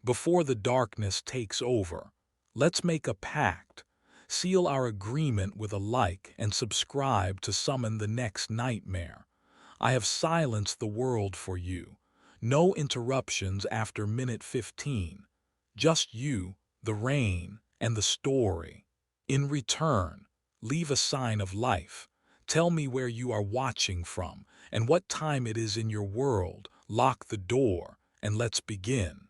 Before the darkness takes over, let's make a pact, seal our agreement with a like, and subscribe to summon the next nightmare. I have silenced the world for you. No interruptions after minute 15. Just you, the rain, and the story. In return, leave a sign of life. Tell me where you are watching from and what time it is in your world. Lock the door, and let's begin.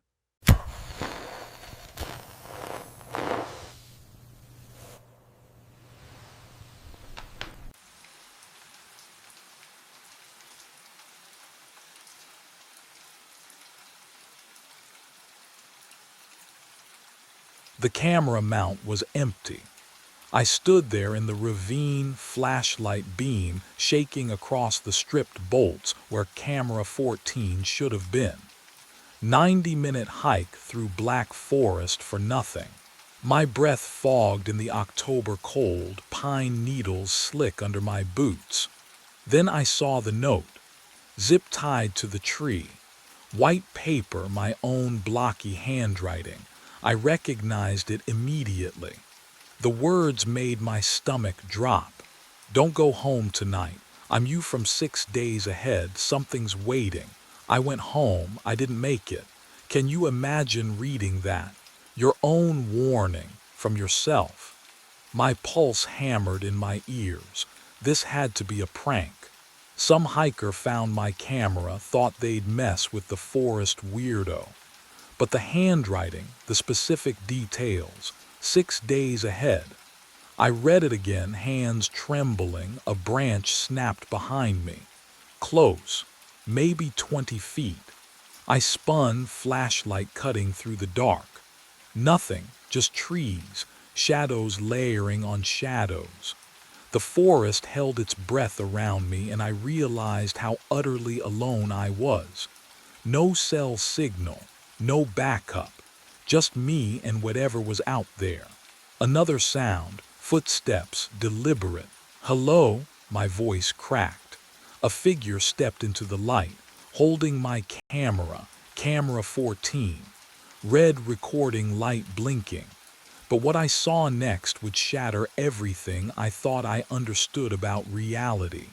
The camera mount was empty. I stood there in the ravine, flashlight beam shaking across the stripped bolts where camera 14 should have been. 90-minute hike through black forest for nothing. My breath fogged in the October cold, pine needles slick under my boots. Then I saw the note, zip-tied to the tree. White paper, my own blocky handwriting. I recognized it immediately. The words made my stomach drop. Don't go home tonight. I'm you from 6 days ahead. Something's waiting. I went home. I didn't make it. Can you imagine reading that? Your own warning from yourself. My pulse hammered in my ears. This had to be a prank. Some hiker found my camera, thought they'd mess with the forest weirdo. But the handwriting, the specific details, 6 days ahead. I read it again, hands trembling, a branch snapped behind me. Close, maybe 20 feet. I spun, flashlight cutting through the dark. Nothing, just trees, shadows layering on shadows. The forest held its breath around me, and I realized how utterly alone I was. No cell signal, no backup, just me and whatever was out there. Another sound, footsteps, deliberate. Hello, my voice cracked. A figure stepped into the light, holding my camera 14. Red recording light blinking. But what I saw next would shatter everything I thought I understood about reality.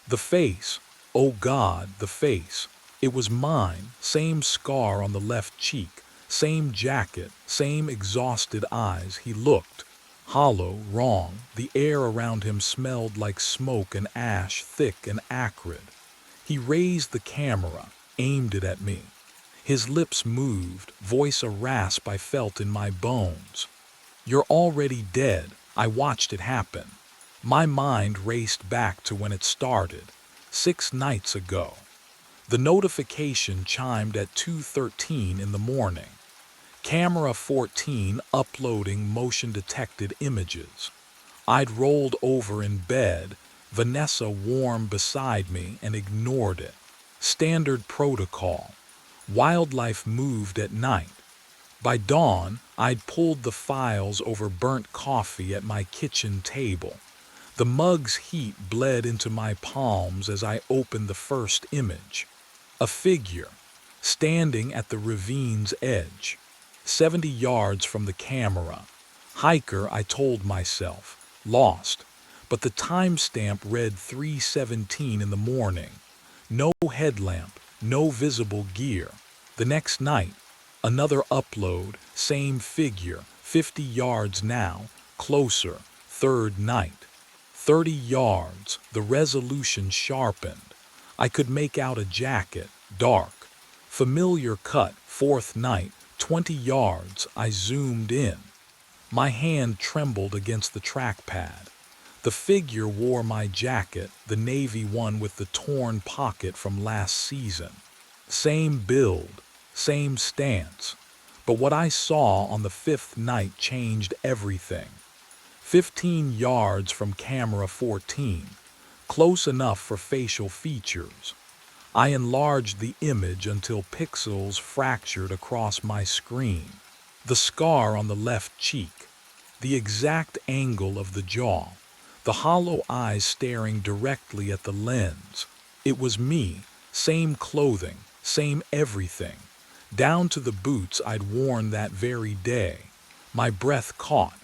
The face, oh God, the face. It was mine, same scar on the left cheek, same jacket, same exhausted eyes. He looked hollow, wrong. The air around him smelled like smoke and ash, thick and acrid. He raised the camera, aimed it at me. His lips moved, voice a rasp I felt in my bones. You're already dead. I watched it happen. My mind raced back to when it started, 6 nights ago. The notification chimed at 2:13 in the morning. Camera 14 uploading motion-detected images. I'd rolled over in bed, Vanessa warm beside me, and ignored it. Standard protocol. Wildlife moved at night. By dawn, I'd pulled the files over burnt coffee at my kitchen table. The mug's heat bled into my palms as I opened the first image. A figure, standing at the ravine's edge, 70 yards from the camera. Hiker, I told myself, lost. But the timestamp read 3:17 in the morning. No headlamp, no visible gear. The next night, another upload, same figure, 50 yards now, closer, third night. 30 yards, the resolution sharpened. I could make out a jacket, dark. Familiar cut, fourth night, 20 yards, I zoomed in. My hand trembled against the trackpad. The figure wore my jacket, the navy one with the torn pocket from last season. Same build, same stance. But what I saw on the 5th night changed everything. 15 yards from camera 14, close enough for facial features. I enlarged the image until pixels fractured across my screen. The scar on the left cheek, the exact angle of the jaw, the hollow eyes staring directly at the lens. It was me, same clothing, same everything. down to the boots I'd worn that very day. My breath caught.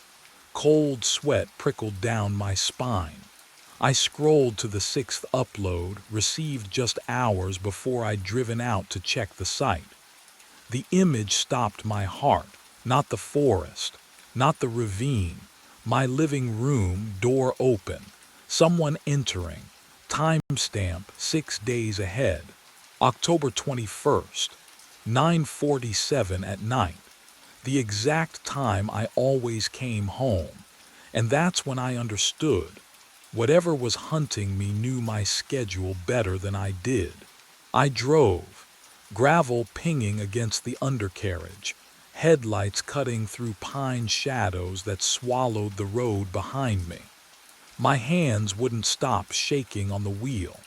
Cold sweat prickled down my spine. I scrolled to the sixth upload, received just hours before I'd driven out to check the site. The image stopped my heart, not the forest, not the ravine. My living room, door open, someone entering, timestamp 6 days ahead, October 21st, 9:47 at night, the exact time I always came home. And that's when I understood. Whatever was hunting me knew my schedule better than I did. I drove, gravel pinging against the undercarriage, headlights cutting through pine shadows that swallowed the road behind me. My hands wouldn't stop shaking on the wheel.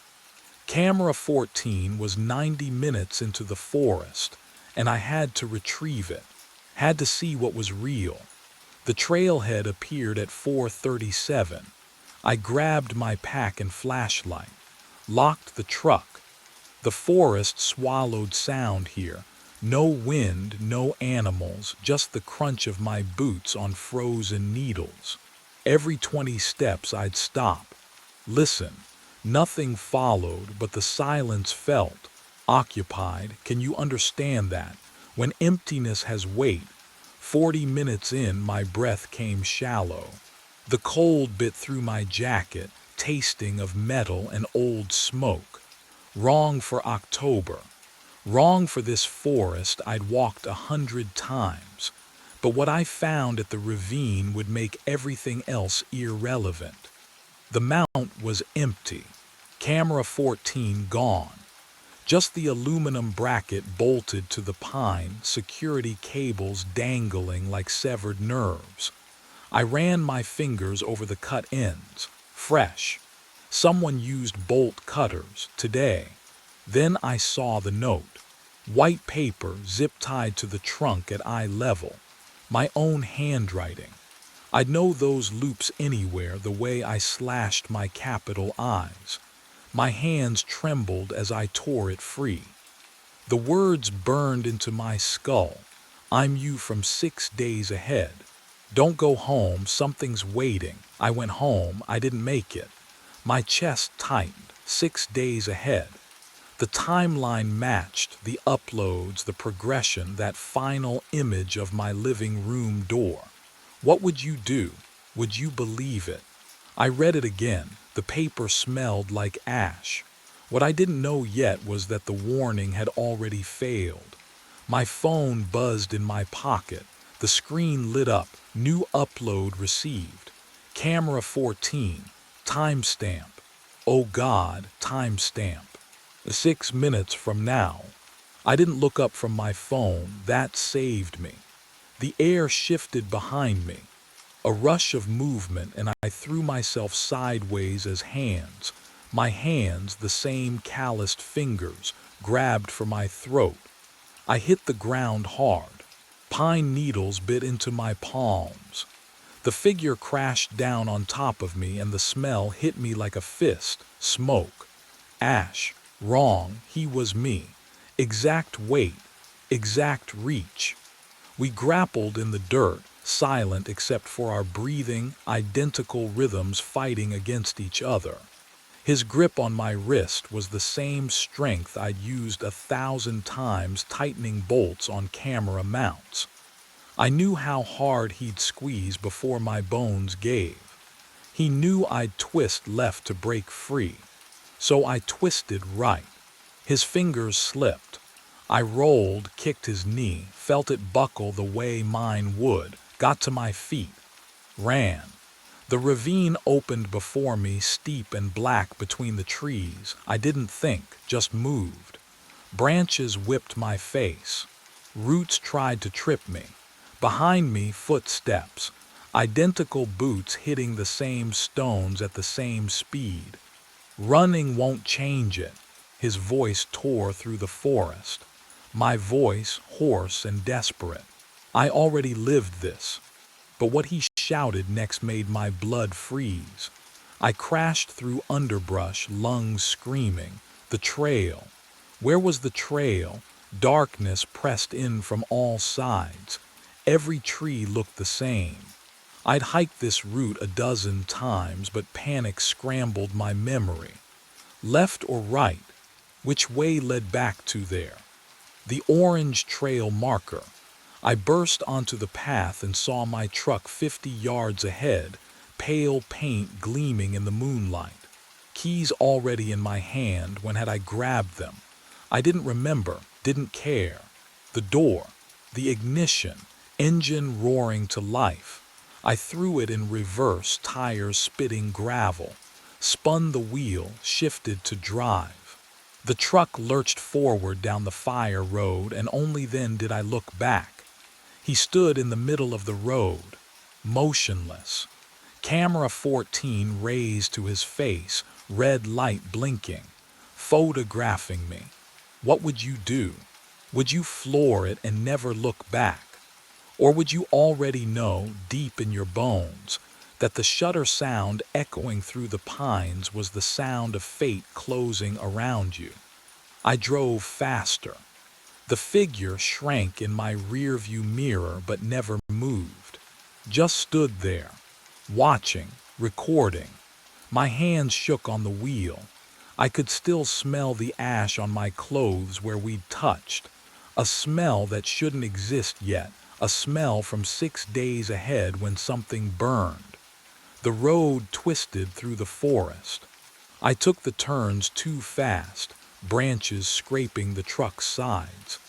Camera 14 was 90 minutes into the forest, and I had to retrieve it, had to see what was real. The trailhead appeared at 4:37. I grabbed my pack and flashlight, locked the truck. The forest swallowed sound here. No wind, no animals, just the crunch of my boots on frozen needles. Every 20 steps I'd stop, listen. Nothing followed, but the silence felt occupied. Can you understand that? When emptiness has weight. 40 minutes in, my breath came shallow. The cold bit through my jacket, tasting of metal and old smoke. Wrong for October. Wrong for this forest I'd walked 100 times. But what I found at the ravine would make everything else irrelevant. The mount was empty. Camera 14 gone. Just the aluminum bracket bolted to the pine, security cables dangling like severed nerves. I ran my fingers over the cut ends. Fresh. Someone used bolt cutters today. Then I saw the note. White paper zip-tied to the trunk at eye level. My own handwriting. I'd know those loops anywhere the way I slashed my capital I's. My hands trembled as I tore it free. The words burned into my skull. I'm you from 6 days ahead. Don't go home, something's waiting. I went home, I didn't make it. My chest tightened. 6 days ahead. The timeline matched, the uploads, the progression, that final image of my living room door. What would you do? Would you believe it? I read it again. The paper smelled like ash. What I didn't know yet was that the warning had already failed. My phone buzzed in my pocket. The screen lit up. New upload received. Camera 14. Timestamp. Oh God, timestamp. 6 minutes from now. I didn't look up from my phone. That saved me. The air shifted behind me. A rush of movement, and I threw myself sideways as hands. My hands, the same calloused fingers, grabbed for my throat. I hit the ground hard. Pine needles bit into my palms. The figure crashed down on top of me, and the smell hit me like a fist. Smoke. Ash. Wrong, he was me. Exact weight. Exact reach. We grappled in the dirt, silent except for our breathing, identical rhythms fighting against each other. His grip on my wrist was the same strength I'd used 1,000 times tightening bolts on camera mounts. I knew how hard he'd squeeze before my bones gave. He knew I'd twist left to break free. So I twisted right. His fingers slipped. I rolled, kicked his knee, felt it buckle the way mine would, got to my feet, ran. The ravine opened before me, steep and black between the trees. I didn't think, just moved. Branches whipped my face. Roots tried to trip me. Behind me, footsteps. Identical boots hitting the same stones at the same speed. Running won't change it. His voice tore through the forest. My voice, hoarse and desperate. I already lived this. But what he shouted next made my blood freeze. I crashed through underbrush, lungs screaming. The trail. Where was the trail? Darkness pressed in from all sides. Every tree looked the same. I'd hiked this route a dozen times, but panic scrambled my memory. Left or right? Which way led back to there? The orange trail marker. I burst onto the path and saw my truck 50 yards ahead, pale paint gleaming in the moonlight. Keys already in my hand. When had I grabbed them? I didn't remember, didn't care. The door, the ignition, engine roaring to life. I threw it in reverse, tires spitting gravel, spun the wheel, shifted to drive. The truck lurched forward down the fire road, and only then did I look back. He stood in the middle of the road, motionless. Camera 14 raised to his face, red light blinking, photographing me. What would you do? Would you floor it and never look back? Or would you already know, deep in your bones, that the shutter sound echoing through the pines was the sound of fate closing around you? I drove faster. The figure shrank in my rearview mirror but never moved. Just stood there, watching, recording. My hands shook on the wheel. I could still smell the ash on my clothes where we'd touched. A smell that shouldn't exist yet, a smell from 6 days ahead when something burned. The road twisted through the forest. I took the turns too fast, branches scraping the truck's sides.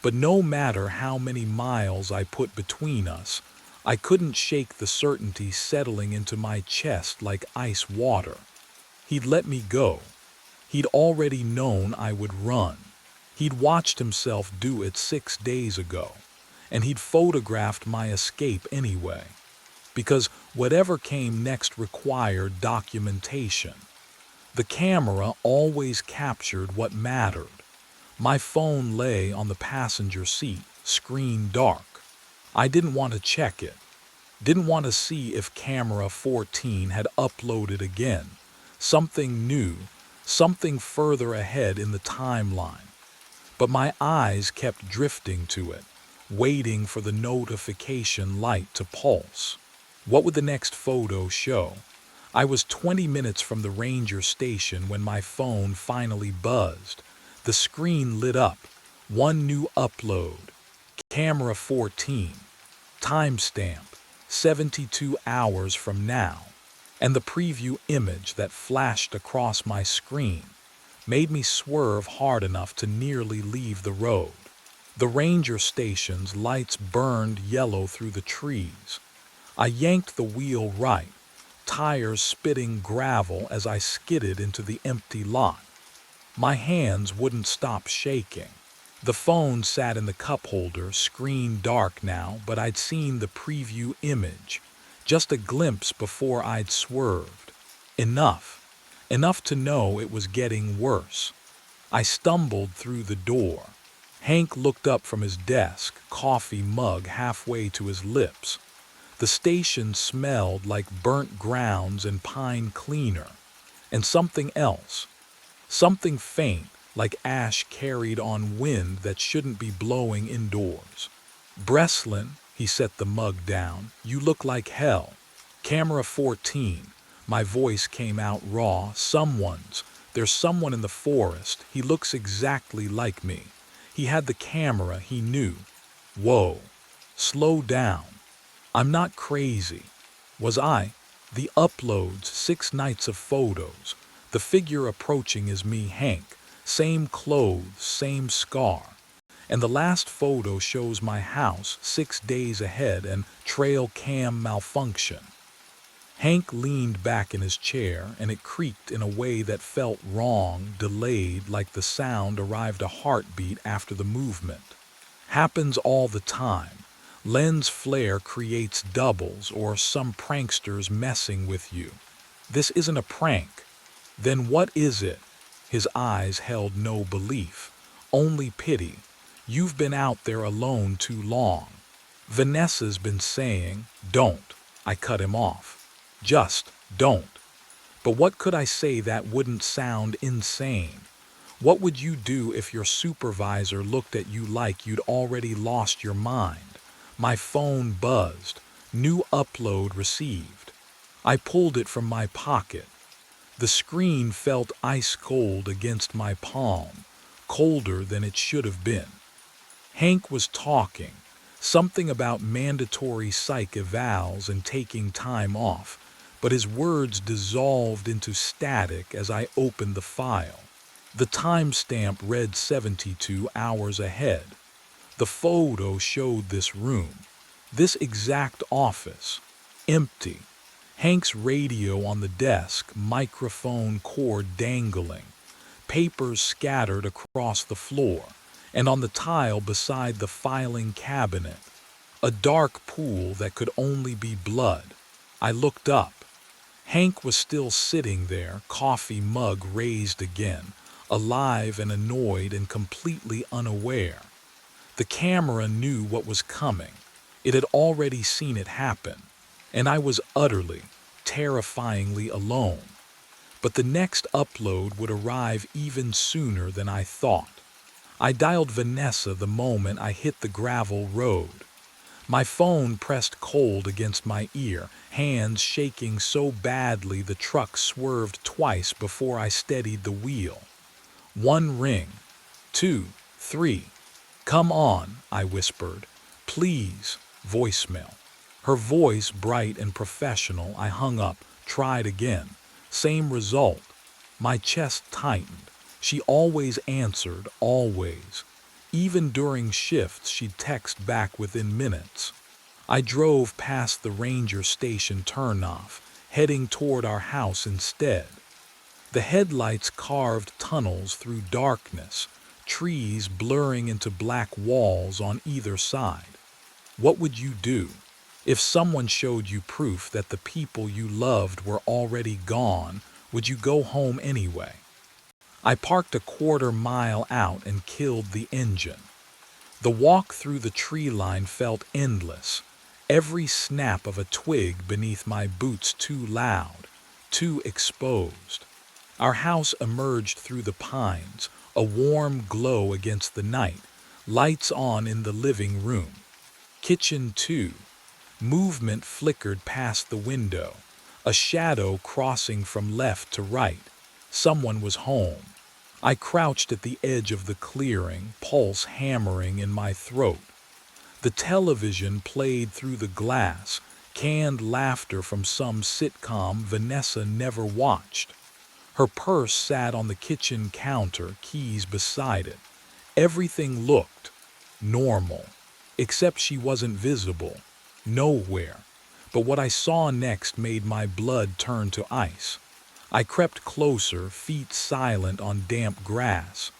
But no matter how many miles I put between us, I couldn't shake the certainty settling into my chest like ice water. He'd let me go. He'd already known I would run. He'd watched himself do it 6 days ago, and he'd photographed my escape anyway. Because whatever came next required documentation. The camera always captured what mattered. My phone lay on the passenger seat, screen dark. I didn't want to check it. Didn't want to see if camera 14 had uploaded again. Something new, something further ahead in the timeline. But my eyes kept drifting to it, waiting for the notification light to pulse. What would the next photo show? I was 20 minutes from the ranger station when my phone finally buzzed. The screen lit up. One new upload. Camera 14. Timestamp. 72 hours from now. And the preview image that flashed across my screen made me swerve hard enough to nearly leave the road. The ranger station's lights burned yellow through the trees. I yanked the wheel right, tires spitting gravel as I skidded into the empty lot. My hands wouldn't stop shaking. The phone sat in the cup holder, screen dark now, but I'd seen the preview image, just a glimpse before I'd swerved. Enough to know it was getting worse. I stumbled through the door. Hank looked up from his desk, coffee mug halfway to his lips. The station smelled like burnt grounds and pine cleaner, and something else. Something faint, like ash carried on wind that shouldn't be blowing indoors. "Breslin," he set the mug down, "you look like hell." Camera 14. My voice came out raw. There's someone in the forest. He looks exactly like me. He had the camera, he knew. Whoa. Slow down. I'm not crazy. Was I? The uploads, 6 nights of photos. The figure approaching is me, Hank. Same clothes, same scar. And the last photo shows my house 6 days ahead and trail cam malfunction. Hank leaned back in his chair, and it creaked in a way that felt wrong, delayed, like the sound arrived a heartbeat after the movement. Happens all the time. Lens flare creates doubles, or some pranksters messing with you. This isn't a prank. Then what is it? His eyes held no belief, only pity. You've been out there alone too long. Vanessa's been saying, don't. I cut him off. Just don't. But what could I say that wouldn't sound insane? What would you do if your supervisor looked at you like you'd already lost your mind? My phone buzzed. New upload received. I pulled it from my pocket. The screen felt ice cold against my palm, colder than it should have been. Hank was talking, something about mandatory psych evals and taking time off, but his words dissolved into static as I opened the file. The timestamp read 72 hours ahead. The photo showed this room, this exact office, empty. Hank's radio on the desk, microphone cord dangling, papers scattered across the floor, and on the tile beside the filing cabinet, a dark pool that could only be blood. I looked up. Hank was still sitting there, coffee mug raised again, alive and annoyed and completely unaware. The camera knew what was coming. It had already seen it happen, and I was utterly, terrifyingly alone. But the next upload would arrive even sooner than I thought. I dialed Vanessa the moment I hit the gravel road. My phone pressed cold against my ear, hands shaking so badly the truck swerved twice before I steadied the wheel. One ring, two, three. "Come on," I whispered. "Please." Voicemail. Her voice bright and professional. I hung up, tried again. Same result. My chest tightened. She always answered, always. Even during shifts, she'd text back within minutes. I drove past the ranger station turnoff, heading toward our house instead. The headlights carved tunnels through darkness, trees blurring into black walls on either side. What would you do if someone showed you proof that the people you loved were already gone? Would you go home anyway? I parked a quarter-mile out and killed the engine. The walk through the tree line felt endless, every snap of a twig beneath my boots too loud, too exposed. Our house emerged through the pines, a warm glow against the night, lights on in the living room. Kitchen too. Movement flickered past the window, a shadow crossing from left to right. Someone was home. I crouched at the edge of the clearing, pulse hammering in my throat. The television played through the glass, canned laughter from some sitcom Vanessa never watched. Her purse sat on the kitchen counter, keys beside it. Everything looked normal, except she wasn't visible, nowhere. But what I saw next made my blood turn to ice. I crept closer, feet silent on damp grass.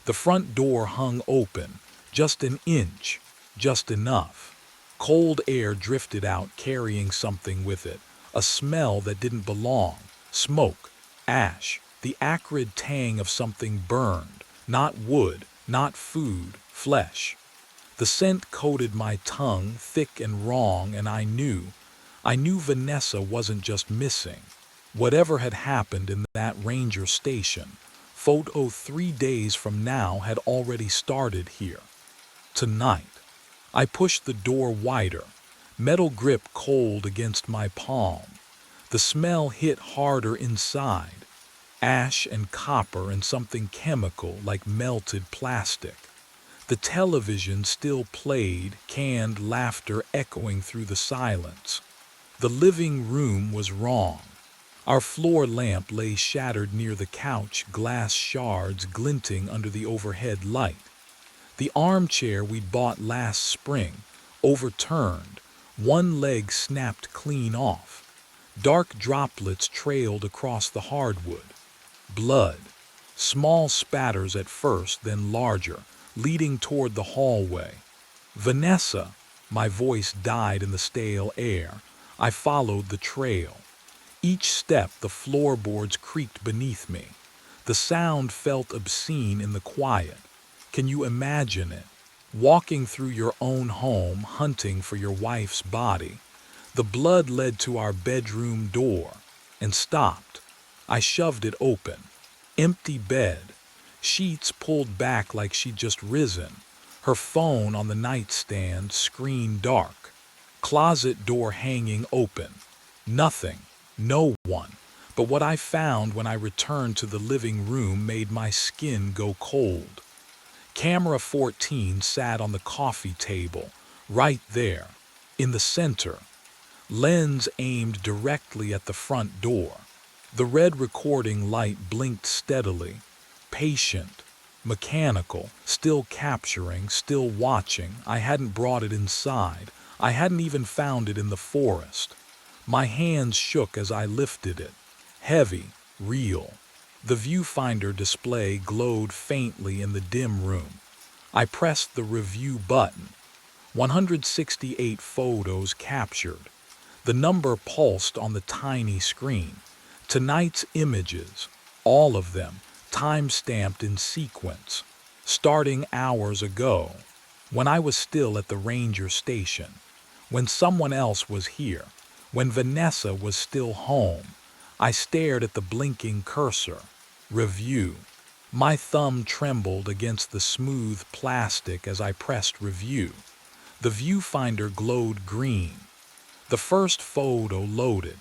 The front door hung open, just an inch, just enough. Cold air drifted out, carrying something with it, a smell that didn't belong, smoke, ash, the acrid tang of something burned, not wood, not food, flesh. The scent coated my tongue, thick and wrong, and I knew Vanessa wasn't just missing. Whatever had happened in that ranger station, photo 3 days from now had already started here. Tonight. I pushed the door wider, metal grip cold against my palm. The smell hit harder inside, ash and copper and something chemical like melted plastic. The television still played, canned laughter echoing through the silence. The living room was wrong. Our floor lamp lay shattered near the couch, glass shards glinting under the overhead light. The armchair we'd bought last spring, overturned, one leg snapped clean off. Dark droplets trailed across the hardwood. Blood. Small spatters at first, then larger, leading toward the hallway. "Vanessa!" My voice died in the stale air. I followed the trail. Each step the floorboards creaked beneath me. The sound felt obscene in the quiet. Can you imagine it? Walking through your own home, hunting for your wife's body. The blood led to our bedroom door and stopped. I shoved it open. Empty bed. sheets pulled back like she'd just risen, her phone on the nightstand, screen dark, closet door hanging open. Nothing, no one. But what I found when I returned to the living room made my skin go cold. Camera 14 sat on the coffee table, right there, in the center, lens aimed directly at the front door. The red recording light blinked steadily, patient, mechanical, still capturing, still watching. I hadn't brought it inside. I hadn't even found it in the forest. My hands shook as I lifted it. Heavy, real. The viewfinder display glowed faintly in the dim room. I pressed the review button. 168 photos captured. The number pulsed on the tiny screen. Tonight's images, all of them, time-stamped in sequence, starting hours ago, when I was still at the ranger station, when someone else was here, when Vanessa was still home. I stared at the blinking cursor. Review. My thumb trembled against the smooth plastic as I pressed review. The viewfinder glowed green. The first photo loaded.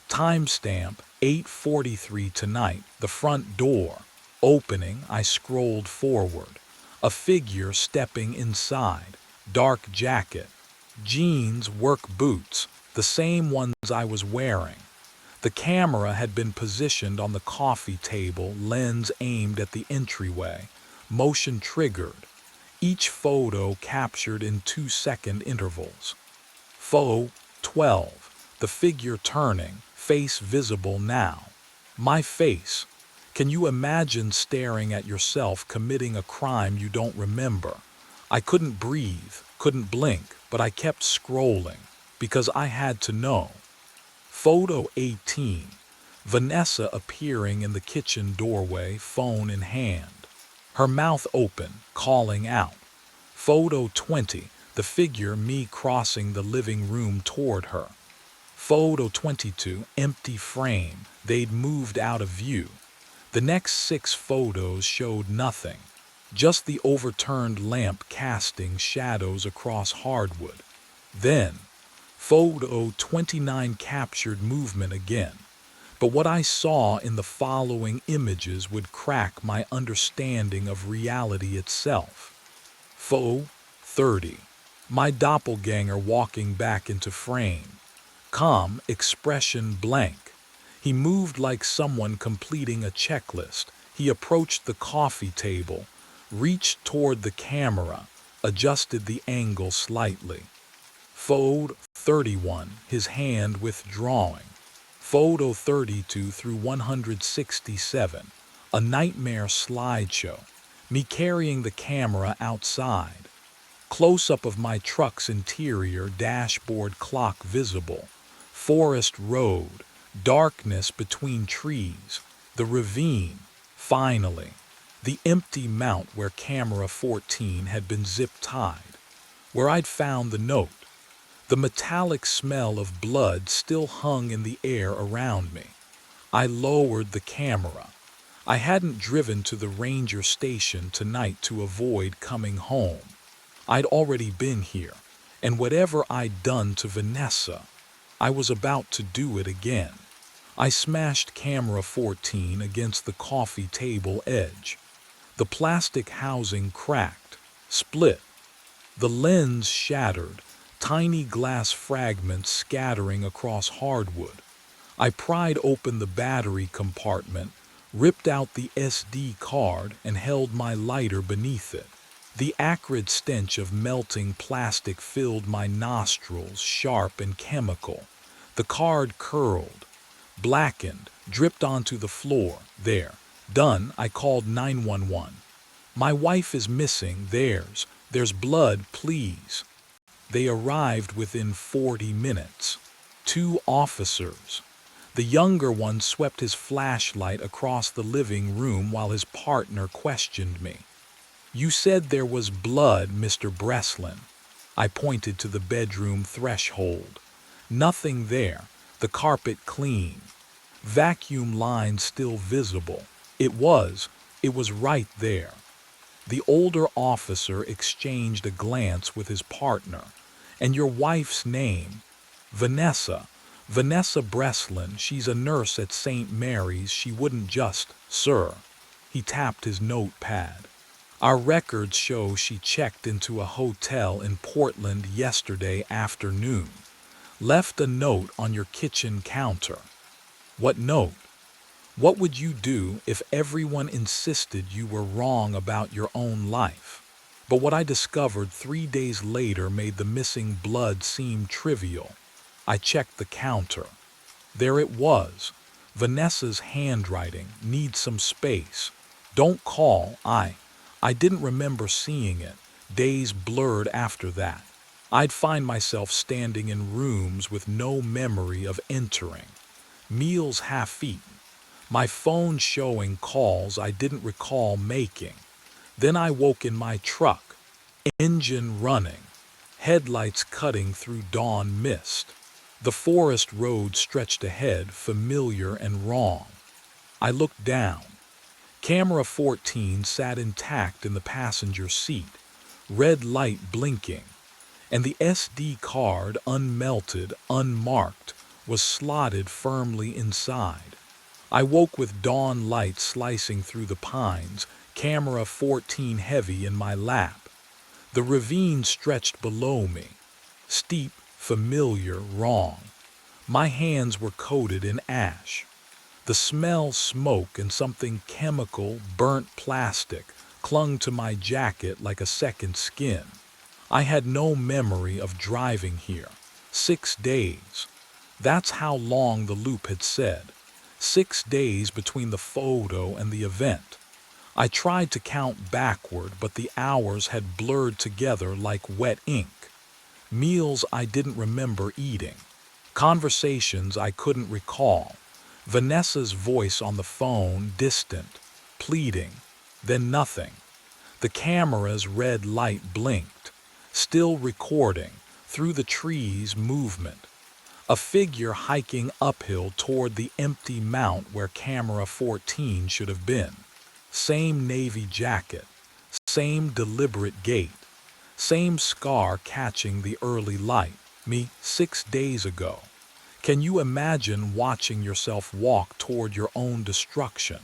Timestamp 8:43 tonight. The front door opening. I scrolled forward. A figure stepping inside. Dark jacket. Jeans, work boots. The same ones I was wearing. The camera had been positioned on the coffee table, lens aimed at the entryway. Motion triggered. Each photo captured in 2-second intervals. Photo 12. The figure turning, face visible now. My face. Can you imagine staring at yourself committing a crime you don't remember? I couldn't breathe, couldn't blink, but I kept scrolling, because I had to know. Photo 18. Vanessa appearing in the kitchen doorway, phone in hand. Her mouth open, calling out. Photo 20. The figure, me crossing the living room toward her. Photo 22. Empty frame. They'd moved out of view. The next 6 photos showed nothing. Just the overturned lamp casting shadows across hardwood. Then, Photo 29 captured movement again. But what I saw in the following images would crack my understanding of reality itself. Photo 30. My doppelganger walking back into frame. Calm, expression blank. He moved like someone completing a checklist. He approached the coffee table, reached toward the camera, adjusted the angle slightly. Photo 31, his hand withdrawing. Photo 32 through 167, a nightmare slideshow. Me carrying the camera outside. Close-up of my truck's interior, dashboard clock visible. Forest road, darkness between trees. The ravine, finally. The empty mount where camera 14 had been zip-tied. Where I'd found the note. The metallic smell of blood still hung in the air around me. I lowered the camera. I hadn't driven to the ranger station tonight to avoid coming home. I'd already been here, and whatever I'd done to Vanessa, I was about to do it again. I smashed camera 14 against the coffee table edge. The plastic housing cracked, split. The lens shattered, tiny glass fragments scattering across hardwood. I pried open the battery compartment, ripped out the SD card, and held my lighter beneath it. The acrid stench of melting plastic filled my nostrils, sharp and chemical. The card curled, blackened, dripped onto the floor. There. Done. I called 911. My wife is missing. There's blood, please. They arrived within 40 minutes. 2 officers. The younger one swept his flashlight across the living room while his partner questioned me. You said there was blood, Mr. Breslin. I pointed to the bedroom threshold. Nothing there. The carpet clean. Vacuum line still visible. It was, It was right there. The older officer exchanged a glance with his partner. And your wife's name? Vanessa. Vanessa Breslin. She's a nurse at St. Mary's. She wouldn't just, sir. He tapped his notepad. Our records show she checked into a hotel in Portland yesterday afternoon. Left a note on your kitchen counter. What note? What would you do if everyone insisted you were wrong about your own life? But what I discovered 3 days later made the missing blood seem trivial. I checked the counter. There it was. Vanessa's handwriting. Needs some space. Don't call. I didn't remember seeing it. Days blurred after that. I'd find myself standing in rooms with no memory of entering. Meals half-eaten. My phone showing calls I didn't recall making. Then I woke in my truck, engine running, headlights cutting through dawn mist. The forest road stretched ahead, familiar and wrong. I looked down. Camera 14 sat intact in the passenger seat, red light blinking, and the SD card, unmelted, unmarked, was slotted firmly inside. I woke with dawn light slicing through the pines, camera 14 heavy in my lap. The ravine stretched below me. Steep, familiar, wrong. My hands were coated in ash. The smell, smoke, and something chemical, burnt plastic, clung to my jacket like a second skin. I had no memory of driving here. 6 days. That's how long the loop had said. 6 days between the photo and the event. I tried to count backward, but the hours had blurred together like wet ink. Meals I didn't remember eating. Conversations I couldn't recall. Vanessa's voice on the phone, distant, pleading, then nothing. The camera's red light blinked, still recording, through the trees, movement. A figure hiking uphill toward the empty mount where camera 14 should have been. Same navy jacket, same deliberate gait, same scar catching the early light. Me, 6 days ago. Can you imagine watching yourself walk toward your own destruction?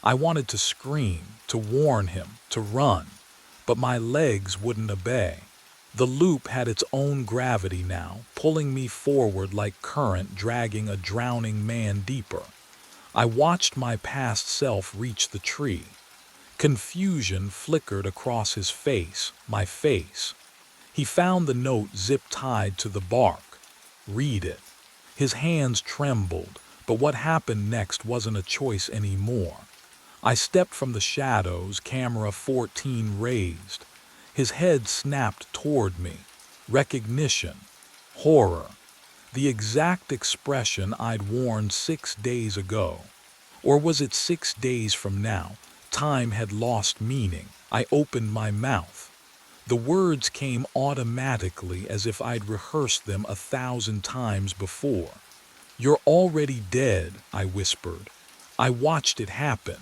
I wanted to scream, to warn him, to run, but my legs wouldn't obey. The loop had its own gravity now, pulling me forward like current dragging a drowning man deeper. I watched my past self reach the tree. Confusion flickered across his face, my face. He found the note zip-tied to the bark. Read it. His hands trembled, but what happened next wasn't a choice anymore. I stepped from the shadows, camera 14 raised. His head snapped toward me. Recognition. Horror. The exact expression I'd worn 6 days ago. Or was it 6 days from now? Time had lost meaning. I opened my mouth. The words came automatically as if I'd rehearsed them 1,000 times before. You're already dead, I whispered. I watched it happen.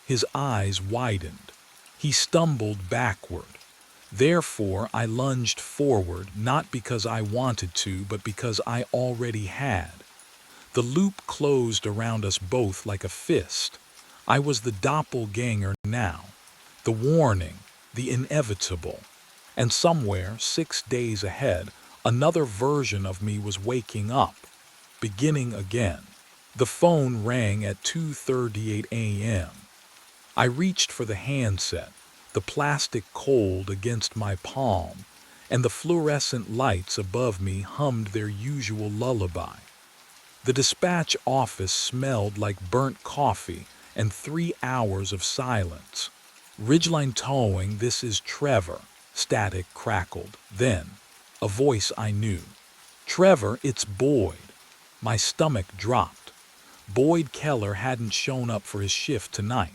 His eyes widened. He stumbled backward. Therefore, I lunged forward, not because I wanted to, but because I already had. The loop closed around us both like a fist. I was the doppelganger now. The warning, the inevitable. And somewhere, 6 days ahead, another version of me was waking up, beginning again. The phone rang at 2:38 a.m. I reached for the handset, the plastic cold against my palm, and the fluorescent lights above me hummed their usual lullaby. The dispatch office smelled like burnt coffee and 3 hours of silence. Ridgeline Towing, this is Trevor. Static crackled. Then, a voice I knew. Trevor, it's Boyd. My stomach dropped. Boyd Keller hadn't shown up for his shift tonight.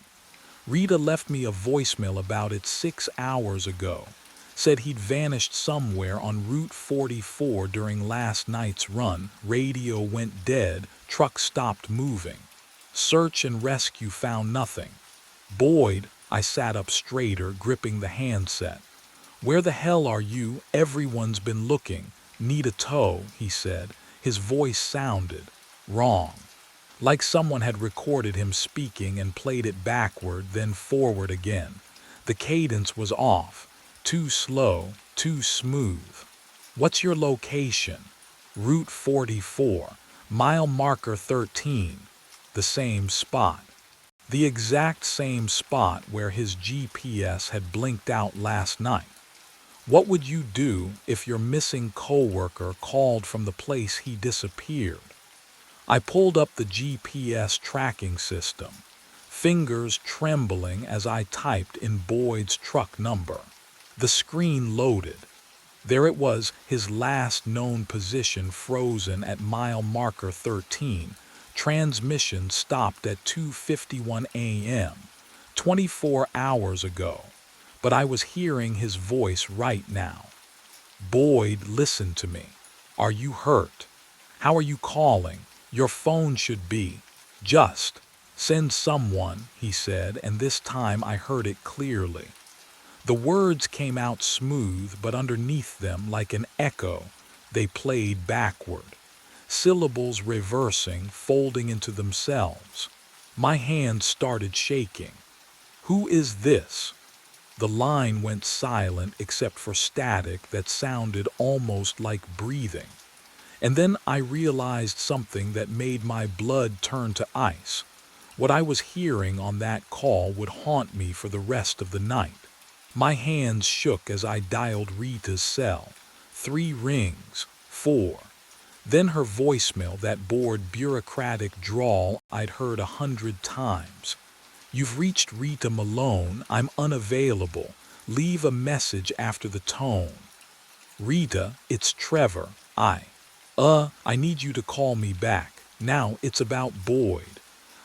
Rita left me a voicemail about it 6 hours ago. Said he'd vanished somewhere on Route 44 during last night's run. Radio went dead, truck stopped moving. Search and rescue found nothing. Boyd, I sat up straighter, gripping the handset. Where the hell are you? Everyone's been looking. Need a tow, he said. His voice sounded wrong, like someone had recorded him speaking and played it backward, then forward again. The cadence was off. Too slow, too smooth. What's your location? Route 44, mile marker 13. The same spot. The exact same spot where his GPS had blinked out last night. What would you do if your missing coworker called from the place he disappeared? I pulled up the GPS tracking system, fingers trembling as I typed in Boyd's truck number. The screen loaded. There it was, his last known position frozen at mile marker 13. Transmission stopped at 2:51 a.m., 24 hours ago. But I was hearing his voice right now. Boyd, listen to me. Are you hurt? How are you calling? Your phone should be. Just send someone, he said, and this time I heard it clearly. The words came out smooth, but underneath them, like an echo, they played backward. Syllables reversing, folding into themselves. My hands started shaking. Who is this? The line went silent except for static that sounded almost like breathing. And then I realized something that made my blood turn to ice. What I was hearing on that call would haunt me for the rest of the night. My hands shook as I dialed Rita's cell. 3 rings, 4. Then her voicemail, that bored bureaucratic drawl I'd heard 100 times. You've reached Rita Malone. I'm unavailable. Leave a message after the tone. Rita, it's Trevor. I need you to call me back. Now it's about Boyd.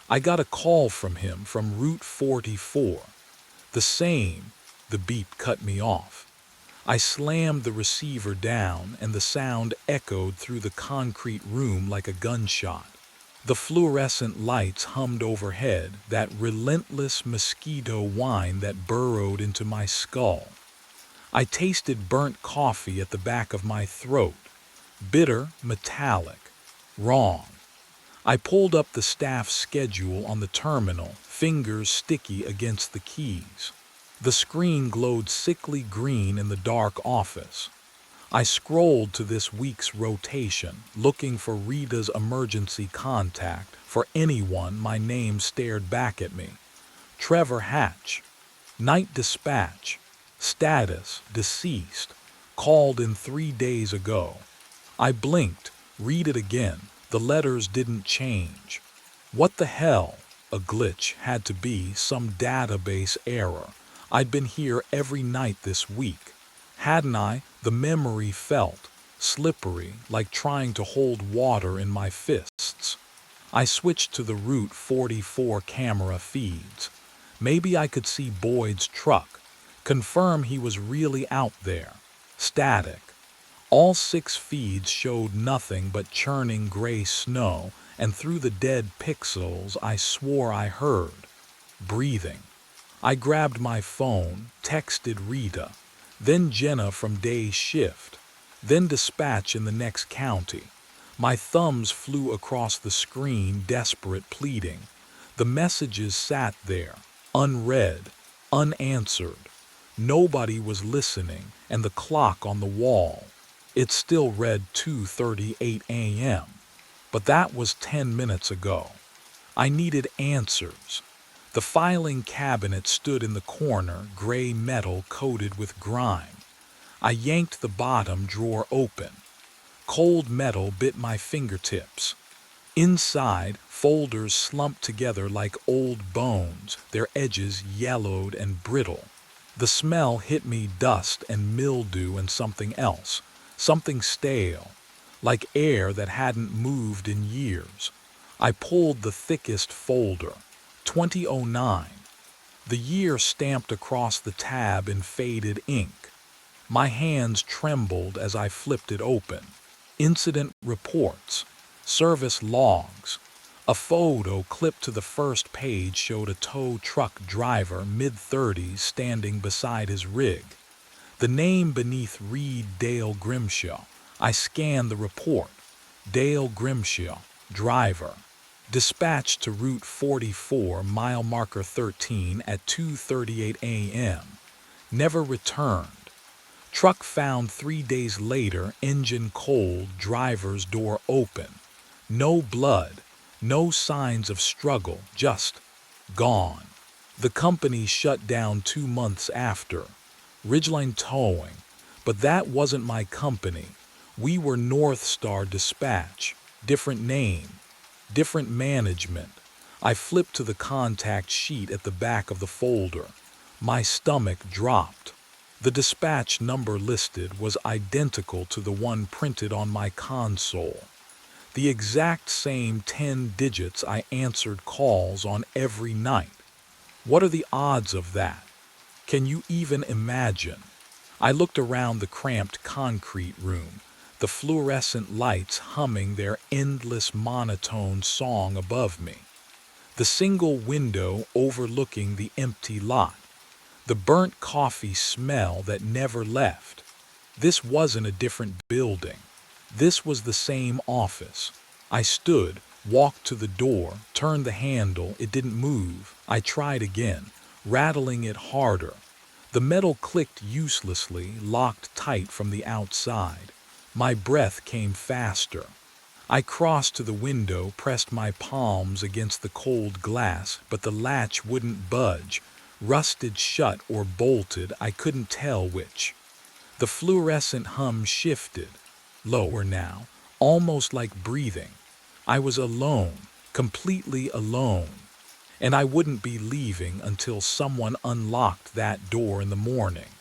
I got a call from him from Route 44. The same. The beep cut me off. I slammed the receiver down and the sound echoed through the concrete room like a gunshot. The fluorescent lights hummed overhead, that relentless mosquito whine that burrowed into my skull. I tasted burnt coffee at the back of my throat. Bitter, metallic, wrong. I pulled up the staff schedule on the terminal, fingers sticky against the keys. The screen glowed sickly green in the dark office. I scrolled to this week's rotation, looking for Rita's emergency contact. For anyone, my name stared back at me. Trevor Hatch. Night dispatch. Status, deceased. Called in 3 days ago. I blinked, read it again. The letters didn't change. What the hell? A glitch, had to be, some database error. I'd been here every night this week. Hadn't I? The memory felt slippery, like trying to hold water in my fists. I switched to the Route 44 camera feeds. Maybe I could see Boyd's truck, confirm he was really out there. Static. All 6 feeds showed nothing but churning gray snow, and through the dead pixels I swore I heard breathing. I grabbed my phone, texted Rita, then Jenna from day's shift, then dispatch in the next county. My thumbs flew across the screen, desperate pleading. The messages sat there, unread, unanswered. Nobody was listening, and the clock on the wall, it still read 2:38 a.m. But that was 10 minutes ago. I needed answers. The filing cabinet stood in the corner, gray metal coated with grime. I yanked the bottom drawer open. Cold metal bit my fingertips. Inside, folders slumped together like old bones, their edges yellowed and brittle. The smell hit me, dust and mildew and something else, something stale, like air that hadn't moved in years. I pulled the thickest folder. 2009. The year stamped across the tab in faded ink. My hands trembled as I flipped it open. Incident reports, service logs, A photo clipped to the first page showed a tow truck driver, mid-30s, standing beside his rig. The name beneath read Dale Grimshaw. I scanned the report. Dale Grimshaw, driver. Dispatched to Route 44, mile marker 13 at 2:38 a.m. Never returned. Truck found 3 days later, engine cold, driver's door open. No blood, no signs of struggle, just gone. The company shut down 2 months after. Ridgeline Towing, but that wasn't my company. We were North Star Dispatch, different name, different management. I flipped to the contact sheet at the back of the folder. My stomach dropped. The dispatch number listed was identical to the one printed on my console. The exact same 10 digits I answered calls on every night. What are the odds of that? Can you even imagine? I looked around the cramped concrete room, the fluorescent lights humming their endless monotone song above me. The single window overlooking the empty lot. The burnt coffee smell that never left. This wasn't a different building. This was the same office. I stood, walked to the door, turned the handle. It didn't move. I tried again, rattling it harder. The metal clicked uselessly, locked tight from the outside. My breath came faster. I crossed to the window, pressed my palms against the cold glass, but the latch wouldn't budge. Rusted shut or bolted, I couldn't tell which. The fluorescent hum shifted, lower now, almost like breathing. I was alone, completely alone. And I wouldn't be leaving until someone unlocked that door in the morning.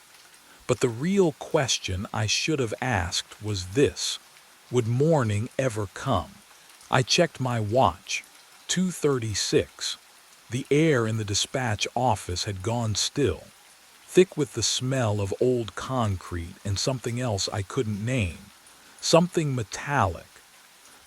But the real question I should have asked was this: would morning ever come? I checked my watch. 2:36. The air in the dispatch office had gone still, thick with the smell of old concrete and something else I couldn't name, something metallic.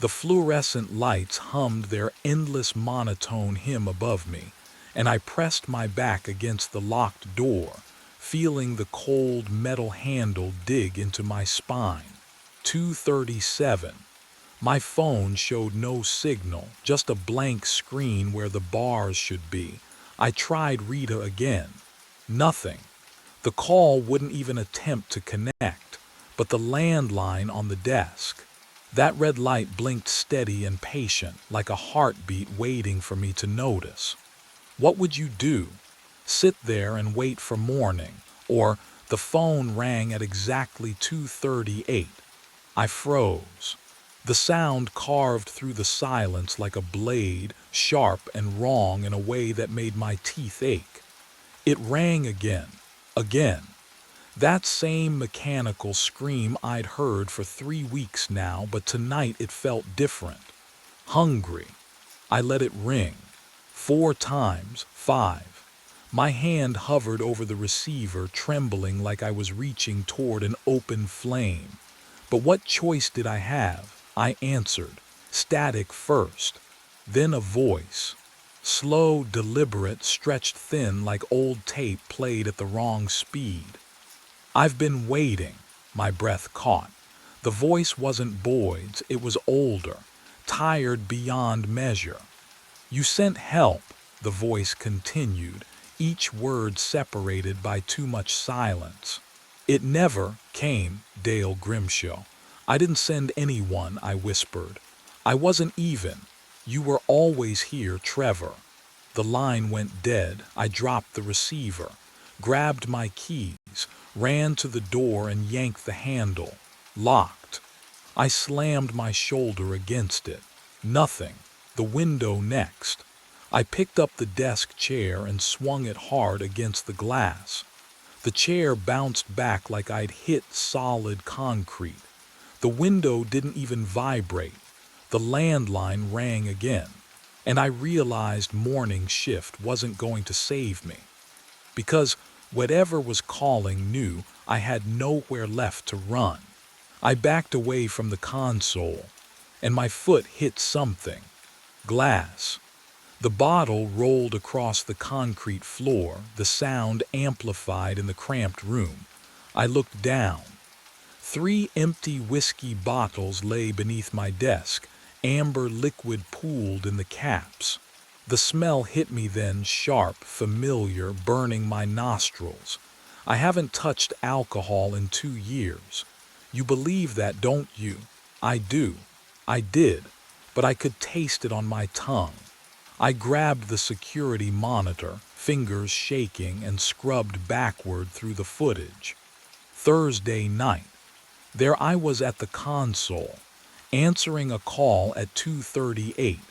The fluorescent lights hummed their endless monotone hymn above me, and I pressed my back against the locked door, feeling the cold metal handle dig into my spine. 2:37. My phone showed no signal, just a blank screen where the bars should be. I tried Rita again. Nothing. The call wouldn't even attempt to connect, but the landline on the desk. That red light blinked steady and patient, like a heartbeat waiting for me to notice. What would you do? Sit there and wait for morning, or the phone rang at exactly 2:38. I froze. The sound carved through the silence like a blade, sharp and wrong in a way that made my teeth ache. It rang again, again. That same mechanical scream I'd heard for 3 weeks now, but tonight it felt different. Hungry. I let it ring. 4 times, 5. My hand hovered over the receiver, trembling like I was reaching toward an open flame. But what choice did I have? I answered, static first, then a voice. Slow, deliberate, stretched thin like old tape played at the wrong speed. I've been waiting, my breath caught. The voice wasn't Boyd's, it was older, tired beyond measure. You sent help, the voice continued, each word separated by too much silence. It never came, Dale Grimshaw. I didn't send anyone, I whispered. I wasn't even. You were always here, Trevor. The line went dead. I dropped the receiver, grabbed my keys, ran to the door and yanked the handle. Locked. I slammed my shoulder against it. Nothing. The window next. I picked up the desk chair and swung it hard against the glass. The chair bounced back like I'd hit solid concrete. The window didn't even vibrate. The landline rang again, and I realized morning shift wasn't going to save me. Because whatever was calling knew I had nowhere left to run. I backed away from the console, and my foot hit something. Glass. The bottle rolled across the concrete floor, the sound amplified in the cramped room. I looked down. 3 empty whiskey bottles lay beneath my desk, amber liquid pooled in the caps. The smell hit me then, sharp, familiar, burning my nostrils. I haven't touched alcohol in 2 years. You believe that, don't you? I do. I did, but I could taste it on my tongue. I grabbed the security monitor, fingers shaking, and scrubbed backward through the footage. Thursday night. There I was at the console, answering a call at 2:38,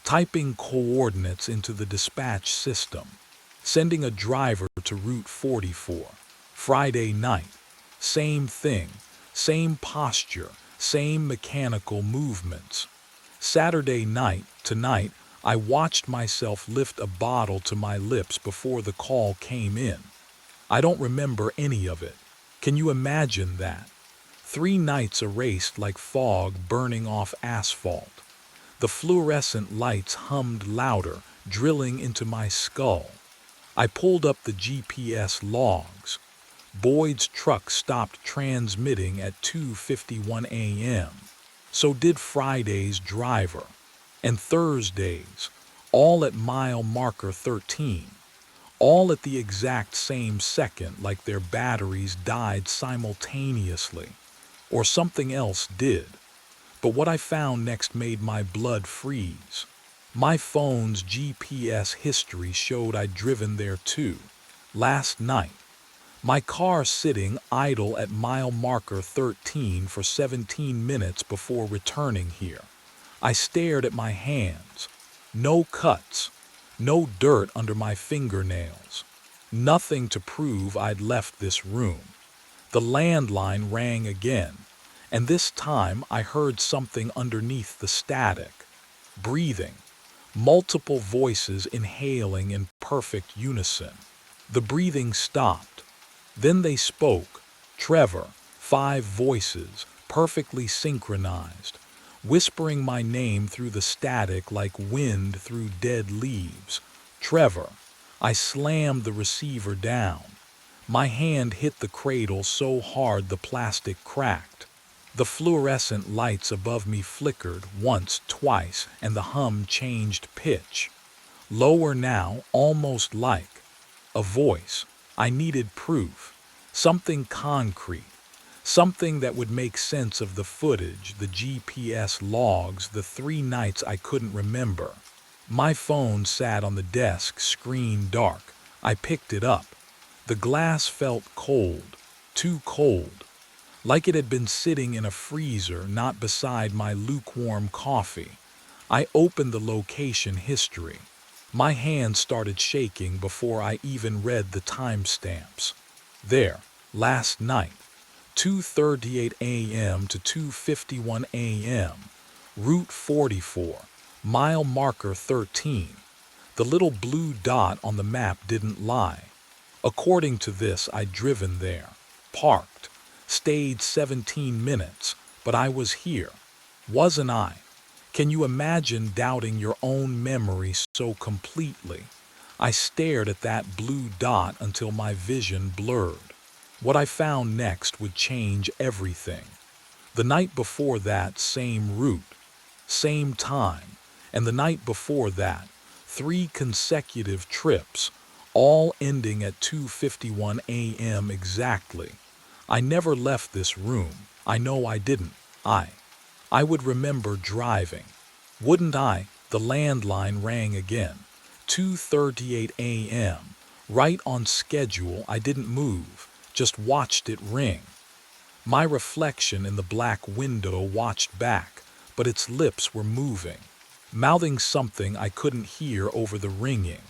typing coordinates into the dispatch system, sending a driver to Route 44. Friday night. Same thing, same posture, same mechanical movements. Saturday night, tonight, I watched myself lift a bottle to my lips before the call came in. I don't remember any of it. Can you imagine that? 3 nights erased like fog burning off asphalt. The fluorescent lights hummed louder, drilling into my skull. I pulled up the GPS logs. Boyd's truck stopped transmitting at 2:51 a.m. So did Friday's driver. And Thursday's, all at mile marker 13. All at the exact same second, like their batteries died simultaneously. Or something else did. But what I found next made my blood freeze. My phone's GPS history showed I'd driven there too. Last night. My car sitting idle at mile marker 13 for 17 minutes before returning here. I stared at my hands. No cuts. No dirt under my fingernails. Nothing to prove I'd left this room. The landline rang again, and this time I heard something underneath the static. Breathing. Multiple voices inhaling in perfect unison. The breathing stopped. Then they spoke. Trevor. 5 voices, perfectly synchronized, whispering my name through the static like wind through dead leaves. Trevor. I slammed the receiver down. My hand hit the cradle so hard the plastic cracked. The fluorescent lights above me flickered once, twice, and the hum changed pitch. Lower now, almost like a voice. I needed proof. Something concrete. Something that would make sense of the footage, the GPS logs, the 3 nights I couldn't remember. My phone sat on the desk, screen dark. I picked it up. The glass felt cold, too cold, like it had been sitting in a freezer, not beside my lukewarm coffee. I opened the location history. My hand started shaking before I even read the timestamps. There, last night, 2:38 a.m. to 2:51 a.m., Route 44, mile marker 13. The little blue dot on the map didn't lie. According to this, I'd driven there, parked, stayed 17 minutes, but I was here, wasn't I? Can you imagine doubting your own memory so completely? I stared at that blue dot until my vision blurred. What I found next would change everything. The night before that, same route, same time, and the night before that, 3 consecutive trips, all ending at 2:51 a.m. exactly. I never left this room. I know I didn't. I would remember driving. Wouldn't I? The landline rang again. 2:38 a.m. Right on schedule. I didn't move, just watched it ring. My reflection in the black window watched back, but its lips were moving, mouthing something I couldn't hear over the ringing.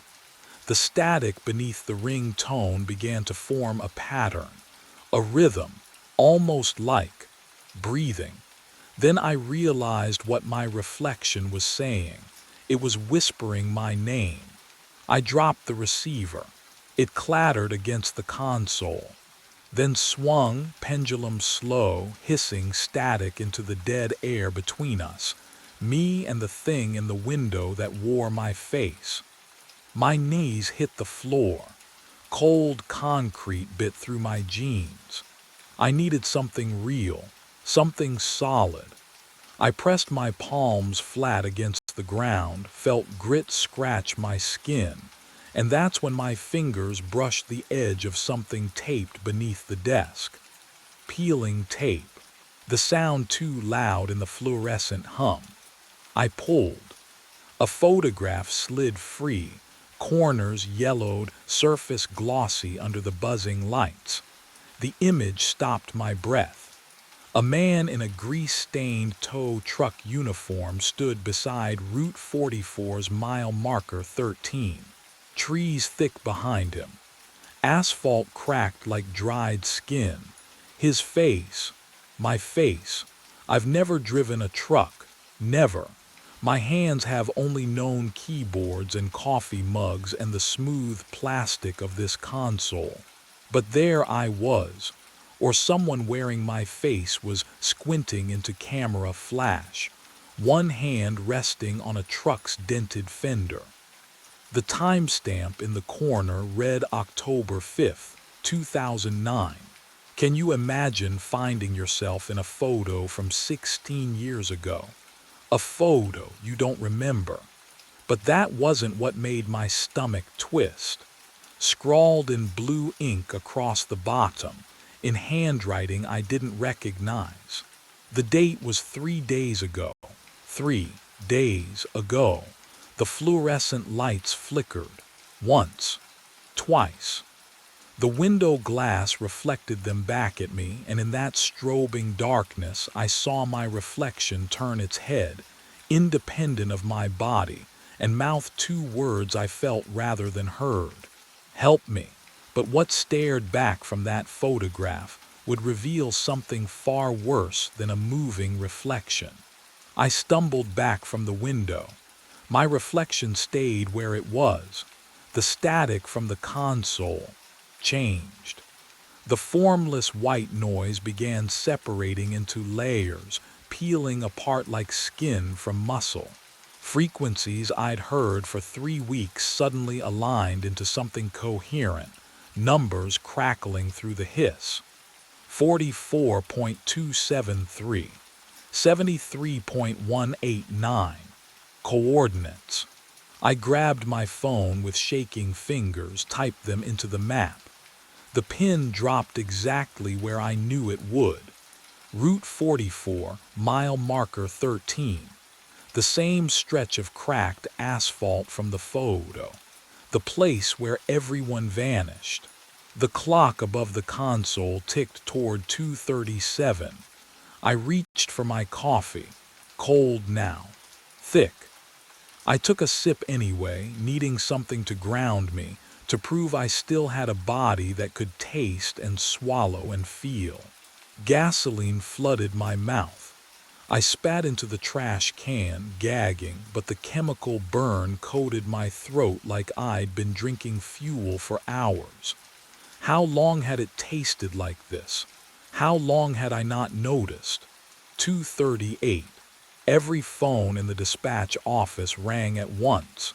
The static beneath the ring tone began to form a pattern, a rhythm, almost like breathing. Then I realized what my reflection was saying. It was whispering my name. I dropped the receiver. It clattered against the console, then swung, pendulum slow, hissing static into the dead air between us, Me and the thing in the window that wore my face. My knees hit the floor. Cold concrete bit through my jeans. I needed something real, something solid. I pressed my palms flat against the ground, felt grit scratch my skin, and that's when my fingers brushed the edge of something taped beneath the desk. Peeling tape. The sound too loud in the fluorescent hum. I pulled. A photograph slid free, corners yellowed, surface glossy under the buzzing lights. The image stopped my breath. A man in a grease-stained tow truck uniform stood beside Route 44's mile marker 13. Trees thick behind him. Asphalt cracked like dried skin. His face, my face. I've never driven a truck, never. My hands have only known keyboards and coffee mugs and the smooth plastic of this console. But there I was, or someone wearing my face was squinting into camera flash, one hand resting on a truck's dented fender. The timestamp in the corner read October 5th, 2009. Can you imagine finding yourself in a photo from 16 years ago? A photo you don't remember. But that wasn't what made my stomach twist. Scrawled in blue ink across the bottom, in handwriting I didn't recognize. The date was 3 days ago. 3 days ago. The fluorescent lights flickered. Once. Twice. The window glass reflected them back at me, and in that strobing darkness I saw my reflection turn its head, independent of my body, and mouth 2 words I felt rather than heard. Help me. But what stared back from that photograph would reveal something far worse than a moving reflection. I stumbled back from the window. My reflection stayed where it was. The static from the console changed. The formless white noise began separating into layers, peeling apart like skin from muscle. Frequencies I'd heard for 3 weeks suddenly aligned into something coherent, numbers crackling through the hiss. 44.273, 73.189. Coordinates. I grabbed my phone with shaking fingers, typed them into the map. The pin dropped exactly where I knew it would. Route 44, mile marker 13. The same stretch of cracked asphalt from the photo. The place where everyone vanished. The clock above the console ticked toward 2:37. I reached for my coffee, cold now, thick. I took a sip anyway, needing something to ground me, to prove I still had a body that could taste and swallow and feel. Gasoline flooded my mouth. I spat into the trash can, gagging, but the chemical burn coated my throat like I'd been drinking fuel for hours. How long had it tasted like this? How long had I not noticed? 2:38. Every phone in the dispatch office rang at once.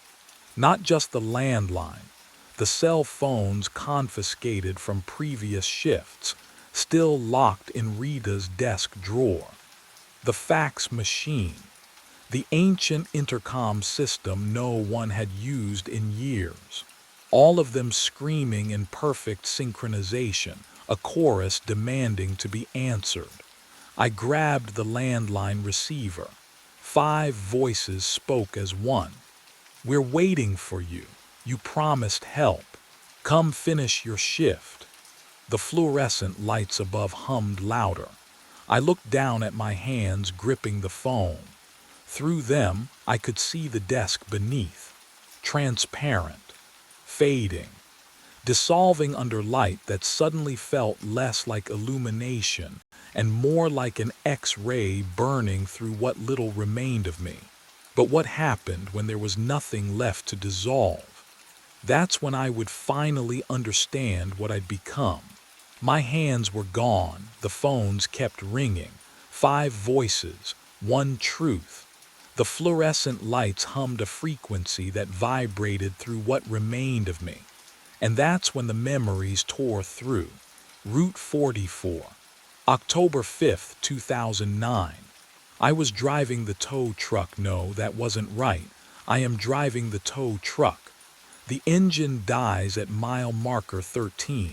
Not just the landline, the cell phones confiscated from previous shifts, still locked in Rita's desk drawer. The fax machine, the ancient intercom system no one had used in years. All of them screaming in perfect synchronization, a chorus demanding to be answered. I grabbed the landline receiver. 5 voices spoke as one. "We're waiting for you. You promised help. Come finish your shift." The fluorescent lights above hummed louder. I looked down at my hands gripping the phone. Through them, I could see the desk beneath. Transparent. Fading. Dissolving under light that suddenly felt less like illumination and more like an X-ray burning through what little remained of me. But what happened when there was nothing left to dissolve? That's when I would finally understand what I'd become. My hands were gone, the phones kept ringing. 5 voices, one truth. The fluorescent lights hummed a frequency that vibrated through what remained of me. And that's when the memories tore through. Route 44. October 5th, 2009. I was driving the tow truck. No, that wasn't right. I am driving the tow truck. The engine dies at mile marker 13.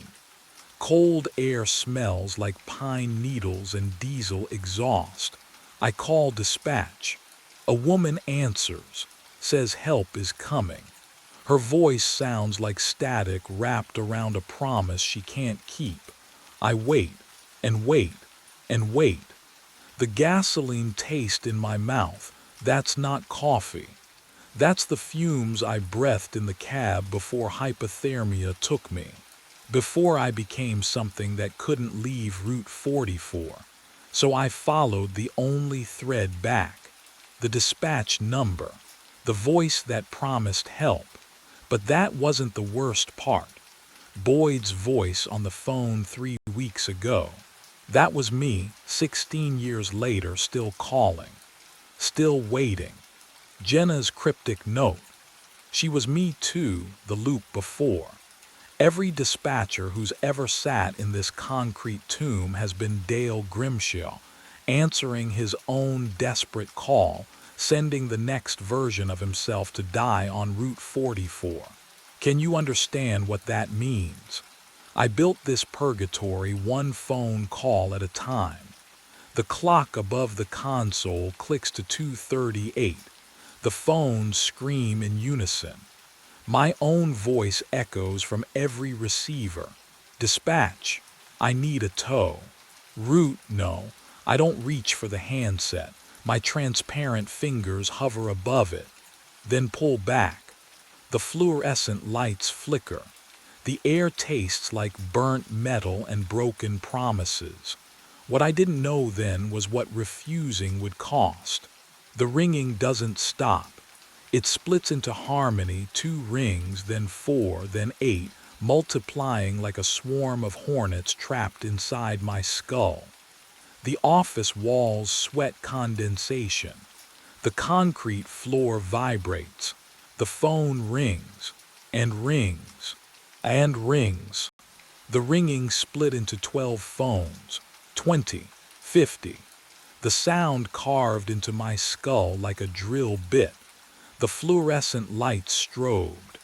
Cold air smells like pine needles and diesel exhaust. I call dispatch. A woman answers, says help is coming. Her voice sounds like static wrapped around a promise she can't keep. I wait and wait and wait. The gasoline taste in my mouth, that's not coffee. That's the fumes I breathed in the cab before hypothermia took me. Before I became something that couldn't leave Route 44. So I followed the only thread back. The dispatch number. The voice that promised help. But that wasn't the worst part. Boyd's voice on the phone 3 weeks ago. That was me, 16 years later, still calling. Still waiting. Jenna's cryptic note. She was me too, the loop before. Every dispatcher who's ever sat in this concrete tomb has been Dale Grimshaw, answering his own desperate call, sending the next version of himself to die on Route 44. Can you understand what that means? I built this purgatory one phone call at a time. The clock above the console clicks to 2:38. The phones scream in unison. My own voice echoes from every receiver. Dispatch, I need a tow. Route, no, I don't reach for the handset. My transparent fingers hover above it, then pull back. The fluorescent lights flicker. The air tastes like burnt metal and broken promises. What I didn't know then was what refusing would cost. The ringing doesn't stop. It splits into harmony, 2 rings, then 4, then 8, multiplying like a swarm of hornets trapped inside my skull. The office walls sweat condensation. The concrete floor vibrates. The phone rings, and rings, and rings. The ringing split into 12 phones, 20, 50. The sound carved into my skull like a drill bit. The fluorescent lights strobed.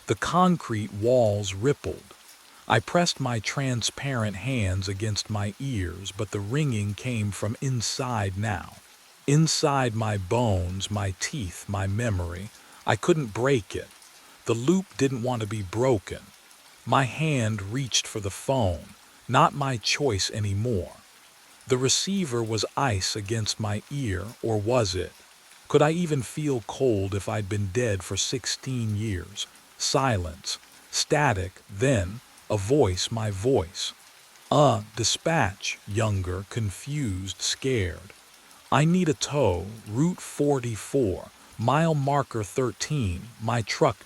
The concrete walls rippled. I pressed my transparent hands against my ears, but the ringing came from inside now. Inside my bones, my teeth, my memory. I couldn't break it. The loop didn't want to be broken. My hand reached for the phone, not my choice anymore. The receiver was ice against my ear, or was it? Could I even feel cold if I'd been dead for 16 years? Silence, static, then a voice, my voice. Dispatch, younger, confused, scared. I need a tow, Route 44, mile marker 13, my truck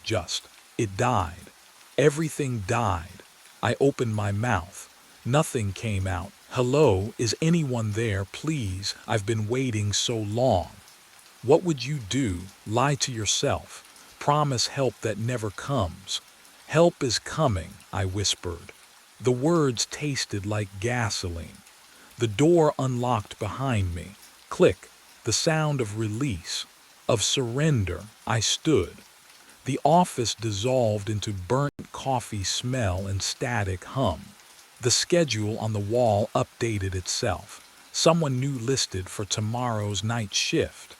it died. Everything died. I opened my mouth. Nothing came out. Hello, is anyone there, please? I've been waiting so long. What would you do? Lie to yourself. Promise help that never comes. Help is coming, I whispered. The words tasted like gasoline. The door unlocked behind me. Click, the sound of release, of surrender. I stood. The office dissolved into burnt coffee smell and static hum. The schedule on the wall updated itself. Someone new listed for tomorrow's night shift.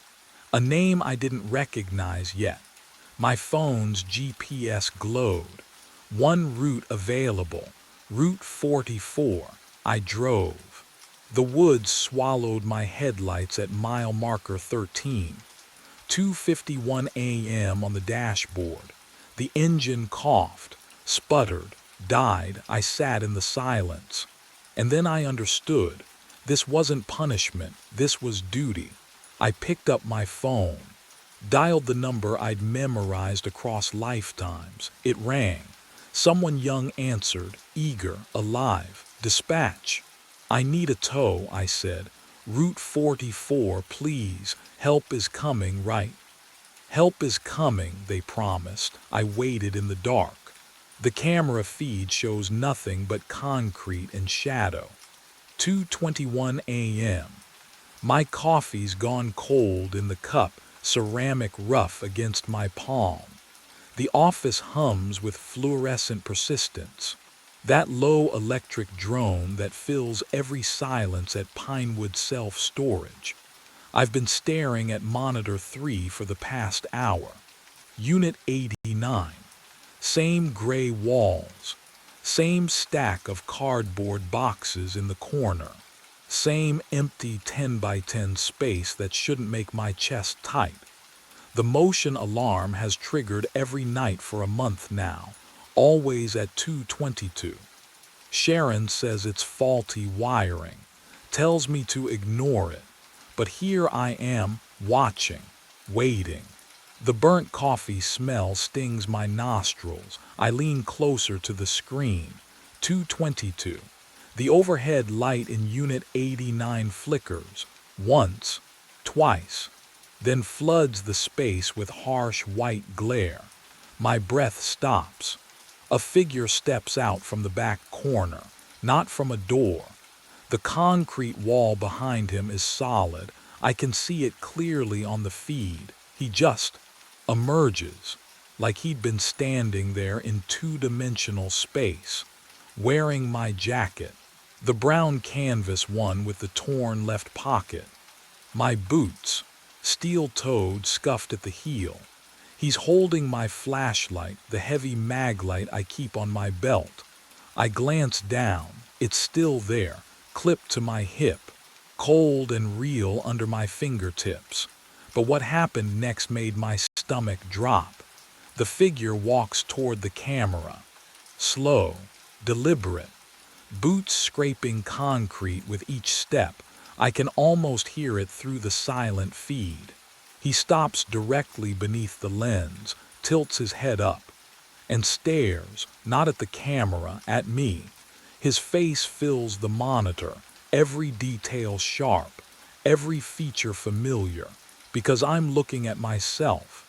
A name I didn't recognize yet. My phone's GPS glowed. One route available, Route 44. I drove. The woods swallowed my headlights at mile marker 13. 2:51 a.m. on the dashboard. The engine coughed, sputtered, died. I sat in the silence. And then I understood. This wasn't punishment. This was duty. I picked up my phone, dialed the number I'd memorized across lifetimes. It rang. Someone young answered, eager, alive. Dispatch. I need a tow, I said. Route 44, please. Help is coming, right? Help is coming, they promised. I waited in the dark. The camera feed shows nothing but concrete and shadow. 2:21 a.m. My coffee's gone cold in the cup, ceramic rough against my palm. The office hums with fluorescent persistence. That low electric drone that fills every silence at Pinewood Self-Storage. I've been staring at monitor 3 for the past hour. Unit 89. Same gray walls. Same stack of cardboard boxes in the corner. Same empty 10 by 10 space that shouldn't make my chest tight. The motion alarm has triggered every night for a month now, always at 2:22. Sharon says it's faulty wiring, tells me to ignore it, but here I am, watching, waiting. The burnt coffee smell stings my nostrils. I lean closer to the screen. 2:22. The overhead light in Unit 89 flickers, once, twice, then floods the space with harsh white glare. My breath stops. A figure steps out from the back corner, not from a door. The concrete wall behind him is solid. I can see it clearly on the feed. He just emerges, like he'd been standing there in two-dimensional space, wearing my jacket, the brown canvas one with the torn left pocket. My boots, steel-toed, scuffed at the heel. He's holding my flashlight, the heavy mag light I keep on my belt. I glance down. It's still there, clipped to my hip, cold and real under my fingertips. But what happened next made my stomach drop. The figure walks toward the camera. Slow, deliberate, boots scraping concrete with each step. I can almost hear it through the silent feed. He stops directly beneath the lens, tilts his head up, and stares, not at the camera, at me. His face fills the monitor, every detail sharp, every feature familiar, because I'm looking at myself.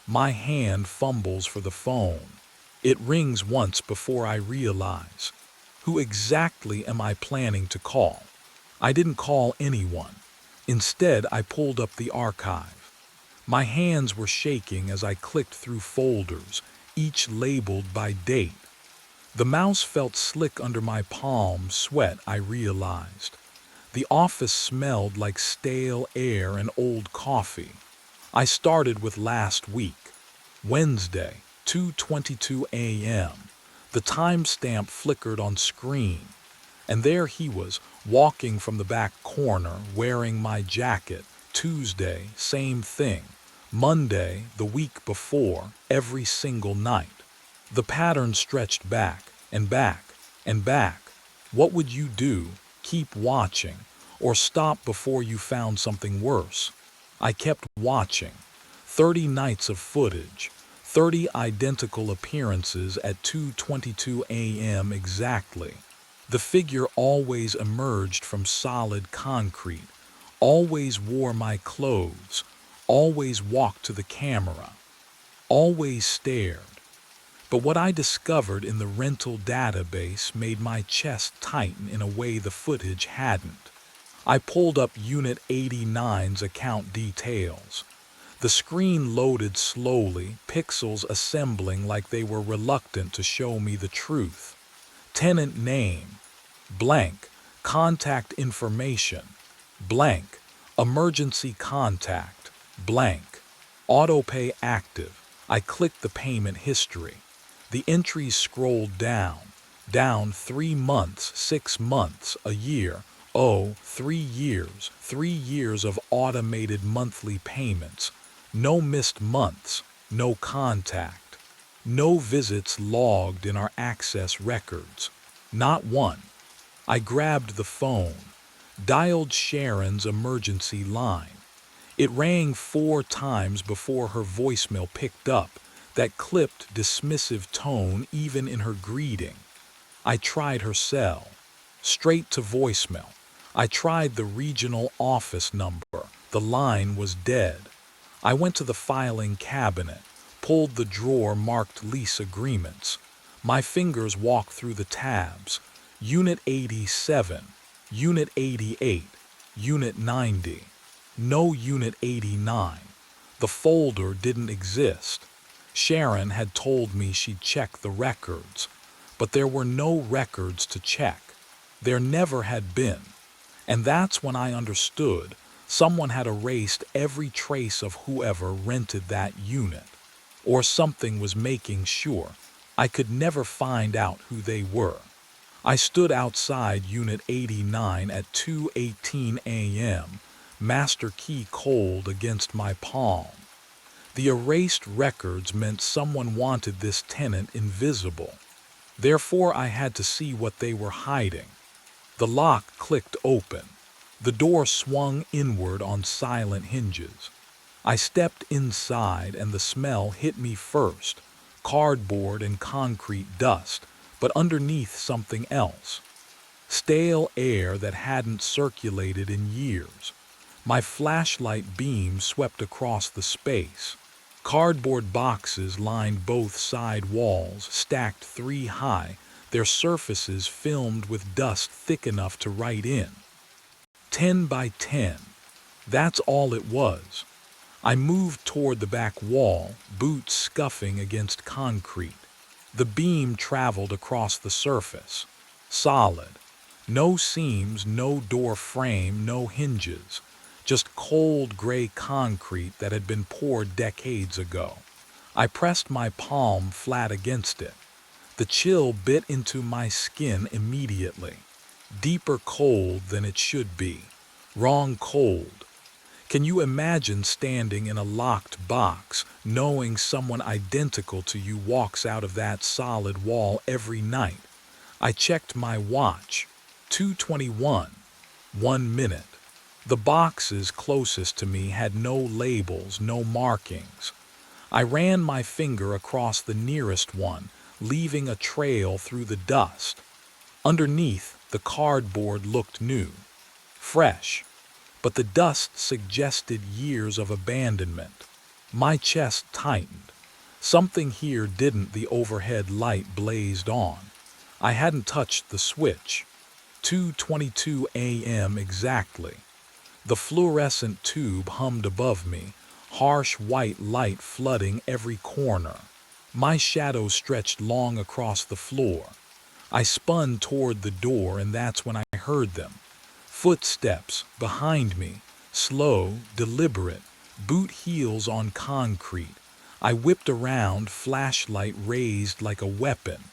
My hand fumbles for the phone. It rings once before I realize. Who exactly am I planning to call? I didn't call anyone. Instead, I pulled up the archive. My hands were shaking as I clicked through folders, each labeled by date. The mouse felt slick under my palm, sweat, I realized. The office smelled like stale air and old coffee. I started with last week. Wednesday, 2:22 a.m. The timestamp flickered on screen. And there he was, walking from the back corner, wearing my jacket. Tuesday, same thing. Monday, the week before, every single night. The pattern stretched back, and back, and back. What would you do? Keep watching, or stop before you found something worse? I kept watching. 30 nights of footage, 30 identical appearances at 2:22 a.m. exactly. The figure always emerged from solid concrete, always wore my clothes, always walked to the camera, always stared. But what I discovered in the rental database made my chest tighten in a way the footage hadn't. I pulled up Unit 89's account details. The screen loaded slowly, pixels assembling like they were reluctant to show me the truth. Tenant name, blank. Contact information, blank. Emergency contact, blank. Autopay active. I clicked the payment history. The entries scrolled down 3 months, 6 months, a year. Oh, 3 years, 3 years of automated monthly payments. No missed months, no contact. No visits logged in our access records. Not one. I grabbed the phone, dialed Sharon's emergency line. It rang 4 times before her voicemail picked up, that clipped, dismissive tone even in her greeting. I tried her cell. Straight to voicemail. I tried the regional office number. The line was dead. I went to the filing cabinet, pulled the drawer marked lease agreements. My fingers walked through the tabs. Unit 87, Unit 88, Unit 90. No Unit 89. The folder didn't exist. Sharon had told me she'd check the records, but there were no records to check. There never had been. And that's when I understood someone had erased every trace of whoever rented that unit. Or something was making sure I could never find out who they were. I stood outside Unit 89 at 2:18 a.m., master key cold against my palm. The erased records meant someone wanted this tenant invisible. Therefore, I had to see what they were hiding. The lock clicked open. The door swung inward on silent hinges. I stepped inside and the smell hit me first, cardboard and concrete dust, but underneath something else. Stale air that hadn't circulated in years. My flashlight beam swept across the space. Cardboard boxes lined both side walls, stacked 3 high, their surfaces filmed with dust thick enough to write in. 10 by 10. That's all it was. I moved toward the back wall, boots scuffing against concrete. The beam traveled across the surface. Solid. No seams, no door frame, no hinges. Just cold gray concrete that had been poured decades ago. I pressed my palm flat against it. The chill bit into my skin immediately. Deeper cold than it should be. Wrong cold. Can you imagine standing in a locked box, knowing someone identical to you walks out of that solid wall every night? I checked my watch. 2:21. 1 minute. The boxes closest to me had no labels, no markings. I ran my finger across the nearest one, leaving a trail through the dust. Underneath, the cardboard looked new, fresh, but the dust suggested years of abandonment. My chest tightened. Something here didn't. The overhead light blazed on. I hadn't touched the switch. 2:22 a.m. exactly. The fluorescent tube hummed above me, harsh white light flooding every corner. My shadow stretched long across the floor. I spun toward the door, and that's when I heard them. Footsteps behind me, slow, deliberate, boot heels on concrete. I whipped around, flashlight raised like a weapon.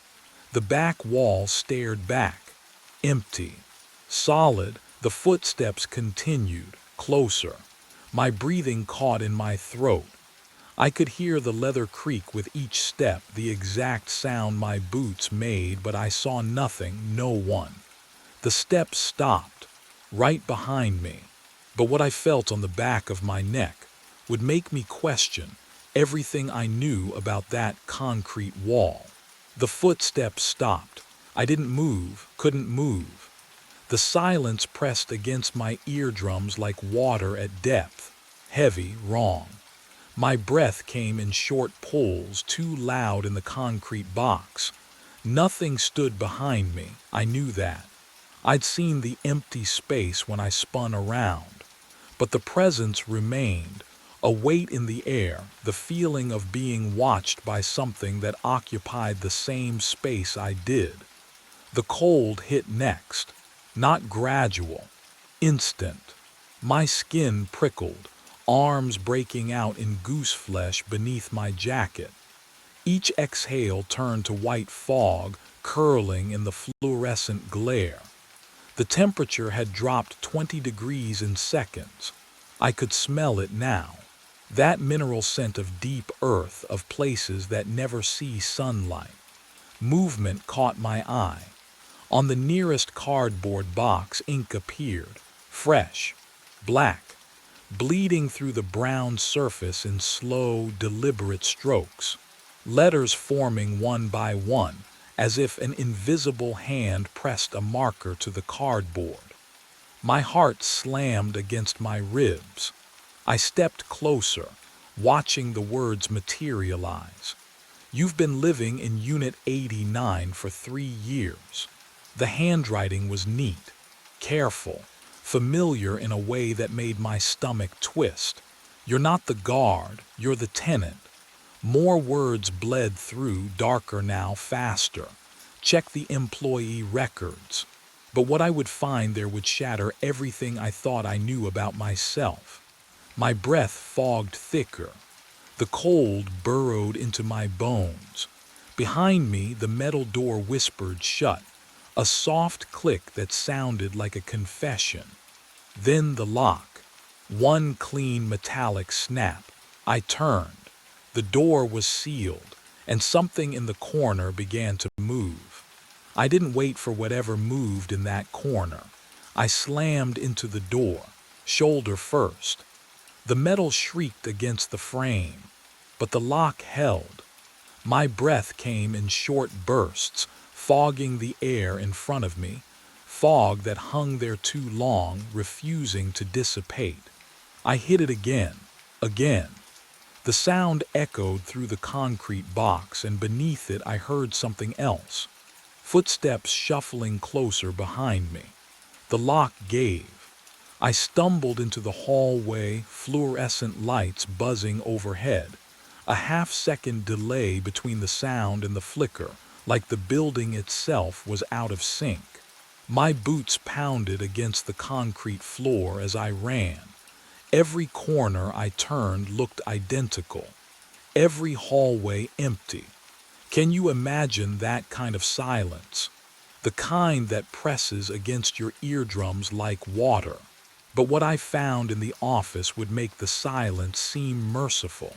The back wall stared back, empty, solid. The footsteps continued, closer. My breathing caught in my throat. I could hear the leather creak with each step, the exact sound my boots made, but I saw nothing, no one. The steps stopped, right behind me, but what I felt on the back of my neck would make me question everything I knew about that concrete wall. The footsteps stopped. I didn't move, couldn't move. The silence pressed against my eardrums like water at depth. Heavy, wrong. My breath came in short pulls, too loud in the concrete box. Nothing stood behind me, I knew that. I'd seen the empty space when I spun around. But the presence remained, a weight in the air, the feeling of being watched by something that occupied the same space I did. The cold hit next. Not gradual, instant. My skin prickled, arms breaking out in goose flesh beneath my jacket. Each exhale turned to white fog, curling in the fluorescent glare. The temperature had dropped 20 degrees in seconds. I could smell it now. That mineral scent of deep earth, of places that never see sunlight. Movement caught my eye. On the nearest cardboard box, ink appeared, fresh, black, bleeding through the brown surface in slow, deliberate strokes. Letters forming one by one, as if an invisible hand pressed a marker to the cardboard. My heart slammed against my ribs. I stepped closer, watching the words materialize. You've been living in Unit 89 for 3 years. The handwriting was neat, careful, familiar in a way that made my stomach twist. You're not the guard, you're the tenant. More words bled through, darker now, faster. Check the employee records. But what I would find there would shatter everything I thought I knew about myself. My breath fogged thicker. The cold burrowed into my bones. Behind me, the metal door whispered shut, a soft click that sounded like a confession. Then the lock. One clean metallic snap. I turned. The door was sealed, and something in the corner began to move. I didn't wait for whatever moved in that corner. I slammed into the door, shoulder first. The metal shrieked against the frame, but the lock held. My breath came in short bursts, fogging the air in front of me, fog that hung there too long, refusing to dissipate. I hit it again, again. The sound echoed through the concrete box, and beneath it I heard something else. Footsteps shuffling closer behind me. The lock gave. I stumbled into the hallway, fluorescent lights buzzing overhead. A half-second delay between the sound and the flicker, like the building itself was out of sync. My boots pounded against the concrete floor as I ran. Every corner I turned looked identical. Every hallway empty. Can you imagine that kind of silence? The kind that presses against your eardrums like water. But what I found in the office would make the silence seem merciful.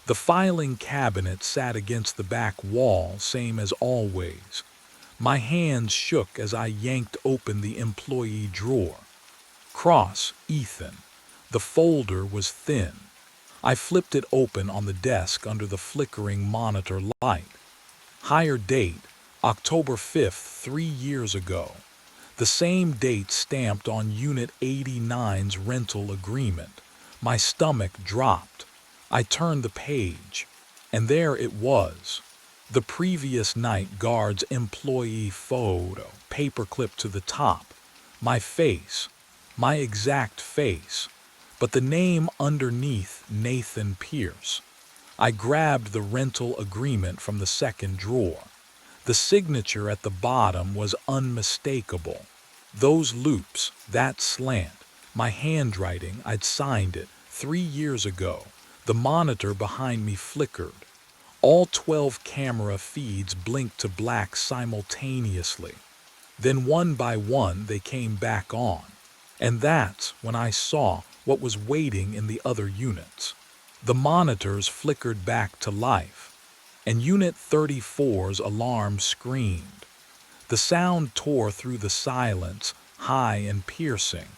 The filing cabinet sat against the back wall, same as always. My hands shook as I yanked open the employee drawer. Cross, Ethan. The folder was thin. I flipped it open on the desk under the flickering monitor light. Hire date, October 5th, 3 years ago. The same date stamped on Unit 89's rental agreement. My stomach dropped. I turned the page, and there it was. The previous night guard's employee photo, paperclip to the top. My face, my exact face. But the name underneath, Nathan Pierce. I grabbed the rental agreement from the second drawer. The signature at the bottom was unmistakable. Those loops, that slant, my handwriting, I'd signed it 3 years ago. The monitor behind me flickered. All 12 camera feeds blinked to black simultaneously. Then one by one they came back on. And that's when I saw what was waiting in the other units. The monitors flickered back to life, and Unit 34's alarm screamed. The sound tore through the silence, high and piercing,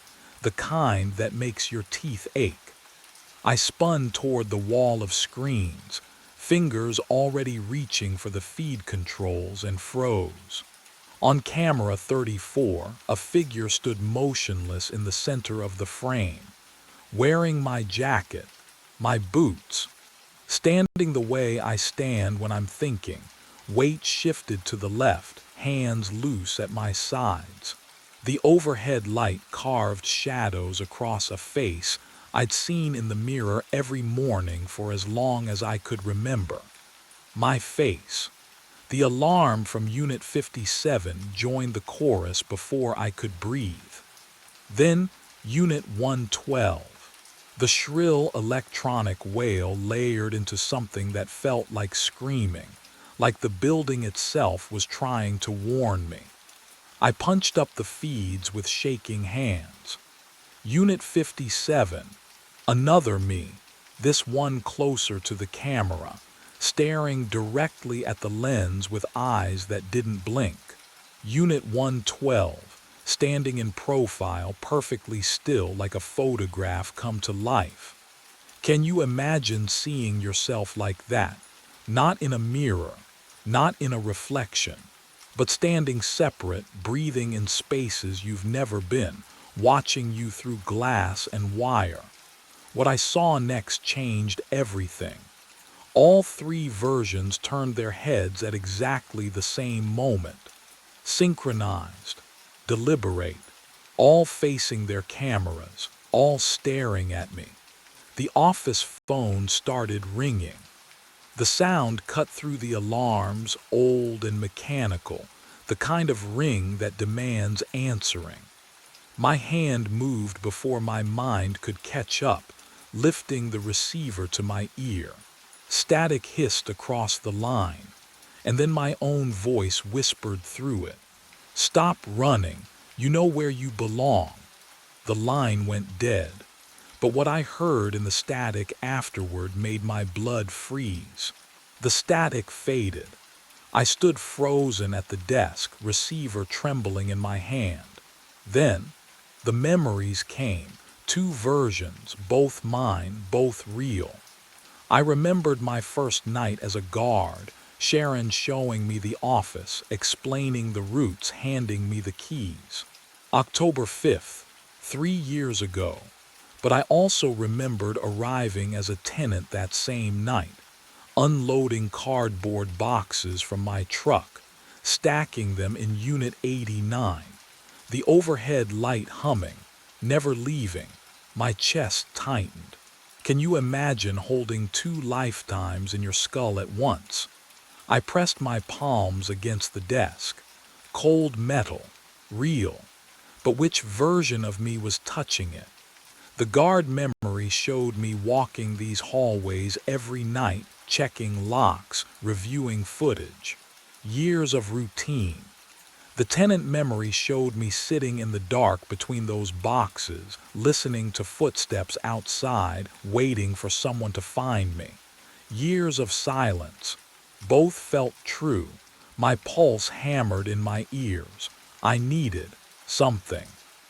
the kind that makes your teeth ache. I spun toward the wall of screens, fingers already reaching for the feed controls, and froze. On camera 34, a figure stood motionless in the center of the frame, wearing my jacket, my boots. Standing the way I stand when I'm thinking, weight shifted to the left, hands loose at my sides. The overhead light carved shadows across a face I'd seen in the mirror every morning for as long as I could remember. My face. The alarm from Unit 57 joined the chorus before I could breathe. Then Unit 112. The shrill electronic wail layered into something that felt like screaming, like the building itself was trying to warn me. I punched up the feeds with shaking hands. Unit 57, another me, this one closer to the camera, staring directly at the lens with eyes that didn't blink. Unit 112, standing in profile, perfectly still like a photograph come to life. Can you imagine seeing yourself like that? Not in a mirror, not in a reflection, but standing separate, breathing in spaces you've never been, watching you through glass and wire. What I saw next changed everything. All three versions turned their heads at exactly the same moment, synchronized, deliberate, all facing their cameras, all staring at me. The office phone started ringing. The sound cut through the alarms, old and mechanical, the kind of ring that demands answering. My hand moved before my mind could catch up, lifting the receiver to my ear. Static hissed across the line, and then my own voice whispered through it. "Stop running. You know where you belong." The line went dead, but what I heard in the static afterward made my blood freeze. The static faded. I stood frozen at the desk, receiver trembling in my hand. Then, the memories came, two versions, both mine, both real. I remembered my first night as a guard, Sharon showing me the office, explaining the routes, handing me the keys. October 5th, 3 years ago. But I also remembered arriving as a tenant that same night, unloading cardboard boxes from my truck, stacking them in Unit 89, the overhead light humming, never leaving. My chest tightened. Can you imagine holding two lifetimes in your skull at once? I pressed my palms against the desk. Cold metal, real. But which version of me was touching it? The guard memory showed me walking these hallways every night, checking locks, reviewing footage. Years of routine. The tenant memory showed me sitting in the dark between those boxes, listening to footsteps outside, waiting for someone to find me. Years of silence. Both felt true. My pulse hammered in my ears. I needed something.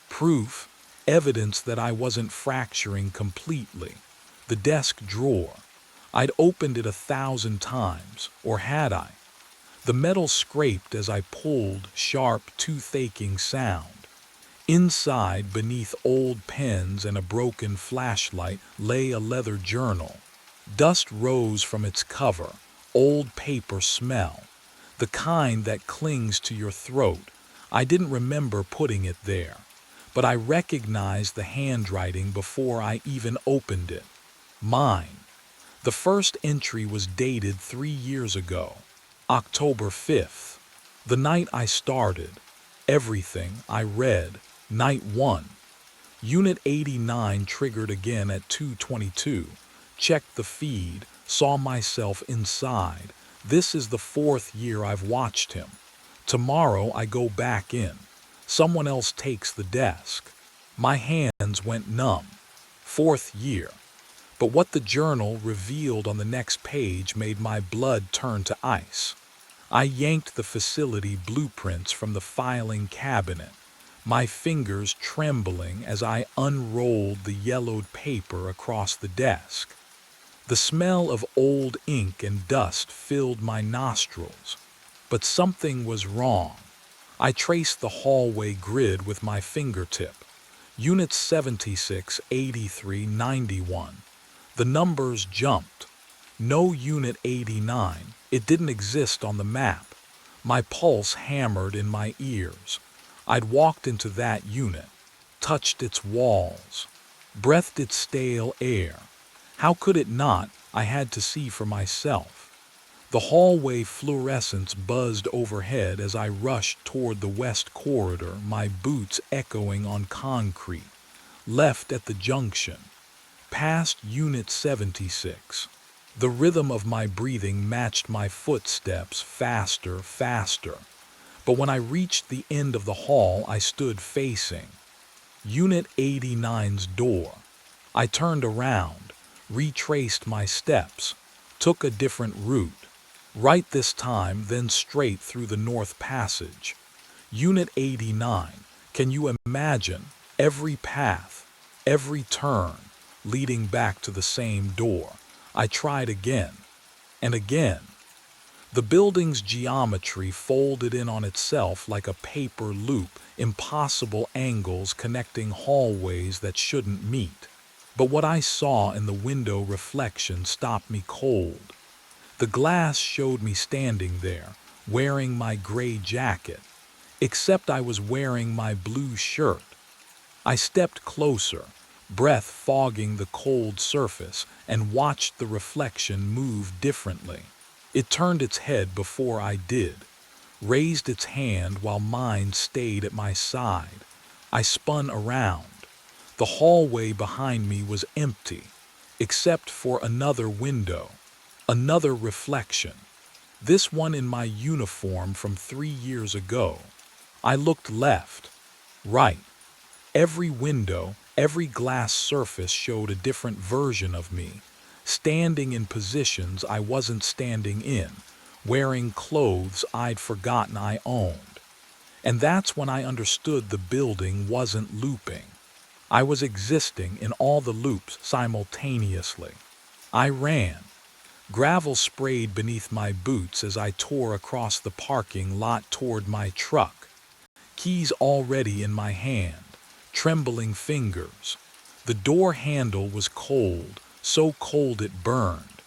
Proof, evidence that I wasn't fracturing completely. The desk drawer. I'd opened it 1,000 times, or had I? The metal scraped as I pulled, sharp, tooth-aching sound. Inside, beneath old pens and a broken flashlight, lay a leather journal. Dust rose from its cover, old paper smell, the kind that clings to your throat. I didn't remember putting it there, but I recognized the handwriting before I even opened it. Mine. The first entry was dated 3 years ago. October 5th, the night I started. Everything I read. Night 1. Unit 89 triggered again at 2:22. Checked the feed, saw myself inside. This is the 4th year I've watched him. Tomorrow I go back in. Someone else takes the desk. My hands went numb. 4th year. But what the journal revealed on the next page made my blood turn to ice. I yanked the facility blueprints from the filing cabinet, my fingers trembling as I unrolled the yellowed paper across the desk. The smell of old ink and dust filled my nostrils, but something was wrong. I traced the hallway grid with my fingertip. Units 76, 83, 91. The numbers jumped. No Unit 89, it didn't exist on the map. My pulse hammered in my ears. I'd walked into that unit, touched its walls, breathed its stale air. How could it not? I had to see for myself. The hallway fluorescence buzzed overhead as I rushed toward the west corridor, my boots echoing on concrete. Left at the junction. Past Unit 76. The rhythm of my breathing matched my footsteps, faster, faster. But when I reached the end of the hall, I stood facing Unit 89's door. I turned around, retraced my steps, took a different route. Right this time, then straight through the North Passage. Unit 89, can you imagine? Every path, every turn, leading back to the same door. I tried again, and again. The building's geometry folded in on itself like a paper loop, impossible angles connecting hallways that shouldn't meet. But what I saw in the window reflection stopped me cold. The glass showed me standing there, wearing my gray jacket, except I was wearing my blue shirt. I stepped closer, breath fogging the cold surface, and watched the reflection move differently. It turned its head before I did, raised its hand while mine stayed at my side. I spun around. The hallway behind me was empty, except for another window, another reflection, this one in my uniform from 3 years ago. I looked left, right. Every window, every glass surface showed a different version of me, standing in positions I wasn't standing in, wearing clothes I'd forgotten I owned. And that's when I understood the building wasn't looping. I was existing in all the loops simultaneously. I ran. Gravel sprayed beneath my boots as I tore across the parking lot toward my truck, keys already in my hand, trembling fingers. The door handle was cold, so cold it burned,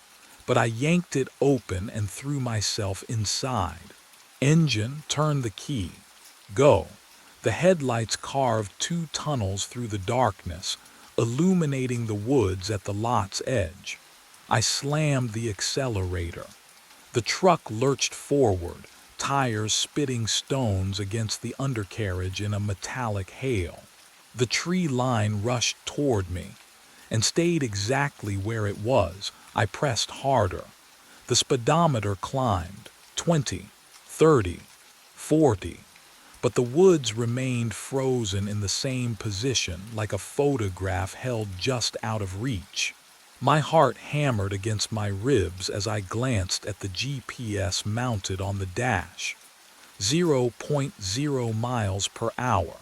but I yanked it open and threw myself inside. Engine, turn the key. Go. The headlights carved 2 tunnels through the darkness, illuminating the woods at the lot's edge. I slammed the accelerator. The truck lurched forward, tires spitting stones against the undercarriage in a metallic hail. The tree line rushed toward me and stayed exactly where it was. I pressed harder. The speedometer climbed, 20, 30, 40. But the woods remained frozen in the same position, like a photograph held just out of reach. My heart hammered against my ribs as I glanced at the GPS mounted on the dash. 0.0 miles per hour.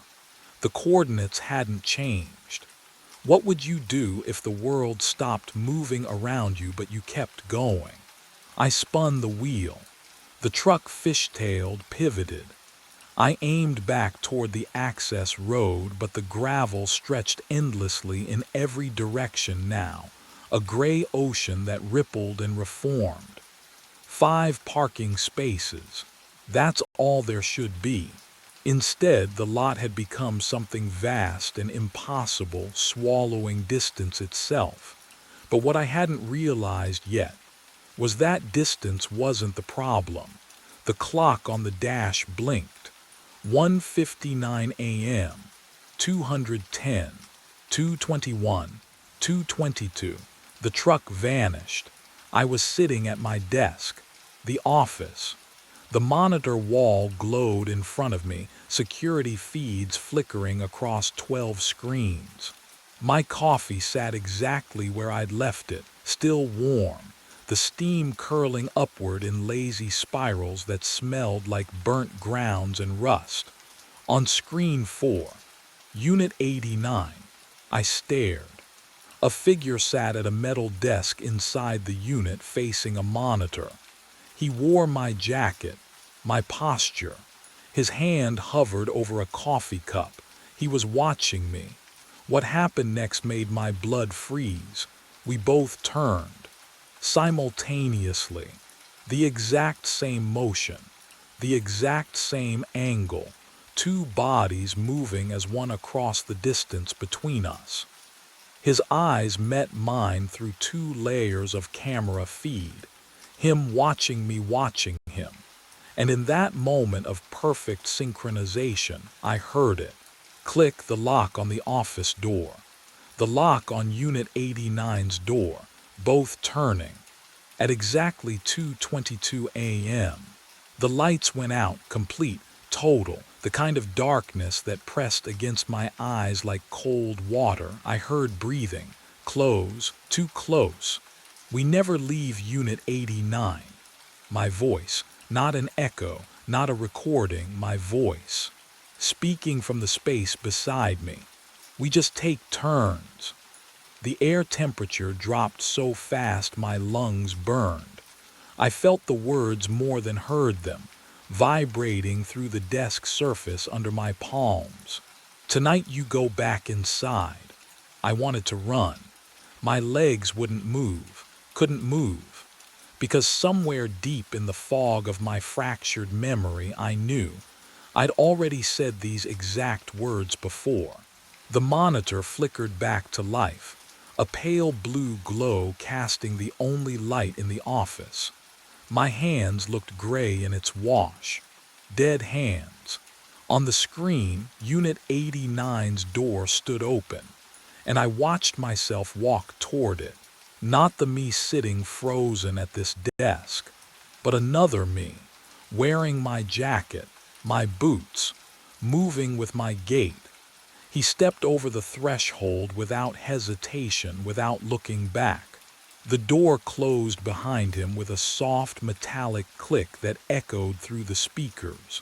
The coordinates hadn't changed. What would you do if the world stopped moving around you but you kept going? I spun the wheel. The truck fishtailed, pivoted. I aimed back toward the access road, but the gravel stretched endlessly in every direction now, a gray ocean that rippled and reformed. 5 parking spaces. That's all there should be. Instead, the lot had become something vast and impossible, swallowing distance itself. But what I hadn't realized yet was that distance wasn't the problem. The clock on the dash blinked. 1:59 a.m., 210, 221, 222. The truck vanished. I was sitting at my desk, the office. The monitor wall glowed in front of me, security feeds flickering across 12 screens. My coffee sat exactly where I'd left it, still warm, the steam curling upward in lazy spirals that smelled like burnt grounds and rust. On screen 4, Unit 89, I stared. A figure sat at a metal desk inside the unit facing a monitor. He wore my jacket, my posture. His hand hovered over a coffee cup. He was watching me. What happened next made my blood freeze. We both turned. Simultaneously. The exact same motion. The exact same angle. 2 bodies moving as one across the distance between us. His eyes met mine through 2 layers of camera feed. Him watching me watching him. And in that moment of perfect synchronization, I heard it. Click the lock on the office door. The lock on Unit 89's door, both turning. At exactly 2:22 a.m., the lights went out, complete, total, the kind of darkness that pressed against my eyes like cold water. I heard breathing. Close, too close. We never leave Unit 89. My voice, not an echo, not a recording, my voice. Speaking from the space beside me. We just take turns. The air temperature dropped so fast my lungs burned. I felt the words more than heard them, vibrating through the desk surface under my palms. Tonight you go back inside. I wanted to run. My legs wouldn't move, couldn't move, because somewhere deep in the fog of my fractured memory I knew I'd already said these exact words before. The monitor flickered back to life, a pale blue glow casting the only light in the office. My hands looked gray in its wash. Dead hands. On the screen, Unit 89's door stood open, and I watched myself walk toward it. Not the me sitting frozen at this desk, but another me, wearing my jacket, my boots, moving with my gait. He stepped over the threshold without hesitation, without looking back. The door closed behind him with a soft metallic click that echoed through the speakers.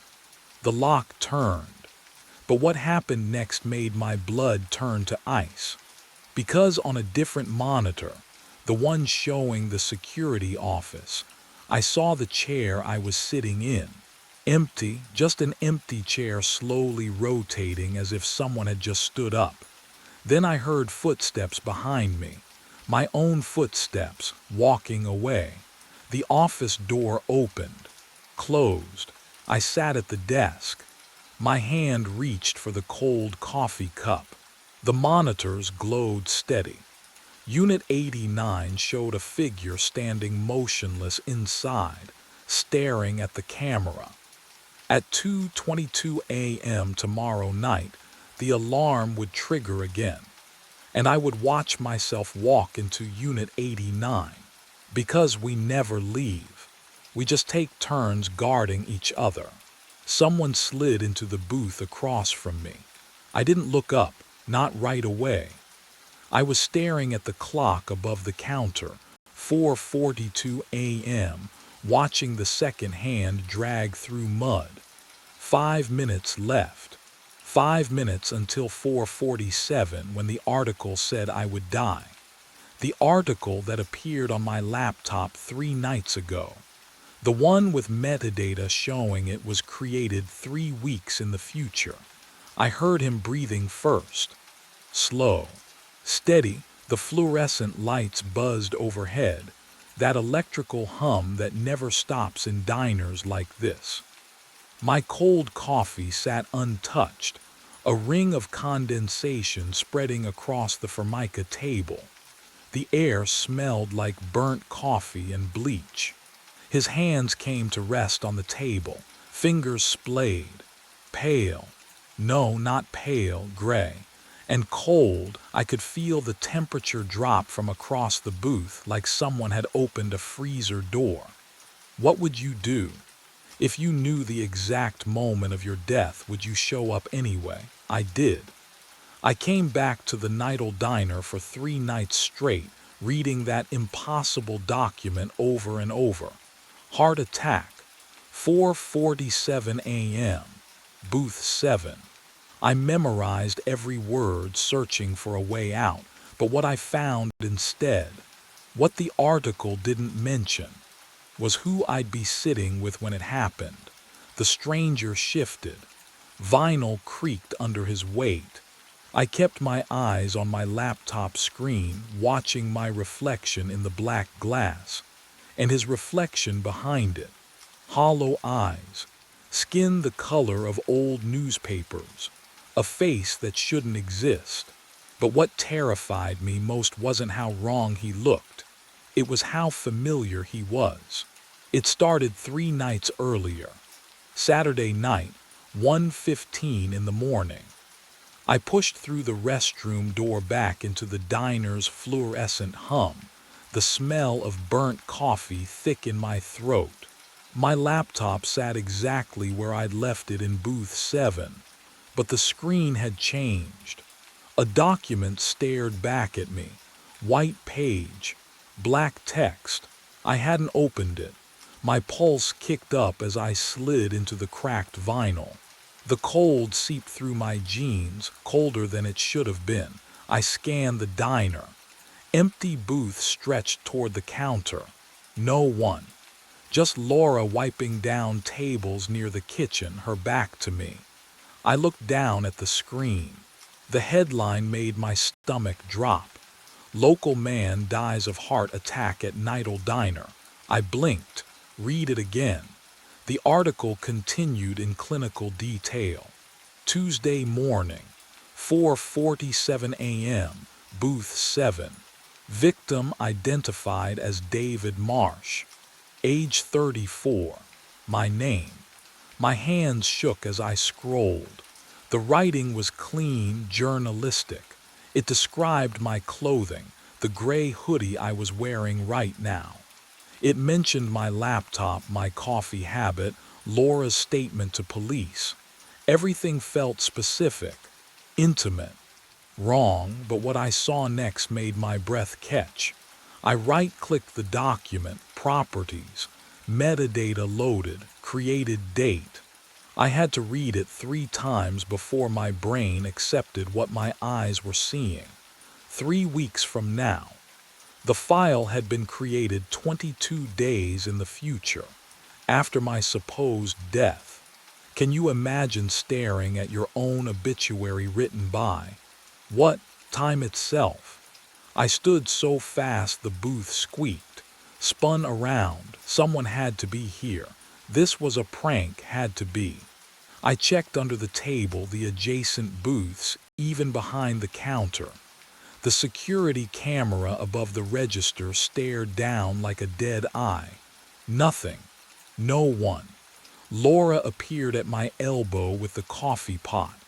The lock turned, but what happened next made my blood turn to ice. Because on a different monitor, the one showing the security office, I saw the chair I was sitting in. Empty, just an empty chair slowly rotating as if someone had just stood up. Then I heard footsteps behind me, my own footsteps, walking away. The office door opened, closed. I sat at the desk. My hand reached for the cold coffee cup. The monitors glowed steady. Unit 89 showed a figure standing motionless inside, staring at the camera. At 2:22 a.m. tomorrow night, the alarm would trigger again, and I would watch myself walk into Unit 89. Because we never leave. We just take turns guarding each other. Someone slid into the booth across from me. I didn't look up, not right away. I was staring at the clock above the counter, 4:42 a.m., watching the second hand drag through mud. 5 minutes left. 5 minutes until 4:47 when the article said I would die. The article that appeared on my laptop 3 nights ago. The one with metadata showing it was created 3 weeks in the future. I heard him breathing first. Slow. Steady, the fluorescent lights buzzed overhead, that electrical hum that never stops in diners like this. My cold coffee sat untouched, a ring of condensation spreading across the formica table. The air smelled like burnt coffee and bleach. His hands came to rest on the table, fingers splayed, pale. No, not pale, gray. And cold. I could feel the temperature drop from across the booth like someone had opened a freezer door. What would you do? If you knew the exact moment of your death, would you show up anyway? I did. I came back to the Nidal Diner for 3 nights straight, reading that impossible document over and over. Heart attack. 4:47 a.m. Booth 7. I memorized every word, searching for a way out, but what I found instead, what the article didn't mention, was who I'd be sitting with when it happened. The stranger shifted. Vinyl creaked under his weight. I kept my eyes on my laptop screen, watching my reflection in the black glass, and his reflection behind it. Hollow eyes, skin the color of old newspapers, a face that shouldn't exist. But what terrified me most wasn't how wrong he looked. It was how familiar he was. It started 3 nights earlier. Saturday night, 1:15 in the morning. I pushed through the restroom door back into the diner's fluorescent hum, the smell of burnt coffee thick in my throat. My laptop sat exactly where I'd left it in booth 7, but the screen had changed. A document stared back at me, white page, black text. I hadn't opened it. My pulse kicked up as I slid into the cracked vinyl. The cold seeped through my jeans, colder than it should have been. I scanned the diner. Empty booths stretched toward the counter. No one. Just Laura wiping down tables near the kitchen, her back to me. I looked down at the screen. The headline made my stomach drop. Local man dies of heart attack at Nidal Diner. I blinked. Read it again. The article continued in clinical detail. Tuesday morning, 4:47 a.m., booth 7. Victim identified as David Marsh. Age 34. My name. My hands shook as I scrolled. The writing was clean, journalistic. It described my clothing, the gray hoodie I was wearing right now. It mentioned my laptop, my coffee habit, Laura's statement to police. Everything felt specific, intimate. Wrong, but what I saw next made my breath catch. I right-clicked the document, properties, metadata loaded, created date. I had to read it 3 times before my brain accepted what my eyes were seeing. 3 weeks from now. The file had been created 22 days in the future, after my supposed death. Can you imagine staring at your own obituary written by? What? Time itself. I stood so fast the booth squeaked, spun around. Someone had to be here. This was a prank, had to be. I checked under the table, the adjacent booths, even behind the counter. The security camera above the register stared down like a dead eye. Nothing. No one. Laura appeared at my elbow with the coffee pot.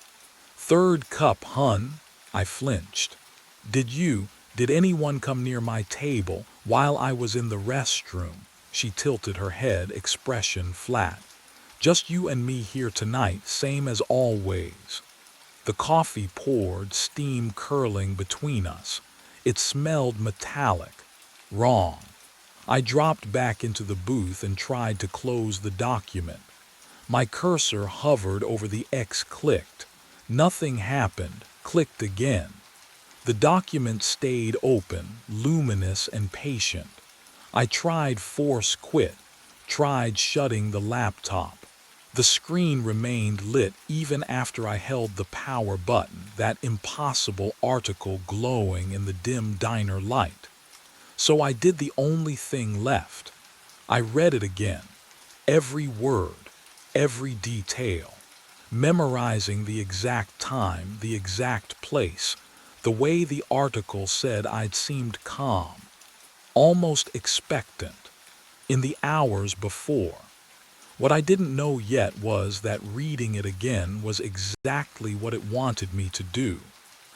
"Third cup, hun." I flinched. Did anyone come near my table while I was in the restroom?" She tilted her head, expression flat. "Just you and me here tonight, same as always." The coffee poured, steam curling between us. It smelled metallic. Wrong. I dropped back into the booth and tried to close the document. My cursor hovered over the X, clicked. Nothing happened. Clicked again. The document stayed open, luminous and patient. I tried force quit, tried shutting the laptop. The screen remained lit even after I held the power button, that impossible article glowing in the dim diner light. So I did the only thing left. I read it again, every word, every detail, memorizing the exact time, the exact place, the way the article said I'd seemed calm, almost expectant, in the hours before. What I didn't know yet was that reading it again was exactly what it wanted me to do.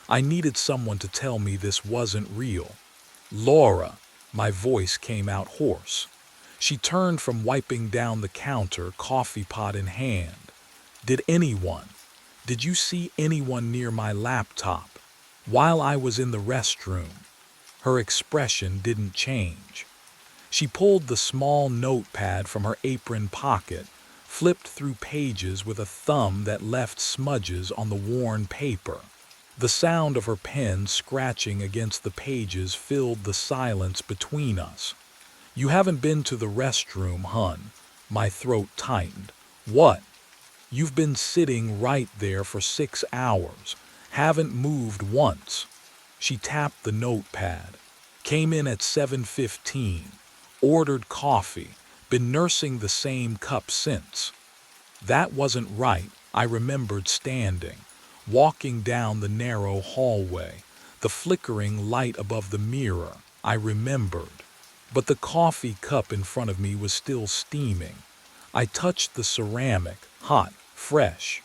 I needed someone to tell me this wasn't real. "Laura," my voice came out hoarse. She turned from wiping down the counter, coffee pot in hand. Did you see anyone near my laptop while I was in the restroom?" Her expression didn't change. She pulled the small notepad from her apron pocket, flipped through pages with a thumb that left smudges on the worn paper. The sound of her pen scratching against the pages filled the silence between us. "You haven't been to the restroom, hun." My throat tightened. "What?" "You've been sitting right there for 6 hours. Haven't moved once." She tapped the notepad. "Came in at 7:15. Ordered coffee. Been nursing the same cup since." That wasn't right. I remembered standing, walking down the narrow hallway, the flickering light above the mirror. I remembered. But the coffee cup in front of me was still steaming. I touched the ceramic, hot, fresh.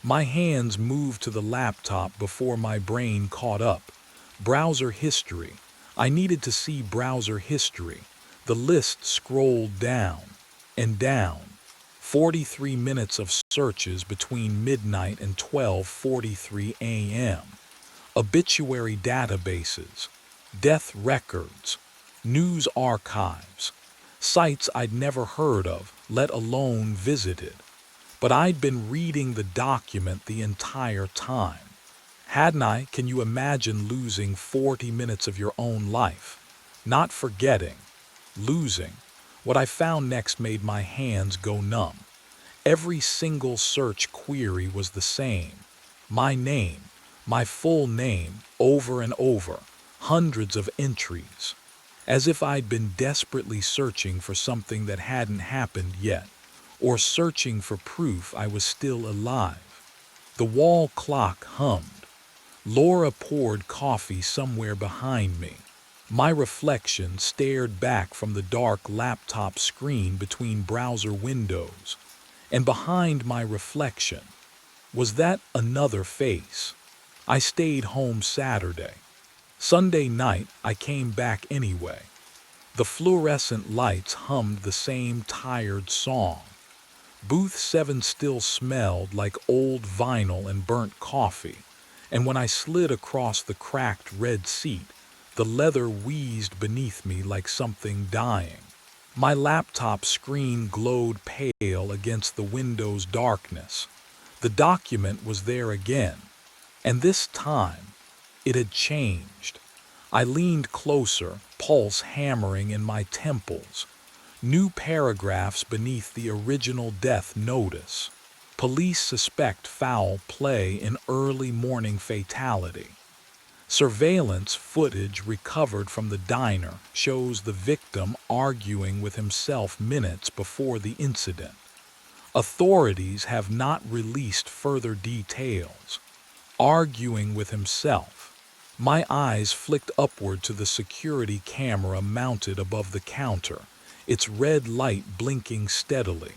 My hands moved to the laptop before my brain caught up. Browser history. I needed to see browser history. The list scrolled down and down. 43 minutes of searches between midnight and 12:43 a.m. Obituary databases, death records, news archives, sites I'd never heard of, let alone visited. But I'd been reading the document the entire time. Hadn't I? Can you imagine losing 40 minutes of your own life? Not forgetting. Losing. What I found next made my hands go numb. Every single search query was the same. My name, my full name, over and over, hundreds of entries. As if I'd been desperately searching for something that hadn't happened yet, or searching for proof I was still alive. The wall clock hummed. Laura poured coffee somewhere behind me. My reflection stared back from the dark laptop screen between browser windows. And behind my reflection was that another face. I stayed home Saturday. Sunday night, I came back anyway. The fluorescent lights hummed the same tired song. Booth 7 still smelled like old vinyl and burnt coffee, and when I slid across the cracked red seat, the leather wheezed beneath me like something dying. My laptop screen glowed pale against the window's darkness. The document was there again, and this time, it had changed. I leaned closer, pulse hammering in my temples. New paragraphs beneath the original death notice. Police suspect foul play in early morning fatality. Surveillance footage recovered from the diner shows the victim arguing with himself minutes before the incident. Authorities have not released further details. Arguing with himself. My eyes flicked upward to the security camera mounted above the counter, its red light blinking steadily.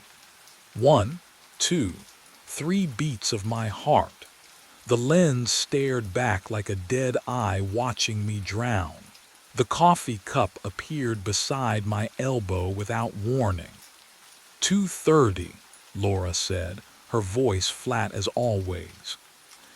1, 2, 3 beats of my heart. The lens stared back like a dead eye watching me drown. The coffee cup appeared beside my elbow without warning. 2:30, Laura said, her voice flat as always.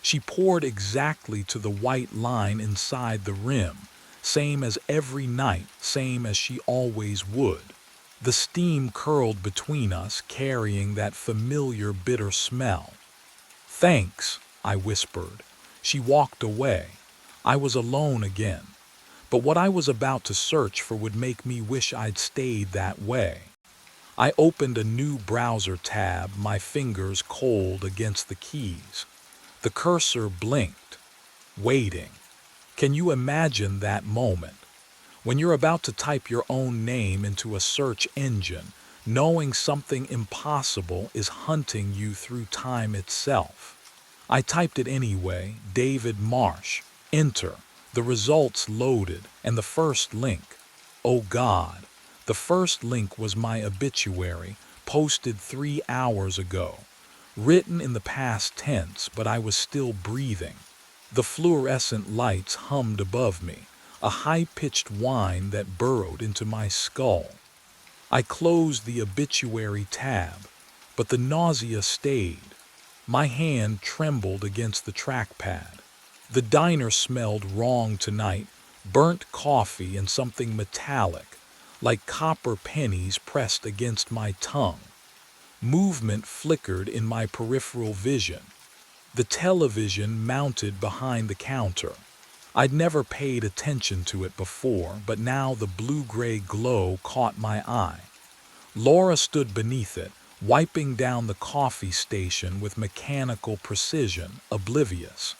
She poured exactly to the white line inside the rim, same as every night, same as she always would. The steam curled between us, carrying that familiar bitter smell. "Thanks," I whispered. She walked away. I was alone again. But what I was about to search for would make me wish I'd stayed that way. I opened a new browser tab, my fingers cold against the keys. The cursor blinked, waiting. Can you imagine that moment? When you're about to type your own name into a search engine, knowing something impossible is hunting you through time itself. I typed it anyway, David Marsh. Enter. The results loaded, and the first link. Oh God. The first link was my obituary, posted 3 hours ago. Written in the past tense, but I was still breathing. The fluorescent lights hummed above me, a high-pitched whine that burrowed into my skull. I closed the obituary tab, but the nausea stayed. My hand trembled against the trackpad. The diner smelled wrong tonight, burnt coffee and something metallic, like copper pennies pressed against my tongue. Movement flickered in my peripheral vision. The television mounted behind the counter. I'd never paid attention to it before, but now the blue-gray glow caught my eye. Laura stood beneath it, wiping down the coffee station with mechanical precision, oblivious.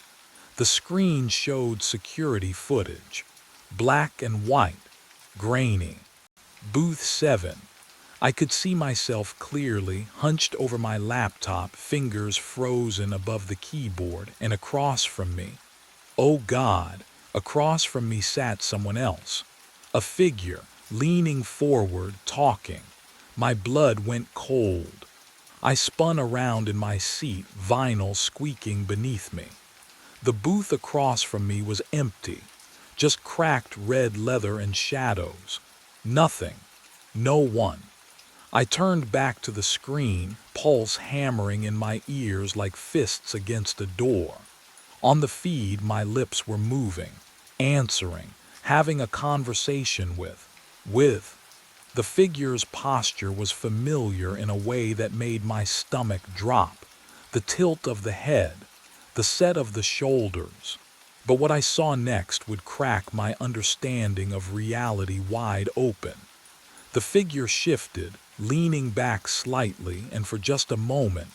The screen showed security footage. Black and white, grainy. Booth 7. I could see myself clearly, hunched over my laptop, fingers frozen above the keyboard, and across from me, oh God, across from me sat someone else. A figure, leaning forward, talking. My blood went cold. I spun around in my seat, vinyl squeaking beneath me. The booth across from me was empty, just cracked red leather and shadows. Nothing. No one. I turned back to the screen, pulse hammering in my ears like fists against a door. On the feed, my lips were moving, answering, having a conversation with. The figure's posture was familiar in a way that made my stomach drop. The tilt of the head, the set of the shoulders. But what I saw next would crack my understanding of reality wide open. The figure shifted, leaning back slightly, and for just a moment,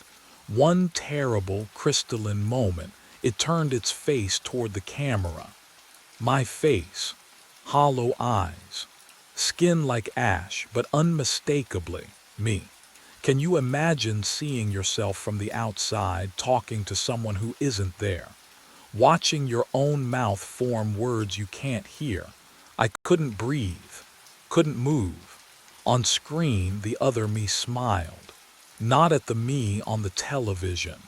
one terrible, crystalline moment, it turned its face toward the camera. My face, hollow eyes, skin like ash, but unmistakably me. Can you imagine seeing yourself from the outside talking to someone who isn't there? Watching your own mouth form words you can't hear. I couldn't breathe, couldn't move. On screen, the other me smiled. Not at the me on the television,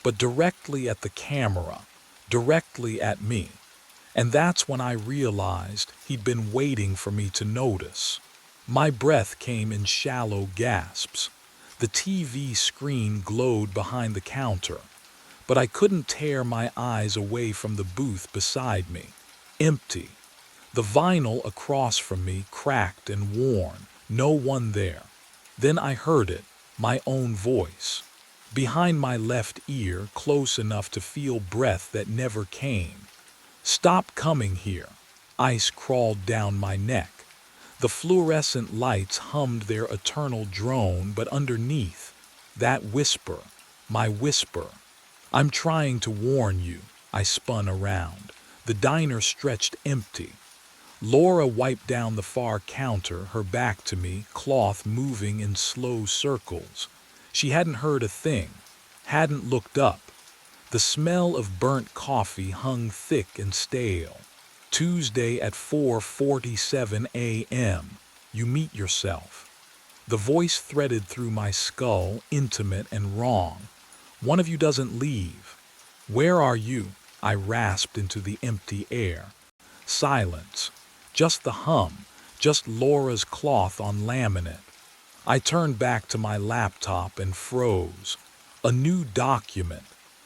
but directly at the camera, directly at me. And that's when I realized he'd been waiting for me to notice. My breath came in shallow gasps. The TV screen glowed behind the counter, but I couldn't tear my eyes away from the booth beside me. Empty. The vinyl across from me cracked and worn, no one there. Then I heard it, my own voice. Behind my left ear, close enough to feel breath that never came. Stop coming here. Ice crawled down my neck. The fluorescent lights hummed their eternal drone, but underneath, that whisper, my whisper. I'm trying to warn you. I spun around. The diner stretched empty. Laura wiped down the far counter, her back to me, cloth moving in slow circles. She hadn't heard a thing, hadn't looked up. The smell of burnt coffee hung thick and stale. Tuesday at 4:47 a.m. You meet yourself. The voice threaded through my skull, intimate and wrong. One of you doesn't leave. Where are you? I rasped into the empty air. Silence. Just the hum. Just Laura's cloth on laminate. I turned back to my laptop and froze. A new document.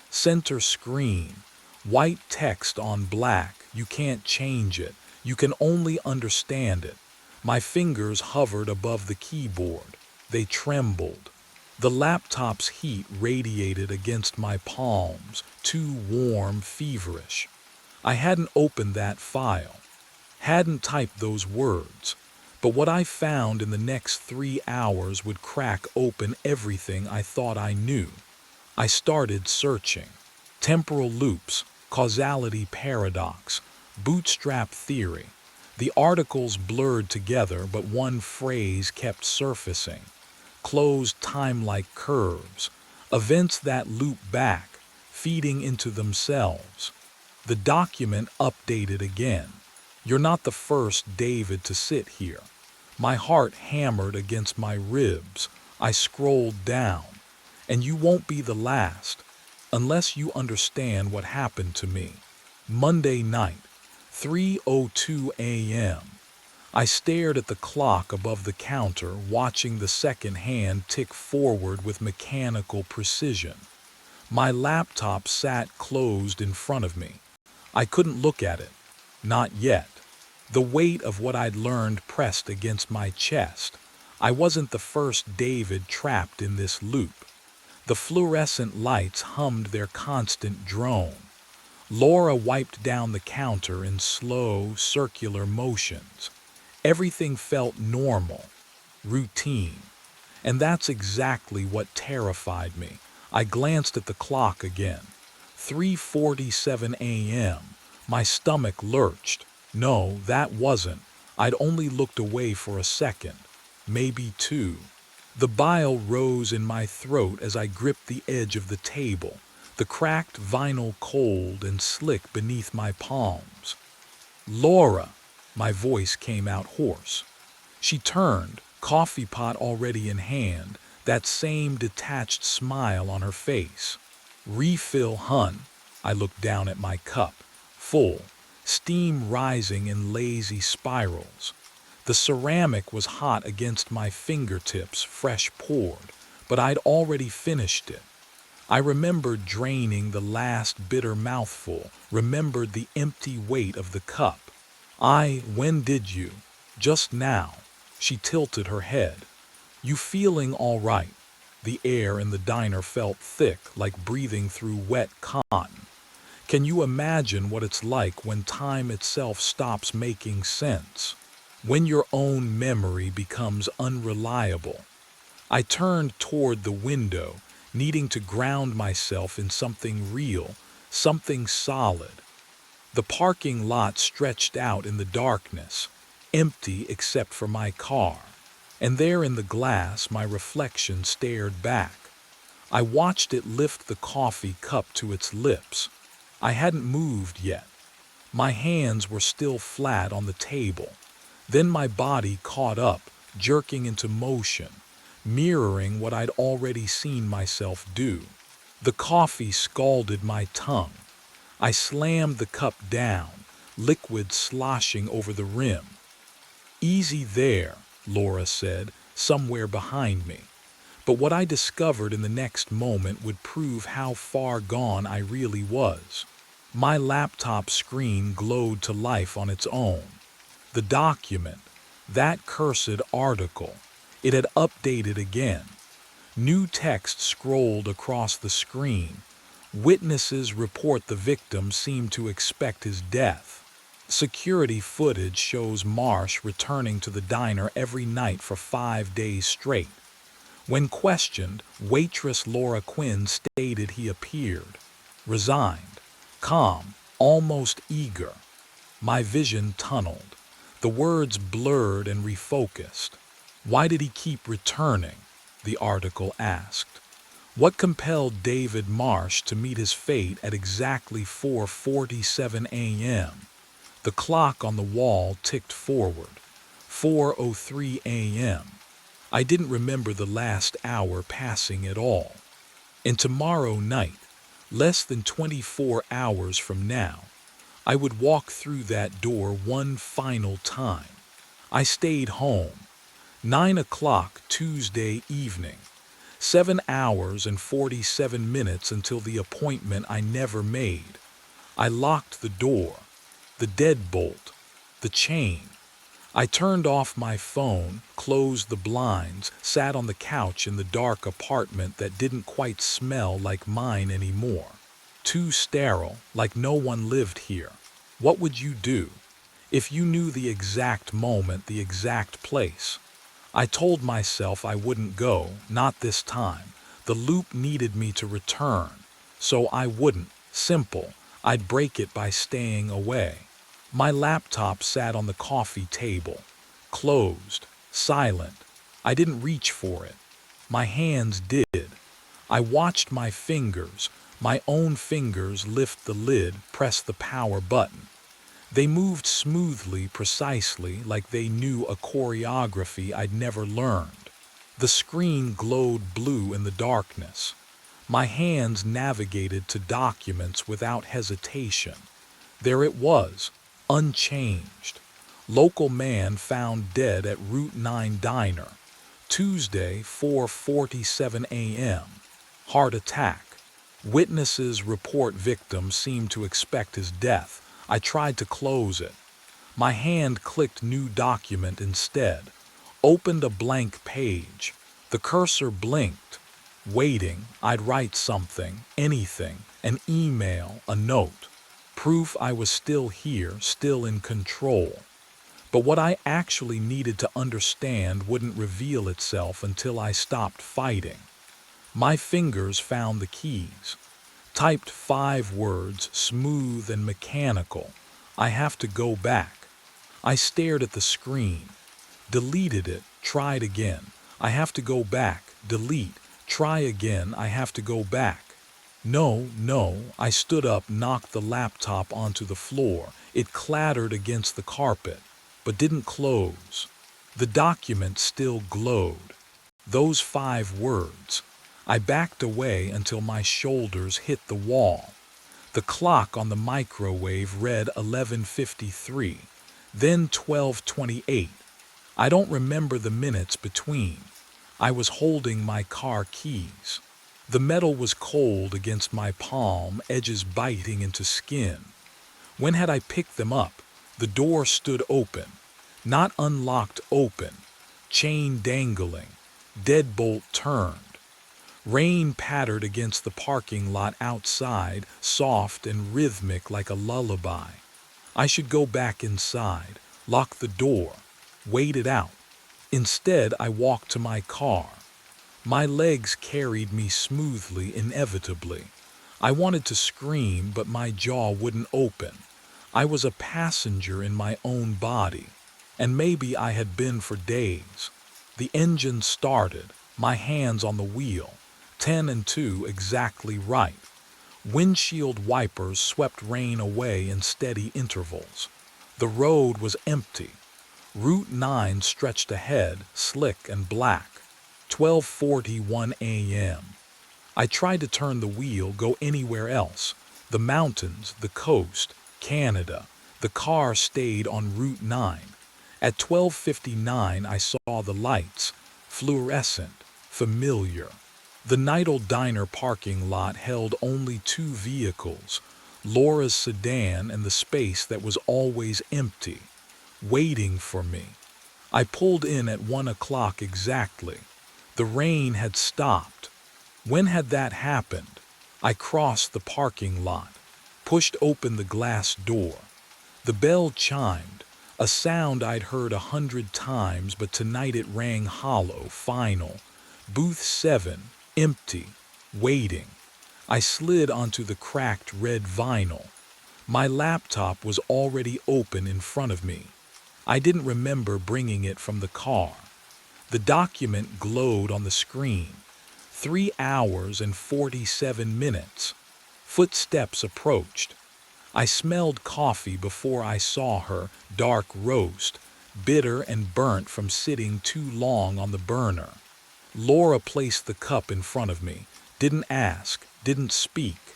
Center screen. White text on black. You can't change it. You can only understand it. My fingers hovered above the keyboard. They trembled. The laptop's heat radiated against my palms, too warm, feverish. I hadn't opened that file, hadn't typed those words, but what I found in the next 3 hours would crack open everything I thought I knew. I started searching. Temporal loops, causality paradox, bootstrap theory. The articles blurred together, but one phrase kept surfacing. Closed time-like curves, events that loop back, feeding into themselves. The document updated again. You're not the first David to sit here. My heart hammered against my ribs. I scrolled down. And you won't be the last, unless you understand what happened to me. Monday night, 3:02 a.m. I stared at the clock above the counter, watching the second hand tick forward with mechanical precision. My laptop sat closed in front of me. I couldn't look at it. Not yet. The weight of what I'd learned pressed against my chest. I wasn't the first David trapped in this loop. The fluorescent lights hummed their constant drone. Laura wiped down the counter in slow, circular motions. Everything felt normal, routine. And that's exactly what terrified me. I glanced at the clock again. 3:47 a.m. My stomach lurched. No, that wasn't. I'd only looked away for a second, maybe 2. The bile rose in my throat as I gripped the edge of the table, the cracked vinyl cold and slick beneath my palms. Laura, my voice came out hoarse. She turned, coffee pot already in hand, that same detached smile on her face. Refill, hun. I looked down at my cup, full, steam rising in lazy spirals. The ceramic was hot against my fingertips, fresh poured, but I'd already finished it. I remembered draining the last bitter mouthful, remembered the empty weight of the cup. When did you? Just now. She tilted her head. You feeling all right? The air in the diner felt thick, like breathing through wet cotton. Can you imagine what it's like when time itself stops making sense? When your own memory becomes unreliable. I turned toward the window, needing to ground myself in something real, something solid. The parking lot stretched out in the darkness, empty except for my car, and there in the glass my reflection stared back. I watched it lift the coffee cup to its lips. I hadn't moved yet. My hands were still flat on the table. Then my body caught up, jerking into motion, mirroring what I'd already seen myself do. The coffee scalded my tongue. I slammed the cup down, liquid sloshing over the rim. "Easy there," Laura said, somewhere behind me. But what I discovered in the next moment would prove how far gone I really was. My laptop screen glowed to life on its own. The document, that cursed article, it had updated again. New text scrolled across the screen. Witnesses report the victim seemed to expect his death. Security footage shows Marsh returning to the diner every night for 5 days straight. When questioned, waitress Laura Quinn stated he appeared resigned, calm, almost eager. My vision tunneled. The words blurred and refocused. Why did he keep returning? The article asked. What compelled David Marsh to meet his fate at exactly 4:47 a.m.? The clock on the wall ticked forward. 4:03 a.m. I didn't remember the last hour passing at all. And tomorrow night, less than 24 hours from now, I would walk through that door one final time. I stayed home. 9 o'clock Tuesday evening. 7 hours and 47 minutes until the appointment I never made. I locked the door, the deadbolt, the chain. I turned off my phone, closed the blinds, sat on the couch in the dark apartment that didn't quite smell like mine anymore. Too sterile, like no one lived here. What would you do if you knew the exact moment, the exact place? I told myself I wouldn't go, not this time. The loop needed me to return, so I wouldn't. Simple. I'd break it by staying away. My laptop sat on the coffee table, closed, silent. I didn't reach for it. My hands did. I watched my fingers, my own fingers, lift the lid, press the power button. They moved smoothly, precisely, like they knew a choreography I'd never learned. The screen glowed blue in the darkness. My hands navigated to documents without hesitation. There it was, unchanged. Local man found dead at Route 9 diner. Tuesday, 4:47 a.m. Heart attack. Witnesses report victim seemed to expect his death. I tried to close it. My hand clicked new document instead. Opened a blank page. The cursor blinked. Waiting, I'd write something, anything, an email, a note. Proof I was still here, still in control. But what I actually needed to understand wouldn't reveal itself until I stopped fighting. My fingers found the keys. Typed 5 words, smooth and mechanical. I have to go back. I stared at the screen. Deleted it, tried again. I have to go back, delete, try again, I have to go back. No, I stood up, knocked the laptop onto the floor. It clattered against the carpet, but didn't close. The document still glowed. Those 5 words. I backed away until my shoulders hit the wall. The clock on the microwave read 11:53, then 12:28. I don't remember the minutes between. I was holding my car keys. The metal was cold against my palm, edges biting into skin. When had I picked them up? The door stood open. Not unlocked, open. Chain dangling. Deadbolt turned. Rain pattered against the parking lot outside, soft and rhythmic like a lullaby. I should go back inside, lock the door. wait it out. Instead, I walked to my car. My legs carried me smoothly, inevitably. I wanted to scream, but my jaw wouldn't open. I was a passenger in my own body, and maybe I had been for days. The engine started, my hands on the wheel, 10 and 2 exactly right. Windshield wipers swept rain away in steady intervals. The road was empty. Route 9 stretched ahead, slick and black. 12:41 a.m. I tried to turn the wheel, go anywhere else. The mountains, the coast, Canada. The car stayed on Route 9. At 12:59 I saw the lights, fluorescent, familiar. The Nidal Diner parking lot held only two vehicles, Laura's sedan and the space that was always empty, waiting for me. I pulled in at 1 o'clock exactly. The rain had stopped. When had that happened? I crossed the parking lot, pushed open the glass door. The bell chimed, a sound I'd heard 100 times, but tonight it rang hollow, final. Booth 7, empty, waiting. I slid onto the cracked red vinyl. My laptop was already open in front of me. I didn't remember bringing it from the car. The document glowed on the screen. 3 hours and 47 minutes. Footsteps approached. I smelled coffee before I saw her, dark roast, bitter and burnt from sitting too long on the burner. Laura placed the cup in front of me, didn't ask, didn't speak.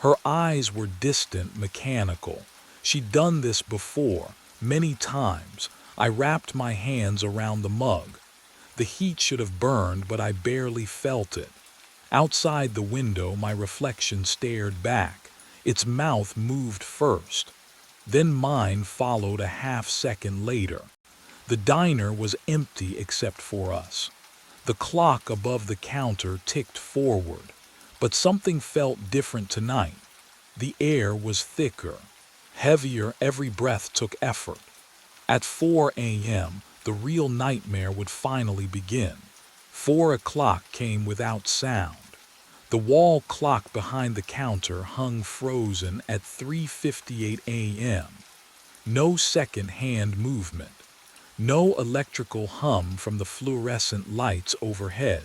Her eyes were distant, mechanical. She'd done this before, many times. I wrapped my hands around the mug. The heat should have burned, but I barely felt it. Outside the window, my reflection stared back. Its mouth moved first. Then mine followed a half-second later. The diner was empty except for us. The clock above the counter ticked forward, but something felt different tonight. The air was thicker, heavier, every breath took effort. At 4 a.m., the real nightmare would finally begin. 4 o'clock came without sound. The wall clock behind the counter hung frozen at 3:58 a.m. No second-hand movement. No electrical hum from the fluorescent lights overhead.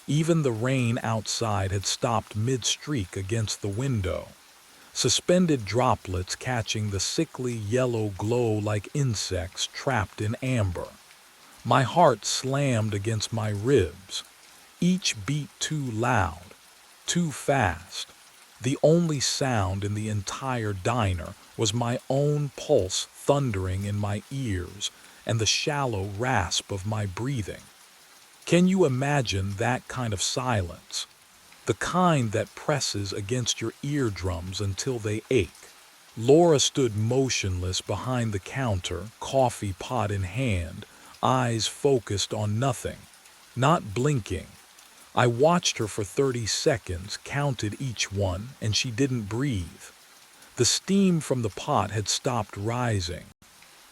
Even the rain outside had stopped mid-streak against the window. Suspended droplets catching the sickly yellow glow like insects trapped in amber. My heart slammed against my ribs. Each beat too loud, too fast. The only sound in the entire diner was my own pulse thundering in my ears and the shallow rasp of my breathing. Can you imagine that kind of silence? The kind that presses against your eardrums until they ache. Laura stood motionless behind the counter, coffee pot in hand, eyes focused on nothing, not blinking. I watched her for 30 seconds, counted each one, and she didn't breathe. The steam from the pot had stopped rising.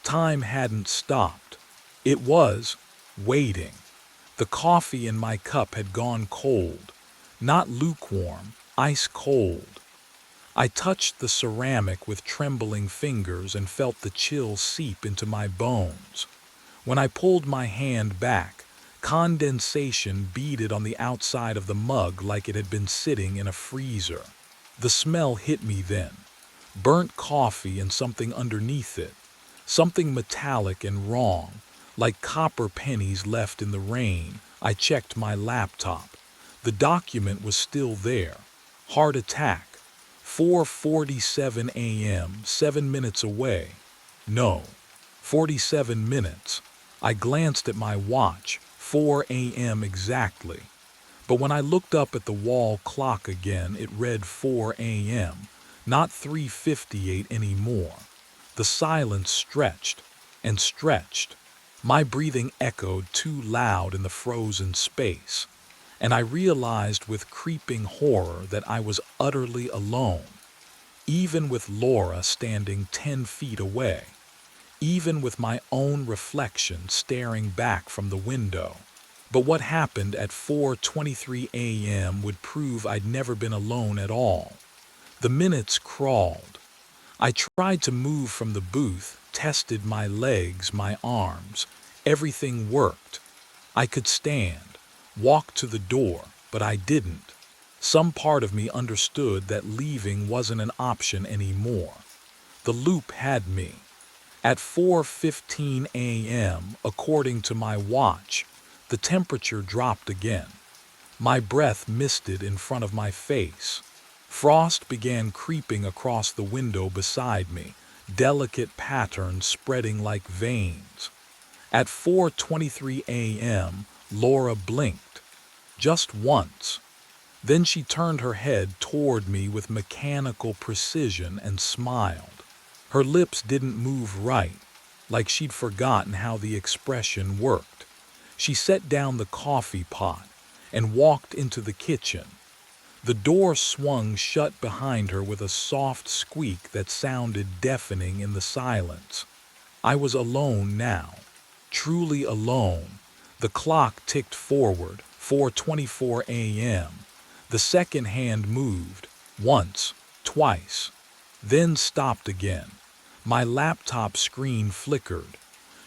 Time hadn't stopped. It was waiting. The coffee in my cup had gone cold. Not lukewarm, ice cold. I touched the ceramic with trembling fingers and felt the chill seep into my bones. When I pulled my hand back, condensation beaded on the outside of the mug like it had been sitting in a freezer. The smell hit me then. Burnt coffee and something underneath it. Something metallic and wrong, like copper pennies left in the rain. I checked my laptop. The document was still there. Heart attack. 4:47 a.m., 7 minutes away. No, 47 minutes. I glanced at my watch, 4 a.m. exactly. But when I looked up at the wall clock again, it read 4 a.m., not 3:58 anymore. The silence stretched and stretched. My breathing echoed too loud in the frozen space. And I realized with creeping horror that I was utterly alone, even with Laura standing 10 feet away. even with my own reflection staring back from the window. But what happened at 4:23 a.m. would prove I'd never been alone at all. The minutes crawled. I tried to move from the booth, tested my legs, my arms. Everything worked. I could stand, walk to the door, but I didn't. Some part of me understood that leaving wasn't an option anymore. The loop had me. At 4:15 a.m., according to my watch, the temperature dropped again. My breath misted in front of my face. Frost began creeping across the window beside me, delicate patterns spreading like veins. At 4:23 a.m., Laura blinked. Just once. Then she turned her head toward me with mechanical precision and smiled. Her lips didn't move right, like she'd forgotten how the expression worked. She set down the coffee pot and walked into the kitchen. The door swung shut behind her with a soft squeak that sounded deafening in the silence. I was alone now, truly alone. The clock ticked forward, 4:24 a.m. The second hand moved, once, twice, then stopped again. My laptop screen flickered.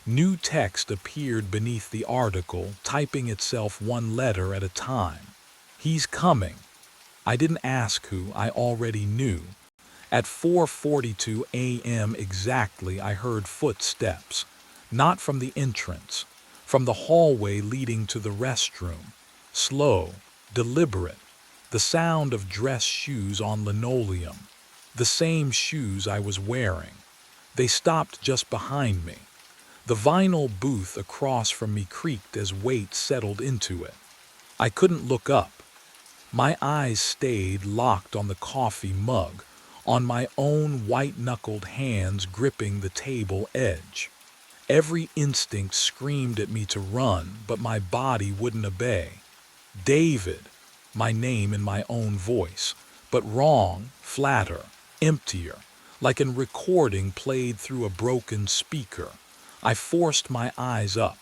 New text appeared beneath the article, typing itself one letter at a time. He's coming. I didn't ask who, I already knew. At 4:42 a.m. exactly, I heard footsteps. Not from the entrance, from the hallway leading to the restroom. Slow, deliberate. The sound of dress shoes on linoleum. The same shoes I was wearing. They stopped just behind me. The vinyl booth across from me creaked as weight settled into it. I couldn't look up. My eyes stayed locked on the coffee mug, on my own white-knuckled hands gripping the table edge. Every instinct screamed at me to run, but my body wouldn't obey. David, my name in my own voice, but wrong, flatter, emptier, like a recording played through a broken speaker. I forced my eyes up.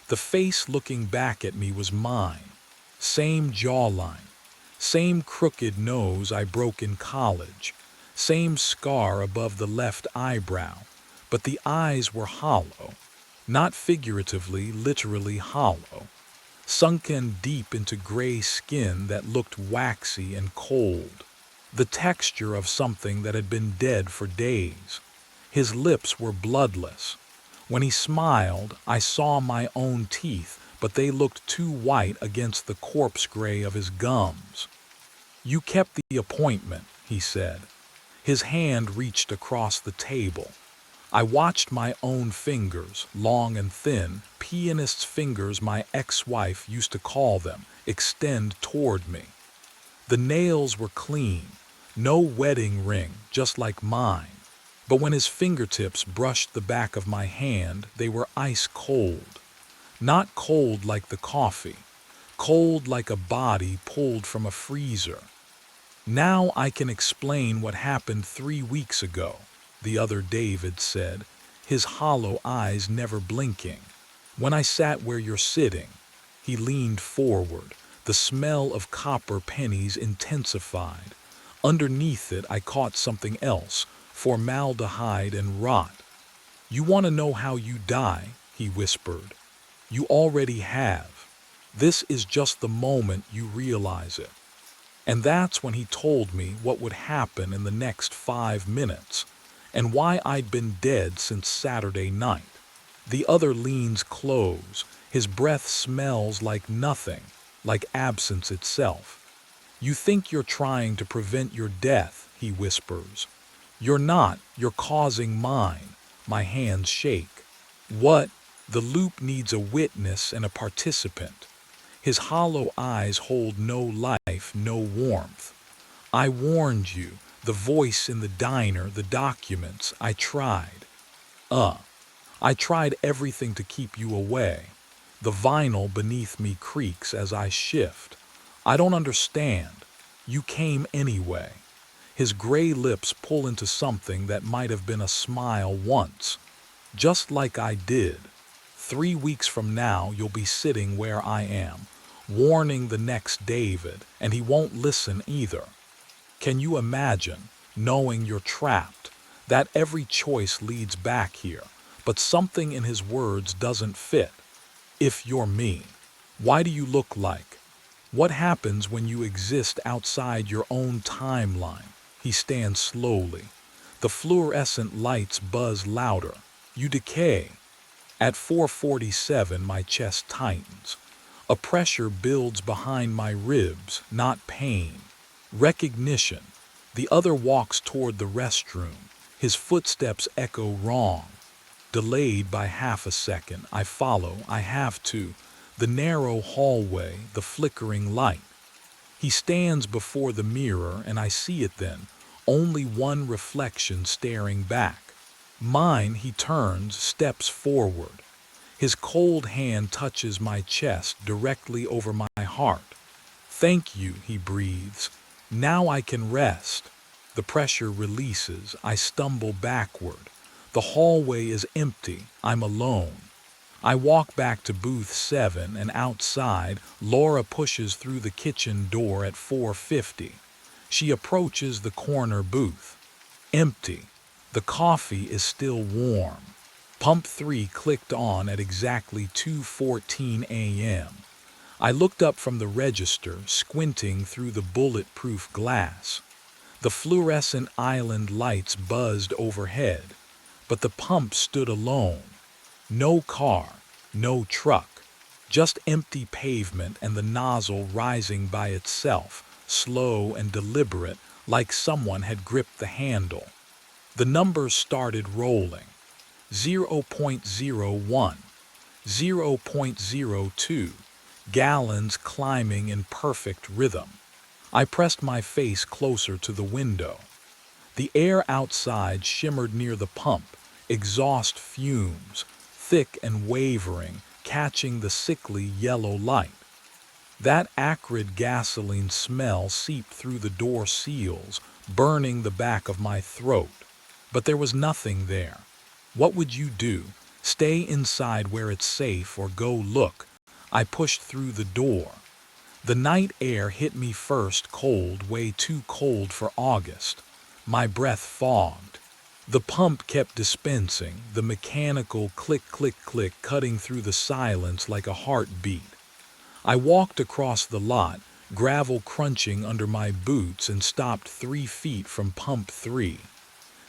The face looking back at me was mine. Same jawline, same crooked nose I broke in college, same scar above the left eyebrow, but the eyes were hollow. Not figuratively, literally hollow. Sunken deep into gray skin that looked waxy and cold. The texture of something that had been dead for days. His lips were bloodless. When he smiled, I saw my own teeth, but they looked too white against the corpse gray of his gums. "You kept the appointment," he said. His hand reached across the table. I watched my own fingers, long and thin, pianist's fingers my ex-wife used to call them, extend toward me. The nails were clean, no wedding ring, just like mine. But when his fingertips brushed the back of my hand, they were ice cold. Not cold like the coffee, cold like a body pulled from a freezer. "Now I can explain what happened 3 weeks ago," the other David said, his hollow eyes never blinking. "When I sat where you're sitting," he leaned forward, the smell of copper pennies intensified. Underneath it I caught something else, formaldehyde and rot. "You want to know how you die?" he whispered. "You already have. This is just the moment you realize it." And that's when he told me what would happen in the next 5 minutes, and why I'd been dead since Saturday night. The other leans close, his breath smells like nothing, like absence itself. "You think you're trying to prevent your death," he whispers. "You're not, you're causing mine." My hands shake. "What?" "The loop needs a witness and a participant." His hollow eyes hold no life, no warmth. "I warned you, the voice in the diner, the documents, I tried. I tried everything to keep you away." The vinyl beneath me creaks as I shift. "I don't understand. You came anyway." His gray lips pull into something that might have been a smile once. just like I did. 3 weeks from now, you'll be sitting where I am, warning the next David, and he won't listen either. Can you imagine knowing you're trapped, that every choice leads back here, but something in his words doesn't fit? If you're me, why do you look like? What happens when you exist outside your own timeline? He stands slowly. The fluorescent lights buzz louder. You decay. At 4:47, my chest tightens. A pressure builds behind my ribs, not pain. Recognition. The other walks toward the restroom. His footsteps echo wrong. Delayed by half a second, I follow. I have to. The narrow hallway, the flickering light. He stands before the mirror, and I see it then. Only one reflection staring back. Mine. He turns, steps forward. His cold hand touches my chest, directly over my heart. Thank you, he breathes. Now I can rest. The pressure releases. I stumble backward. The hallway is empty. I'm alone. I walk back to booth 7, and outside, Laura pushes through the kitchen door at 4:50. She approaches the corner booth. Empty. The coffee is still warm. Pump 3 clicked on at exactly 2:14 a.m. I looked up from the register, squinting through the bulletproof glass. The fluorescent island lights buzzed overhead, but the pump stood alone. No car, no truck, just empty pavement and the nozzle rising by itself, slow and deliberate, like someone had gripped the handle. The numbers started rolling. 0.01, 0.02, gallons climbing in perfect rhythm. I pressed my face closer to the window. The air outside shimmered near the pump, exhaust fumes, thick and wavering, catching the sickly yellow light. That acrid gasoline smell seeped through the door seals, burning the back of my throat. But there was nothing there. What would you do? Stay inside where it's safe or go look? I pushed through the door. The night air hit me first, cold, way too cold for August. My breath fogged. The pump kept dispensing, the mechanical click, click, click cutting through the silence like a heartbeat. I walked across the lot, gravel crunching under my boots, and stopped 3 feet from pump 3.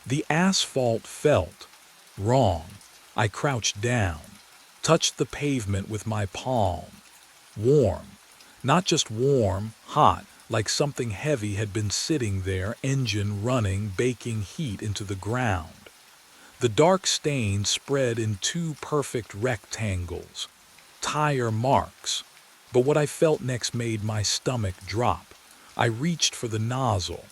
The asphalt felt wrong. I crouched down, touched the pavement with my palm. Warm. Not just warm, hot, like something heavy had been sitting there, engine running, baking heat into the ground. The dark stain spread in 2 perfect rectangles. Tire marks. But what I felt next made my stomach drop. I reached for the nozzle.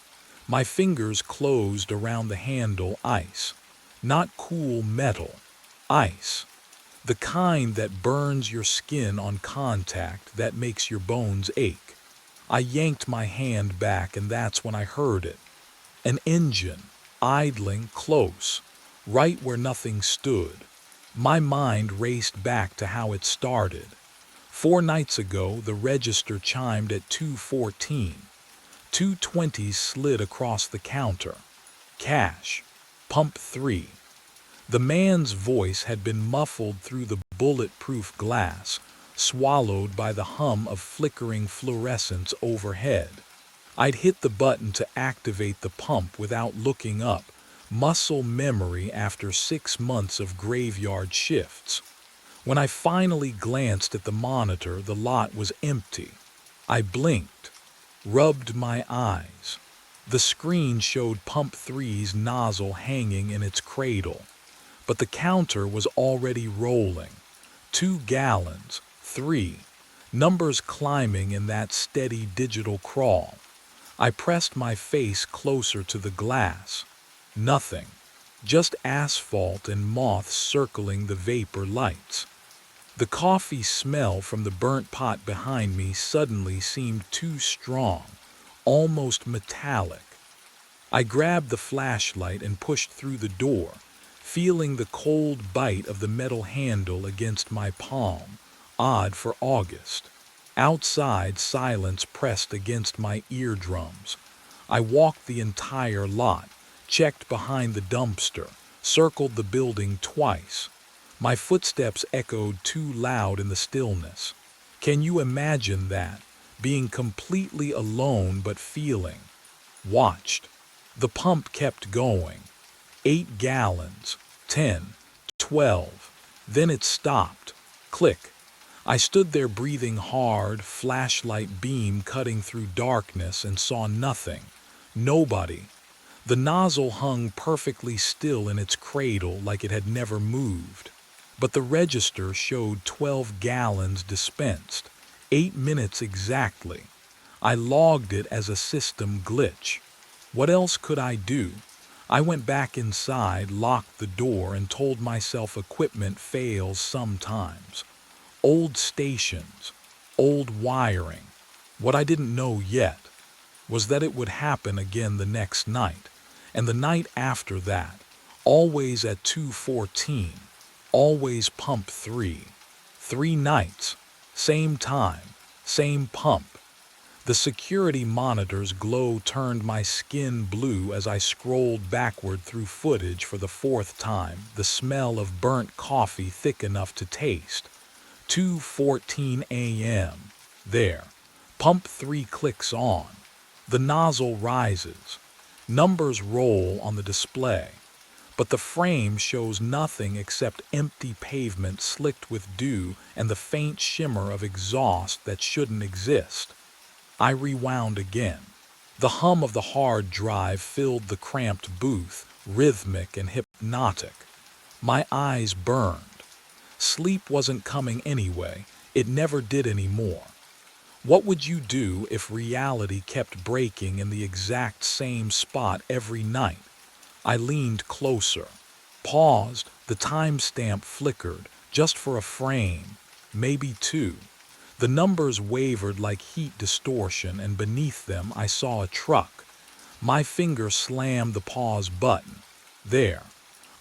My fingers closed around the handle. Ice. Not cool metal. Ice. The kind that burns your skin on contact, that makes your bones ache. I yanked my hand back, and that's when I heard it. An engine, idling close, right where nothing stood. My mind raced back to how it started. 4 nights ago, the register chimed at 2:14. 220s slid across the counter. Cash. Pump 3. The man's voice had been muffled through the bulletproof glass, swallowed by the hum of flickering fluorescence overhead. I'd hit the button to activate the pump without looking up, muscle memory after 6 months of graveyard shifts. When I finally glanced at the monitor, the lot was empty. I blinked, rubbed my eyes. The screen showed pump 3's nozzle hanging in its cradle, but the counter was already rolling. 2 gallons, 3, numbers climbing in that steady digital crawl. I pressed my face closer to the glass. Nothing, just asphalt and moths circling the vapor lights. The coffee smell from the burnt pot behind me suddenly seemed too strong, almost metallic. I grabbed the flashlight and pushed through the door, feeling the cold bite of the metal handle against my palm. Odd for August. Outside, silence pressed against my eardrums. I walked the entire lot, checked behind the dumpster, circled the building twice. My footsteps echoed too loud in the stillness. Can you imagine that? Being completely alone but feeling watched. The pump kept going. 8 gallons, 10, 12. Then it stopped. Click. I stood there breathing hard, flashlight beam cutting through darkness, and saw nothing. Nobody. The nozzle hung perfectly still in its cradle like it had never moved. But the register showed 12 gallons dispensed. 8 minutes exactly. I logged it as a system glitch. What else could I do? I went back inside, locked the door, and told myself equipment fails sometimes. Old stations, old wiring. What I didn't know yet was that it would happen again the next night, and the night after that, always at 2:14, always pump 3. 3 nights, same time, same pump. The security monitor's glow turned my skin blue as I scrolled backward through footage for the 4th time, the smell of burnt coffee thick enough to taste. 2:14 a.m. There. Pump 3 clicks on. The nozzle rises. Numbers roll on the display. But the frame shows nothing except empty pavement slicked with dew and the faint shimmer of exhaust that shouldn't exist. I rewound again. The hum of the hard drive filled the cramped booth, rhythmic and hypnotic. My eyes burned. Sleep wasn't coming anyway. It never did anymore. What would you do if reality kept breaking in the exact same spot every night? I leaned closer, paused, the timestamp flickered, just for a frame, maybe 2. The numbers wavered like heat distortion, and beneath them I saw a truck. My finger slammed the pause button. There.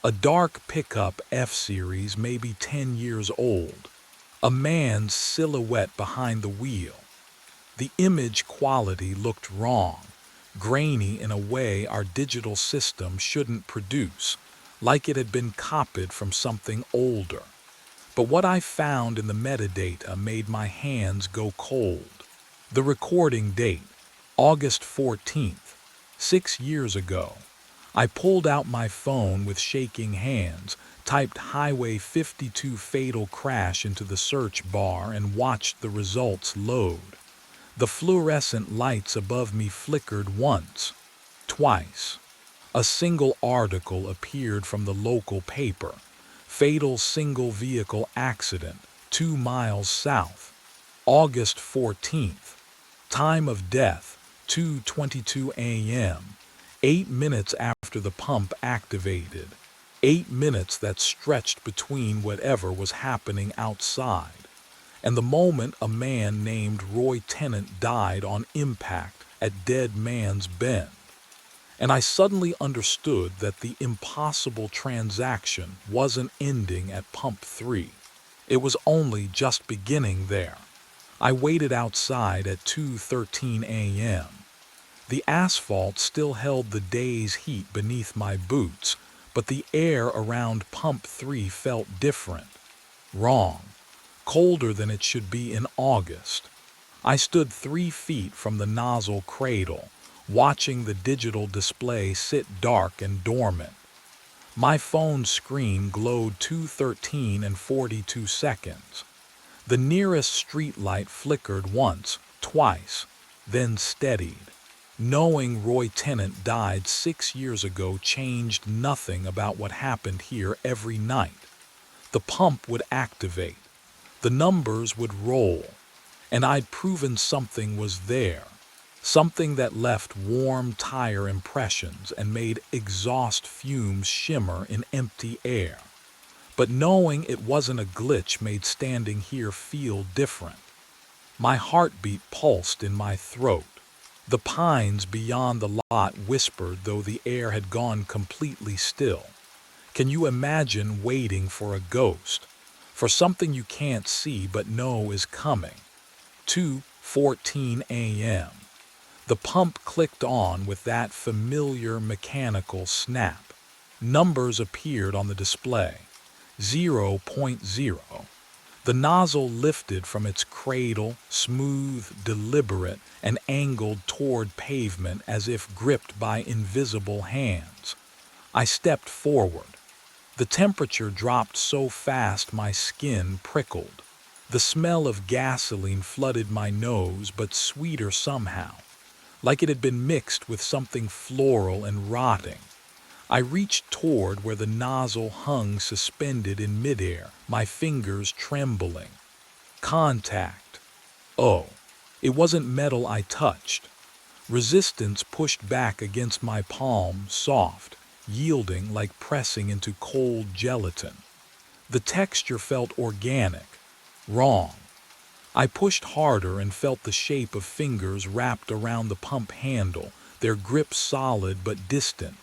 A dark pickup F-Series, maybe 10 years old. A man's silhouette behind the wheel. The image quality looked wrong, grainy in a way our digital system shouldn't produce, like it had been copied from something older. But what I found in the metadata made my hands go cold. The recording date, August 14th, 6 years ago. I pulled out my phone with shaking hands, typed Highway 52 fatal crash into the search bar, and watched the results load. The fluorescent lights above me flickered once, twice. A single article appeared from the local paper. Fatal single vehicle accident, 2 miles south. August 14th. Time of death, 2:22 a.m. 8 minutes after the pump activated. 8 minutes that stretched between whatever was happening outside and the moment a man named Roy Tennant died on impact at Dead Man's Bend. And I suddenly understood that the impossible transaction wasn't ending at pump 3. It was only just beginning there. I waited outside at 2:13 a.m. The asphalt still held the day's heat beneath my boots, but the air around pump 3 felt different. Wrong. Colder than it should be in August. I stood 3 feet from the nozzle cradle, watching the digital display sit dark and dormant. My phone screen glowed 2:13 and 42 seconds. The nearest streetlight flickered once, twice, then steadied. Knowing Roy Tennant died 6 years ago changed nothing about what happened here every night. The pump would activate. The numbers would roll. And I'd proven something was there. Something that left warm tire impressions and made exhaust fumes shimmer in empty air. But knowing it wasn't a glitch made standing here feel different. My heartbeat pulsed in my throat. The pines beyond the lot whispered, though the air had gone completely still. Can you imagine waiting for a ghost? For something you can't see but know is coming? 2:14 a.m. The pump clicked on with that familiar mechanical snap. Numbers appeared on the display. 0.0. The nozzle lifted from its cradle, smooth, deliberate, and angled toward pavement as if gripped by invisible hands. I stepped forward. The temperature dropped so fast my skin prickled. The smell of gasoline flooded my nose, but sweeter somehow, like it had been mixed with something floral and rotting. I reached toward where the nozzle hung suspended in midair, my fingers trembling. Contact. Oh, it wasn't metal I touched. Resistance pushed back against my palm, soft, yielding like pressing into cold gelatin. The texture felt organic. Wrong. I pushed harder and felt the shape of fingers wrapped around the pump handle, their grip solid but distant,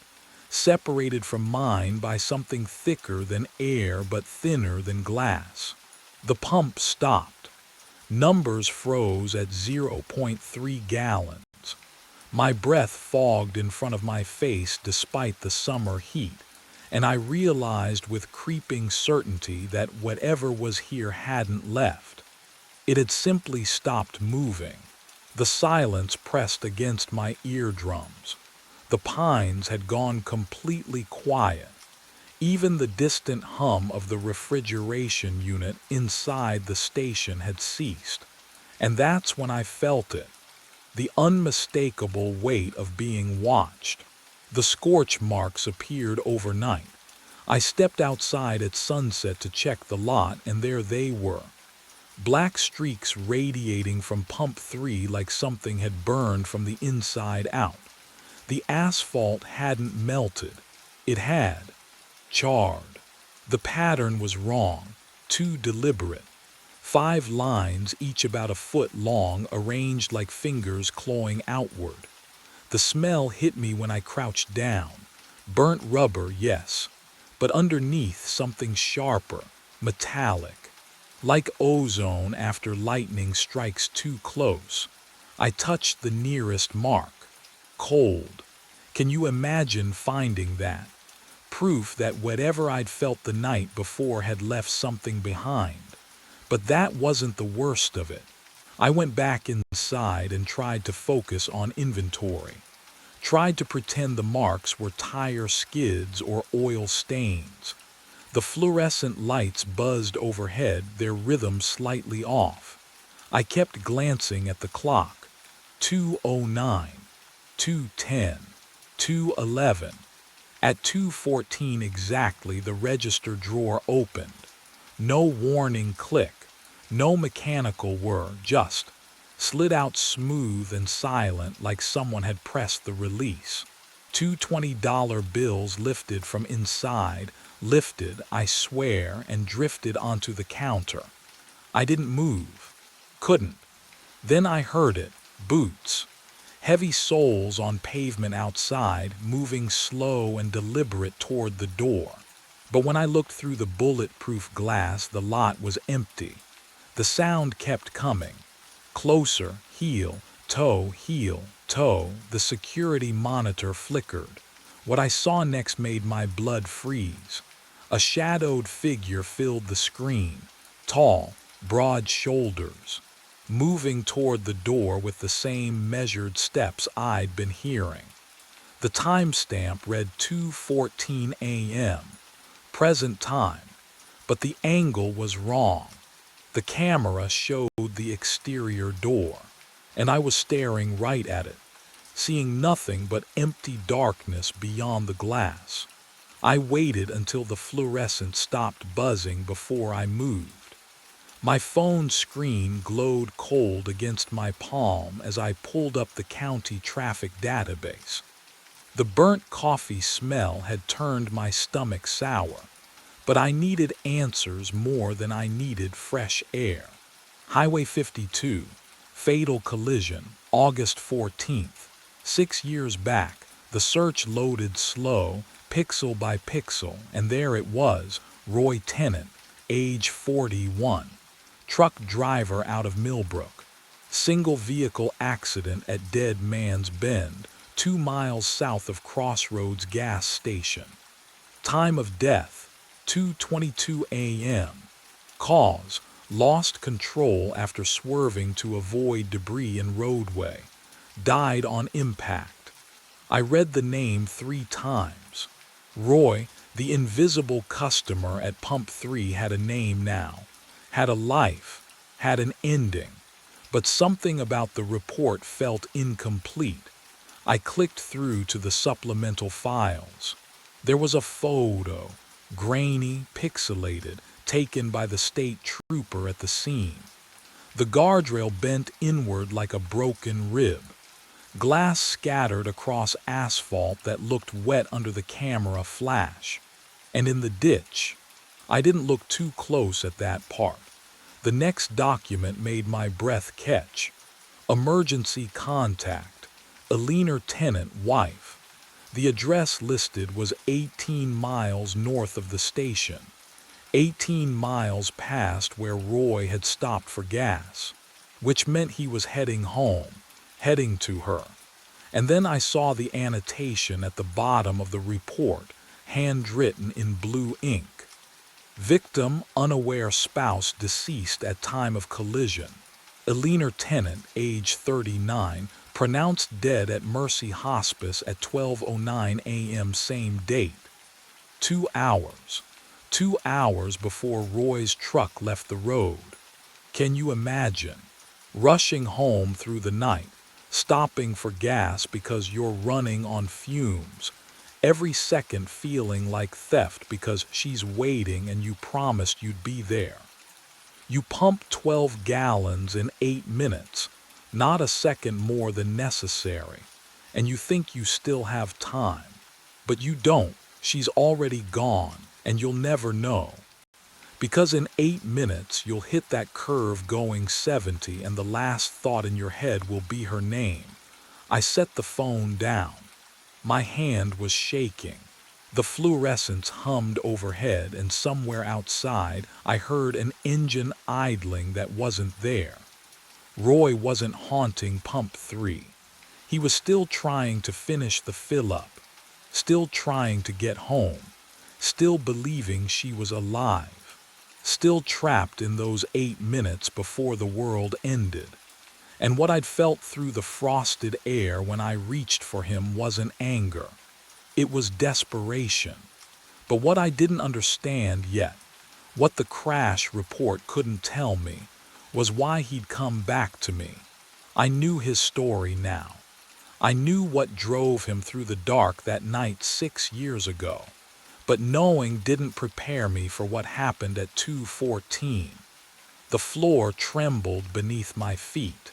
separated from mine by something thicker than air but thinner than glass. The pump stopped. Numbers froze at 0.3 gallons. My breath fogged in front of my face despite the summer heat, and I realized with creeping certainty that whatever was here hadn't left. It had simply stopped moving. The silence pressed against my eardrums. The pines had gone completely quiet. Even the distant hum of the refrigeration unit inside the station had ceased. And that's when I felt it. The unmistakable weight of being watched. The scorch marks appeared overnight. I stepped outside at sunset to check the lot, and there they were. Black streaks radiating from pump 3 like something had burned from the inside out. The asphalt hadn't melted. It had charred. The pattern was wrong, too deliberate. 5 lines, each about a foot long, arranged like fingers clawing outward. The smell hit me when I crouched down. Burnt rubber, yes, but underneath something sharper, metallic. Like ozone after lightning strikes too close. I touched the nearest mark. Cold. Can you imagine finding that? Proof that whatever I'd felt the night before had left something behind. But that wasn't the worst of it. I went back inside and tried to focus on inventory. Tried to pretend the marks were tire skids or oil stains. The fluorescent lights buzzed overhead, their rhythm slightly off. I kept glancing at the clock. 2:09, 2:10, 2:11. At 2:14 exactly, the register drawer opened. No warning click, no mechanical whir, just slid out smooth and silent like someone had pressed the release. 2 $20 bills lifted from inside, lifted, I swear, and drifted onto the counter. I didn't move. Couldn't. Then I heard it. Boots. Heavy soles on pavement outside, moving slow and deliberate toward the door. But when I looked through the bulletproof glass, the lot was empty. The sound kept coming. Closer, heel, toe, the security monitor flickered. What I saw next made my blood freeze. A shadowed figure filled the screen, tall, broad shoulders, moving toward the door with the same measured steps I'd been hearing. The timestamp read 2:14 a.m., present time, but the angle was wrong. The camera showed the exterior door, and I was staring right at it, seeing nothing but empty darkness beyond the glass. I waited until the fluorescent stopped buzzing before I moved. My phone screen glowed cold against my palm as I pulled up the county traffic database. The burnt coffee smell had turned my stomach sour, but I needed answers more than I needed fresh air. Highway 52, fatal collision, August 14th. 6 years back, The search loaded slow, pixel by pixel, and there it was, Roy Tennant, age 41, truck driver out of Millbrook. Single vehicle accident at Dead Man's Bend, 2 miles south of Crossroads gas station. Time of death, 2:22 a.m. Cause, lost control after swerving to avoid debris in roadway. Died on impact. I read the name 3 times. Roy, the invisible customer at Pump 3, had a name now, had a life, had an ending. But something about the report felt incomplete. I clicked through to the supplemental files. There was a photo, grainy, pixelated, taken by the state trooper at the scene. The guardrail bent inward like a broken rib. Glass scattered across asphalt that looked wet under the camera flash. And in the ditch. I didn't look too close at that part. The next document made my breath catch. Emergency contact. Eleanor Tennant, wife. The address listed was 18 miles north of the station. 18 miles past where Roy had stopped for gas, which meant he was heading home, heading to her. And then I saw the annotation at the bottom of the report, handwritten in blue ink. Victim, unaware spouse deceased at time of collision. Eleanor Tennant, age 39, pronounced dead at Mercy Hospice at 12:09 a.m. same date. 2 hours. 2 hours before Roy's truck left the road. Can you imagine? Rushing home through the night, stopping for gas because you're running on fumes. Every second feeling like theft because she's waiting and you promised you'd be there. You pump 12 gallons in 8 minutes, not a second more than necessary, and you think you still have time. But you don't. She's already gone, and you'll never know. Because in 8 minutes you'll hit that curve going 70 and the last thought in your head will be her name. I set the phone down. My hand was shaking. The fluorescents hummed overhead, and somewhere outside I heard an engine idling that wasn't there. Roy wasn't haunting Pump 3. He was still trying to finish the fill-up, still trying to get home, still believing she was alive, still trapped in those 8 minutes before the world ended. And what I'd felt through the frosted air when I reached for him wasn't anger. It was desperation. But what I didn't understand yet, what the crash report couldn't tell me, was why he'd come back to me. I knew his story now. I knew what drove him through the dark that night 6 years ago. But knowing didn't prepare me for what happened at 2:14. The floor trembled beneath my feet.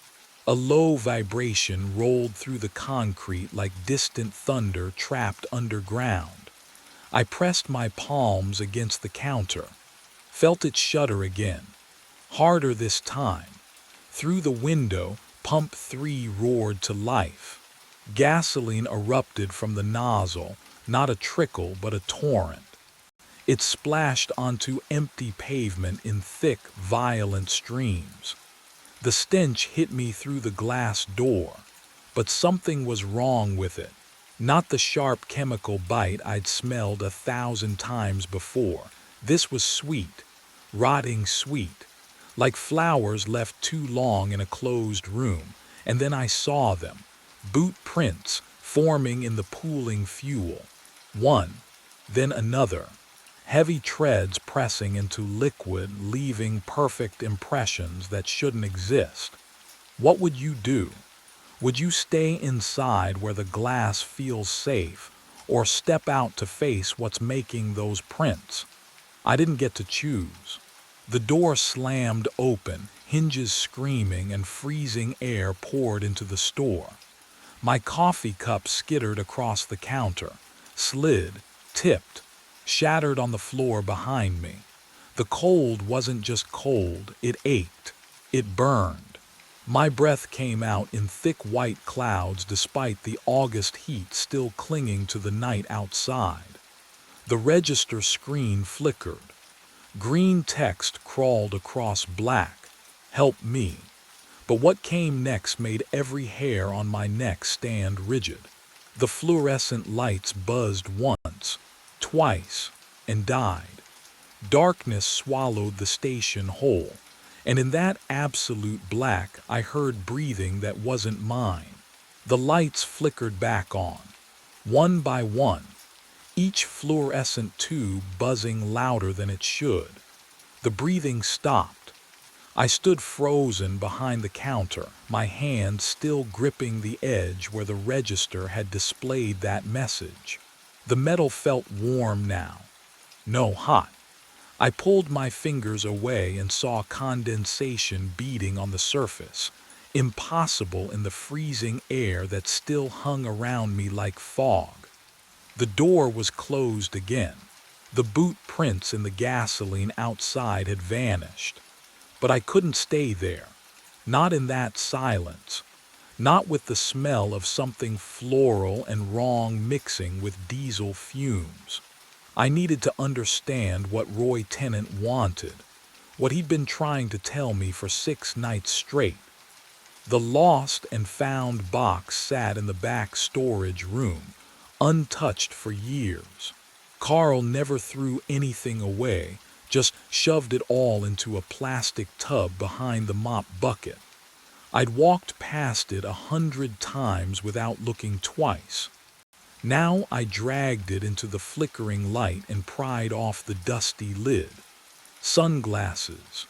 A low vibration rolled through the concrete like distant thunder trapped underground. I pressed my palms against the counter, felt it shudder again, harder this time. Through the window, Pump 3 roared to life. Gasoline erupted from the nozzle, not a trickle but a torrent. It splashed onto empty pavement in thick, violent streams. The stench hit me through the glass door, but something was wrong with it. Not the sharp chemical bite I'd smelled 1,000 times before. This was sweet, rotting sweet, like flowers left too long in a closed room. And then I saw them, boot prints forming in the pooling fuel. One, then another. Heavy treads pressing into liquid, leaving perfect impressions that shouldn't exist. What would you do? Would you stay inside where the glass feels safe, or step out to face what's making those prints? I didn't get to choose. The door slammed open, hinges screaming, and freezing air poured into the store. My coffee cup skittered across the counter, slid, tipped, shattered on the floor behind me. The cold wasn't just cold, it ached. It burned. My breath came out in thick white clouds despite the August heat still clinging to the night outside. The register screen flickered. Green text crawled across black. Help me. But what came next made every hair on my neck stand rigid. The fluorescent lights buzzed once, twice, and died. Darkness swallowed the station whole, and in that absolute black I heard breathing that wasn't mine. The lights flickered back on, one by one, each fluorescent tube buzzing louder than it should. The breathing stopped. I stood frozen behind the counter, my hand still gripping the edge where the register had displayed that message. The metal felt warm now. No, hot. I pulled my fingers away and saw condensation beading on the surface, impossible in the freezing air that still hung around me like fog. The door was closed again. The boot prints in the gasoline outside had vanished. But I couldn't stay there. Not in that silence. Not with the smell of something floral and wrong mixing with diesel fumes. I needed to understand what Roy Tennant wanted, what he'd been trying to tell me for 6 nights straight. The lost and found box sat in the back storage room, untouched for years. Carl never threw anything away, just shoved it all into a plastic tub behind the mop bucket. I'd walked past it 100 times without looking twice. Now I dragged it into the flickering light and pried off the dusty lid. Sunglasses,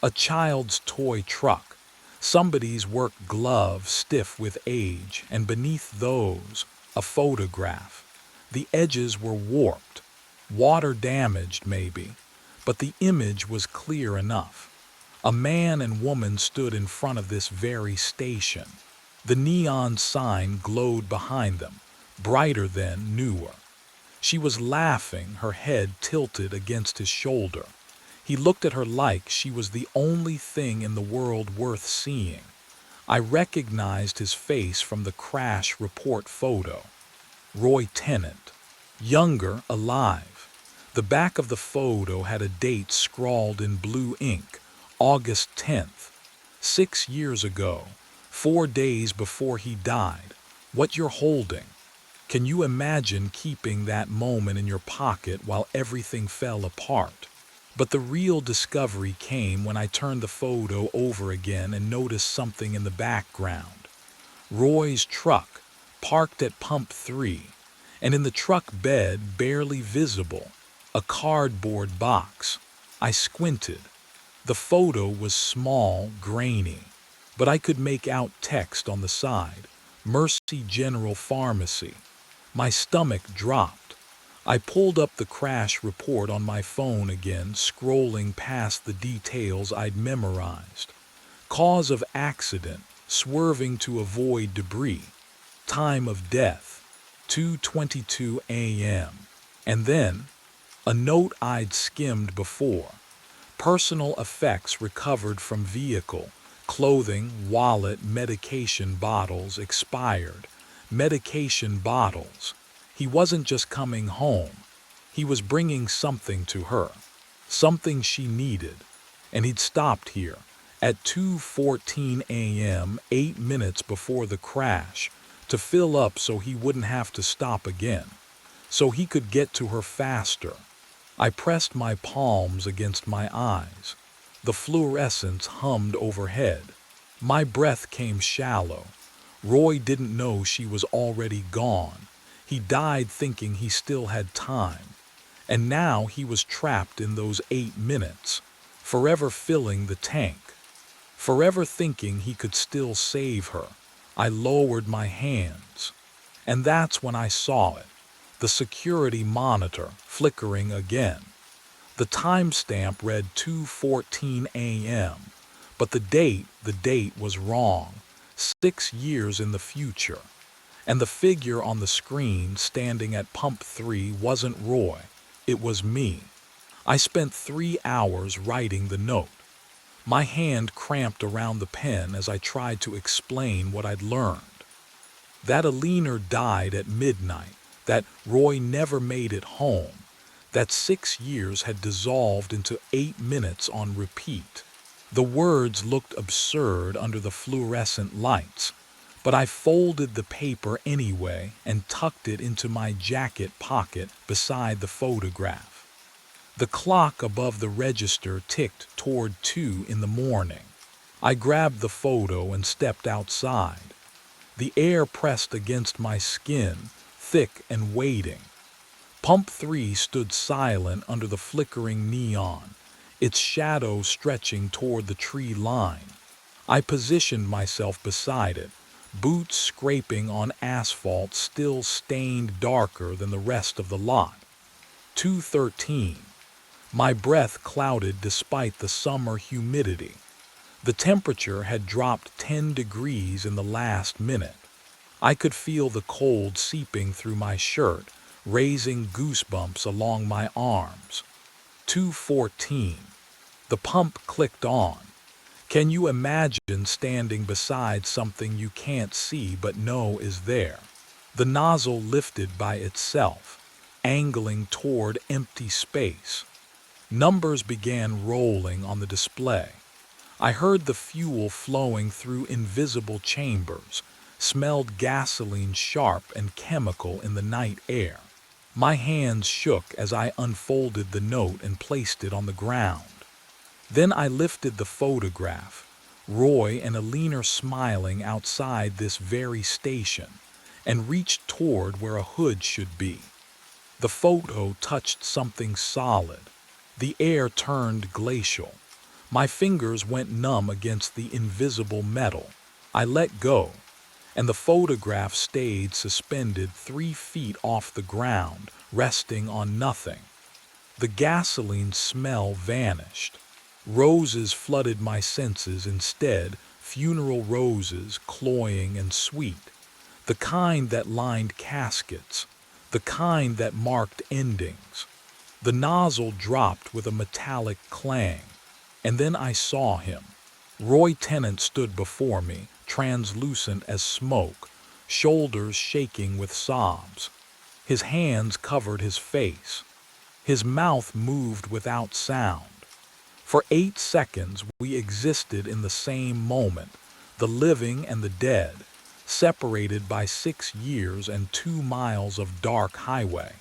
a child's toy truck, somebody's work glove stiff with age, and beneath those, a photograph. The edges were warped, water damaged maybe, but the image was clear enough. A man and woman stood in front of this very station. The neon sign glowed behind them, brighter than, newer. She was laughing, her head tilted against his shoulder. He looked at her like she was the only thing in the world worth seeing. I recognized his face from the crash report photo. Roy Tennant. Younger, alive. The back of the photo had a date scrawled in blue ink, August 10th. 6 years ago, 4 days before he died. What you're holding. Can you imagine keeping that moment in your pocket while everything fell apart? But the real discovery came when I turned the photo over again and noticed something in the background. Roy's truck, parked at pump 3, and in the truck bed, barely visible, a cardboard box. I squinted. The photo was small, grainy, but I could make out text on the side, Mercy General Pharmacy. My stomach dropped. I pulled up the crash report on my phone again, scrolling past the details I'd memorized. Cause of accident, swerving to avoid debris. Time of death, 2:22 a.m. And then, a note I'd skimmed before. Personal effects recovered from vehicle, clothing, wallet, medication bottles expired. Medication bottles. He wasn't just coming home. He was bringing something to her. Something she needed. And he'd stopped here, at 2:14 a.m., 8 minutes before the crash, to fill up so he wouldn't have to stop again. So he could get to her faster. I pressed my palms against my eyes. The fluorescence hummed overhead. My breath came shallow. Roy didn't know she was already gone. He died thinking he still had time. And now he was trapped in those 8 minutes, forever filling the tank. Forever thinking he could still save her. I lowered my hands. And that's when I saw it. The security monitor flickering again. The timestamp read 2:14 a.m., but the date was wrong. 6 years in the future. And the figure on the screen standing at pump 3 wasn't Roy. It was me. I spent 3 hours writing the note. My hand cramped around the pen as I tried to explain what I'd learned. That Alina died at midnight, that Roy never made it home, that 6 years had dissolved into 8 minutes on repeat. The words looked absurd under the fluorescent lights, but I folded the paper anyway and tucked it into my jacket pocket beside the photograph. The clock above the register ticked toward 2 in the morning. I grabbed the photo and stepped outside. The air pressed against my skin, thick and waiting. Pump 3 stood silent under the flickering neon, its shadow stretching toward the tree line. I positioned myself beside it, boots scraping on asphalt still stained darker than the rest of the lot. 2:13. My breath clouded despite the summer humidity. The temperature had dropped 10 degrees in the last minute. I could feel the cold seeping through my shirt, raising goosebumps along my arms. 2:14. The pump clicked on. Can you imagine standing beside something you can't see but know is there? The nozzle lifted by itself, angling toward empty space. Numbers began rolling on the display. I heard the fuel flowing through invisible chambers, smelled gasoline sharp and chemical in the night air. My hands shook as I unfolded the note and placed it on the ground. Then I lifted the photograph, Roy and Alina smiling outside this very station, and reached toward where a hood should be. The photo touched something solid. The air turned glacial. My fingers went numb against the invisible metal. I let go, and the photograph stayed suspended 3 feet off the ground, resting on nothing. The gasoline smell vanished. Roses flooded my senses instead, funeral roses, cloying and sweet. The kind that lined caskets, the kind that marked endings. The nozzle dropped with a metallic clang, and then I saw him. Roy Tennant stood before me, translucent as smoke, shoulders shaking with sobs. His hands covered his face. His mouth moved without sound. For 8 seconds we existed in the same moment, the living and the dead, separated by 6 years and 2 miles of dark highway.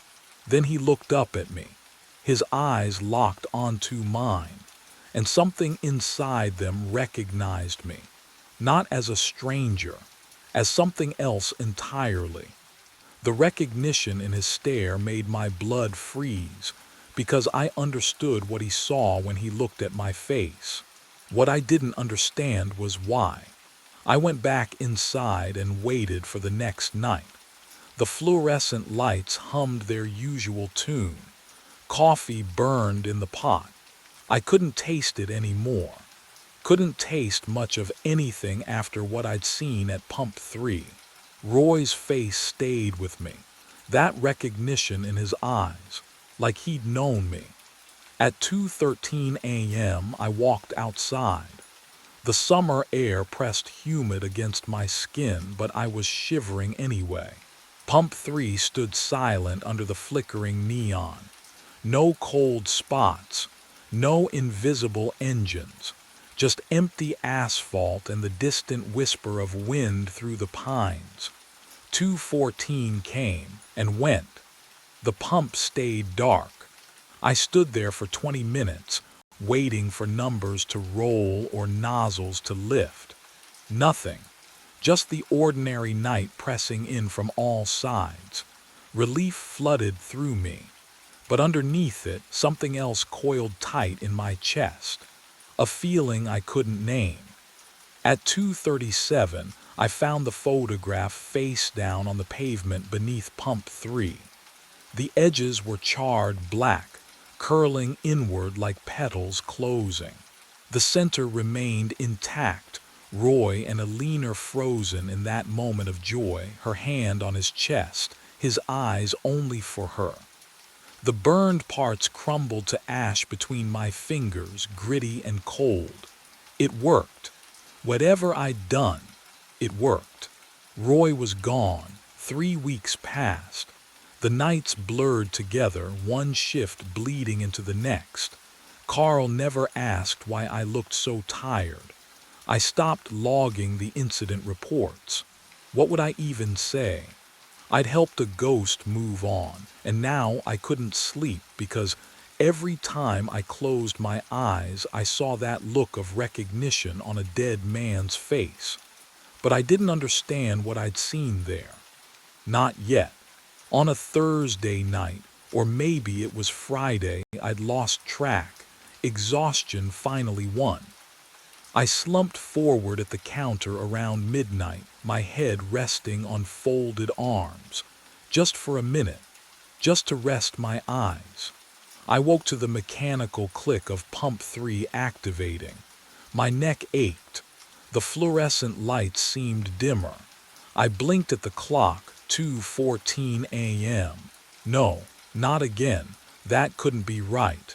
Then he looked up at me. His eyes locked onto mine, and something inside them recognized me, not as a stranger, as something else entirely. The recognition in his stare made my blood freeze, because I understood what he saw when he looked at my face. What I didn't understand was why. I went back inside and waited for the next night. The fluorescent lights hummed their usual tune. Coffee burned in the pot. I couldn't taste it anymore. Couldn't taste much of anything after what I'd seen at Pump 3. Roy's face stayed with me, that recognition in his eyes, like he'd known me. At 2:13 a.m. I walked outside. The summer air pressed humid against my skin, but I was shivering anyway. Pump 3 stood silent under the flickering neon. No cold spots, no invisible engines, just empty asphalt and the distant whisper of wind through the pines. 2:14 came and went. The pump stayed dark. I stood there for 20 minutes, waiting for numbers to roll or nozzles to lift. Nothing. Just the ordinary night pressing in from all sides. Relief flooded through me. But underneath it, something else coiled tight in my chest. A feeling I couldn't name. At 2:37, I found the photograph face down on the pavement beneath Pump 3. The edges were charred black, curling inward like petals closing. The center remained intact, Roy and Alina frozen in that moment of joy, her hand on his chest, his eyes only for her. The burned parts crumbled to ash between my fingers, gritty and cold. It worked. Whatever I'd done, it worked. Roy was gone. 3 weeks passed. The nights blurred together, one shift bleeding into the next. Carl never asked why I looked so tired. I stopped logging the incident reports. What would I even say? I'd helped a ghost move on, and now I couldn't sleep because every time I closed my eyes, I saw that look of recognition on a dead man's face. But I didn't understand what I'd seen there. Not yet. On a Thursday night, or maybe it was Friday, I'd lost track. Exhaustion finally won. I slumped forward at the counter around midnight, my head resting on folded arms. Just for a minute, just to rest my eyes. I woke to the mechanical click of pump 3 activating. My neck ached. The fluorescent lights seemed dimmer. I blinked at the clock, 2:14 a.m. No, not again. That couldn't be right.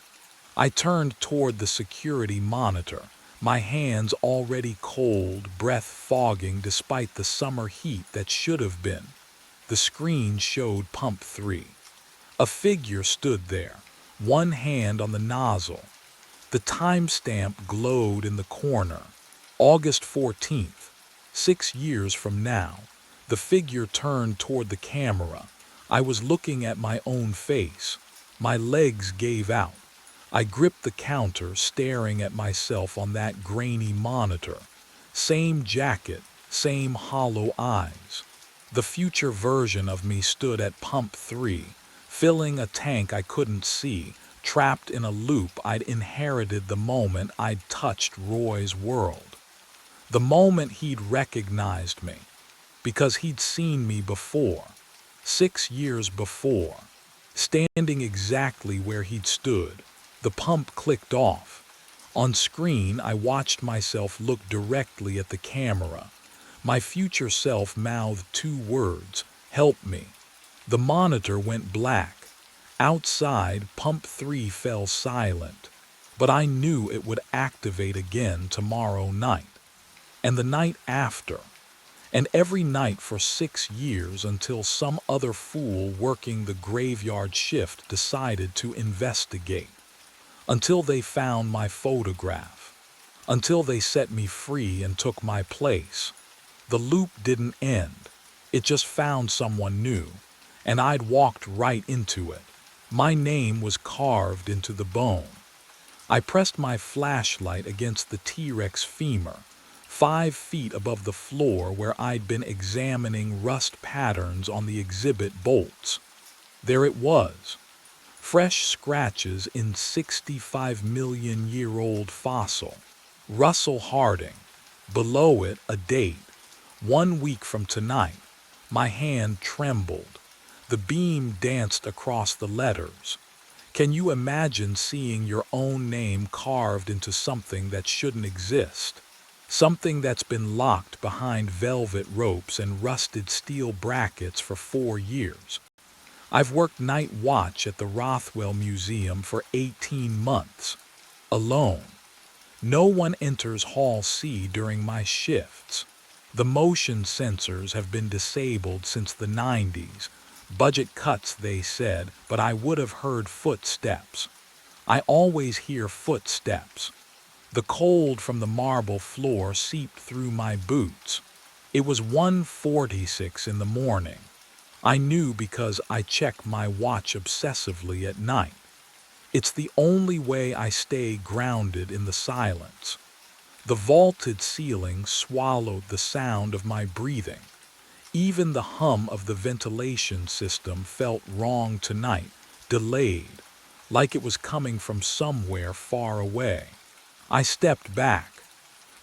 I turned toward the security monitor, my hands already cold, breath fogging despite the summer heat that should have been. The screen showed pump 3. A figure stood there, one hand on the nozzle. The timestamp glowed in the corner. August 14th, 6 years from now. The figure turned toward the camera. I was looking at my own face. My legs gave out. I gripped the counter, staring at myself on that grainy monitor. Same jacket, same hollow eyes. The future version of me stood at pump 3, filling a tank I couldn't see, trapped in a loop I'd inherited the moment I'd touched Roy's world. The moment he'd recognized me, because he'd seen me before, 6 years before, standing exactly where he'd stood. The pump clicked off. On screen, I watched myself look directly at the camera. My future self mouthed 2 words, "Help me." The monitor went black. Outside, pump 3 fell silent. But I knew it would activate again tomorrow night. And the night after. And every night for 6 years until some other fool working the graveyard shift decided to investigate. Until they found my photograph. Until they set me free and took my place. The loop didn't end. It just found someone new. And I'd walked right into it. My name was carved into the bone. I pressed my flashlight against the T-Rex femur, 5 feet above the floor where I'd been examining rust patterns on the exhibit bolts. There it was. Fresh scratches in 65-million-year-old fossil. Russell Harding. Below it, a date. 1 week from tonight. My hand trembled. The beam danced across the letters. Can you imagine seeing your own name carved into something that shouldn't exist? Something that's been locked behind velvet ropes and rusted steel brackets for 4 years. I've worked night watch at the Rothwell Museum for 18 months. Alone. No one enters Hall C during my shifts. The motion sensors have been disabled since the 90s. Budget cuts, they said, but I would have heard footsteps. I always hear footsteps. The cold from the marble floor seeped through my boots. It was 1:46 in the morning. I knew because I check my watch obsessively at night. It's the only way I stay grounded in the silence. The vaulted ceiling swallowed the sound of my breathing. Even the hum of the ventilation system felt wrong tonight, delayed, like it was coming from somewhere far away. I stepped back.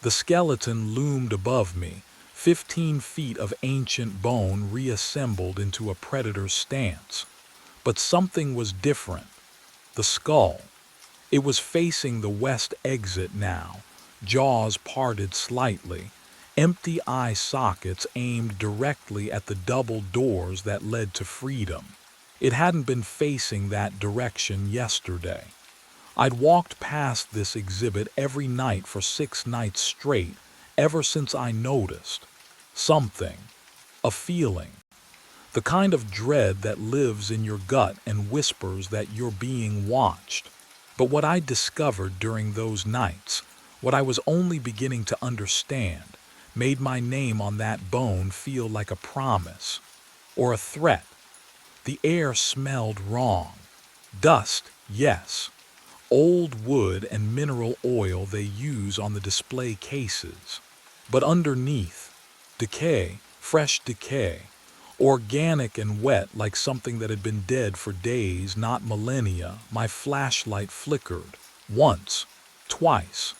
The skeleton loomed above me, 15 feet of ancient bone reassembled into a predator's stance. But something was different. The skull. It was facing the west exit now, jaws parted slightly, empty eye sockets aimed directly at the double doors that led to freedom. It hadn't been facing that direction yesterday. I'd walked past this exhibit every night for 6 nights straight, ever since I noticed something, a feeling, the kind of dread that lives in your gut and whispers that you're being watched. But what I discovered during those nights, what I was only beginning to understand, made my name on that bone feel like a promise or a threat. The air smelled wrong. Dust, yes. Old wood and mineral oil they use on the display cases. But underneath, decay, fresh decay, organic and wet like something that had been dead for days, not millennia. My flashlight flickered. Once, twice.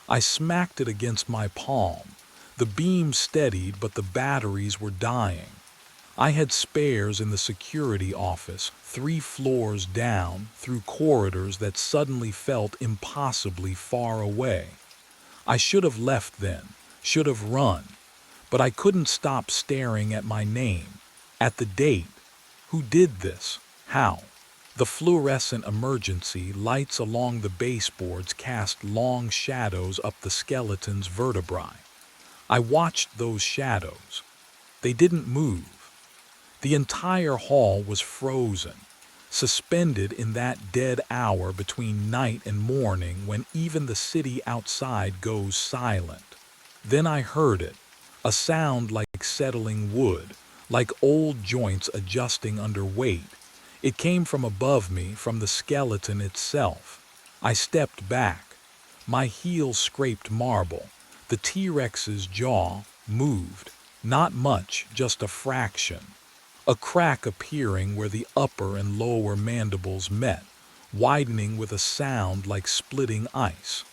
I smacked it against my palm. The beam steadied, but the batteries were dying. I had spares in the security office, 3 floors down, through corridors that suddenly felt impossibly far away. I should have left then, should have run, but I couldn't stop staring at my name, at the date. Who did this? How? The fluorescent emergency lights along the baseboards cast long shadows up the skeleton's vertebrae. I watched those shadows. They didn't move. The entire hall was frozen, suspended in that dead hour between night and morning when even the city outside goes silent. Then I heard it, a sound like settling wood, like old joints adjusting under weight. It came from above me, from the skeleton itself. I stepped back. My heels scraped marble. The T-Rex's jaw moved. Not much, just a fraction. A crack appearing where the upper and lower mandibles met, widening with a sound like splitting ice.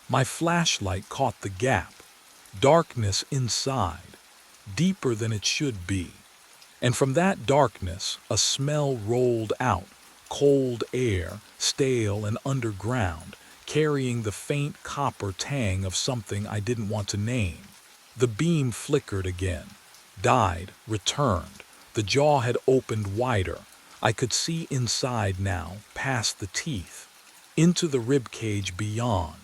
My flashlight caught the gap. Darkness inside, deeper than it should be. And from that darkness, a smell rolled out, cold air, stale and underground, carrying the faint copper tang of something I didn't want to name. The beam flickered again, died, returned. The jaw had opened wider. I could see inside now, past the teeth, into the ribcage beyond.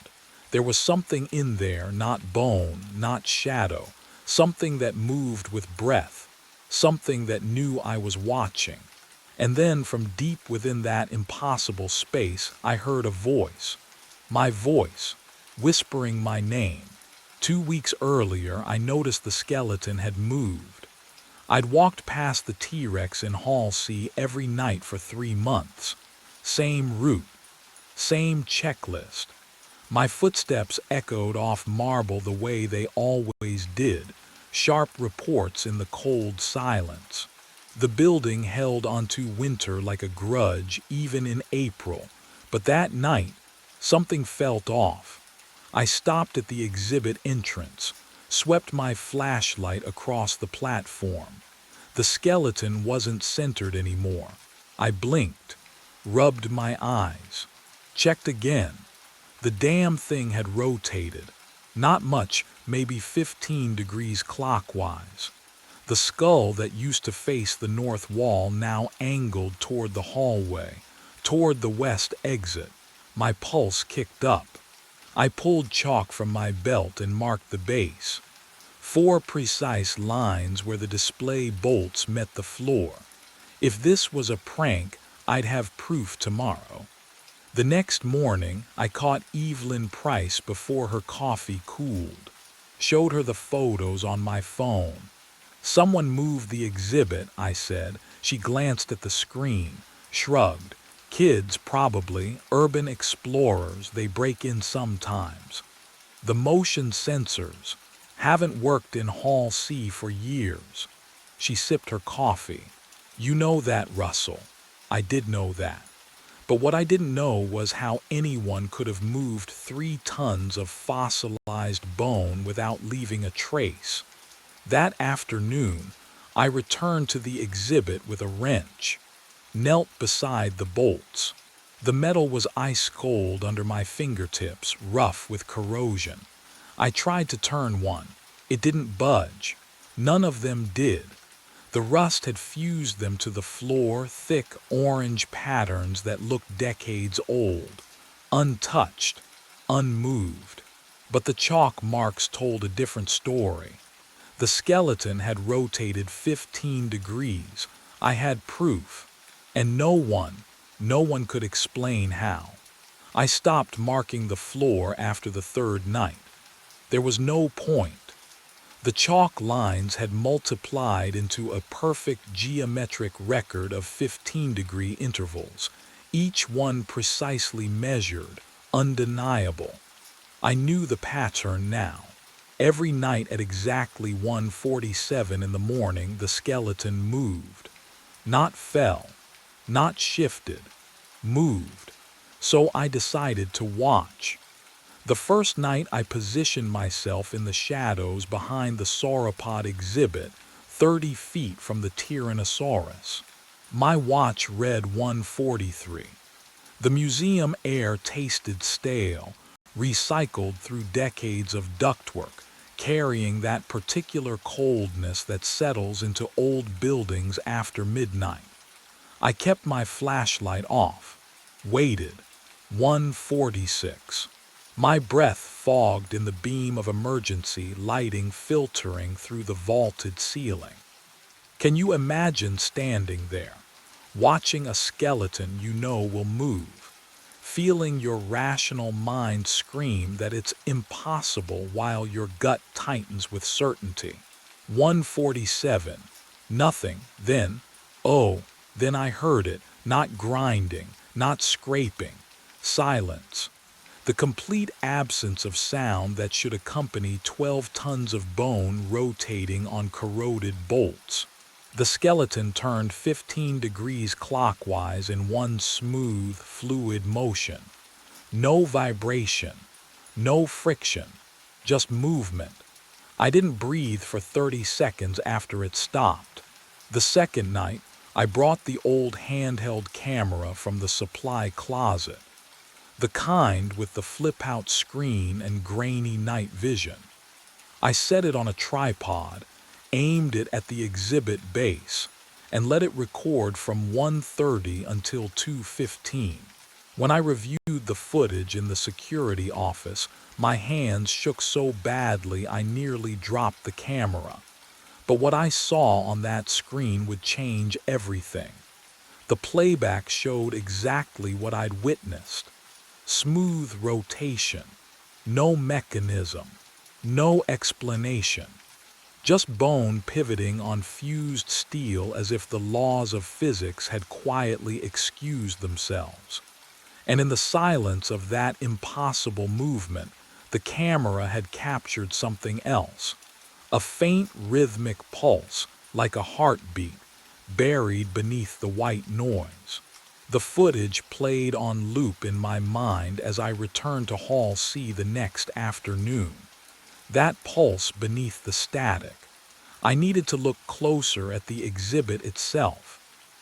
There was something in there, not bone, not shadow, something that moved with breath, something that knew I was watching. And then from deep within that impossible space, I heard a voice. My voice, whispering my name. 2 weeks earlier, I noticed the skeleton had moved. I'd walked past the T-Rex in Hall C every night for 3 months. Same route, same checklist. My footsteps echoed off marble the way they always did, sharp reports in the cold silence. The building held onto winter like a grudge even in April, but that night, something felt off. I stopped at the exhibit entrance, swept my flashlight across the platform. The skeleton wasn't centered anymore. I blinked, rubbed my eyes, checked again. The damn thing had rotated. Not much, maybe 15 degrees clockwise. The skull that used to face the north wall now angled toward the hallway, toward the west exit. My pulse kicked up. I pulled chalk from my belt and marked the base. 4 precise lines where the display bolts met the floor. If this was a prank, I'd have proof tomorrow. The next morning, I caught Evelyn Price before her coffee cooled. Showed her the photos on my phone. Someone moved the exhibit, I said. She glanced at the screen, shrugged. Kids, probably, urban explorers, they break in sometimes. The motion sensors haven't worked in Hall C for years. She sipped her coffee. You know that, Russell. I did know that. But what I didn't know was how anyone could have moved 3 tons of fossilized bone without leaving a trace. That afternoon, I returned to the exhibit with a wrench, knelt beside the bolts. The metal was ice cold under my fingertips, rough with corrosion. I tried to turn one. It didn't budge. None of them did. The rust had fused them to the floor, thick orange patterns that looked decades old. untouched, unmoved. But the chalk marks told a different story. The skeleton had rotated 15 degrees. I had proof. And no one could explain how. I stopped marking the floor after the third night. There was no point. The chalk lines had multiplied into a perfect geometric record of 15-degree intervals, each one precisely measured, undeniable. I knew the pattern now. Every night at exactly 1:47 in the morning, the skeleton moved. Not fell, not shifted, moved. So I decided to watch. The first night I positioned myself in the shadows behind the sauropod exhibit, 30 feet from the Tyrannosaurus. My watch read 1:43. The museum air tasted stale, recycled through decades of ductwork, carrying that particular coldness that settles into old buildings after midnight. I kept my flashlight off, waited. 1:46. My breath fogged in the beam of emergency lighting filtering through the vaulted ceiling. Can you imagine standing there, watching a skeleton you know will move, feeling your rational mind scream that it's impossible while your gut tightens with certainty? 1:47. Nothing. Then I heard it, not grinding, not scraping. Silence. The complete absence of sound that should accompany 12 tons of bone rotating on corroded bolts. The skeleton turned 15 degrees clockwise in one smooth, fluid motion. No vibration, no friction, just movement. I didn't breathe for 30 seconds after it stopped. The second night, I brought the old handheld camera from the supply closet. The kind with the flip-out screen and grainy night vision. I set it on a tripod, aimed it at the exhibit base, and let it record from 1:30 until 2:15. When I reviewed the footage in the security office, my hands shook so badly I nearly dropped the camera. But what I saw on that screen would change everything. The playback showed exactly what I'd witnessed. Smooth rotation, no mechanism, no explanation. Just bone pivoting on fused steel as if the laws of physics had quietly excused themselves. And in the silence of that impossible movement, the camera had captured something else. A faint rhythmic pulse, like a heartbeat, buried beneath the white noise. The footage played on loop in my mind as I returned to Hall C the next afternoon. That pulse beneath the static. I needed to look closer at the exhibit itself,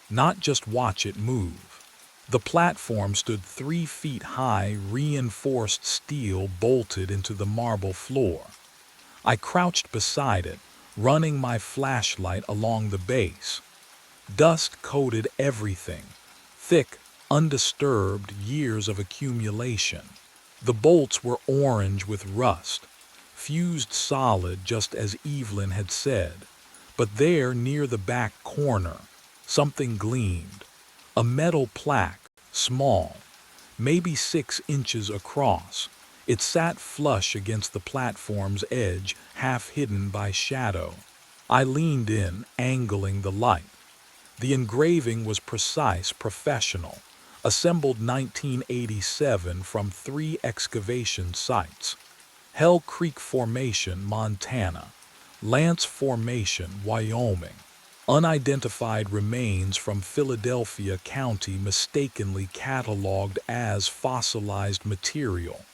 not just watch it move. The platform stood 3 feet high, reinforced steel bolted into the marble floor. I crouched beside it, running my flashlight along the base. Dust coated everything, thick, undisturbed years of accumulation. The bolts were orange with rust, fused solid just as Evelyn had said. But there, near the back corner, something gleamed. A metal plaque, small, maybe 6 inches across. It sat flush against the platform's edge, half hidden by shadow. I leaned in, angling the light. The engraving was precise, professional, assembled 1987 from 3 excavation sites. Hell Creek Formation, Montana. Lance Formation, Wyoming. Unidentified remains from Philadelphia County mistakenly cataloged as fossilized material.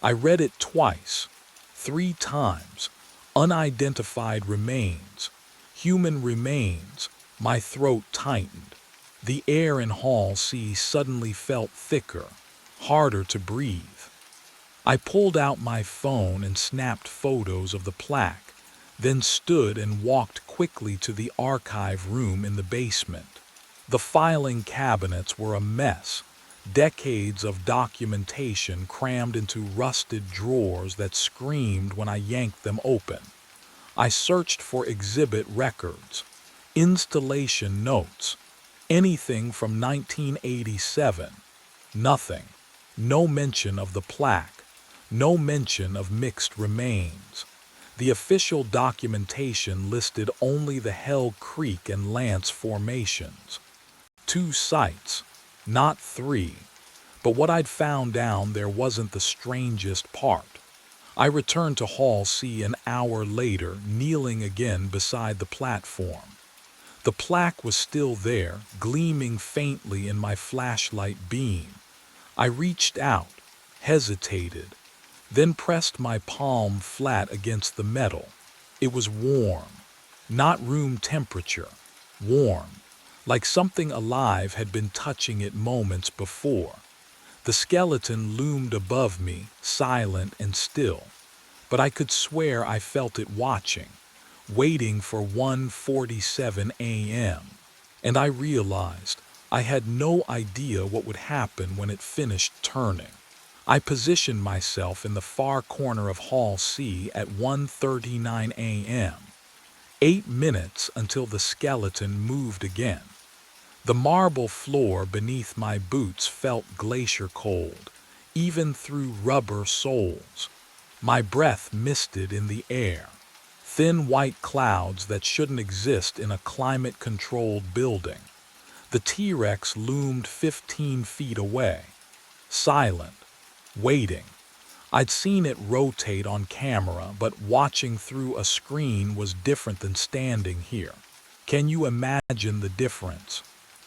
I read it twice, 3 times. Unidentified remains, human remains. My throat tightened. The air in Hall C suddenly felt thicker, harder to breathe. I pulled out my phone and snapped photos of the plaque, then stood and walked quickly to the archive room in the basement. The filing cabinets were a mess, decades of documentation crammed into rusted drawers that screamed when I yanked them open. I searched for exhibit records, installation notes, anything from 1987. Nothing. No mention of the plaque. No mention of mixed remains. The official documentation listed only the Hell Creek and Lance formations. 2 sites, not 3. But what I'd found down there wasn't the strangest part. I returned to Hall C an hour later, kneeling again beside the platform. The plaque was still there, gleaming faintly in my flashlight beam. I reached out, hesitated, then pressed my palm flat against the metal. It was warm, not room temperature, warm, like something alive had been touching it moments before. The skeleton loomed above me, silent and still, but I could swear I felt it watching, waiting for 1:47 a.m. And I realized I had no idea what would happen when it finished turning. I positioned myself in the far corner of Hall C at 1:39 a.m. 8 minutes until the skeleton moved again. The marble floor beneath my boots felt glacier cold, even through rubber soles. My breath misted in the air. Thin white clouds that shouldn't exist in a climate-controlled building. The T-Rex loomed 15 feet away, silent, waiting. I'd seen it rotate on camera, but watching through a screen was different than standing here. Can you imagine the difference?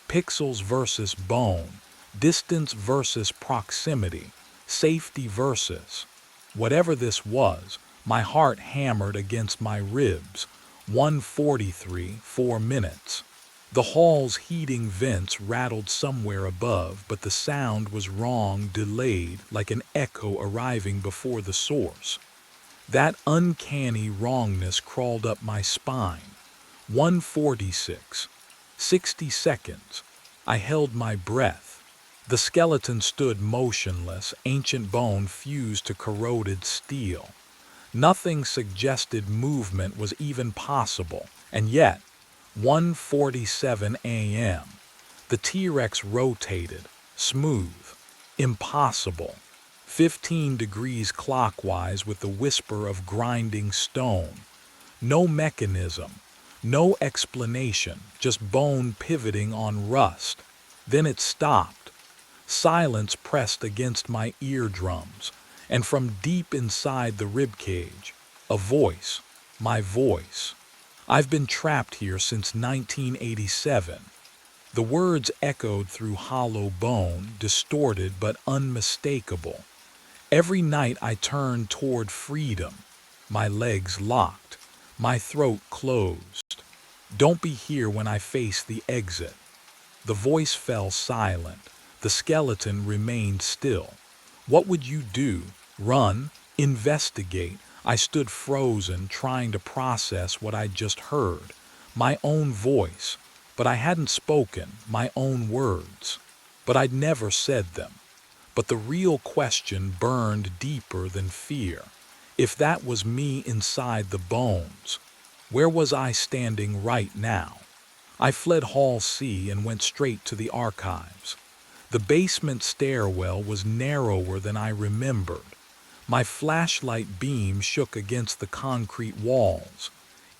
Pixels versus bone, distance versus proximity, safety versus... Whatever this was, my heart hammered against my ribs. 1:43, 4 minutes. The hall's heating vents rattled somewhere above, but the sound was wrong, delayed, like an echo arriving before the source. That uncanny wrongness crawled up my spine. 1:46, 60 seconds. I held my breath. The skeleton stood motionless, ancient bone fused to corroded steel. Nothing suggested movement was even possible, and yet, 1:47 a.m. The T-Rex rotated, smooth, impossible, 15 degrees clockwise with the whisper of grinding stone. No mechanism, no explanation, just bone pivoting on rust. Then it stopped. Silence pressed against my eardrums, and from deep inside the ribcage, a voice, my voice. I've been trapped here since 1987. The words echoed through hollow bone, distorted but unmistakable. Every night I turned toward freedom, my legs locked, my throat closed. Don't be here when I face the exit. The voice fell silent. The skeleton remained still. What would you do? Run? Investigate? I stood frozen, trying to process what I'd just heard. My own voice. But I hadn't spoken, my own words. But I'd never said them. But the real question burned deeper than fear. If that was me inside the bones, where was I standing right now? I fled Hall C and went straight to the archives. The basement stairwell was narrower than I remembered. My flashlight beam shook against the concrete walls.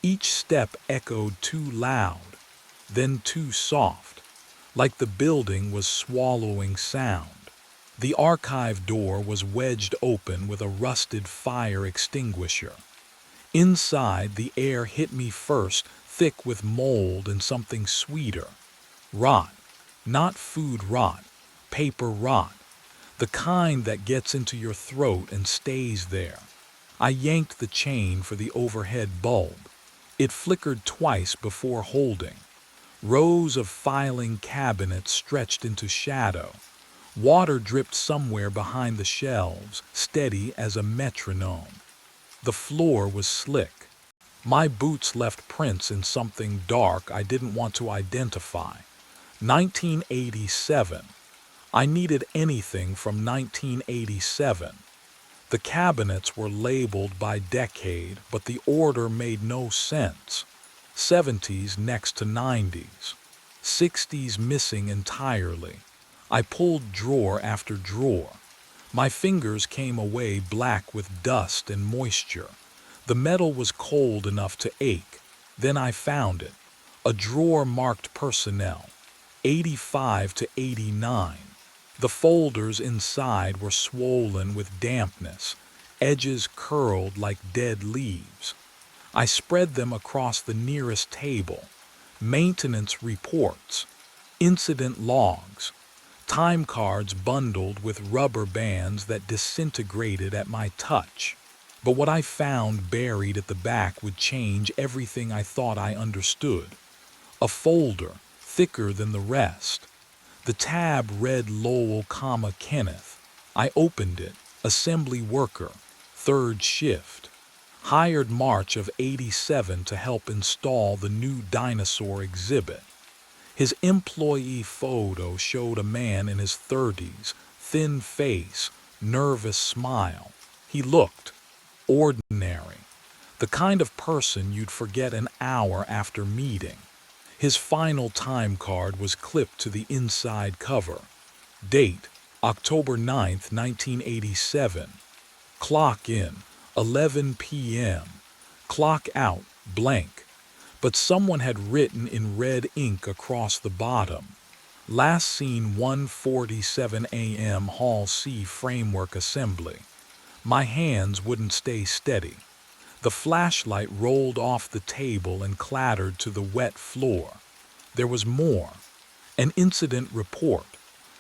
Each step echoed too loud, then too soft, like the building was swallowing sound. The archive door was wedged open with a rusted fire extinguisher. Inside, the air hit me first, thick with mold and something sweeter. Rot. Not food rot. Paper rot, the kind that gets into your throat and stays there. I yanked the chain for the overhead bulb. It flickered twice before holding. Rows of filing cabinets stretched into shadow. Water dripped somewhere behind the shelves, steady as a metronome. The floor was slick. My boots left prints in something dark I didn't want to identify. 1987. I needed anything from 1987. The cabinets were labeled by decade, but the order made no sense. 70s next to 90s. 60s missing entirely. I pulled drawer after drawer. My fingers came away black with dust and moisture. The metal was cold enough to ache. Then I found it. A drawer marked personnel. 85 to 89. The folders inside were swollen with dampness, edges curled like dead leaves. I spread them across the nearest table. Maintenance reports, incident logs, time cards bundled with rubber bands that disintegrated at my touch. But what I found buried at the back would change everything I thought I understood. A folder, thicker than the rest. The tab read Lowell, Kenneth. I opened it. Assembly worker, third shift. Hired March of '87 to help install the new dinosaur exhibit. His employee photo showed a man in his 30s, thin face, nervous smile. He looked ordinary, the kind of person you'd forget an hour after meeting. His final time card was clipped to the inside cover. Date, October 9th, 1987. Clock in, 11 p.m. Clock out, blank. But someone had written in red ink across the bottom. Last seen 1:47 a.m. Hall C framework assembly. My hands wouldn't stay steady. The flashlight rolled off the table and clattered to the wet floor. There was more. An incident report.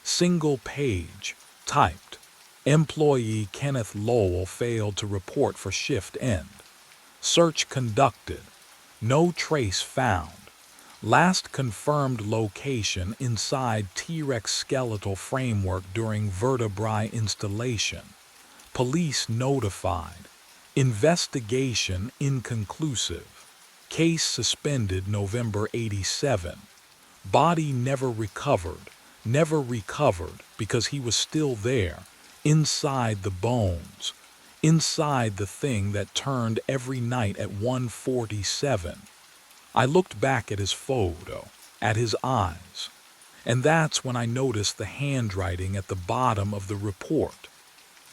Single page. Typed. Employee Kenneth Lowell failed to report for shift end. Search conducted. No trace found. Last confirmed location inside T-Rex skeletal framework during vertebrae installation. Police notified. Investigation inconclusive. Case suspended November '87. Body never recovered because he was still there, inside the bones, inside the thing that turned every night at 1:47. I looked back at his photo, at his eyes, and that's when I noticed the handwriting at the bottom of the report.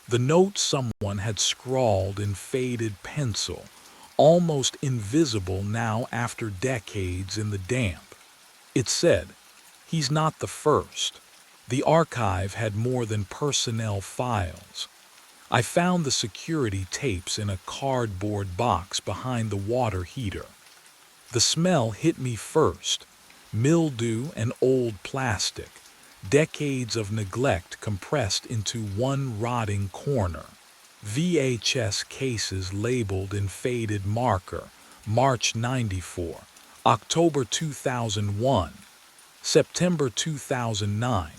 The note someone had scrawled in faded pencil, almost invisible now after decades in the damp. It said, "He's not the first." The archive had more than personnel files. I found the security tapes in a cardboard box behind the water heater. The smell hit me first. Mildew and old plastic. Decades of neglect compressed into one rotting corner. VHS cases labeled in faded marker. March '94, October 2001, September 2009.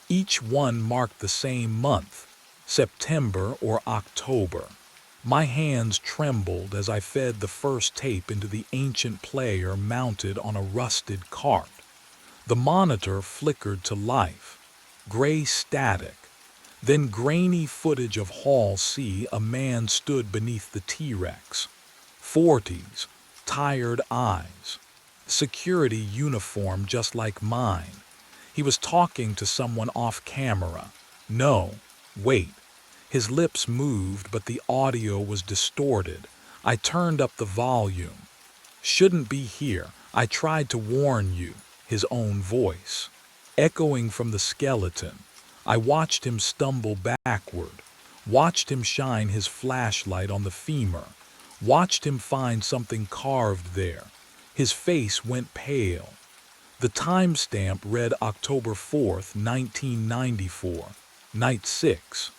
Each one marked the same month, September or October. My hands trembled as I fed the first tape into the ancient player mounted on a rusted cart. The monitor flickered to life. Gray static. Then grainy footage of Hall C. A man stood beneath the T-Rex. 40s. Tired eyes. Security uniform just like mine. He was talking to someone off camera. No, wait. His lips moved, but the audio was distorted. I turned up the volume. "Shouldn't be here. I tried to warn you." His own voice. Echoing from the skeleton. I watched him stumble backward. Watched him shine his flashlight on the femur. Watched him find something carved there. His face went pale. The timestamp read October 4th, 1994, night 6.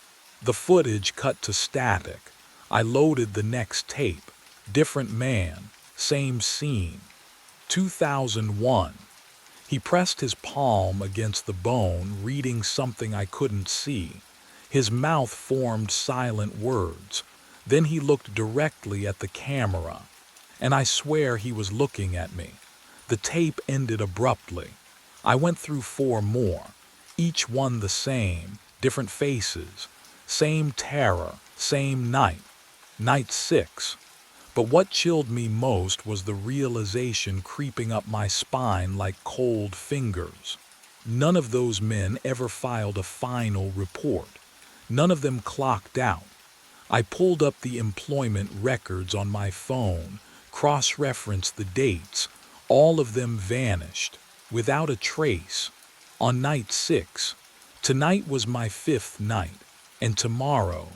The footage cut to static. I loaded the next tape. Different man, same scene. 2001. He pressed his palm against the bone, reading something I couldn't see. His mouth formed silent words. Then he looked directly at the camera. And I swear he was looking at me. The tape ended abruptly. I went through 4 more. each one the same, different faces, same terror, same night. Night 6. But what chilled me most was the realization creeping up my spine like cold fingers. None of those men ever filed a final report. None of them clocked out. I pulled up the employment records on my phone, cross-referenced the dates. All of them vanished, without a trace. On night 6, tonight was my 5th night, and tomorrow,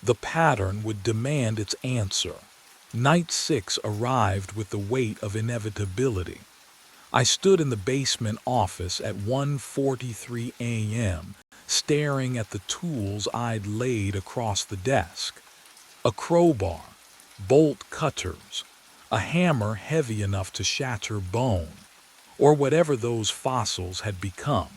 the pattern would demand its answer. Night 6 arrived with the weight of inevitability. I stood in the basement office at 1:43 a.m., staring at the tools I'd laid across the desk. A crowbar, bolt cutters, a hammer heavy enough to shatter bone, or whatever those fossils had become.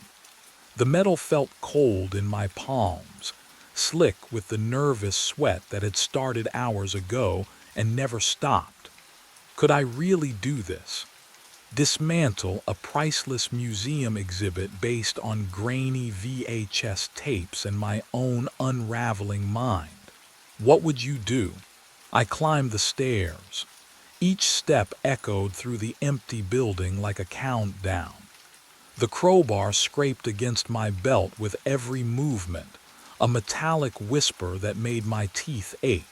The metal felt cold in my palms, slick with the nervous sweat that had started hours ago and never stopped. Could I really do this? Dismantle a priceless museum exhibit based on grainy VHS tapes and my own unraveling mind? What would you do? I climbed the stairs. Each step echoed through the empty building like a countdown. The crowbar scraped against my belt with every movement, a metallic whisper that made my teeth ache.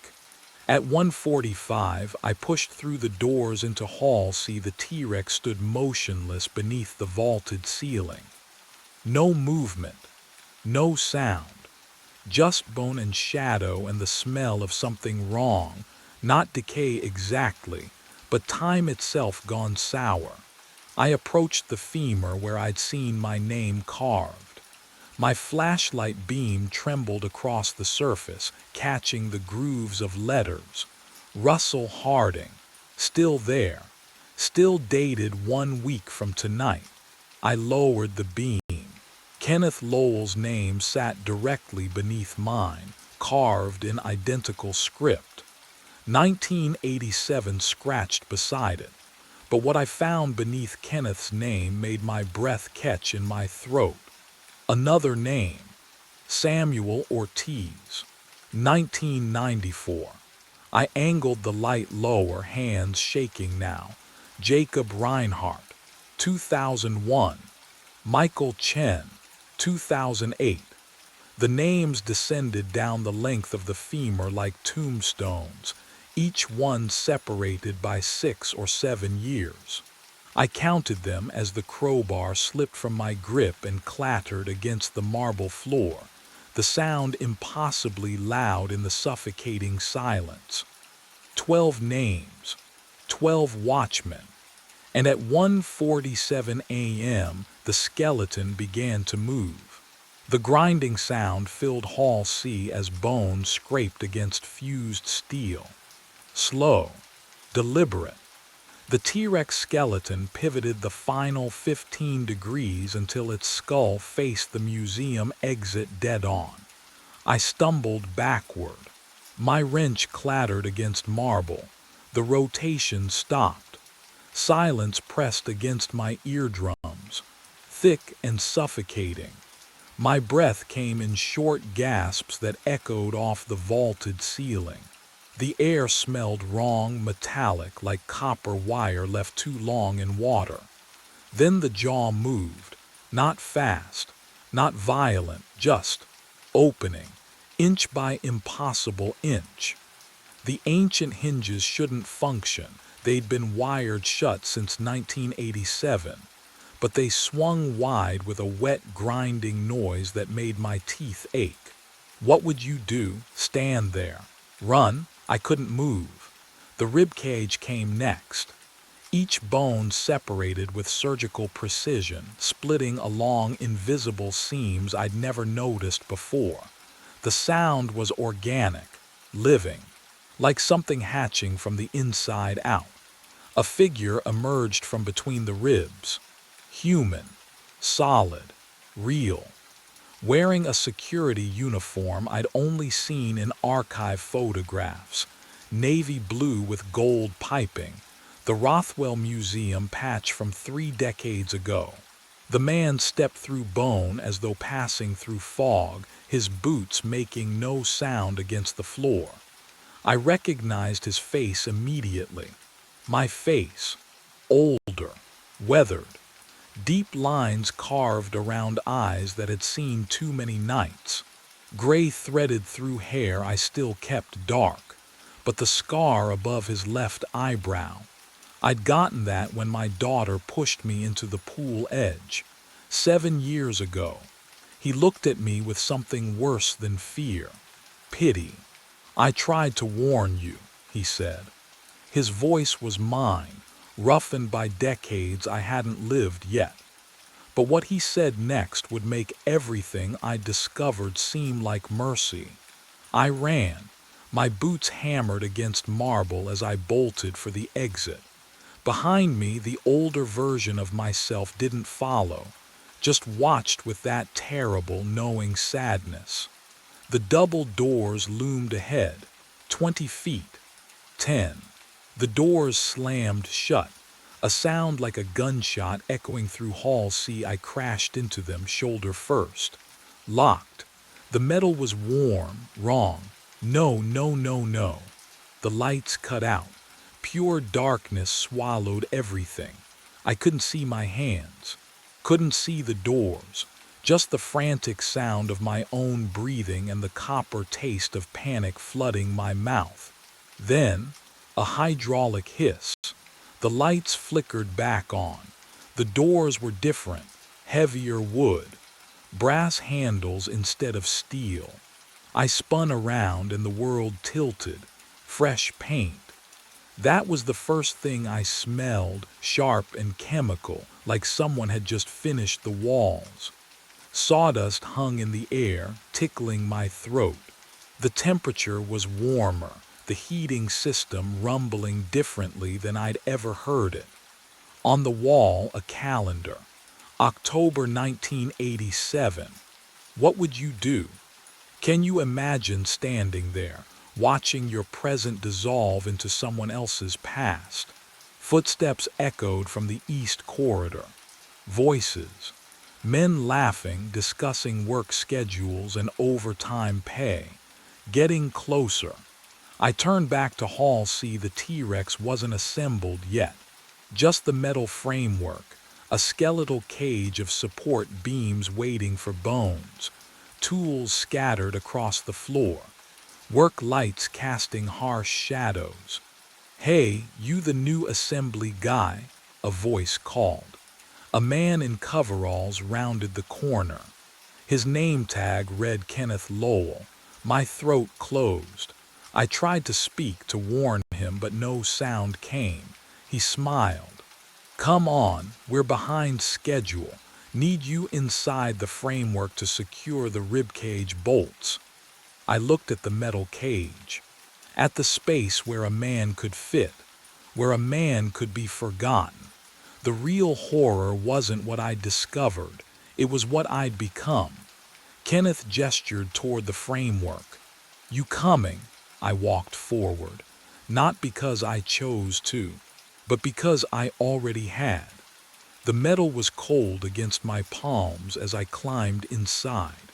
At 1:45, I pushed through the doors into Hall C. The T-Rex stood motionless beneath the vaulted ceiling. No movement, no sound, just bone and shadow and the smell of something wrong, not decay exactly, but time itself gone sour. I approached the femur where I'd seen my name carved. My flashlight beam trembled across the surface, catching the grooves of letters. Russell Harding, still there, still dated 1 week from tonight. I lowered the beam. Kenneth Lowell's name sat directly beneath mine, carved in identical script. 1987 scratched beside it. But what I found beneath Kenneth's name made my breath catch in my throat. Another name, Samuel Ortiz, 1994. I angled the light lower, hands shaking now. Jacob Reinhardt, 2001. Michael Chen, 2008. The names descended down the length of the femur like tombstones, each one separated by 6 or 7 years. I counted them as the crowbar slipped from my grip and clattered against the marble floor, the sound impossibly loud in the suffocating silence. 12 names, 12 watchmen, and at 1:47 a.m. the skeleton began to move. The grinding sound filled Hall C as bones scraped against fused steel. Slow, deliberate. The T-Rex skeleton pivoted the final 15 degrees until its skull faced the museum exit dead-on. I stumbled backward. My wrench clattered against marble. The rotation stopped. Silence pressed against my eardrums, thick and suffocating. My breath came in short gasps that echoed off the vaulted ceiling. The air smelled wrong, metallic, like copper wire left too long in water. Then the jaw moved, not fast, not violent, just opening, inch by impossible inch. The ancient hinges shouldn't function. They'd been wired shut since 1987, but they swung wide with a wet, grinding noise that made my teeth ache. What would you do? Stand there? Run? I couldn't move. The ribcage came next. Each bone separated with surgical precision, splitting along invisible seams I'd never noticed before. The sound was organic, living, like something hatching from the inside out. A figure emerged from between the ribs. Human, solid, real. Wearing a security uniform I'd only seen in archive photographs, navy blue with gold piping, the Rothwell Museum patch from 3 decades ago. The man stepped through bone as though passing through fog, his boots making no sound against the floor. I recognized his face immediately. My face, older, weathered, deep lines carved around eyes that had seen too many nights. Gray threaded through hair I still kept dark, but the scar above his left eyebrow. I'd gotten that when my daughter pushed me into the pool edge, 7 years ago. He looked at me with something worse than fear, pity. "I tried to warn you," he said. His voice was mine, roughened by decades I hadn't lived yet. But what he said next would make everything I discovered seem like mercy. I ran, my boots hammered against marble as I bolted for the exit. Behind me, the older version of myself didn't follow, just watched with that terrible, knowing sadness. The double doors loomed ahead, 20 feet, 10. The doors slammed shut, a sound like a gunshot echoing through Hall C. I crashed into them shoulder first. Locked. The metal was warm, wrong. No, no, no, no. The lights cut out. Pure darkness swallowed everything. I couldn't see my hands, couldn't see the doors, just the frantic sound of my own breathing and the copper taste of panic flooding my mouth. Then, a hydraulic hiss. The lights flickered back on. The doors were different, heavier wood, brass handles instead of steel. I spun around and the world tilted, fresh paint. That was the first thing I smelled, sharp and chemical, like someone had just finished the walls. Sawdust hung in the air, tickling my throat. The temperature was warmer, the heating system rumbling differently than I'd ever heard it. On the wall, a calendar. October 1987. What would you do? Can you imagine standing there, watching your present dissolve into someone else's past? Footsteps echoed from the east corridor. Voices. Men laughing, discussing work schedules and overtime pay. Getting closer. I turned back to Hall C. The T-Rex wasn't assembled yet. Just the metal framework, a skeletal cage of support beams waiting for bones, tools scattered across the floor, work lights casting harsh shadows. "Hey, you the new assembly guy," a voice called. A man in coveralls rounded the corner. His name tag read Kenneth Lowell. My throat closed. I tried to speak to warn him, but no sound came. He smiled. "Come on, we're behind schedule. Need you inside the framework to secure the ribcage bolts." I looked at the metal cage, at the space where a man could fit, where a man could be forgotten. The real horror wasn't what I'd discovered, it was what I'd become. Kenneth gestured toward the framework. "You coming?" I walked forward, not because I chose to, but because I already had. The metal was cold against my palms as I climbed inside.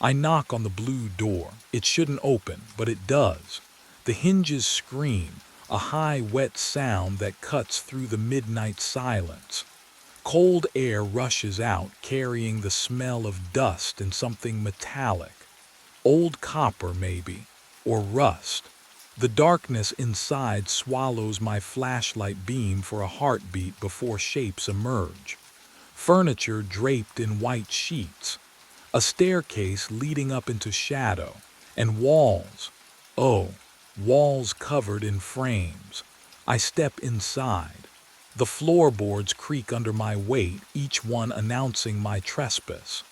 I knock on the blue door. It shouldn't open, but it does. The hinges scream, a high, wet sound that cuts through the midnight silence. Cold air rushes out, carrying the smell of dust and something metallic. Old copper, maybe, or rust. The darkness inside swallows my flashlight beam for a heartbeat before shapes emerge. Furniture draped in white sheets. A staircase leading up into shadow. And walls. Oh, walls covered in frames. I step inside. The floorboards creak under my weight, each one announcing my trespass.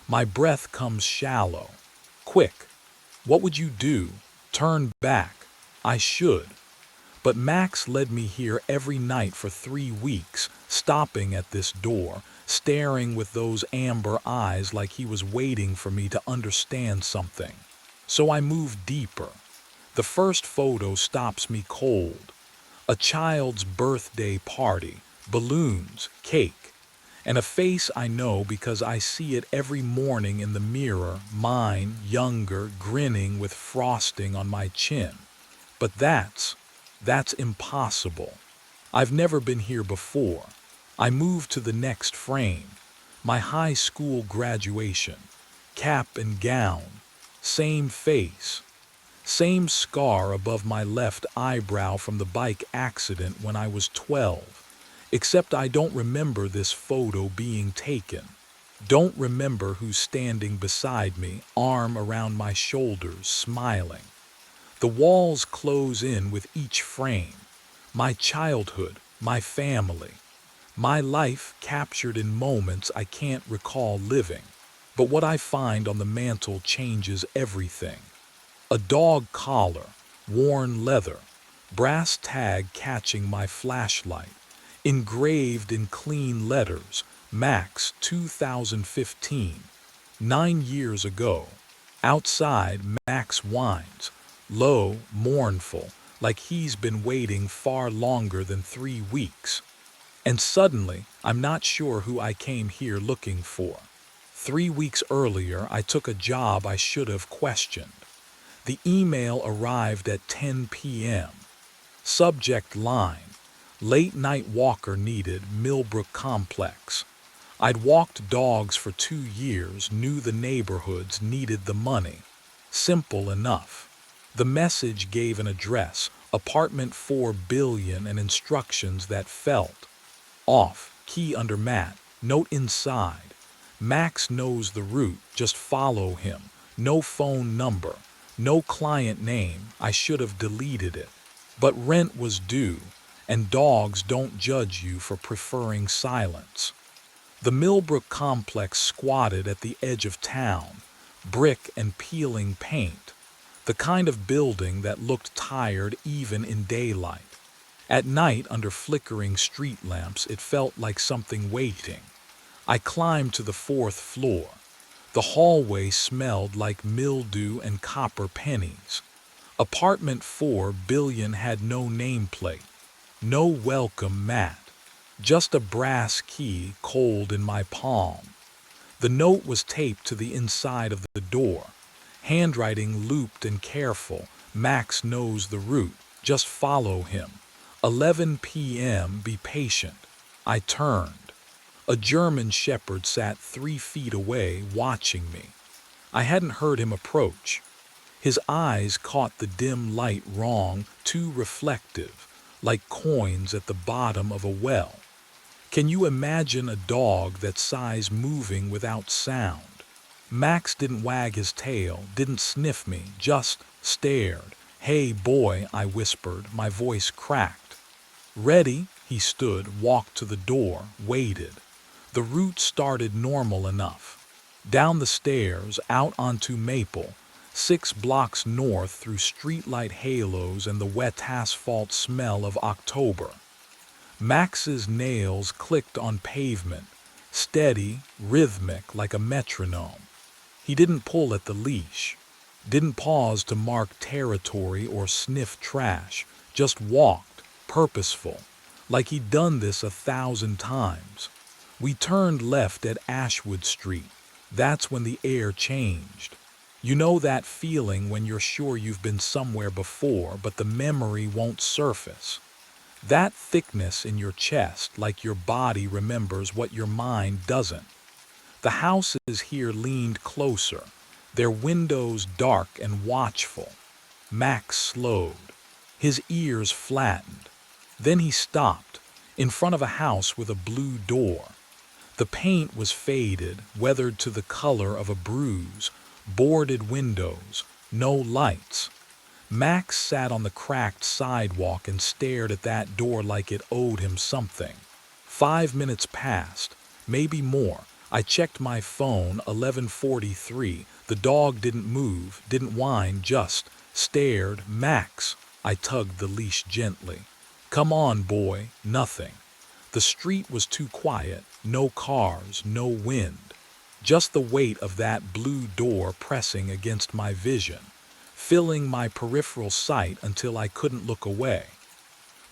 My breath comes shallow. Quick. What would you do? Turn back. I should. But Max led me here every night for 3 weeks, stopping at this door, staring with those amber eyes like he was waiting for me to understand something. So I move deeper. The first photo stops me cold. A child's birthday party, balloons, cake. And a face I know because I see it every morning in the mirror, mine, younger, grinning with frosting on my chin. But that's impossible. I've never been here before. I moved to the next frame. My high school graduation. Cap and gown. Same face. Same scar above my left eyebrow from the bike accident when I was 12. Except I don't remember this photo being taken. Don't remember who's standing beside me, arm around my shoulders, smiling. The walls close in with each frame. My childhood, my family, my life captured in moments I can't recall living. But what I find on the mantel changes everything. A dog collar, worn leather, brass tag catching my flashlight, engraved in clean letters, Max 2015, 9 years ago. Outside, Max whines, low, mournful, like he's been waiting far longer than 3 weeks. And suddenly, I'm not sure who I came here looking for. 3 weeks earlier, I took a job I should have questioned. The email arrived at 10 p.m. Subject line, late night walker needed, Millbrook Complex. I'd walked dogs for 2 years, knew the neighborhoods, needed the money. Simple enough. The message gave an address, apartment 4 billion, and instructions that felt off, key under mat, note inside. Max knows the route, just follow him. No phone number, no client name, I should have deleted it. But rent was due, and dogs don't judge you for preferring silence. The Millbrook complex squatted at the edge of town, brick and peeling paint, the kind of building that looked tired even in daylight. At night, under flickering street lamps, it felt like something waiting. I climbed to the 4th floor. The hallway smelled like mildew and copper pennies. Apartment 4 billion had no nameplate, no welcome mat, just a brass key cold in my palm. The note was taped to the inside of the door, handwriting looped and careful. Max knows the route, just follow him. 11 p.m., be patient. I turned. A German shepherd sat 3 feet away, watching me. I hadn't heard him approach. His eyes caught the dim light wrong, too reflective, like coins at the bottom of a well. Can you imagine a dog that size moving without sound? Max didn't wag his tail, didn't sniff me, just stared. Hey boy, I whispered, my voice cracked. Ready? He stood, walked to the door, waited. The route started normal enough. Down the stairs, out onto Maple, 6 blocks north through streetlight halos and the wet asphalt smell of October. Max's nails clicked on pavement, steady, rhythmic like a metronome. He didn't pull at the leash, didn't pause to mark territory or sniff trash, just walked, purposeful, like he'd done this 1,000 times. We turned left at Ashwood Street. That's when the air changed. You know that feeling when you're sure you've been somewhere before, but the memory won't surface. That thickness in your chest, like your body remembers what your mind doesn't. The houses here leaned closer, their windows dark and watchful. Max slowed. His ears flattened. Then he stopped, in front of a house with a blue door. The paint was faded, weathered to the color of a bruise, boarded windows, no lights. Max sat on the cracked sidewalk and stared at that door like it owed him something. 5 minutes passed, maybe more. I checked my phone, 11:43. The dog didn't move, didn't whine, just stared. Max, I tugged the leash gently. Come on, boy, nothing. The street was too quiet, no cars, no wind. Just the weight of that blue door pressing against my vision, filling my peripheral sight until I couldn't look away.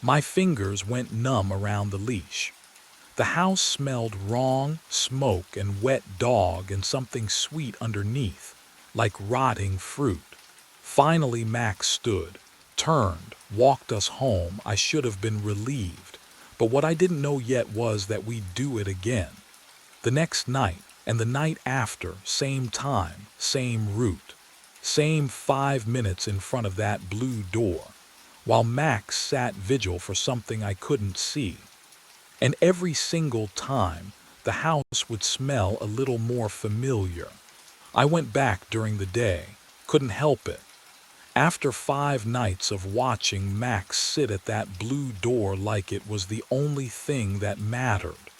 My fingers went numb around the leash. The house smelled wrong, smoke and wet dog and something sweet underneath, like rotting fruit. Finally Max stood, turned, walked us home. I should have been relieved, but what I didn't know yet was that we'd do it again. The next night, and the night after, same time, same route. Same 5 minutes in front of that blue door, while Max sat vigil for something I couldn't see. And every single time, the house would smell a little more familiar. I went back during the day, couldn't help it. After 5 nights of watching Max sit at that blue door like it was the only thing that mattered,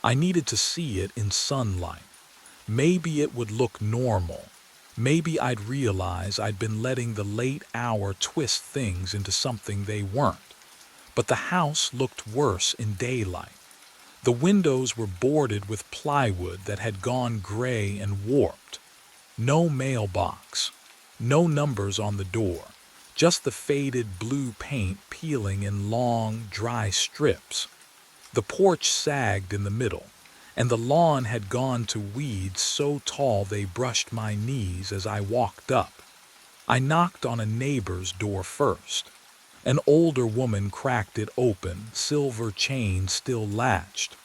I needed to see it in sunlight. Maybe it would look normal. Maybe I'd realize I'd been letting the late hour twist things into something they weren't. But the house looked worse in daylight. The windows were boarded with plywood that had gone gray and warped. No mailbox. No numbers on the door. Just the faded blue paint peeling in long, dry strips. The porch sagged in the middle, and the lawn had gone to weeds so tall they brushed my knees as I walked up. I knocked on a neighbor's door first. An older woman cracked it open, silver chain still latched.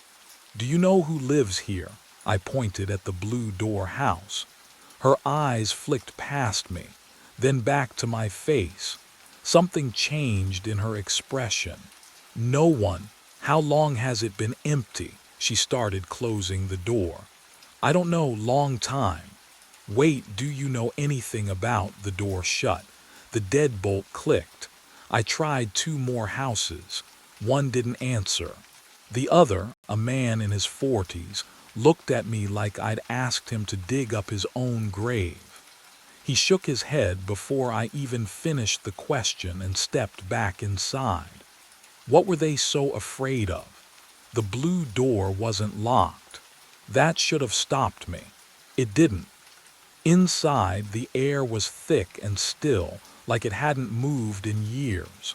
"Do you know who lives here?" I pointed at the blue door house. Her eyes flicked past me, then back to my face. Something changed in her expression. "No one. How long has it been empty?" She started closing the door. "I don't know, long time." "Wait, do you know anything about?" The door shut. The deadbolt clicked. I tried 2 more houses. One didn't answer. The other, a man in his 40s, looked at me like I'd asked him to dig up his own grave. He shook his head before I even finished the question and stepped back inside. What were they so afraid of? The blue door wasn't locked. That should have stopped me. It didn't. Inside, the air was thick and still, like it hadn't moved in years.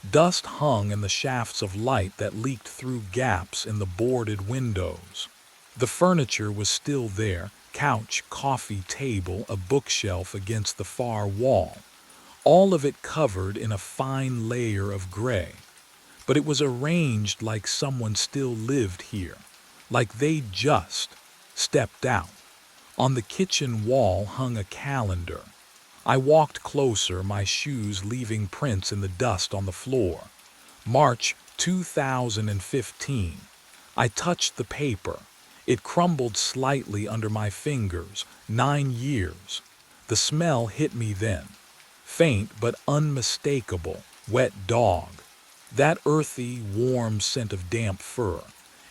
Dust hung in the shafts of light that leaked through gaps in the boarded windows. The furniture was still there, couch, coffee table, a bookshelf against the far wall, all of it covered in a fine layer of gray. But it was arranged like someone still lived here, like they'd just stepped out. On the kitchen wall hung a calendar. I walked closer, my shoes leaving prints in the dust on the floor. March 2015. I touched the paper. It crumbled slightly under my fingers. 9 years. The smell hit me then. Faint but unmistakable, wet dog. That earthy, warm scent of damp fur.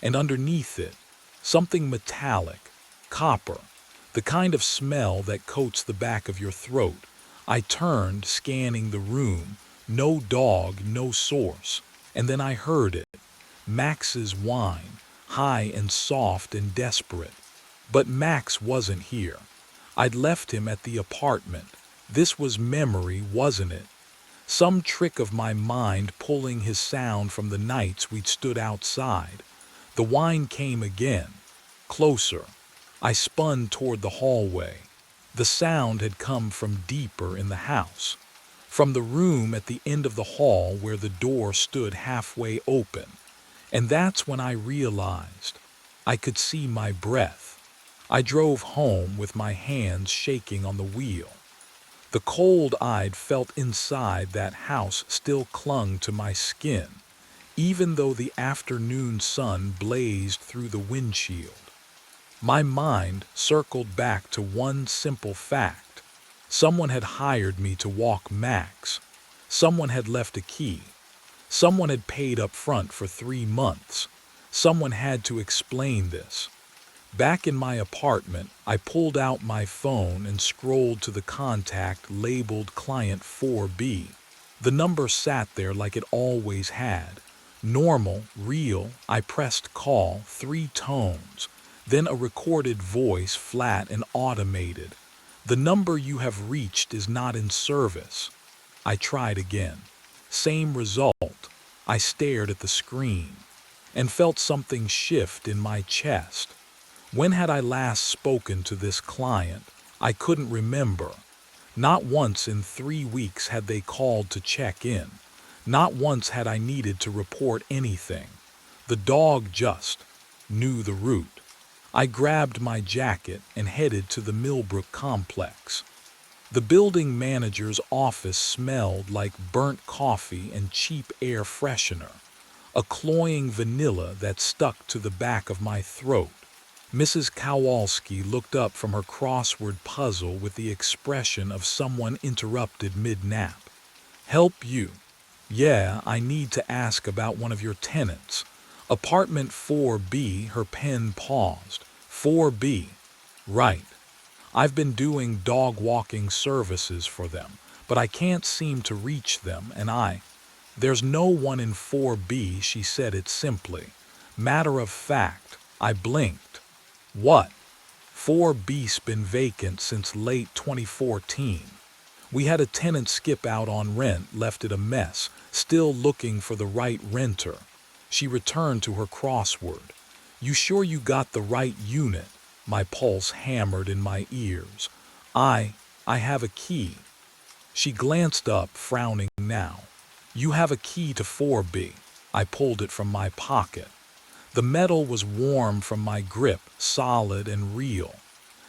And underneath it, something metallic, copper. The kind of smell that coats the back of your throat. I turned, scanning the room. No dog, no source. And then I heard it. Max's whine, high and soft and desperate. But Max wasn't here. I'd left him at the apartment. This was memory, wasn't it? Some trick of my mind pulling his sound from the nights we'd stood outside. The whine came again. Closer. I spun toward the hallway. The sound had come from deeper in the house, from the room at the end of the hall where the door stood halfway open. And that's when I realized I could see my breath. I drove home with my hands shaking on the wheel. The cold I'd felt inside that house still clung to my skin, even though the afternoon sun blazed through the windshield. My mind circled back to one simple fact. Someone had hired me to walk Max. Someone had left a key. Someone had paid up front for 3 months. Someone had to explain this. Back in my apartment, I pulled out my phone and scrolled to the contact labeled Client 4B. The number sat there like it always had. Normal, real. I pressed call, 3 tones. Then a recorded voice, flat and automated. "The number you have reached is not in service." I tried again. Same result. I stared at the screen. and felt something shift in my chest. When had I last spoken to this client? I couldn't remember. Not once in 3 weeks had they called to check in. Not once had I needed to report anything. The dog just knew the route. I grabbed my jacket and headed to the Millbrook complex. The building manager's office smelled like burnt coffee and cheap air freshener, a cloying vanilla that stuck to the back of my throat. Mrs. Kowalski looked up from her crossword puzzle with the expression of someone interrupted mid-nap. "Help you?" "Yeah, I need to ask about one of your tenants. Apartment 4B, her pen paused. 4B. Right. I've been doing dog walking services for them, but I can't seem to reach them, and There's no one in 4B, she said it simply. Matter of fact, I blinked. What? 4B's been vacant since late 2014. We had a tenant skip out on rent, left it a mess, still looking for the right renter. She returned to her crossword. You sure you got the right unit? My pulse hammered in my ears. I have a key. She glanced up, frowning now. You have a key to 4B. I pulled it from my pocket. The metal was warm from my grip, solid and real.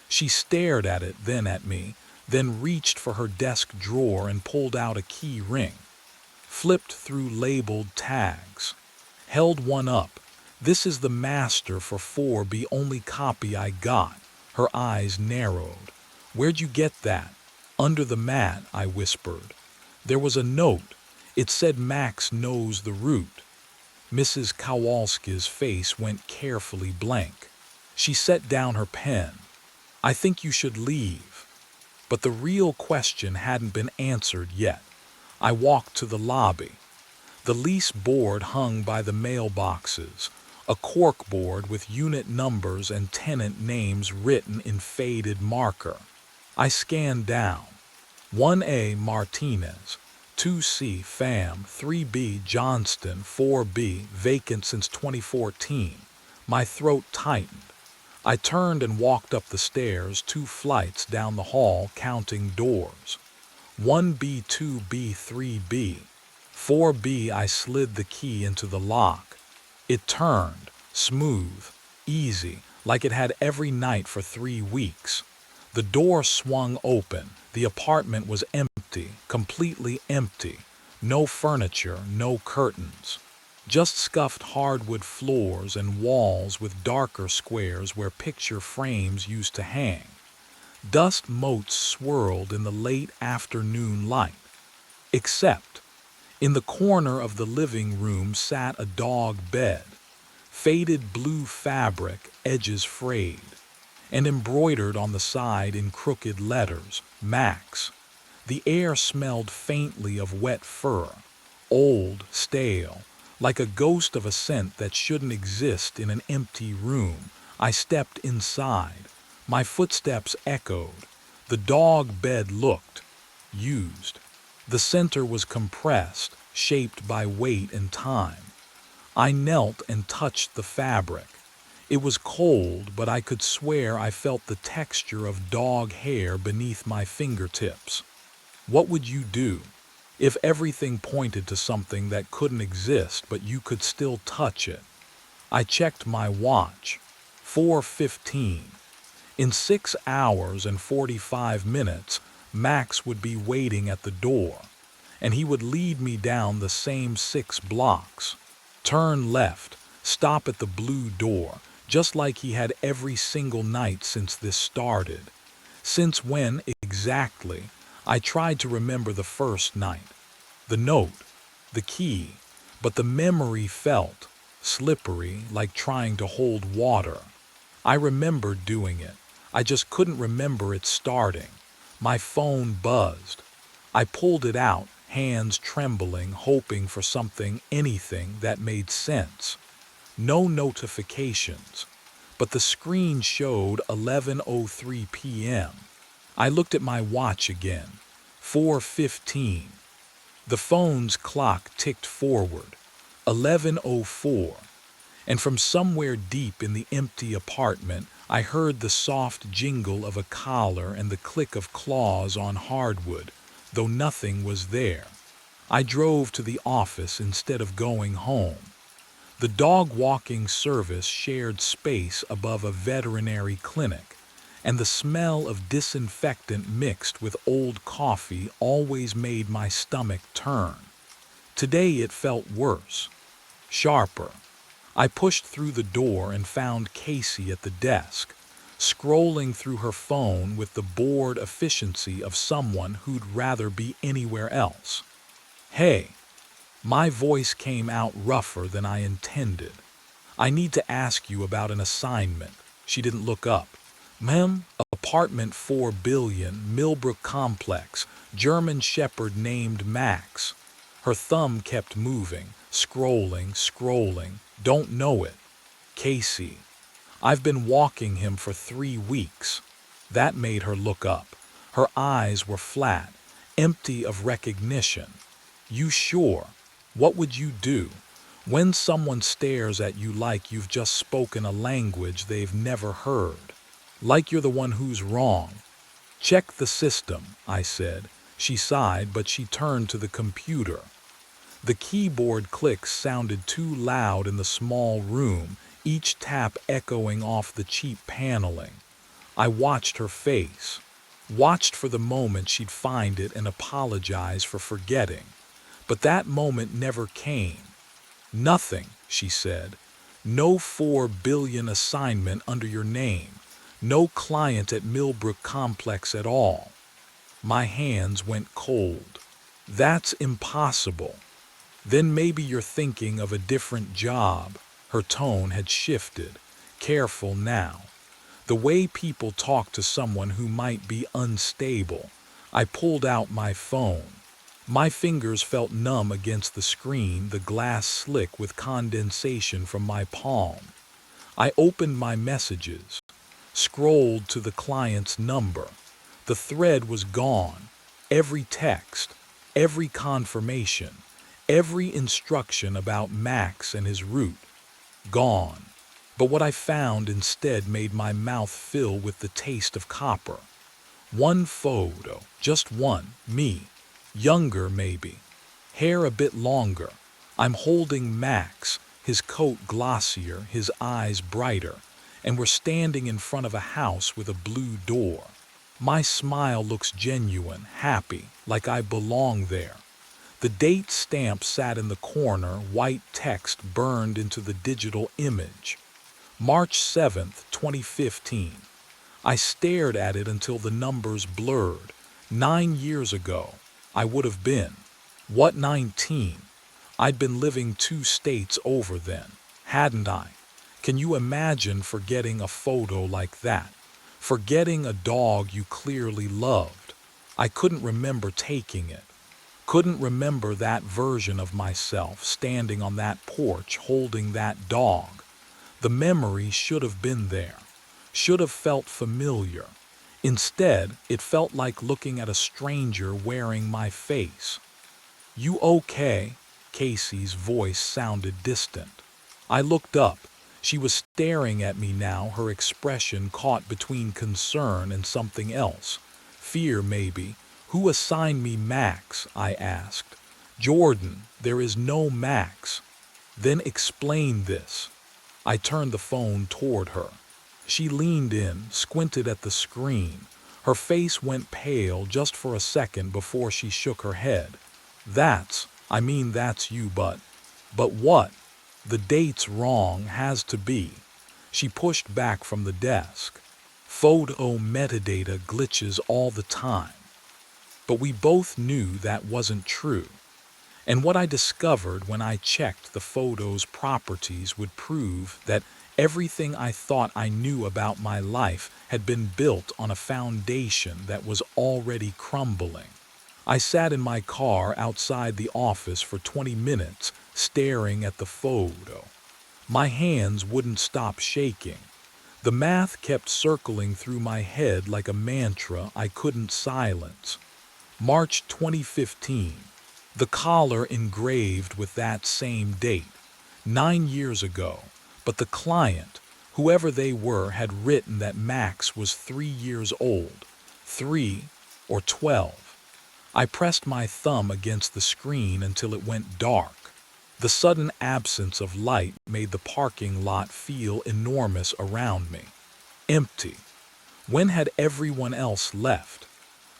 She stared at it, then at me, then reached for her desk drawer and pulled out a key ring. Flipped through labeled tags. Held one up. This is the master for 4B, only copy I got. Her eyes narrowed. Where'd you get that? Under the mat, I whispered. There was a note. It said Max knows the route. Mrs. Kowalski's face went carefully blank. She set down her pen. I think you should leave. But the real question hadn't been answered yet. I walked to the lobby. The lease board hung by the mailboxes, a cork board with unit numbers and tenant names written in faded marker. I scanned down. 1A Martinez, 2C Pham, 3B Johnston, 4B vacant since 2014. My throat tightened. I turned and walked up the stairs, 2 flights down the hall, counting doors. 1B, 2B, 3B. 4B, I slid the key into the lock. It turned, smooth, easy, like it had every night for 3 weeks. The door swung open. The apartment was empty, completely empty. No furniture, no curtains. Just scuffed hardwood floors and walls with darker squares where picture frames used to hang. Dust motes swirled in the late afternoon light. Except, in the corner of the living room sat a dog bed. Faded blue fabric, edges frayed. And embroidered on the side in crooked letters, Max. The air smelled faintly of wet fur, old, stale, like a ghost of a scent that shouldn't exist in an empty room. I stepped inside. My footsteps echoed. The dog bed looked used. The center was compressed, shaped by weight and time. I knelt and touched the fabric. It was cold, but I could swear I felt the texture of dog hair beneath my fingertips. What would you do if everything pointed to something that couldn't exist, but you could still touch it? I checked my watch. 4:15. In 6 hours and 45 minutes, Max would be waiting at the door, and he would lead me down the same 6 blocks. Turn left, stop at the blue door, just like he had every single night since this started. Since when exactly? I tried to remember the first night. The note, the key, but the memory felt slippery, like trying to hold water. I remembered doing it. I just couldn't remember it starting. My phone buzzed. I pulled it out, hands trembling, hoping for something, anything that made sense. No notifications, but the screen showed 11:03 p.m. I looked at my watch again. 4:15. The phone's clock ticked forward. 11:04. And from somewhere deep in the empty apartment, I heard the soft jingle of a collar and the click of claws on hardwood, though nothing was there. I drove to the office instead of going home. The dog walking service shared space above a veterinary clinic, and the smell of disinfectant mixed with old coffee always made my stomach turn. Today it felt worse, sharper. I pushed through the door and found Casey at the desk, scrolling through her phone with the bored efficiency of someone who'd rather be anywhere else. "Hey," my voice came out rougher than I intended. "I need to ask you about an assignment." She didn't look up. "Ma'am, apartment 4 billion, Millbrook Complex, German Shepherd named Max." Her thumb kept moving, scrolling. "Don't know it." "Casey. I've been walking him for 3 weeks." That made her look up. Her eyes were flat, empty of recognition. "You sure? What would you do when someone stares at you like you've just spoken a language they've never heard? Like you're the one who's wrong?" "Check the system," I said. She sighed, but she turned to the computer. The keyboard clicks sounded too loud in the small room, each tap echoing off the cheap paneling. I watched her face, watched for the moment she'd find it and apologize for forgetting. But that moment never came. "Nothing," she said. "No 4 billion assignment under your name. No client at Millbrook Complex at all." My hands went cold. "That's impossible." "Then maybe you're thinking of a different job." Her tone had shifted, careful now. The way people talk to someone who might be unstable. I pulled out my phone. My fingers felt numb against the screen, the glass slick with condensation from my palm. I opened my messages, scrolled to the client's number. The thread was gone. Every text, every confirmation, every instruction about Max and his route. Gone. But what I found instead made my mouth fill with the taste of copper. One photo, just one, me. Younger maybe. Hair a bit longer. I'm holding Max, his coat glossier, his eyes brighter, and we're standing in front of a house with a blue door. My smile looks genuine, happy, like I belong there. The date stamp sat in the corner, white text burned into the digital image. March 7th, 2015. I stared at it until the numbers blurred. 9 years ago, I would have been. What, 19? I'd been living 2 states over then, hadn't I? Can you imagine forgetting a photo like that? Forgetting a dog you clearly loved. I couldn't remember taking it. Couldn't remember that version of myself standing on that porch holding that dog. The memory should have been there, should have felt familiar. Instead, it felt like looking at a stranger wearing my face. "You okay?" Casey's voice sounded distant. I looked up. She was staring at me now, her expression caught between concern and something else. Fear, maybe. "Who assigned me Max?" I asked. "Jordan, there is no Max." "Then explain this." I turned the phone toward her. She leaned in, squinted at the screen. Her face went pale just for a second before she shook her head. That's you, but what? The date's wrong, has to be." She pushed back from the desk. "Photo metadata glitches all the time." But we both knew that wasn't true. And what I discovered when I checked the photo's properties would prove that everything I thought I knew about my life had been built on a foundation that was already crumbling. I sat in my car outside the office for 20 minutes, staring at the photo. My hands wouldn't stop shaking. The math kept circling through my head like a mantra I couldn't silence. March 2015. The collar engraved with that same date. 9 years ago. But the client, whoever they were, had written that Max was 3 years old, 3 or 12. I pressed my thumb against the screen until it went dark. The sudden absence of light made the parking lot feel enormous around me. Empty. When had everyone else left?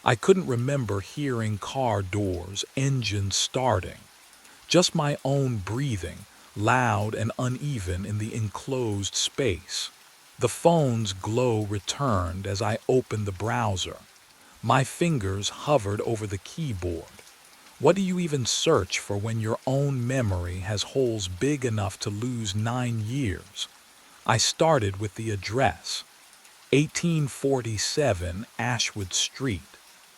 I couldn't remember hearing car doors, engines starting. Just my own breathing, loud and uneven in the enclosed space. The phone's glow returned as I opened the browser. My fingers hovered over the keyboard. What do you even search for when your own memory has holes big enough to lose 9 years? I started with the address. 1847 Ashwood Street.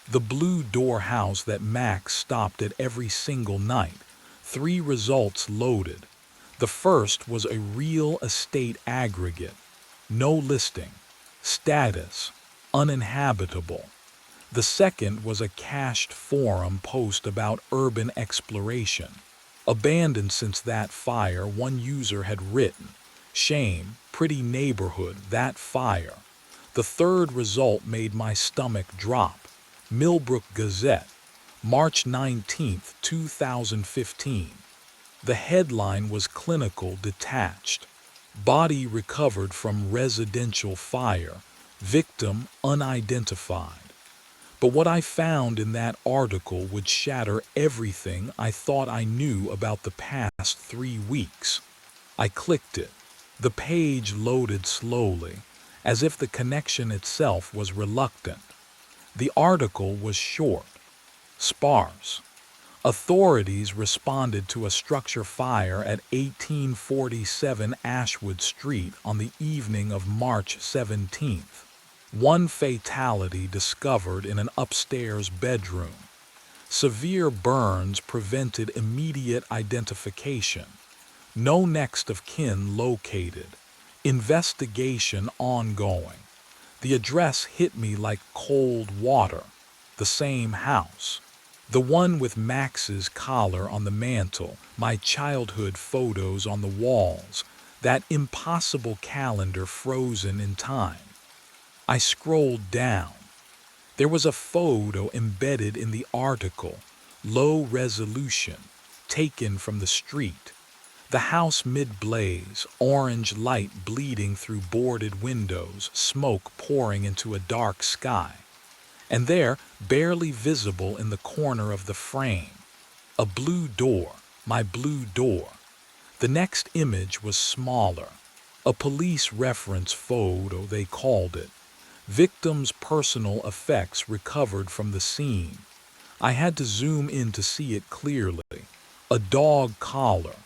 The blue door house that Max stopped at every single night. 3 results loaded. The first was a real estate aggregate. No listing. Status: uninhabitable. The second was a cached forum post about urban exploration. Abandoned since that fire, one user had written. Shame, pretty neighborhood, that fire. The third result made my stomach drop. Millbrook Gazette, March 19, 2015. The headline was clinical, detached. Body recovered from residential fire. Victim unidentified. But what I found in that article would shatter everything I thought I knew about the past 3 weeks. I clicked it. The page loaded slowly, as if the connection itself was reluctant. The article was short, sparse. Authorities responded to a structure fire at 1847 Ashwood Street on the evening of March 17th. 1 fatality discovered in an upstairs bedroom. Severe burns prevented immediate identification. No next of kin located. Investigation ongoing. The address hit me like cold water. The same house. The one with Max's collar on the mantel, my childhood photos on the walls, that impossible calendar frozen in time. I scrolled down. There was a photo embedded in the article, low resolution, taken from the street. The house mid-blaze, orange light bleeding through boarded windows, smoke pouring into a dark sky. And there, barely visible in the corner of the frame, a blue door, my blue door. The next image was smaller, a police reference photo, they called it. Victim's personal effects recovered from the scene. I had to zoom in to see it clearly. A dog collar,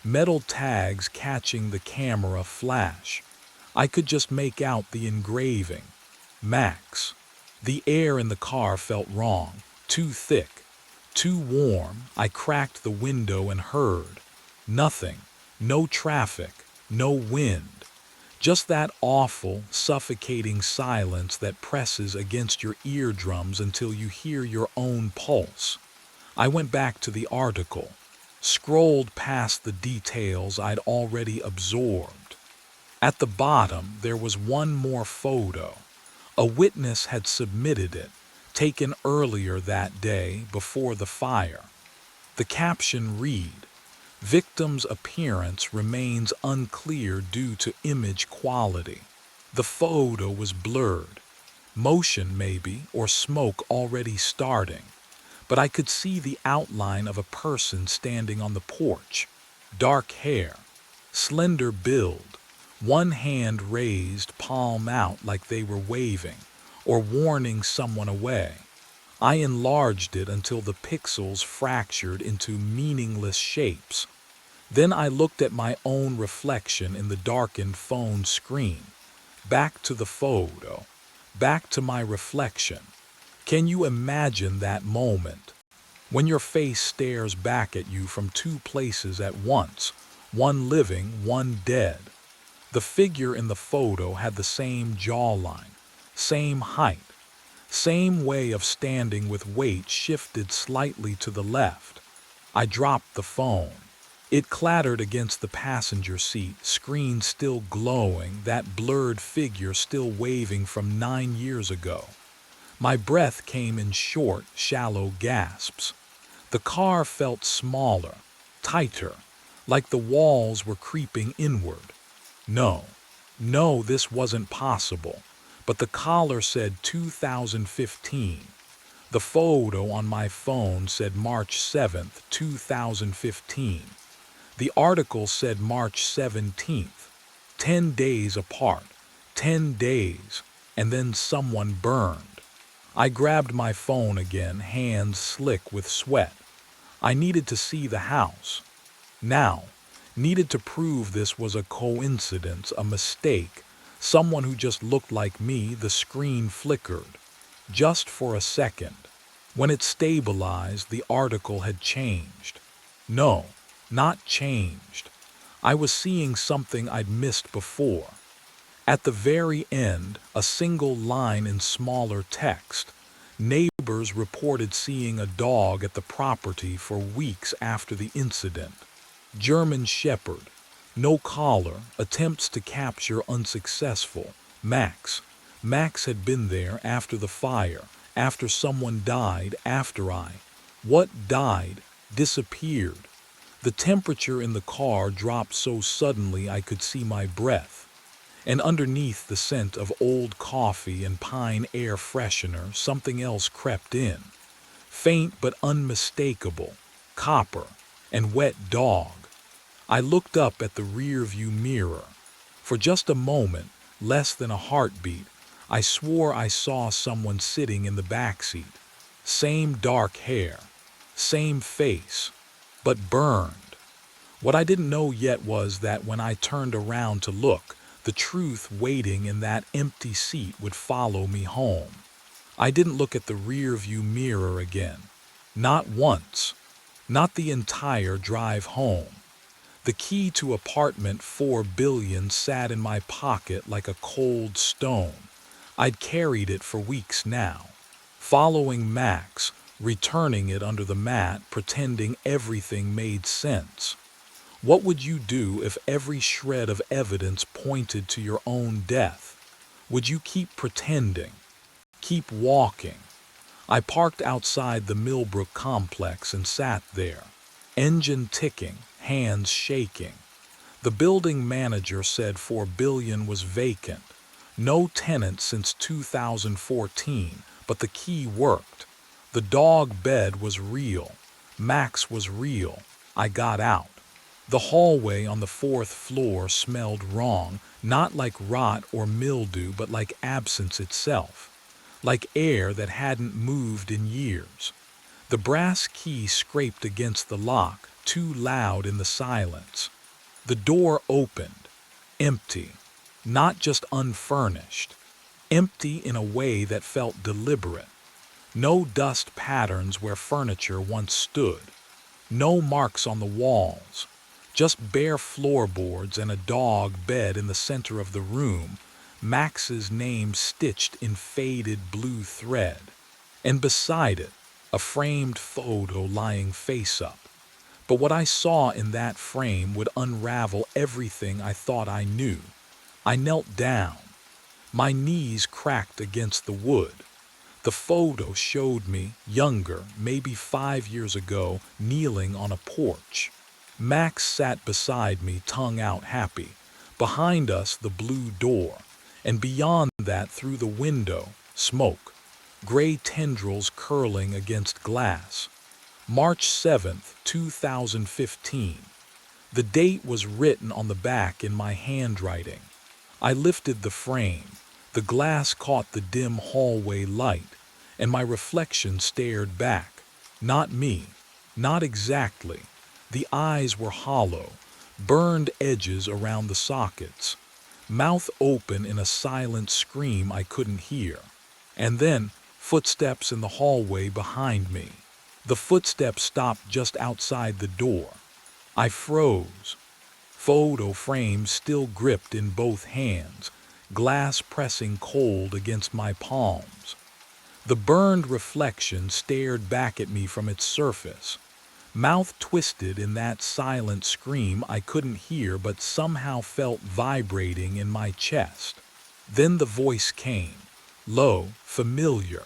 metal tags catching the camera flash. I could just make out the engraving. Max. The air in the car felt wrong, too thick, too warm. I cracked the window and heard. Nothing, no traffic, no wind. Just that awful, suffocating silence that presses against your eardrums until you hear your own pulse. I went back to the article, scrolled past the details I'd already absorbed. At the bottom, there was one more photo. A witness had submitted it, taken earlier that day before the fire. The caption read, "Victim's appearance remains unclear due to image quality." The photo was blurred. Motion maybe, or smoke already starting. But I could see the outline of a person standing on the porch. Dark hair, slender build, one hand raised, palm out like they were waving, or warning someone away. I enlarged it until the pixels fractured into meaningless shapes. Then I looked at my own reflection in the darkened phone screen. Back to the photo. Back to my reflection. Can you imagine that moment? When your face stares back at you from 2 places at once, one living, one dead. The figure in the photo had the same jawline, same height, same way of standing with weight shifted slightly to the left. I dropped the phone. It clattered against the passenger seat, screen still glowing, that blurred figure still waving from 9 years ago. My breath came in short, shallow gasps. The car felt smaller, tighter, like the walls were creeping inward. No, no, this wasn't possible. But the collar said 2015. The photo on my phone said March 7th, 2015. The article said March 17th. 10 days apart. 10 days. And then someone burned. I grabbed my phone again, hands slick with sweat. I needed to see the house. Now, needed to prove this was a coincidence, a mistake, someone who just looked like me. The screen flickered. Just for a second. When it stabilized, the article had changed. No, not changed. I was seeing something I'd missed before. At the very end, a single line in smaller text. Neighbors reported seeing a dog at the property for weeks after the incident. German Shepherd. No collar, attempts to capture unsuccessful. Max. Max had been there after the fire, after someone died, after I. What died? Disappeared. The temperature in the car dropped so suddenly I could see my breath. And underneath the scent of old coffee and pine air freshener, something else crept in. Faint but unmistakable. Copper. And wet dog. I looked up at the rear-view mirror. For just a moment, less than a heartbeat, I swore I saw someone sitting in the back seat. Same dark hair. Same face. But burned. What I didn't know yet was that when I turned around to look, the truth waiting in that empty seat would follow me home. I didn't look at the rear-view mirror again. Not once. Not the entire drive home. The key to apartment 4 billion sat in my pocket like a cold stone. I'd carried it for weeks now. Following Max, returning it under the mat, pretending everything made sense. What would you do if every shred of evidence pointed to your own death? Would you keep pretending? Keep walking? I parked outside the Millbrook complex and sat there. Engine ticking, hands shaking. The building manager said 4 billion was vacant. No tenant since 2014, but the key worked. The dog bed was real. Max was real. I got out. The hallway on the 4th floor smelled wrong, not like rot or mildew, but like absence itself. Like air that hadn't moved in years. The brass key scraped against the lock, too loud in the silence. The door opened. Empty. Not just unfurnished. Empty in a way that felt deliberate. No dust patterns where furniture once stood. No marks on the walls. Just bare floorboards and a dog bed in the center of the room, Max's name stitched in faded blue thread. And beside it, a framed photo lying face up. But what I saw in that frame would unravel everything I thought I knew. I knelt down. My knees cracked against the wood. The photo showed me, younger, maybe 5 years ago, kneeling on a porch. Max sat beside me, tongue out happy. Behind us, the blue door. And beyond that, through the window, smoke. Gray tendrils curling against glass. March 7th, 2015. The date was written on the back in my handwriting. I lifted the frame. The glass caught the dim hallway light, and my reflection stared back. Not me. Not exactly. The eyes were hollow, burned edges around the sockets. Mouth open in a silent scream I couldn't hear. And then, footsteps in the hallway behind me. The footsteps stopped just outside the door. I froze. Photo frame still gripped in both hands, glass pressing cold against my palms. The burned reflection stared back at me from its surface. Mouth twisted in that silent scream I couldn't hear but somehow felt vibrating in my chest. Then the voice came, low, familiar,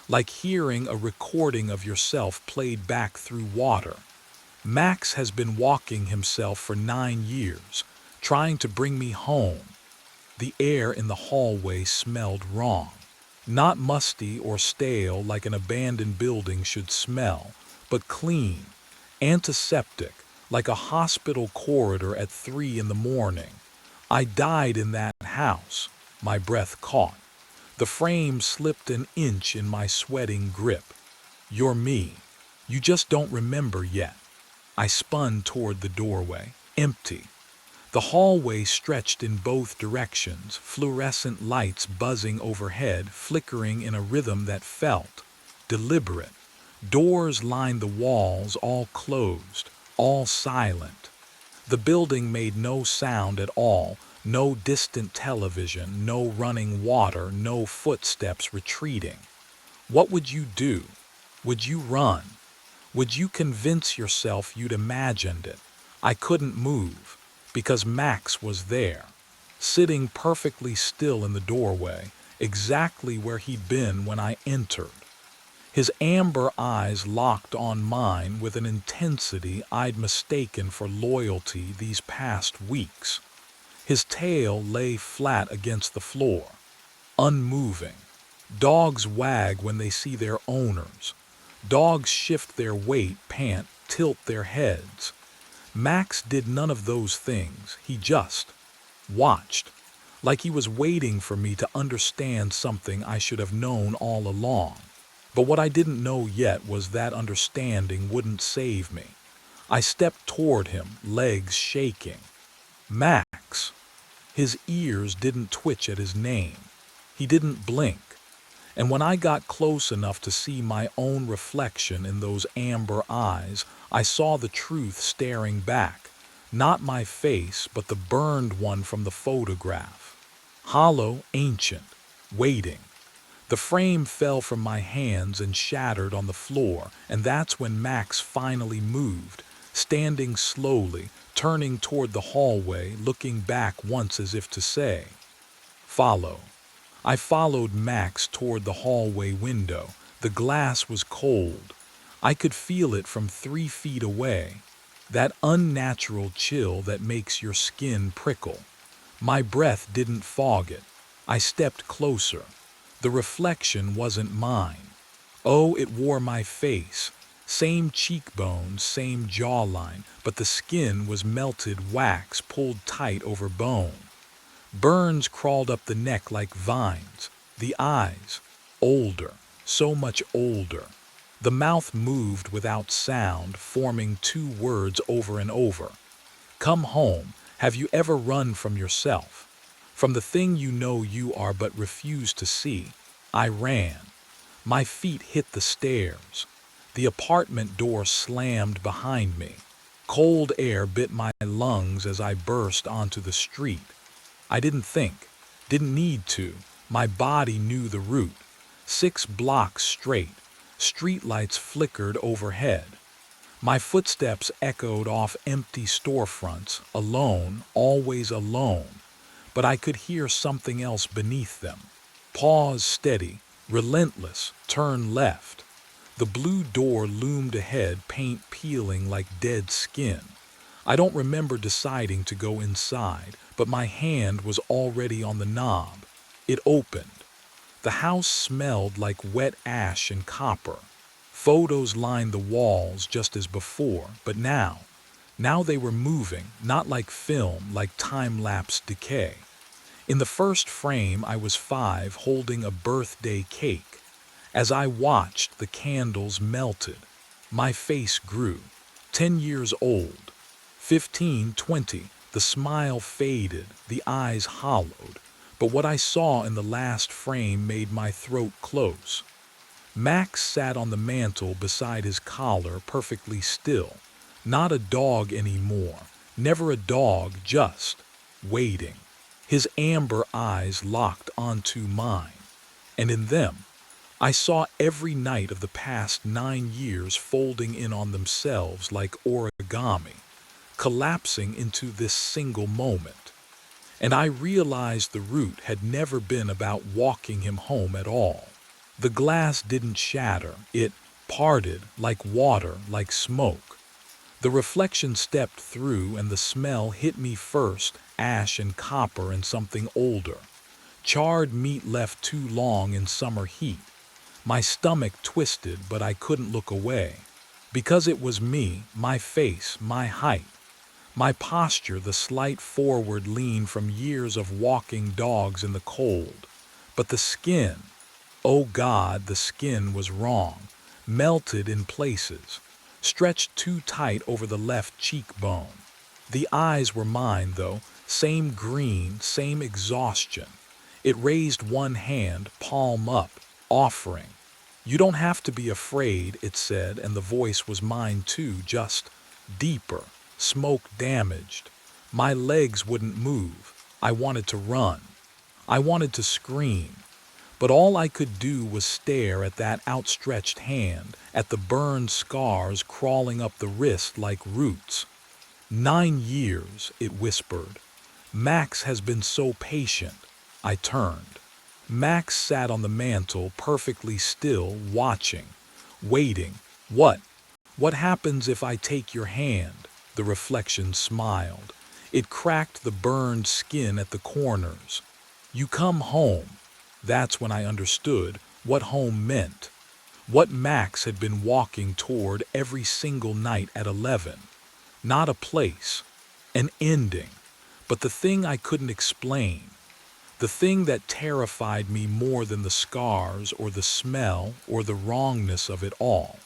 like hearing a recording of yourself played back through water. Max has been walking himself for 9 years, trying to bring me home. The air in the hallway smelled wrong. Not musty or stale like an abandoned building should smell, but clean, antiseptic, like a hospital corridor at 3 in the morning. I died in that house. My breath caught. The frame slipped an inch in my sweating grip. You're me. You just don't remember yet. I spun toward the doorway, empty. The hallway stretched in both directions, fluorescent lights buzzing overhead, flickering in a rhythm that felt deliberate. Doors lined the walls, all closed, all silent. The building made no sound at all, no distant television, no running water, no footsteps retreating. What would you do? Would you run? Would you convince yourself you'd imagined it? I couldn't move, because Max was there, sitting perfectly still in the doorway, exactly where he'd been when I entered. His amber eyes locked on mine with an intensity I'd mistaken for loyalty these past weeks. His tail lay flat against the floor, unmoving. Dogs wag when they see their owners. Dogs shift their weight, pant, tilt their heads. Max did none of those things. He just watched, like he was waiting for me to understand something I should have known all along. But what I didn't know yet was that understanding wouldn't save me. I stepped toward him, legs shaking. Max. His ears didn't twitch at his name. He didn't blink. And when I got close enough to see my own reflection in those amber eyes, I saw the truth staring back. Not my face, but the burned one from the photograph. Hollow, ancient, waiting. The frame fell from my hands and shattered on the floor, and that's when Max finally moved, standing slowly, turning toward the hallway, looking back once as if to say, "Follow." I followed Max toward the hallway window. The glass was cold. I could feel it from 3 feet away. That unnatural chill that makes your skin prickle. My breath didn't fog it. I stepped closer. The reflection wasn't mine. Oh, it wore my face. Same cheekbones, same jawline, but the skin was melted wax pulled tight over bone. Burns crawled up the neck like vines. The eyes, older, so much older. The mouth moved without sound, forming 2 words over and over. Come home. Have you ever run from yourself? From the thing you know you are but refuse to see? I ran. My feet hit the stairs. The apartment door slammed behind me. Cold air bit my lungs as I burst onto the street. I didn't think, didn't need to. My body knew the route. 6 blocks straight. Streetlights flickered overhead. My footsteps echoed off empty storefronts, alone, always alone. But I could hear something else beneath them. Pause steady, relentless, turn left. The blue door loomed ahead, paint peeling like dead skin. I don't remember deciding to go inside, but my hand was already on the knob. It opened. The house smelled like wet ash and copper. Photos lined the walls just as before, but now they were moving, not like film, like time-lapse decay. In the first frame, I was 5, holding a birthday cake. As I watched, the candles melted. My face grew. 10 years old. 15, 20. The smile faded, the eyes hollowed. But what I saw in the last frame made my throat close. Max sat on the mantel beside his collar, perfectly still. Not a dog anymore. Never a dog, just waiting. His amber eyes locked onto mine. And in them, I saw every night of the past 9 years folding in on themselves like origami, collapsing into this single moment. And I realized the route had never been about walking him home at all. The glass didn't shatter, it parted like water, like smoke. The reflection stepped through and the smell hit me first, ash and copper and something older. Charred meat left too long in summer heat. My stomach twisted, but I couldn't look away. Because it was me, my face, my height. My posture, the slight forward lean from years of walking dogs in the cold. But the skin, oh God, the skin was wrong, melted in places, stretched too tight over the left cheekbone. The eyes were mine, though, same green, same exhaustion. It raised one hand, palm up, offering. You don't have to be afraid, it said, and the voice was mine too, just deeper, smoke damaged. My legs wouldn't move. I wanted to run. I wanted to scream. But all I could do was stare at that outstretched hand, at the burned scars crawling up the wrist like roots. 9 years, it whispered. Max has been so patient. I turned. Max sat on the mantel, perfectly still, watching, waiting. What? What happens if I take your hand? The reflection smiled. It cracked the burned skin at the corners. You come home. That's when I understood what home meant. What Max had been walking toward every single night at 11. Not a place, an ending, but the thing I couldn't explain. The thing that terrified me more than the scars or the smell or the wrongness of it all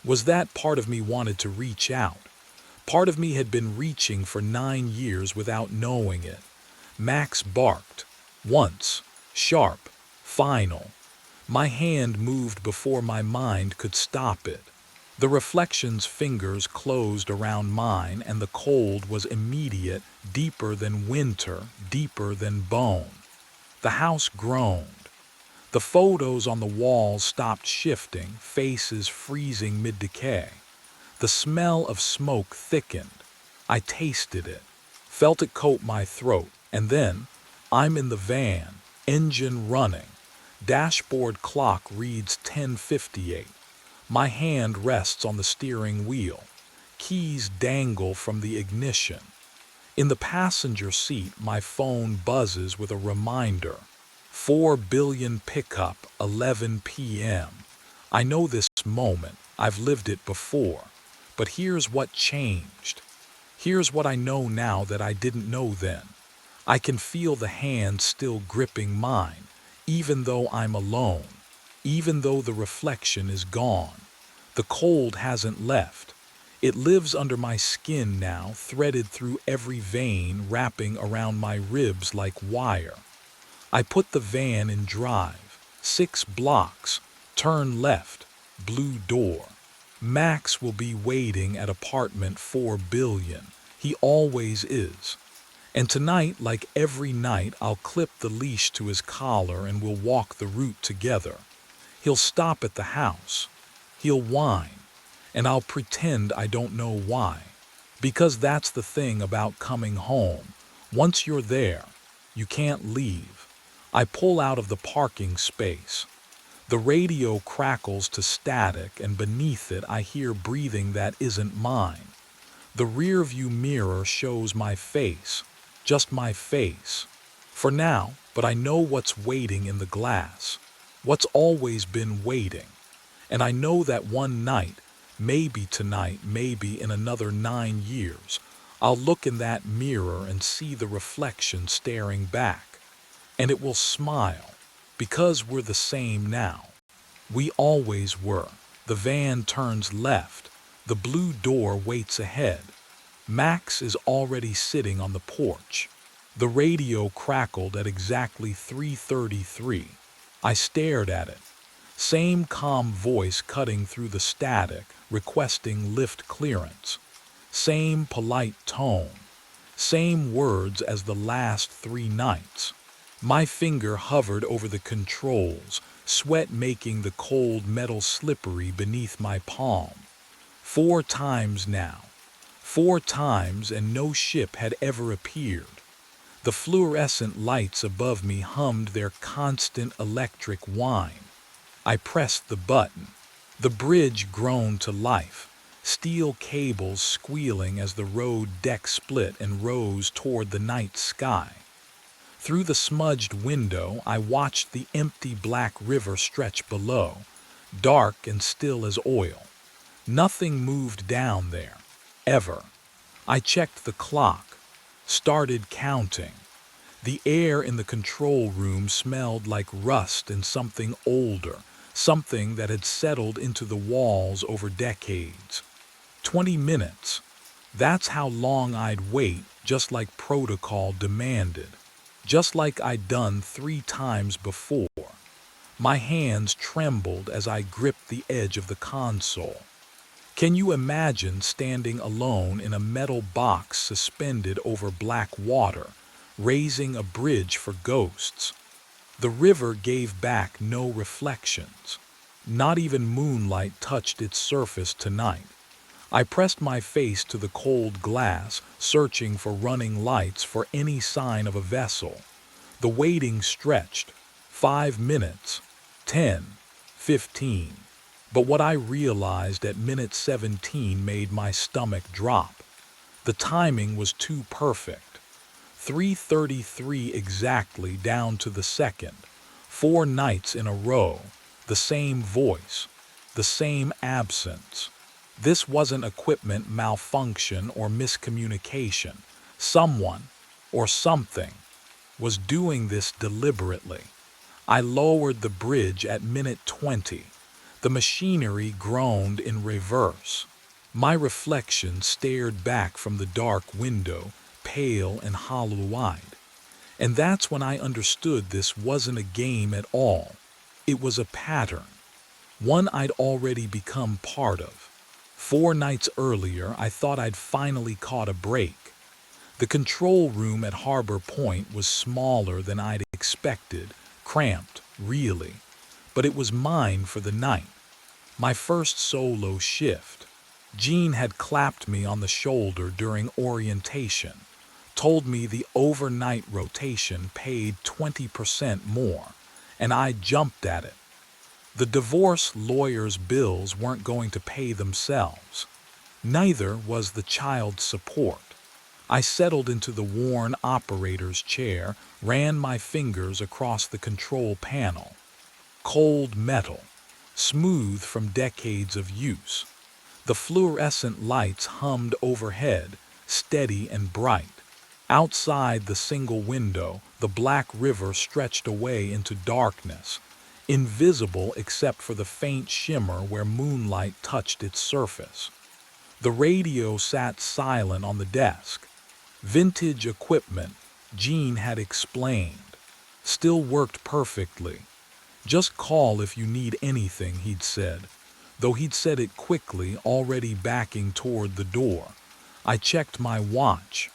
was that part of me wanted to reach out. Part of me had been reaching for 9 years without knowing it. Max barked. Once. Sharp. Final. My hand moved before my mind could stop it. The reflection's fingers closed around mine and the cold was immediate, deeper than winter, deeper than bone. The house groaned. The photos on the walls stopped shifting, faces freezing mid-decay. The smell of smoke thickened. I tasted it, felt it coat my throat, and then I'm in the van, engine running. Dashboard clock reads 10:58. My hand rests on the steering wheel. Keys dangle from the ignition. In the passenger seat, my phone buzzes with a reminder. 4 billion pickup, 11 p.m. I know this moment. I've lived it before. But here's what changed. Here's what I know now that I didn't know then. I can feel the hand still gripping mine, even though I'm alone, even though the reflection is gone. The cold hasn't left. It lives under my skin now, threaded through every vein, wrapping around my ribs like wire. I put the van in drive. 6 blocks. Turn left. Blue door. Max will be waiting at apartment 4 billion. He always is. And tonight, like every night, I'll clip the leash to his collar and we'll walk the route together. He'll stop at the house. He'll whine. And I'll pretend I don't know why. Because that's the thing about coming home. Once you're there, you can't leave. I pull out of the parking space. The radio crackles to static and beneath it I hear breathing that isn't mine. The rearview mirror shows my face. Just my face. For now, but I know what's waiting in the glass. What's always been waiting. And I know that one night, maybe tonight, maybe in another 9 years, I'll look in that mirror and see the reflection staring back. And it will smile, because we're the same now. We always were. The van turns left. The blue door waits ahead. Max is already sitting on the porch. The radio crackled at exactly 3:33. I stared at it. Same calm voice cutting through the static, requesting lift clearance. Same polite tone. Same words as the last 3 nights. My finger hovered over the controls, sweat making the cold metal slippery beneath my palm. 4 times now. 4 times, and no ship had ever appeared. The fluorescent lights above me hummed their constant electric whine. I pressed the button. The bridge groaned to life, steel cables squealing as the road deck split and rose toward the night sky. Through the smudged window, I watched the empty black river stretch below, dark and still as oil. Nothing moved down there, ever. I checked the clock, started counting. The air in the control room smelled like rust and something older, something that had settled into the walls over decades. 20 minutes. That's how long I'd wait, just like protocol demanded. Just like I'd done 3 times before. My hands trembled as I gripped the edge of the console. Can you imagine standing alone in a metal box suspended over black water, raising a bridge for ghosts? The river gave back no reflections. Not even moonlight touched its surface tonight. I pressed my face to the cold glass, searching for running lights, for any sign of a vessel. The waiting stretched. 5 minutes, 10, 15. But what I realized at minute 17 made my stomach drop. The timing was too perfect. 3:33 exactly, down to the second. 4 nights in a row. The same voice. The same absence. This wasn't equipment malfunction or miscommunication. Someone, or something, was doing this deliberately. I lowered the bridge at minute 20. The machinery groaned in reverse. My reflection stared back from the dark window, pale and hollow-eyed. And that's when I understood this wasn't a game at all. It was a pattern. One I'd already become part of. 4 nights earlier, I thought I'd finally caught a break. The control room at Harbor Point was smaller than I'd expected, cramped, really. But it was mine for the night. My first solo shift. Jean had clapped me on the shoulder during orientation, told me the overnight rotation paid 20% more, and I jumped at it. The divorce lawyer's bills weren't going to pay themselves. Neither was the child support. I settled into the worn operator's chair, ran my fingers across the control panel. Cold metal, smooth from decades of use. The fluorescent lights hummed overhead, steady and bright. Outside the single window, the black river stretched away into darkness, invisible except for the faint shimmer where moonlight touched its surface. The radio sat silent on the desk. Vintage equipment, Jean had explained. Still worked perfectly. Just call if you need anything, he'd said. Though he'd said it quickly, already backing toward the door. I checked my watch.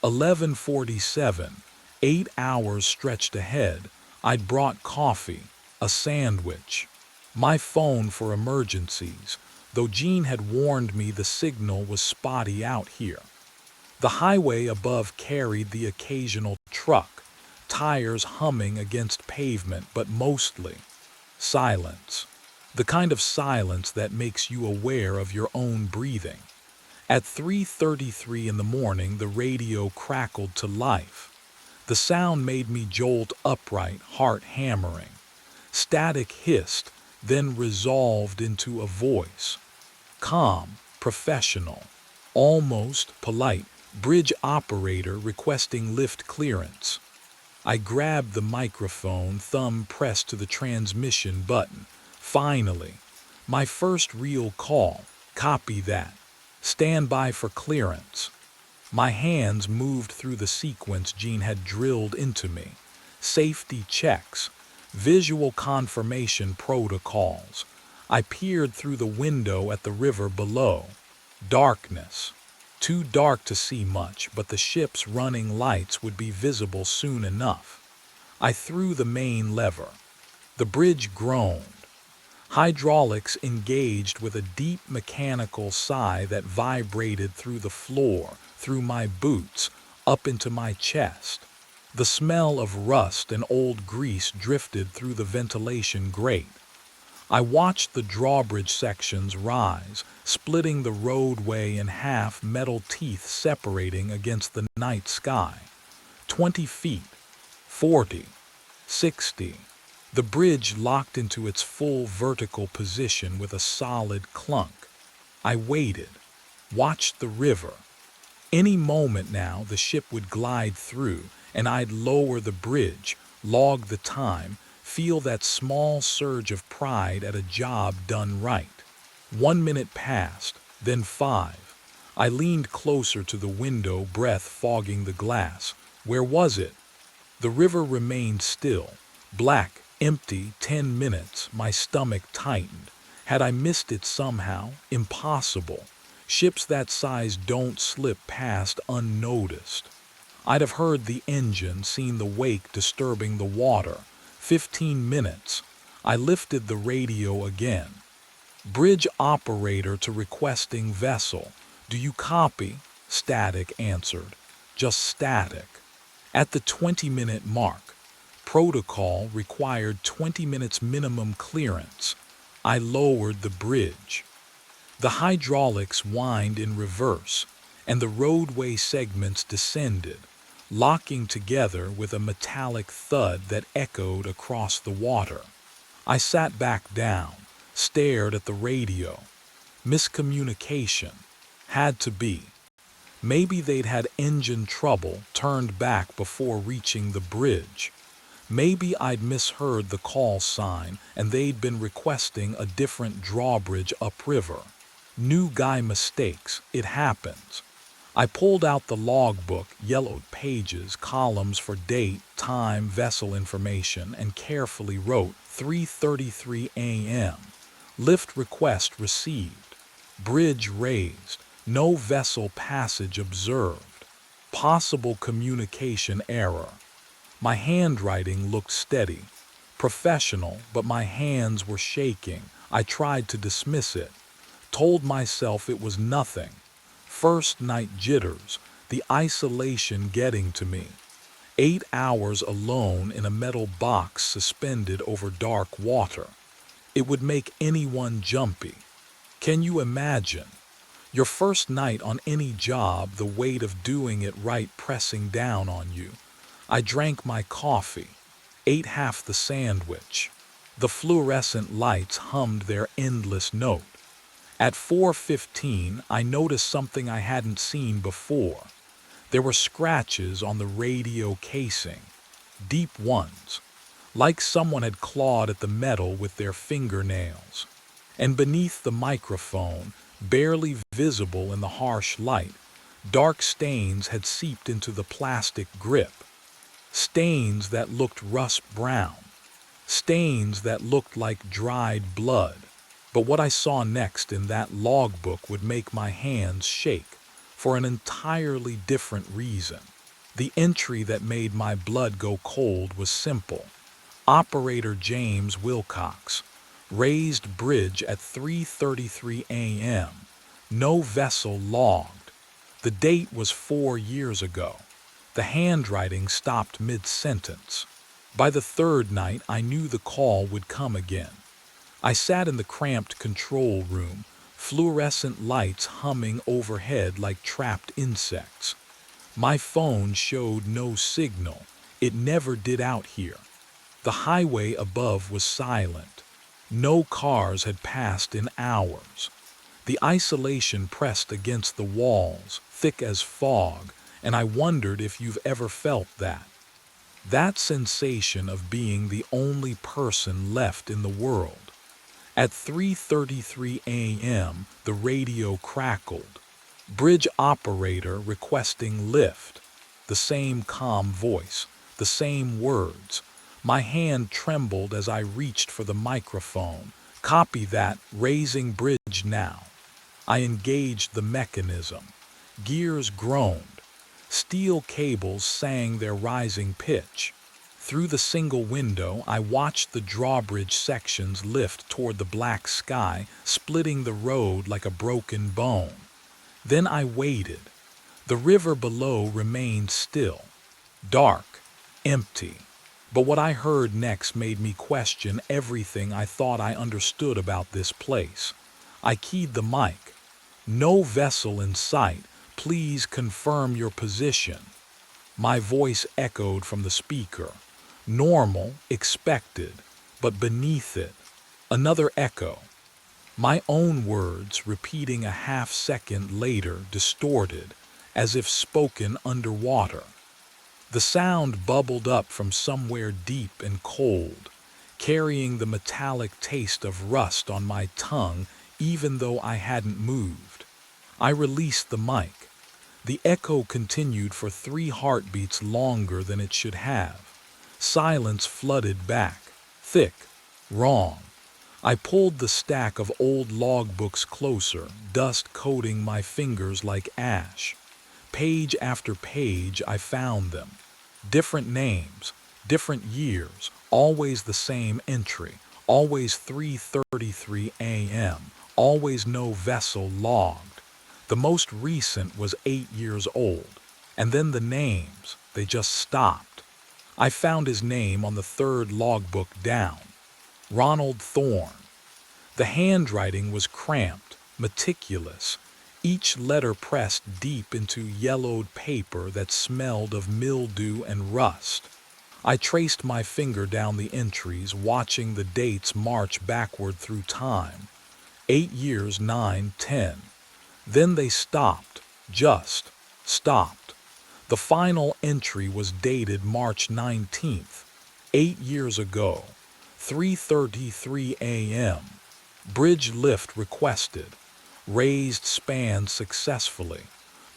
11:47. 8 hours stretched ahead. I'd brought coffee, a sandwich. My phone for emergencies, though Jean had warned me the signal was spotty out here. The highway above carried the occasional truck, tires humming against pavement, but mostly silence. The kind of silence that makes you aware of your own breathing. At 3:33 in the morning, the radio crackled to life. The sound made me jolt upright, heart hammering. Static hissed, then resolved into a voice. Calm, professional, almost polite. Bridge operator requesting lift clearance. I grabbed the microphone, thumb pressed to the transmission button. Finally, my first real call. Copy that. Stand by for clearance. My hands moved through the sequence Jean had drilled into me. Safety checks, visual confirmation protocols. I peered through the window at the river below. Darkness. Too dark to see much, but the ship's running lights would be visible soon enough. I threw the main lever. The bridge groaned. Hydraulics engaged with a deep mechanical sigh that vibrated through the floor, through my boots, up into my chest. The smell of rust and old grease drifted through the ventilation grate. I watched the drawbridge sections rise, splitting the roadway in half, metal teeth separating against the night sky. 20 feet, 40, 60. The bridge locked into its full vertical position with a solid clunk. I waited, watched the river. Any moment now the ship would glide through, and I'd lower the bridge, log the time, feel that small surge of pride at a job done right. 1 minute passed, then 5. I leaned closer to the window, breath fogging the glass. Where was it? The river remained still, black, empty. 10 minutes, my stomach tightened. Had I missed it somehow? Impossible. Ships that size don't slip past unnoticed. I'd have heard the engine, seen the wake disturbing the water. 15 minutes. I lifted the radio again. Bridge operator to requesting vessel. Do you copy? Static answered. Just static. At the 20-minute mark, protocol required 20 minutes minimum clearance. I lowered the bridge. The hydraulics whined in reverse, and the roadway segments descended, locking together with a metallic thud that echoed across the water. I sat back down, stared at the radio. Miscommunication. Had to be. Maybe they'd had engine trouble, turned back before reaching the bridge. Maybe I'd misheard the call sign and they'd been requesting a different drawbridge upriver. New guy mistakes, it happens. I pulled out the logbook, yellowed pages, columns for date, time, vessel information, and carefully wrote 3:33 a.m. Lift request received. Bridge raised. No vessel passage observed. Possible communication error. My handwriting looked steady, professional, but my hands were shaking. I tried to dismiss it, told myself it was nothing. First night jitters, the isolation getting to me. 8 hours alone in a metal box suspended over dark water. It would make anyone jumpy. Can you imagine? Your first night on any job, the weight of doing it right pressing down on you. I drank my coffee, ate half the sandwich. The fluorescent lights hummed their endless note. At 4:15, I noticed something I hadn't seen before. There were scratches on the radio casing, deep ones, like someone had clawed at the metal with their fingernails. And beneath the microphone, barely visible in the harsh light, dark stains had seeped into the plastic grip. Stains that looked rust brown. Stains that looked like dried blood. But what I saw next in that logbook would make my hands shake, for an entirely different reason. The entry that made my blood go cold was simple. Operator James Wilcox. Raised bridge at 3:33 a.m. No vessel logged. The date was 4 years ago. The handwriting stopped mid-sentence. By the third night, I knew the call would come again. I sat in the cramped control room, fluorescent lights humming overhead like trapped insects. My phone showed no signal. It never did out here. The highway above was silent. No cars had passed in hours. The isolation pressed against the walls, thick as fog, and I wondered if you've ever felt that. That sensation of being the only person left in the world. At 3:33 a.m., the radio crackled. Bridge operator requesting lift. The same calm voice, the same words. My hand trembled as I reached for the microphone. Copy that, raising bridge now. I engaged the mechanism. Gears groaned. Steel cables sang their rising pitch. Through the single window, I watched the drawbridge sections lift toward the black sky, splitting the road like a broken bone. Then I waited. The river below remained still, dark, empty. But what I heard next made me question everything I thought I understood about this place. I keyed the mic. "No vessel in sight. Please confirm your position." My voice echoed from the speaker. Normal, expected, but beneath it, another echo. My own words, repeating a half-second later, distorted, as if spoken underwater. The sound bubbled up from somewhere deep and cold, carrying the metallic taste of rust on my tongue even though I hadn't moved. I released the mic. The echo continued for 3 heartbeats longer than it should have. Silence flooded back, thick, wrong. I pulled the stack of old logbooks closer, dust coating my fingers like ash. Page after page I found them. Different names, different years, always the same entry, always 3:33 a.m., always no vessel logged. The most recent was 8 years old, and then the names, they just stopped. I found his name on the 3rd logbook down. Ronald Thorne. The handwriting was cramped, meticulous, each letter pressed deep into yellowed paper that smelled of mildew and rust. I traced my finger down the entries, watching the dates march backward through time. 8 years, 9, 10. Then they stopped, just stopped. The final entry was dated March 19th, 8 years ago, 3:33 a.m. Bridge lift requested. Raised span successfully.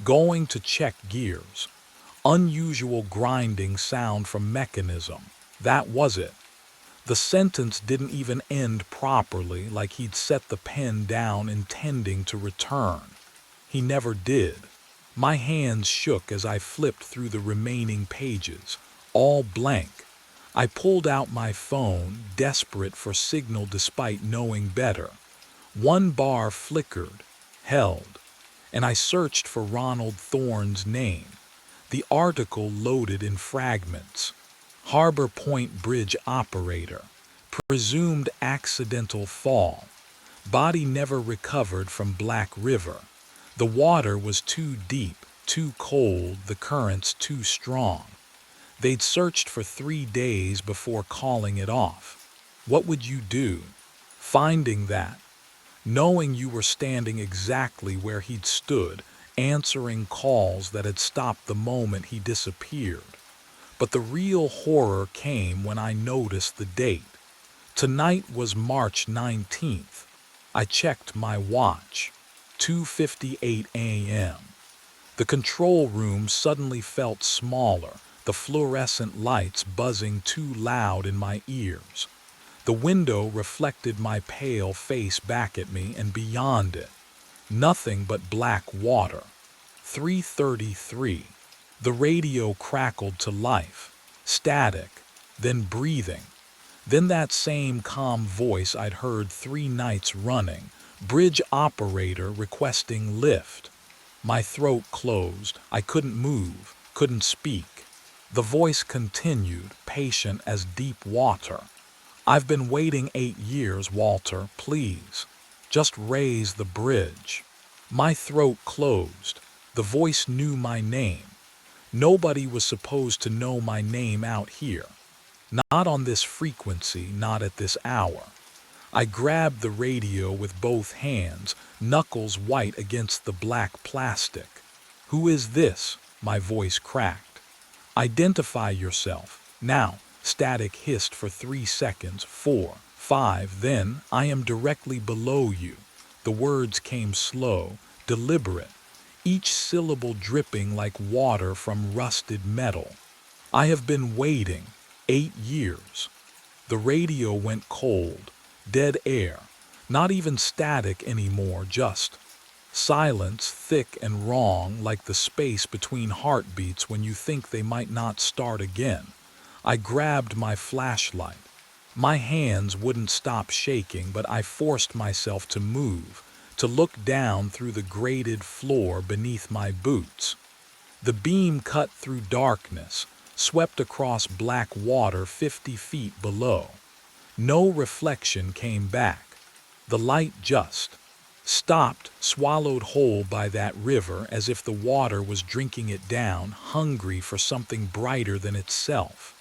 Going to check gears. Unusual grinding sound from mechanism. That was it. The sentence didn't even end properly, like he'd set the pen down intending to return. He never did. My hands shook as I flipped through the remaining pages, all blank. I pulled out my phone, desperate for signal despite knowing better. One bar flickered, held, and I searched for Ronald Thorne's name. The article loaded in fragments. Harbor Point Bridge operator. Presumed accidental fall. Body never recovered from Black River. The water was too deep, too cold, the currents too strong. They'd searched for 3 days before calling it off. What would you do? Finding that, knowing you were standing exactly where he'd stood, answering calls that had stopped the moment he disappeared. But the real horror came when I noticed the date. Tonight was March 19th. I checked my watch. 2:58 a.m. The control room suddenly felt smaller, the fluorescent lights buzzing too loud in my ears. The window reflected my pale face back at me, and beyond it, nothing but black water. 3:33. The radio crackled to life, static, then breathing. Then that same calm voice I'd heard 3 nights running, bridge operator requesting lift. My throat closed. I couldn't move, couldn't speak. The voice continued, patient as deep water. "I've been waiting 8 years, Walter, please. Just raise the bridge." My throat closed. The voice knew my name. Nobody was supposed to know my name out here. Not on this frequency, not at this hour. I grabbed the radio with both hands, knuckles white against the black plastic. "Who is this?" My voice cracked. "Identify yourself. Now." Static hissed for 3 seconds, 4, 5, then, "I am directly below you." The words came slow, deliberate, each syllable dripping like water from rusted metal. "I have been waiting 8 years." The radio went cold, dead air, not even static anymore, just silence, thick and wrong, like the space between heartbeats when you think they might not start again. I grabbed my flashlight. My hands wouldn't stop shaking, but I forced myself to move, to look down through the grated floor beneath my boots. The beam cut through darkness, swept across black water 50 feet below. No reflection came back. The light just stopped, swallowed whole by that river, as if the water was drinking it down, hungry for something brighter than itself.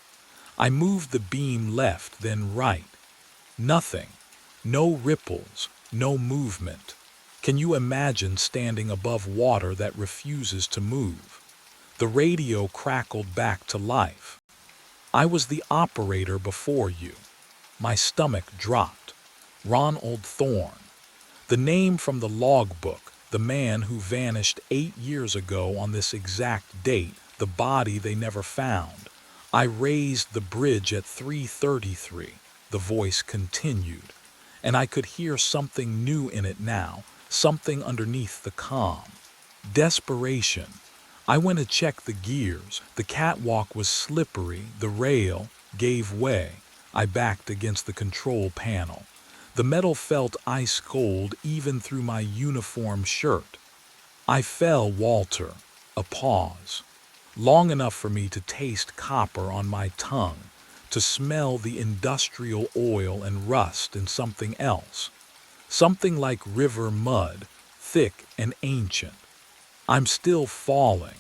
I moved the beam left, then right. Nothing. No ripples, no movement. Can you imagine standing above water that refuses to move? The radio crackled back to life. I was the operator before you. My stomach dropped. Ronald Thorne. The name from the logbook, the man who vanished 8 years ago on this exact date, the body they never found. I raised the bridge at 3:33, the voice continued, and I could hear something new in it now, something underneath the calm. Desperation. I went to check the gears. The catwalk was slippery, the rail gave way. I backed against the control panel. The metal felt ice cold even through my uniform shirt. I fell, Walter. A pause. Long enough for me to taste copper on my tongue, to smell the industrial oil and rust in something else. Something like river mud, thick and ancient. I'm still falling.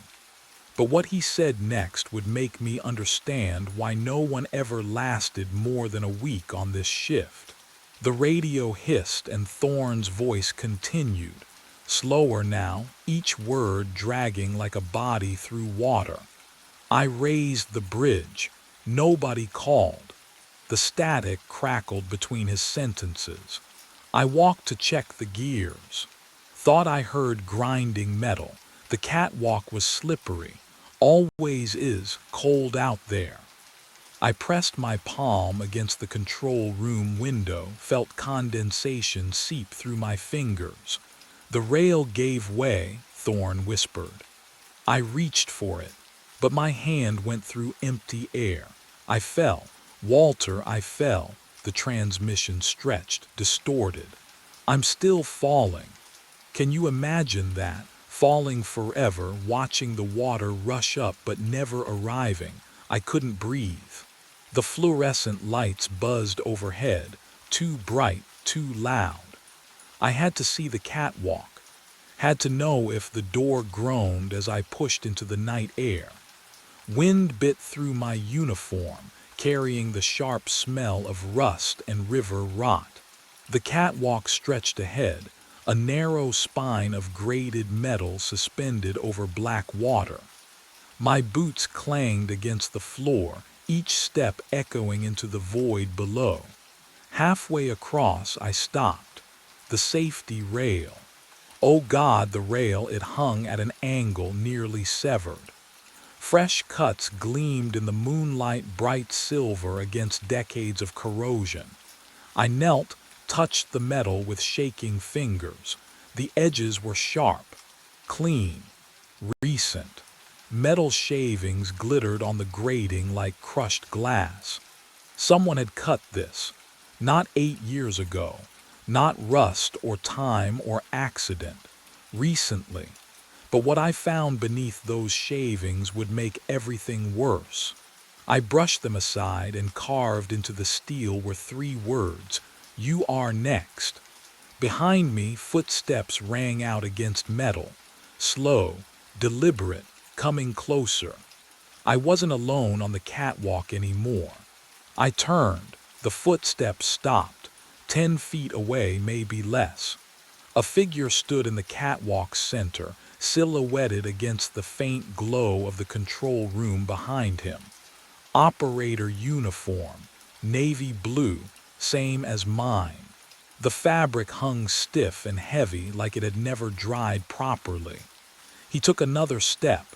But what he said next would make me understand why no one ever lasted more than a week on this shift. The radio hissed and Thorne's voice continued, slower now, each word dragging like a body through water. I raised the bridge. Nobody called. The static crackled between his sentences. I walked to check the gears. Thought I heard grinding metal. The catwalk was slippery. Always is, cold out there. I pressed my palm against the control room window, felt condensation seep through my fingers. The rail gave way, Thorne whispered. I reached for it, but my hand went through empty air. I fell. Walter, I fell. The transmission stretched, distorted. I'm still falling. Can you imagine that? Falling forever, watching the water rush up but never arriving. I couldn't breathe. The fluorescent lights buzzed overhead, too bright, too loud. I had to see the catwalk, had to know if the door groaned as I pushed into the night air. Wind bit through my uniform, carrying the sharp smell of rust and river rot. The catwalk stretched ahead, a narrow spine of grated metal suspended over black water. My boots clanged against the floor, each step echoing into the void below. Halfway across, I stopped. The safety rail. Oh God, the rail, it hung at an angle nearly severed. Fresh cuts gleamed in the moonlight, bright silver against decades of corrosion. I knelt, touched the metal with shaking fingers. The edges were sharp, clean, recent. Metal shavings glittered on the grating like crushed glass. Someone had cut this, not 8 years ago, not rust or time or accident, recently. But what I found beneath those shavings would make everything worse. I brushed them aside, and carved into the steel were 3 words: "You are next." Behind me, footsteps rang out against metal, slow, deliberate, coming closer. I wasn't alone on the catwalk anymore. I turned. The footsteps stopped, 10 feet away, maybe less. A figure stood in the catwalk's center, silhouetted against the faint glow of the control room behind him. Operator uniform, navy blue, same as mine. The fabric hung stiff and heavy, like it had never dried properly. He took another step.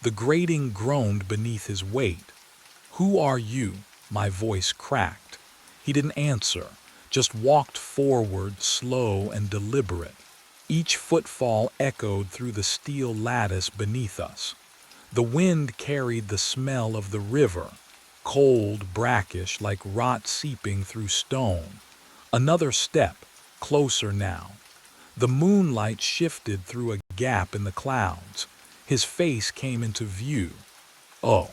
The grating groaned beneath his weight. "Who are you?" My voice cracked. He didn't answer, just walked forward, slow and deliberate. Each footfall echoed through the steel lattice beneath us. The wind carried the smell of the river. cold, brackish, like rot seeping through stone. Another step, closer now. The moonlight shifted through a gap in the clouds. His face came into view. Oh,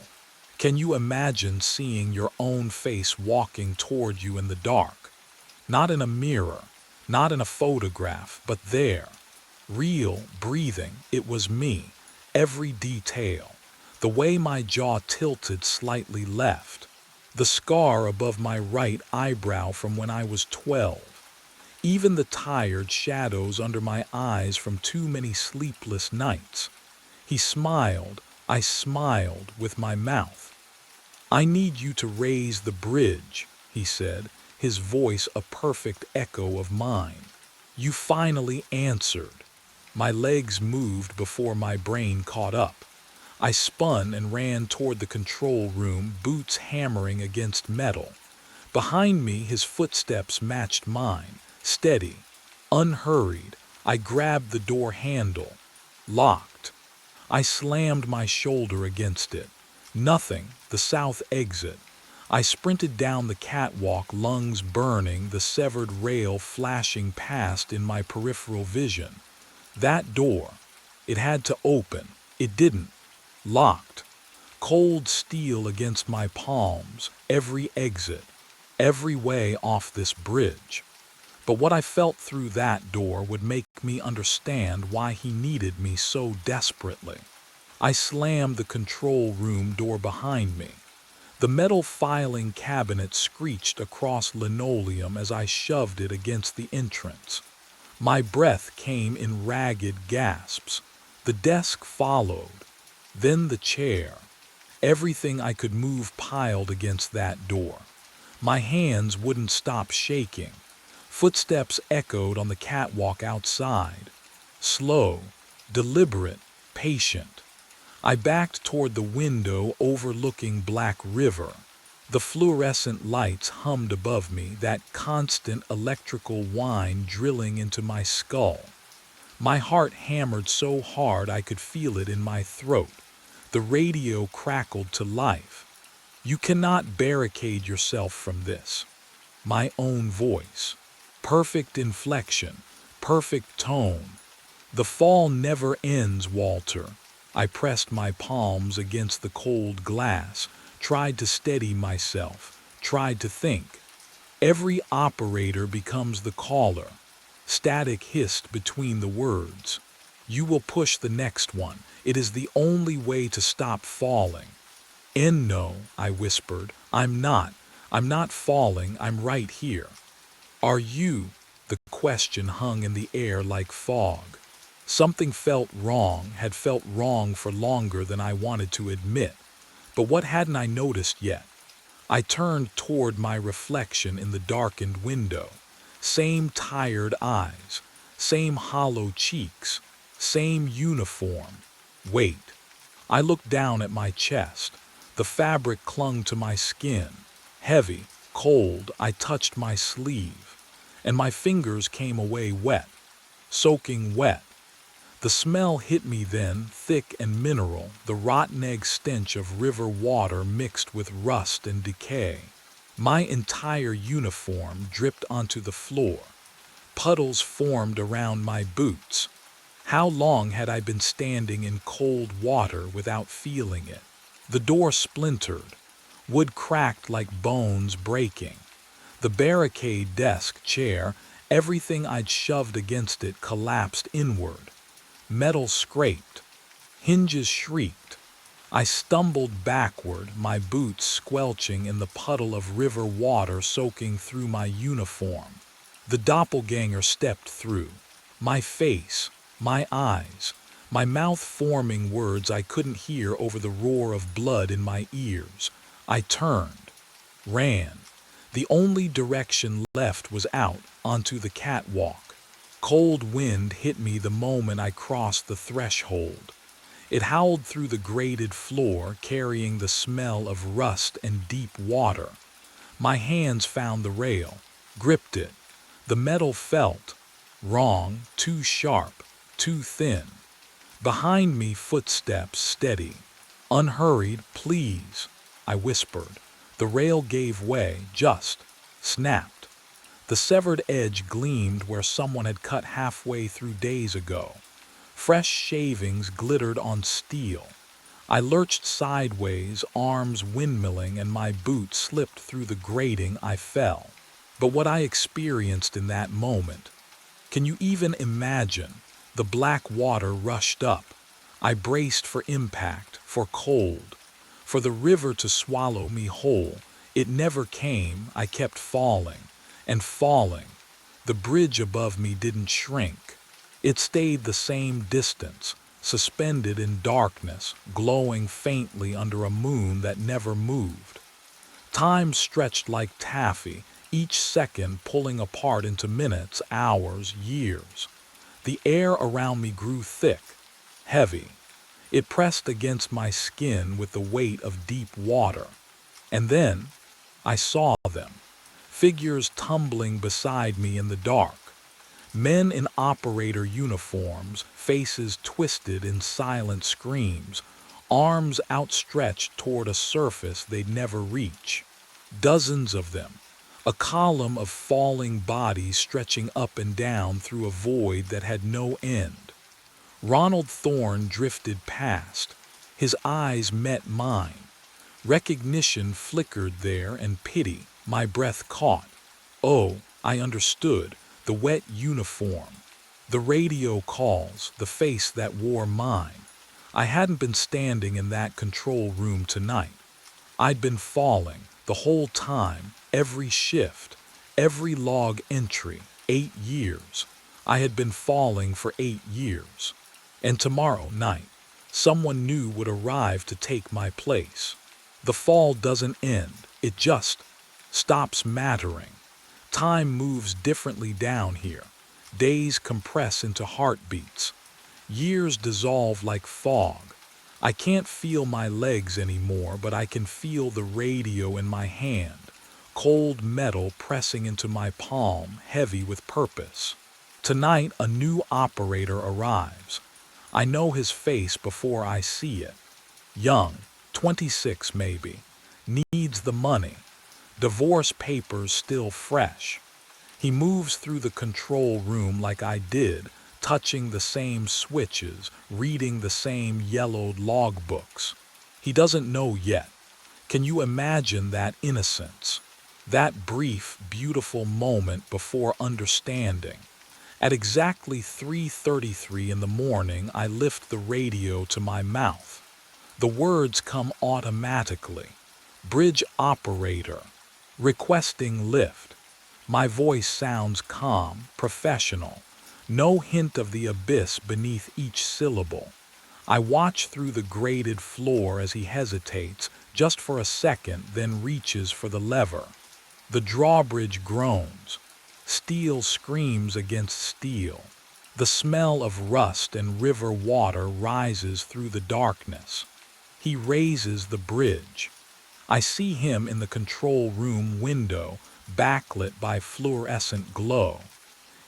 can you imagine seeing your own face walking toward you in the dark? Not in a mirror, not in a photograph, but there. Real, breathing, it was me. Every detail. The way my jaw tilted slightly left. The scar above my right eyebrow from when I was 12. Even the tired shadows under my eyes from too many sleepless nights. He smiled. I smiled with my mouth. I need you to raise the bridge, he said, his voice a perfect echo of mine. You finally answered. My legs moved before my brain caught up. I spun and ran toward the control room, boots hammering against metal. Behind me, his footsteps matched mine, steady, unhurried. I grabbed the door handle. Locked. I slammed my shoulder against it. Nothing, the south exit. I sprinted down the catwalk, lungs burning, the severed rail flashing past in my peripheral vision. That door. It had to open. It didn't. Locked. Cold steel against my palms. Every exit. Every way off this bridge. But what I felt through that door would make me understand why he needed me so desperately. I slammed the control room door behind me. The metal filing cabinet screeched across linoleum as I shoved it against the entrance. My breath came in ragged gasps. The desk followed. Then the chair. Everything I could move piled against that door. My hands wouldn't stop shaking. Footsteps echoed on the catwalk outside. Slow, deliberate, patient. I backed toward the window overlooking Black River. The fluorescent lights hummed above me, that constant electrical whine drilling into my skull. My heart hammered so hard I could feel it in my throat. The radio crackled to life. You cannot barricade yourself from this. My own voice. Perfect inflection, perfect tone. The fall never ends, Walter. I pressed my palms against the cold glass, tried to steady myself, tried to think. Every operator becomes the caller. Static hissed between the words. You will push the next one. It is the only way to stop falling. No, I whispered. I'm not. I'm not falling. I'm right here. Are you? The question hung in the air like fog. Something felt wrong, had felt wrong for longer than I wanted to admit. But what hadn't I noticed yet? I turned toward my reflection in the darkened window. Same tired eyes, same hollow cheeks, same uniform. Wait. I looked down at my chest. The fabric clung to my skin. Heavy, cold, I touched my sleeve. And my fingers came away wet, soaking wet. The smell hit me then, thick and mineral, the rotten egg stench of river water mixed with rust and decay. My entire uniform dripped onto the floor. Puddles formed around my boots. How long had I been standing in cold water without feeling it? The door splintered. Wood cracked like bones breaking. The barricade desk chair, everything I'd shoved against it collapsed inward. Metal scraped. Hinges shrieked. I stumbled backward, my boots squelching in the puddle of river water soaking through my uniform. The doppelganger stepped through. My face, my eyes, my mouth forming words I couldn't hear over the roar of blood in my ears. I turned, ran. The only direction left was out, onto the catwalk. Cold wind hit me the moment I crossed the threshold. It howled through the grated floor, carrying the smell of rust and deep water. My hands found the rail, gripped it. The metal felt wrong, too sharp, too thin. Behind me, footsteps steady. Unhurried, please, I whispered. The rail gave way, just snapped. The severed edge gleamed where someone had cut halfway through days ago. Fresh shavings glittered on steel. I lurched sideways, arms windmilling, and my boot slipped through the grating. I fell. But what I experienced in that moment, can you even imagine? The black water rushed up. I braced for impact, for cold, for the river to swallow me whole. It never came. I kept falling and falling. The bridge above me didn't shrink. It stayed the same distance, suspended in darkness, glowing faintly under a moon that never moved. Time stretched like taffy, each second pulling apart into minutes, hours, years. The air around me grew thick, heavy. It pressed against my skin with the weight of deep water. And then I saw them, figures tumbling beside me in the dark. Men in operator uniforms, faces twisted in silent screams, arms outstretched toward a surface they'd never reach. Dozens of them, a column of falling bodies stretching up and down through a void that had no end. Ronald Thorne drifted past. His eyes met mine. Recognition flickered there and pity. My breath caught. Oh, I understood. The wet uniform, the radio calls, the face that wore mine. I hadn't been standing in that control room tonight. I'd been falling the whole time, every shift, every log entry, 8 years. I had been falling for 8 years. And tomorrow night, someone new would arrive to take my place. The fall doesn't end, it just stops mattering. Time moves differently down here. Days compress into heartbeats. Years dissolve like fog. I can't feel my legs anymore, but I can feel the radio in my hand, cold metal pressing into my palm, heavy with purpose. Tonight, a new operator arrives. I know his face before I see it. Young, 26 maybe, needs the money. Divorce papers still fresh. He moves through the control room like I did, touching the same switches, reading the same yellowed logbooks. He doesn't know yet. Can you imagine that innocence? That brief, beautiful moment before understanding. At exactly 3:33 in the morning, I lift the radio to my mouth. The words come automatically. Bridge operator. Requesting lift. My voice sounds calm, professional. No hint of the abyss beneath each syllable. I watch through the grated floor as he hesitates, just for a second, then reaches for the lever. The drawbridge groans. Steel screams against steel. The smell of rust and river water rises through the darkness. He raises the bridge. I see him in the control room window, backlit by fluorescent glow.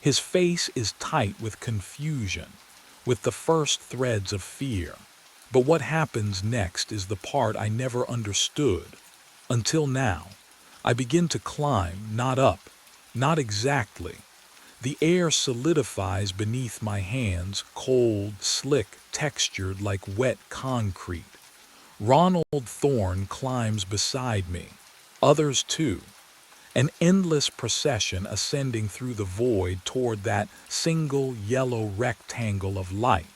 His face is tight with confusion, with the first threads of fear. But what happens next is the part I never understood. Until now, I begin to climb, not up, not exactly. The air solidifies beneath my hands, cold, slick, textured like wet concrete. Ronald Thorne climbs beside me. Others too. An endless procession ascending through the void toward that single yellow rectangle of light.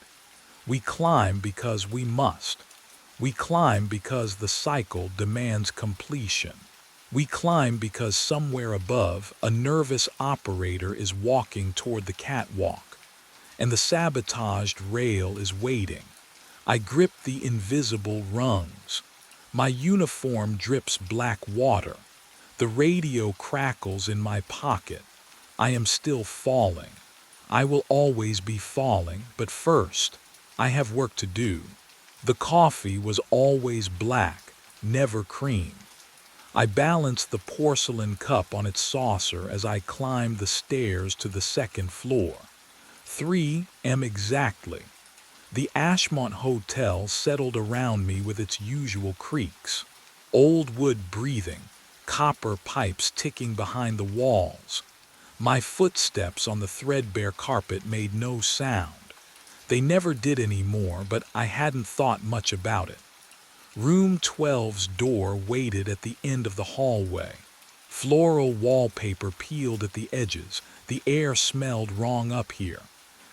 We climb because we must. We climb because the cycle demands completion. We climb because somewhere above, a nervous operator is walking toward the catwalk, and the sabotaged rail is waiting. I grip the invisible rungs. My uniform drips black water. The radio crackles in my pocket. I am still falling. I will always be falling, but first, I have work to do. The coffee was always black, never cream. I balanced the porcelain cup on its saucer as I climbed the stairs to the second floor. 3 am exactly. The Ashmont Hotel settled around me with its usual creaks. Old wood breathing, copper pipes ticking behind the walls. My footsteps on the threadbare carpet made no sound. They never did any more, but I hadn't thought much about it. Room 12's door waited at the end of the hallway. Floral wallpaper peeled at the edges. The air smelled wrong up here.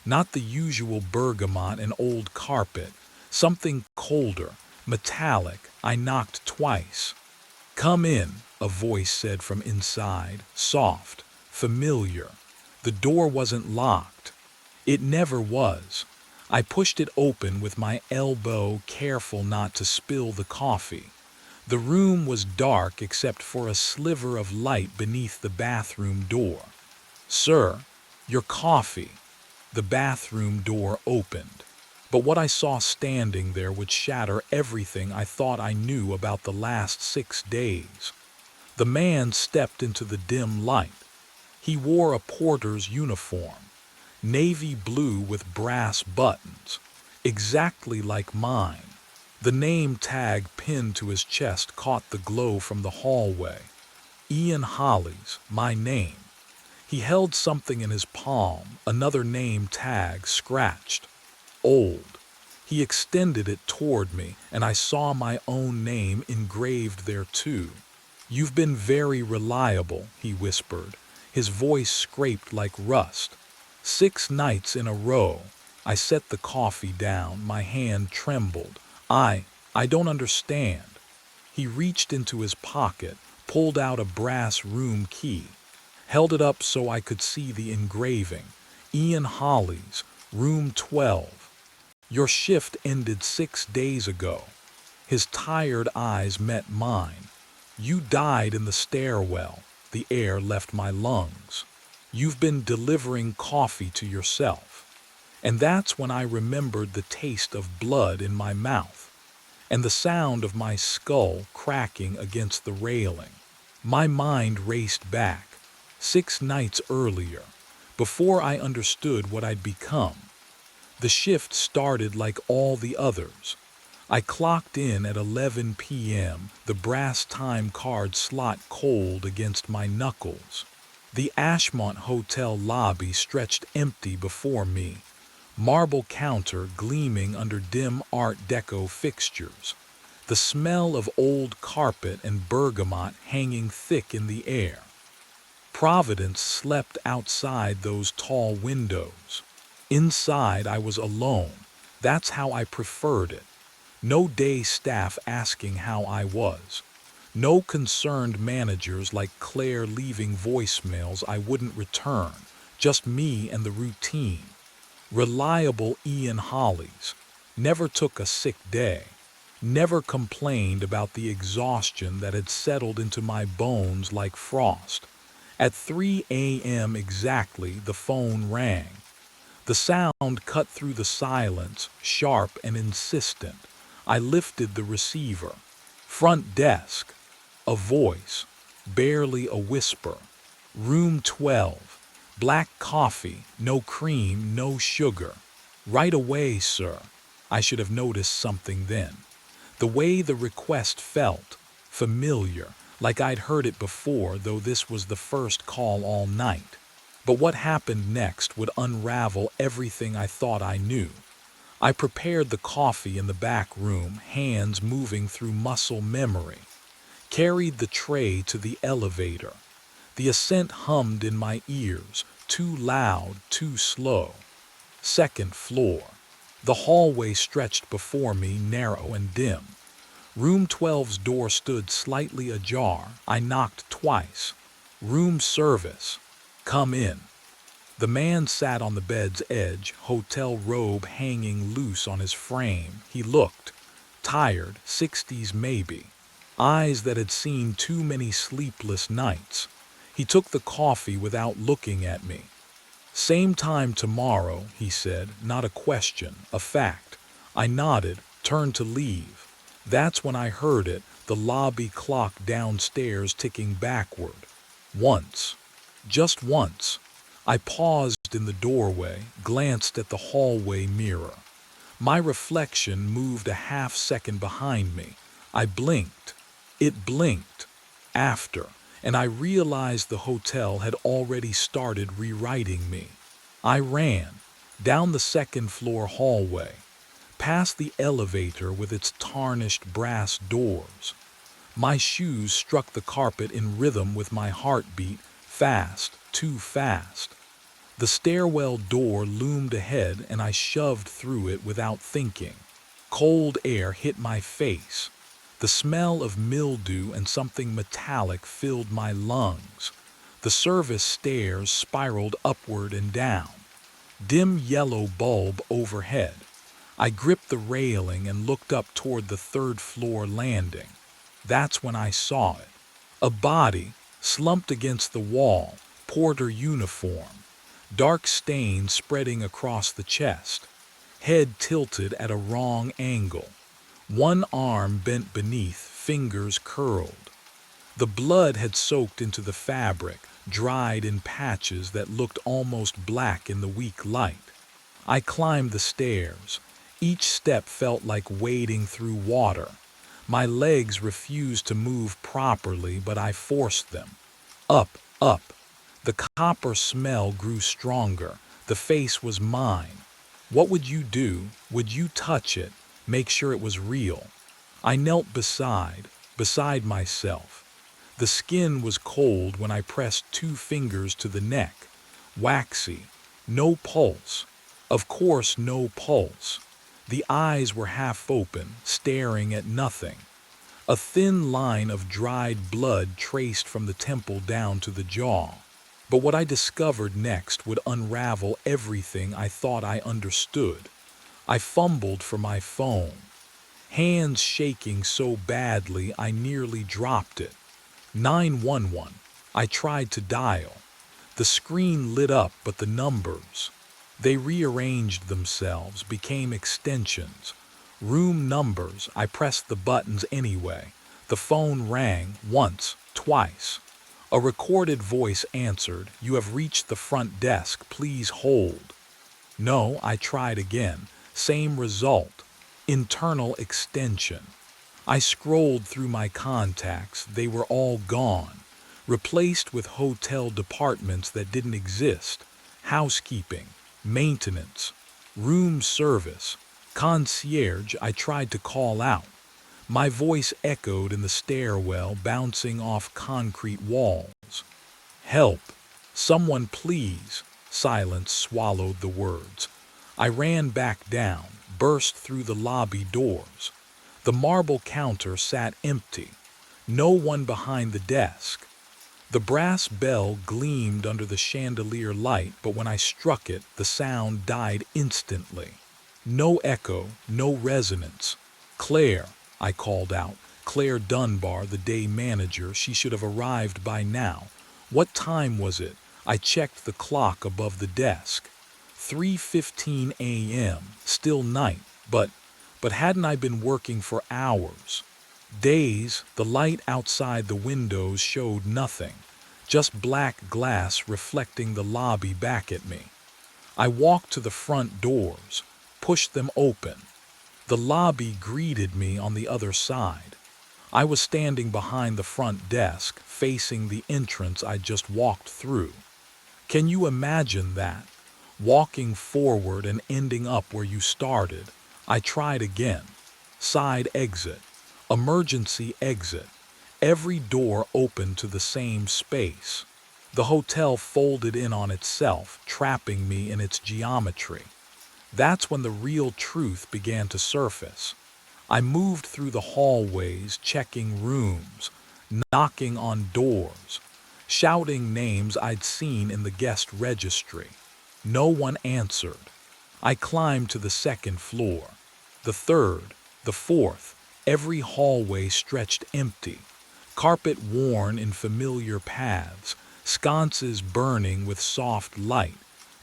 Not the usual bergamot and old carpet. Something colder, metallic. I knocked twice. "Come in," a voice said from inside, soft, familiar. The door wasn't locked. It never was. I pushed it open with my elbow, careful not to spill the coffee. The room was dark except for a sliver of light beneath the bathroom door. "Sir, your coffee." The bathroom door opened. But what I saw standing there would shatter everything I thought I knew about the last 6 days. The man stepped into the dim light. He wore a porter's uniform, navy blue with brass buttons, exactly like mine. The name tag pinned to his chest caught the glow from the hallway. Ian Holly's, my name. He held something in his palm, another name tag scratched. Old. He extended it toward me, and I saw my own name engraved there too. "You've been very reliable," he whispered. His voice scraped like rust. 6 nights in a row." I set the coffee down. My hand trembled. I don't understand." He reached into his pocket, pulled out a brass room key, held it up so I could see the engraving. "Ian Holly's, room 12. Your shift ended 6 days ago." His tired eyes met mine. "You died in the stairwell. The air left my lungs. You've been delivering coffee to yourself." And that's when I remembered the taste of blood in my mouth, and the sound of my skull cracking against the railing. My mind raced back, 6 nights earlier, before I understood what I'd become. The shift started like all the others. I clocked in at 11 p.m., the brass time card slot cold against my knuckles. The Ashmont Hotel lobby stretched empty before me, marble counter gleaming under dim Art Deco fixtures, the smell of old carpet and bergamot hanging thick in the air. Providence slept outside those tall windows. Inside I was alone. That's how I preferred it. No day staff asking how I was. No concerned managers like Claire leaving voicemails I wouldn't return. Just me and the routine. Reliable Ian Holly's. Never took a sick day. Never complained about the exhaustion that had settled into my bones like frost. At 3 a.m. exactly, the phone rang. The sound cut through the silence, sharp and insistent. I lifted the receiver. "Front desk." A voice, barely a whisper. "Room 12. Black coffee, no cream, no sugar." "Right away, sir." I should have noticed something then. The way the request felt, familiar, like I'd heard it before, though this was the first call all night. But what happened next would unravel everything I thought I knew. I prepared the coffee in the back room, hands moving through muscle memory. Carried the tray to the elevator. The ascent hummed in my ears, too loud, too slow. 2nd floor. The hallway stretched before me, narrow and dim. Room 12's door stood slightly ajar. I knocked twice. "Room service." "Come in." The man sat on the bed's edge, hotel robe hanging loose on his frame. He looked tired, 60s maybe. Eyes that had seen too many sleepless nights. He took the coffee without looking at me. "Same time tomorrow," he said, not a question, a fact. I nodded, turned to leave. That's when I heard it, the lobby clock downstairs ticking backward. Once. Just once. I paused in the doorway, glanced at the hallway mirror. My reflection moved a half second behind me. I blinked. It blinked. After, and I realized the hotel had already started rewriting me. I ran down the second floor hallway, past the elevator with its tarnished brass doors. My shoes struck the carpet in rhythm with my heartbeat, fast, too fast. The stairwell door loomed ahead and I shoved through it without thinking. Cold air hit my face. The smell of mildew and something metallic filled my lungs. The service stairs spiraled upward and down. Dim yellow bulb overhead. I gripped the railing and looked up toward the third floor landing. That's when I saw it. A body, slumped against the wall, porter uniform. Dark stains spreading across the chest. Head tilted at a wrong angle. One arm bent beneath, fingers curled. The blood had soaked into the fabric, dried in patches that looked almost black in the weak light. I climbed the stairs. Each step felt like wading through water. My legs refused to move properly, but I forced them. Up, up. The copper smell grew stronger. The face was mine. What would you do? Would you touch it? Make sure it was real? I knelt beside myself. The skin was cold when I pressed 2 fingers to the neck. Waxy. No pulse. Of course, no pulse. The eyes were half open, staring at nothing. A thin line of dried blood traced from the temple down to the jaw. But what I discovered next would unravel everything I thought I understood. I fumbled for my phone, hands shaking so badly I nearly dropped it. 911. I tried to dial. The screen lit up, but the numbers, they rearranged themselves, became extensions. Room numbers. I pressed the buttons anyway. The phone rang once, twice. A recorded voice answered, "You have reached the front desk, please hold." No, I tried again. Same result. Internal extension. I scrolled through my contacts. They were all gone, replaced with hotel departments that didn't exist. Housekeeping, maintenance, room service, concierge. I tried to call out. My voice echoed in the stairwell, bouncing off concrete walls. "Help! Someone please!" Silence swallowed the words. I ran back down, burst through the lobby doors. The marble counter sat empty. No one behind the desk. The brass bell gleamed under the chandelier light, but when I struck it, the sound died instantly. No echo, no resonance. "Claire," I called out. Claire Dunbar, the day manager. She should have arrived by now. What time was it? I checked the clock above the desk. 3:15 a.m. Still night, but hadn't I been working for hours? Days. The light outside the windows showed nothing, just black glass reflecting the lobby back at me. I walked to the front doors, pushed them open. The lobby greeted me on the other side. I was standing behind the front desk, facing the entrance I just walked through. Can you imagine that? Walking forward and ending up where you started. I tried again. Side exit. Emergency exit. Every door opened to the same space. The hotel folded in on itself, trapping me in its geometry. That's when the real truth began to surface. I moved through the hallways, checking rooms, knocking on doors, shouting names I'd seen in the guest registry. No one answered. I climbed to the second floor, the third, the fourth. Every hallway stretched empty, carpet worn in familiar paths, sconces burning with soft light,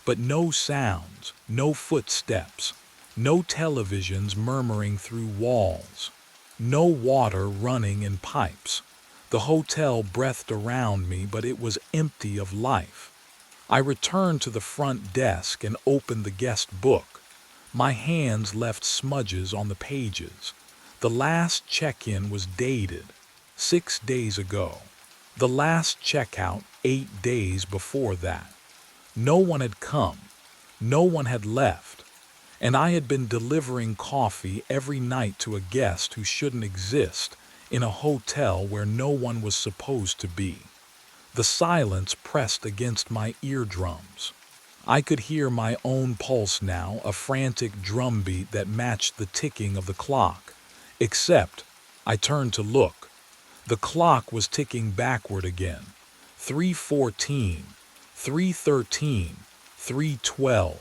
but no sounds, no footsteps, no televisions murmuring through walls, no water running in pipes. The hotel breathed around me, but it was empty of life. I returned to the front desk and opened the guest book. My hands left smudges on the pages. The last check-in was dated. 6 days ago. The last checkout 8 days before that. No one had come. No one had left. And I had been delivering coffee every night to a guest who shouldn't exist in a hotel where no one was supposed to be. The silence pressed against my eardrums. I could hear my own pulse now, a frantic drumbeat that matched the ticking of the clock. Except, I turned to look. The clock was ticking backward again. 3:14, 3:13, 3:12.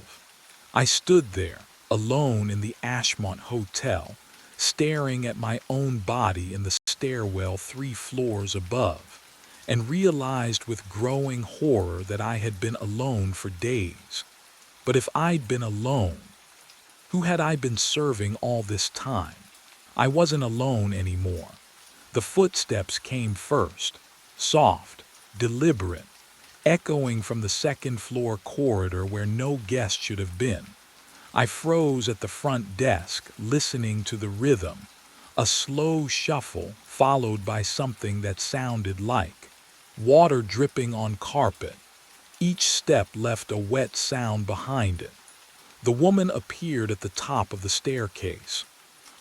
I stood there, alone in the Ashmont Hotel, staring at my own body in the stairwell 3 floors above, and realized with growing horror that I had been alone for days. But if I'd been alone, who had I been serving all this time? I wasn't alone anymore. The footsteps came first, soft, deliberate, echoing from the second-floor corridor where no guest should have been. I froze at the front desk, listening to the rhythm, a slow shuffle followed by something that sounded like water dripping on carpet. Each step left a wet sound behind it. The woman appeared at the top of the staircase.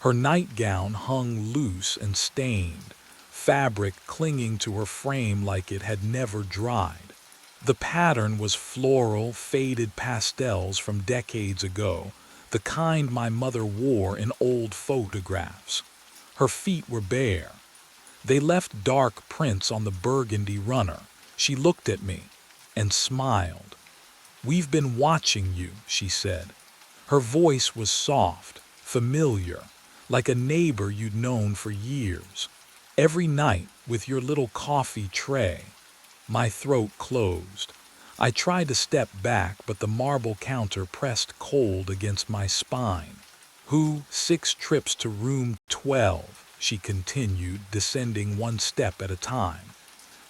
Her nightgown hung loose and stained, fabric clinging to her frame like it had never dried. The pattern was floral, faded pastels from decades ago, the kind my mother wore in old photographs. Her feet were bare. They left dark prints on the burgundy runner. She looked at me and smiled. "We've been watching you," she said. Her voice was soft, familiar, like a neighbor you'd known for years. "Every night with your little coffee tray." My throat closed. I tried to step back, but the marble counter pressed cold against my spine. "Who? 6 trips to room 12, she continued, descending 1 step at a time.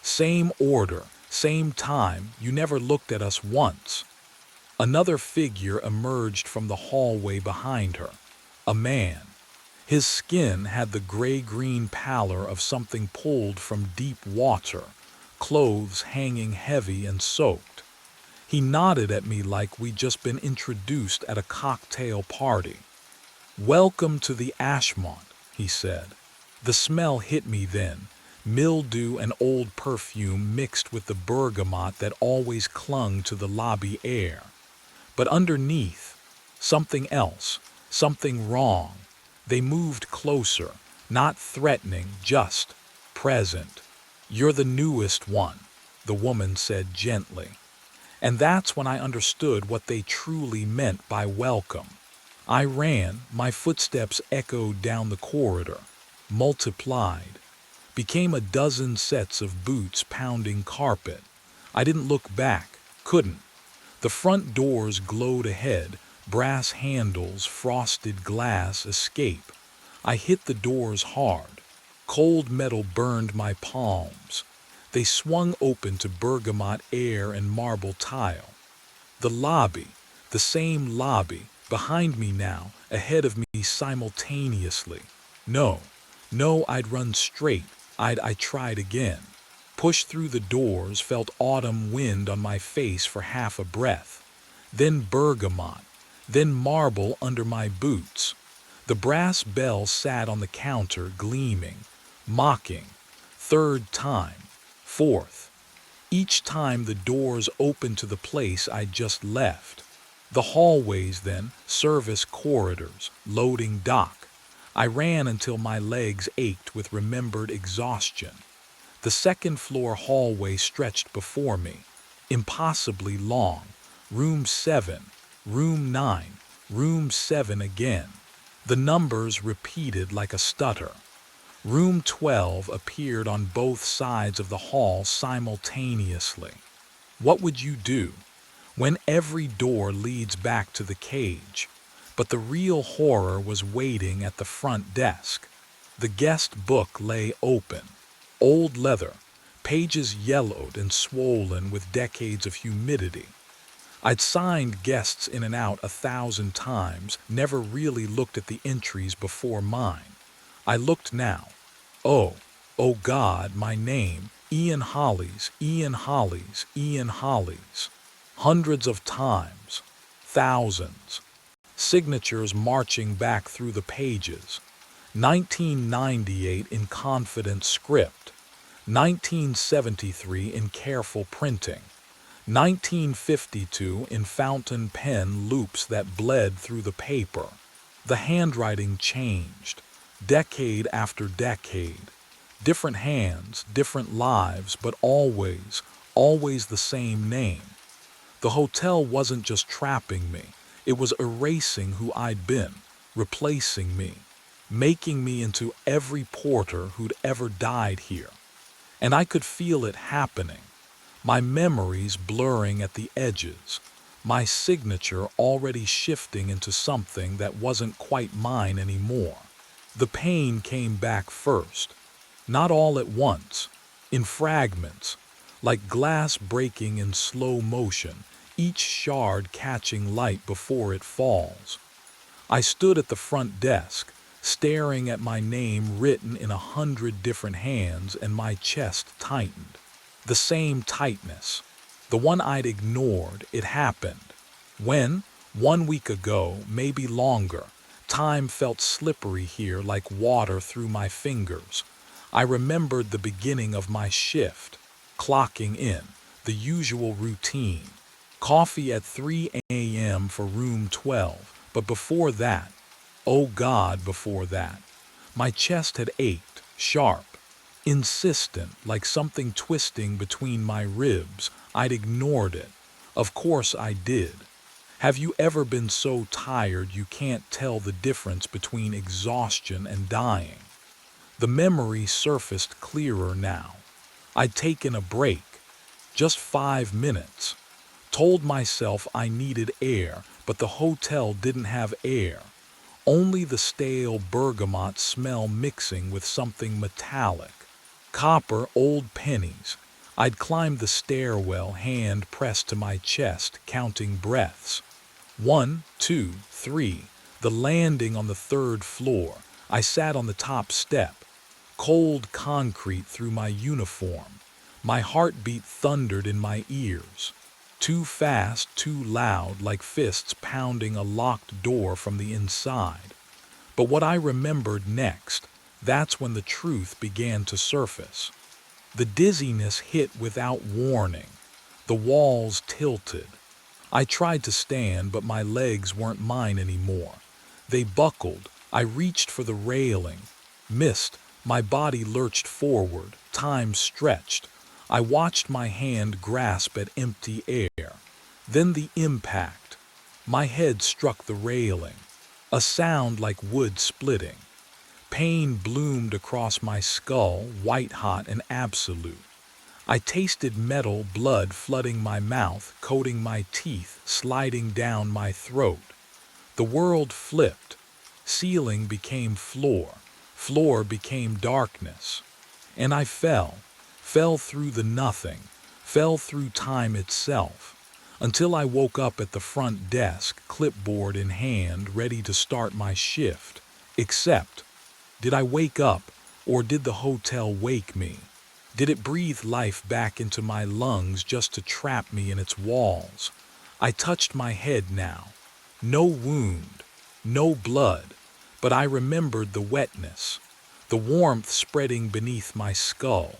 "Same order, same time, you never looked at us once." Another figure emerged from the hallway behind her. A man. His skin had the gray-green pallor of something pulled from deep water, clothes hanging heavy and soaked. He nodded at me like we'd just been introduced at a cocktail party. "Welcome to the Ashmont," he said. The smell hit me then, mildew and old perfume mixed with the bergamot that always clung to the lobby air. But underneath, something else, something wrong. They moved closer, not threatening, just present. "You're the newest one," the woman said gently. And that's when I understood what they truly meant by welcome. I ran, my footsteps echoed down the corridor, multiplied, became a dozen sets of boots pounding carpet. I didn't look back, couldn't. The front doors glowed ahead, brass handles, frosted glass, escape. I hit the doors hard. Cold metal burned my palms. They swung open to bergamot air and marble tile. The lobby, the same lobby, behind me now, ahead of me simultaneously. No, I'd run straight. I tried again. Pushed through the doors, felt autumn wind on my face for half a breath. Then bergamot, then marble under my boots. The brass bell sat on the counter, gleaming, mocking. Third time, fourth. Each time the doors opened to the place I'd just left. The hallways then, service corridors, loading dock. I ran until my legs ached with remembered exhaustion. The second-floor hallway stretched before me, impossibly long. Room 7, room 9, room 7 again. The numbers repeated like a stutter. Room 12 appeared on both sides of the hall simultaneously. What would you do when every door leads back to the cage? But the real horror was waiting at the front desk. The guest book lay open. Old leather, pages yellowed and swollen with decades of humidity. I'd signed guests in and out 1,000 times, never really looked at the entries before mine. I looked now. Oh, Oh God, my name, Ian Hollies, Ian Hollies, Ian Hollies. Hundreds of times, thousands. Signatures marching back through the pages. 1998 in confident script. 1973 in careful printing. 1952 in fountain pen loops that bled through the paper. The handwriting changed, decade after decade. Different hands, different lives, but always, always the same name. The hotel wasn't just trapping me, it was erasing who I'd been, replacing me, making me into every porter who'd ever died here. And I could feel it happening, my memories blurring at the edges, my signature already shifting into something that wasn't quite mine anymore. The pain came back first, not all at once, in fragments, like glass breaking in slow motion, each shard catching light before it falls. I stood at the front desk, staring at my name written in 100 different hands, and my chest tightened. The same tightness, the one I'd ignored. It happened. When, 1 week ago, maybe longer, time felt slippery here like water through my fingers. I remembered the beginning of my shift, clocking in, the usual routine. Coffee at 3 a.m. for room 12, but before that, oh God, before that, my chest had ached, sharp, insistent, like something twisting between my ribs. I'd ignored it. Of course I did. Have you ever been so tired you can't tell the difference between exhaustion and dying? The memory surfaced clearer now. I'd taken a break, just 5 minutes. Told myself I needed air, but the hotel didn't have air. Only the stale bergamot smell mixing with something metallic. Copper, old pennies. I'd climbed the stairwell, hand pressed to my chest, counting breaths. 1, 2, 3. The landing on the 3rd floor. I sat on the top step. Cold concrete through my uniform. My heartbeat thundered in my ears. Too fast, too loud, like fists pounding a locked door from the inside. But what I remembered next, that's when the truth began to surface. The dizziness hit without warning. The walls tilted. I tried to stand, but my legs weren't mine anymore. They buckled. I reached for the railing. Missed. My body lurched forward. Time stretched. I watched my hand grasp at empty air. Then the impact. My head struck the railing. A sound like wood splitting. Pain bloomed across my skull, white-hot and absolute. I tasted metal, blood flooding my mouth, coating my teeth, sliding down my throat. The world flipped. Ceiling became floor. Floor became darkness. And I fell through the nothing, fell through time itself, until I woke up at the front desk, clipboard in hand, ready to start my shift. Except, did I wake up, or did the hotel wake me? Did it breathe life back into my lungs just to trap me in its walls? I touched my head now. No wound, no blood, but I remembered the wetness, the warmth spreading beneath my skull.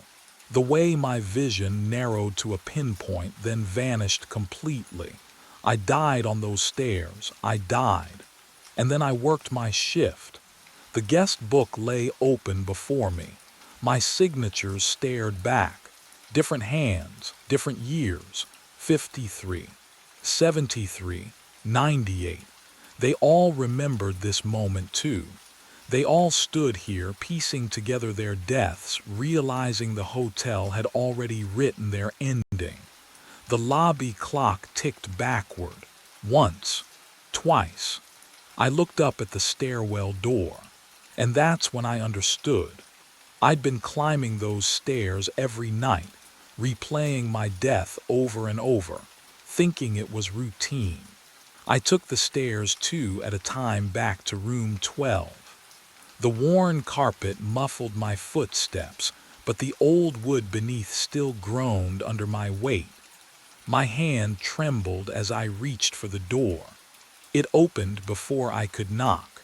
The way my vision narrowed to a pinpoint, then vanished completely. I died on those stairs. I died. And then I worked my shift. The guest book lay open before me. My signatures stared back. Different hands, different years. 53, 73, 98. They all remembered this moment too. They all stood here piecing together their deaths, realizing the hotel had already written their ending. The lobby clock ticked backward. Once. Twice. I looked up at the stairwell door. And that's when I understood. I'd been climbing those stairs every night, replaying my death over and over, thinking it was routine. I took the stairs 2 at a time back to room 12. The worn carpet muffled my footsteps, but the old wood beneath still groaned under my weight. My hand trembled as I reached for the door. It opened before I could knock.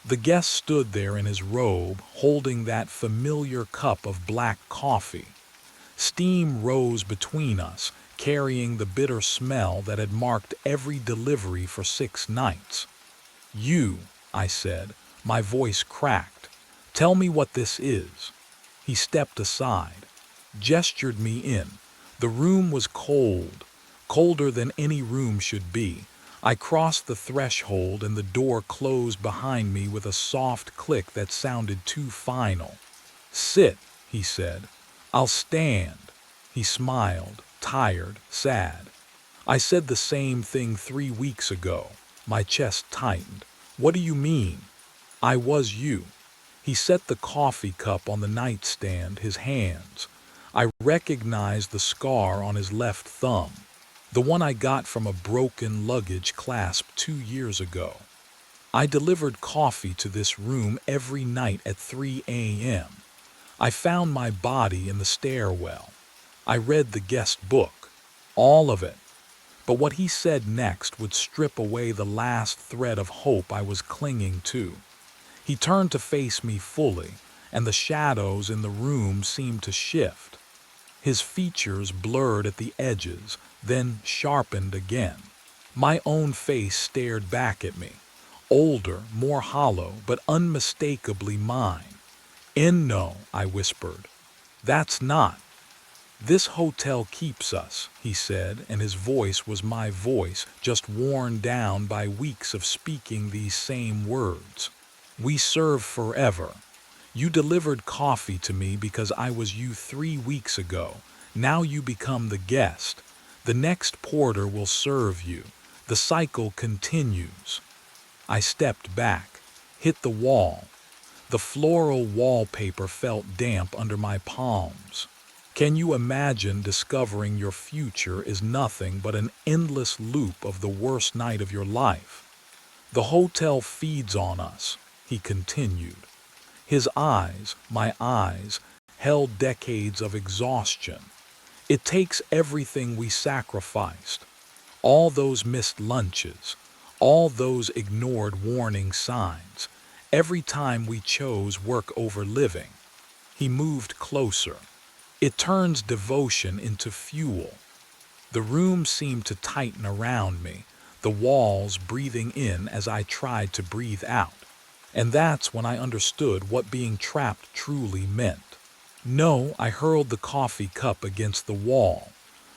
The guest stood there in his robe, holding that familiar cup of black coffee. Steam rose between us, carrying the bitter smell that had marked every delivery for 6 nights. "You," I said, my voice cracked. "Tell me what this is." He stepped aside, gestured me in. The room was cold, colder than any room should be. I crossed the threshold and the door closed behind me with a soft click that sounded too final. "Sit," he said. "I'll stand." He smiled, tired, sad. "I said the same thing 3 weeks ago." My chest tightened. "What do you mean?" "I was you." He set the coffee cup on the nightstand, his hands. I recognized the scar on his left thumb, the one I got from a broken luggage clasp 2 years ago. I delivered coffee to this room every night at 3 a.m. I found my body in the stairwell. I read the guest book, all of it. But what he said next would strip away the last thread of hope I was clinging to. He turned to face me fully, and the shadows in the room seemed to shift. His features blurred at the edges, then sharpened again. My own face stared back at me, older, more hollow, but unmistakably mine. "No," I whispered. "That's not." "This hotel keeps us," he said, and his voice was my voice, just worn down by weeks of speaking these same words. "We serve forever. You delivered coffee to me because I was you 3 weeks ago. Now you become the guest. The next porter will serve you. The cycle continues." I stepped back, hit the wall. The floral wallpaper felt damp under my palms. Can you imagine discovering your future is nothing but an endless loop of the worst night of your life? "The hotel feeds on us," he continued. His eyes, my eyes, held decades of exhaustion. "It takes everything we sacrificed. All those missed lunches, all those ignored warning signs, every time we chose work over living." He moved closer. "It turns devotion into fuel." The room seemed to tighten around me, the walls breathing in as I tried to breathe out. And that's when I understood what being trapped truly meant. "No," I hurled the coffee cup against the wall.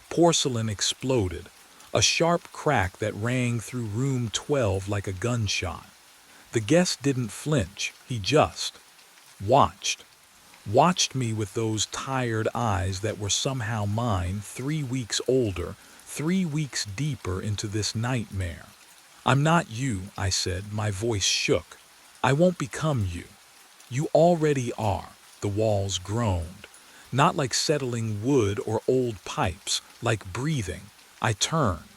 Porcelain exploded, a sharp crack that rang through room 12 like a gunshot. The guest didn't flinch, he just watched. Watched me with those tired eyes that were somehow mine, 3 weeks older, 3 weeks deeper into this nightmare. "I'm not you," I said, my voice shook. "I won't become you." "You already are," the walls groaned. Not like settling wood or old pipes, like breathing. I turned,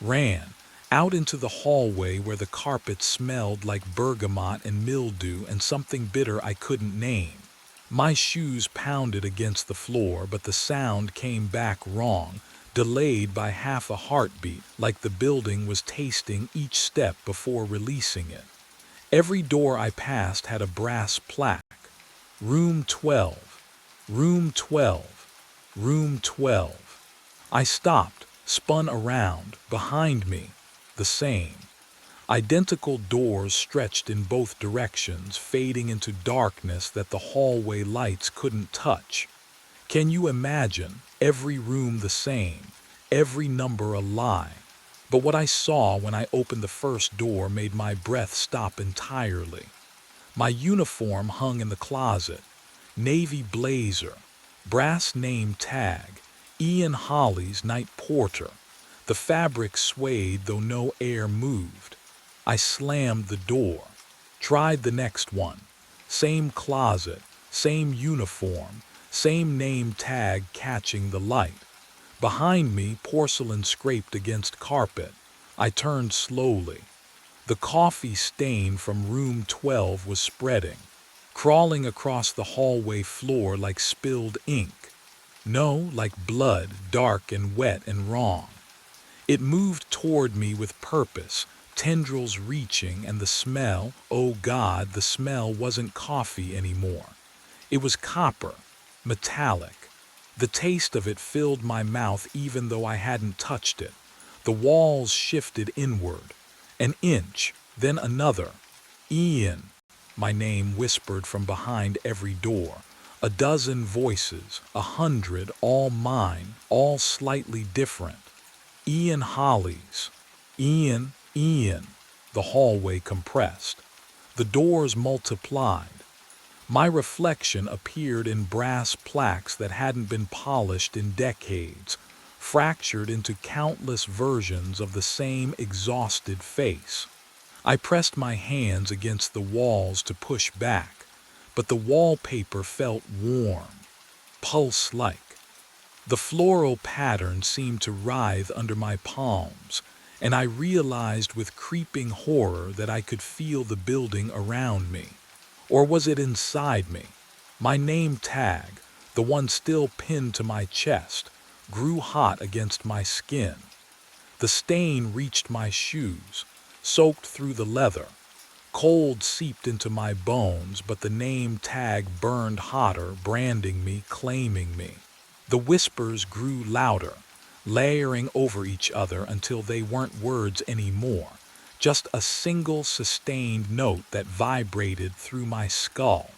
ran, out into the hallway where the carpet smelled like bergamot and mildew and something bitter I couldn't name. My shoes pounded against the floor, but the sound came back wrong, delayed by half a heartbeat, like the building was tasting each step before releasing it. Every door I passed had a brass plaque. "Room 12, Room 12, Room 12. I stopped, spun around, behind me, the same. Identical doors stretched in both directions, fading into darkness that the hallway lights couldn't touch. Can you imagine, every room the same, every number a lie? But what I saw when I opened the first door made my breath stop entirely. My uniform hung in the closet, navy blazer, brass name tag, Ian Holly's night porter. The fabric swayed though no air moved. I slammed the door, tried the next one. Same closet, same uniform, same name tag catching the light. Behind me, porcelain scraped against carpet. I turned slowly. The coffee stain from room 12 was spreading. crawling across the hallway floor like spilled ink. No, like blood, dark and wet and wrong. It moved toward me with purpose, tendrils reaching, and the smell, oh God, the smell wasn't coffee anymore. It was copper, metallic. The taste of it filled my mouth even though I hadn't touched it. The walls shifted inward. An inch, then another. Ian, my name whispered from behind every door. A dozen voices, 100, all mine, all slightly different. Ian Hollies. Ian, Ian. The hallway compressed. The doors multiplied. My reflection appeared in brass plaques that hadn't been polished in decades, fractured into countless versions of the same exhausted face. I pressed my hands against the walls to push back, but the wallpaper felt warm, pulse-like. The floral pattern seemed to writhe under my palms, and I realized with creeping horror that I could feel the building around me. Or was it inside me? My name tag, the one still pinned to my chest, grew hot against my skin. The stain reached my shoes, soaked through the leather. Cold seeped into my bones, but the name tag burned hotter, branding me, claiming me. The whispers grew louder, layering over each other until they weren't words anymore, just a single sustained note that vibrated through my skull.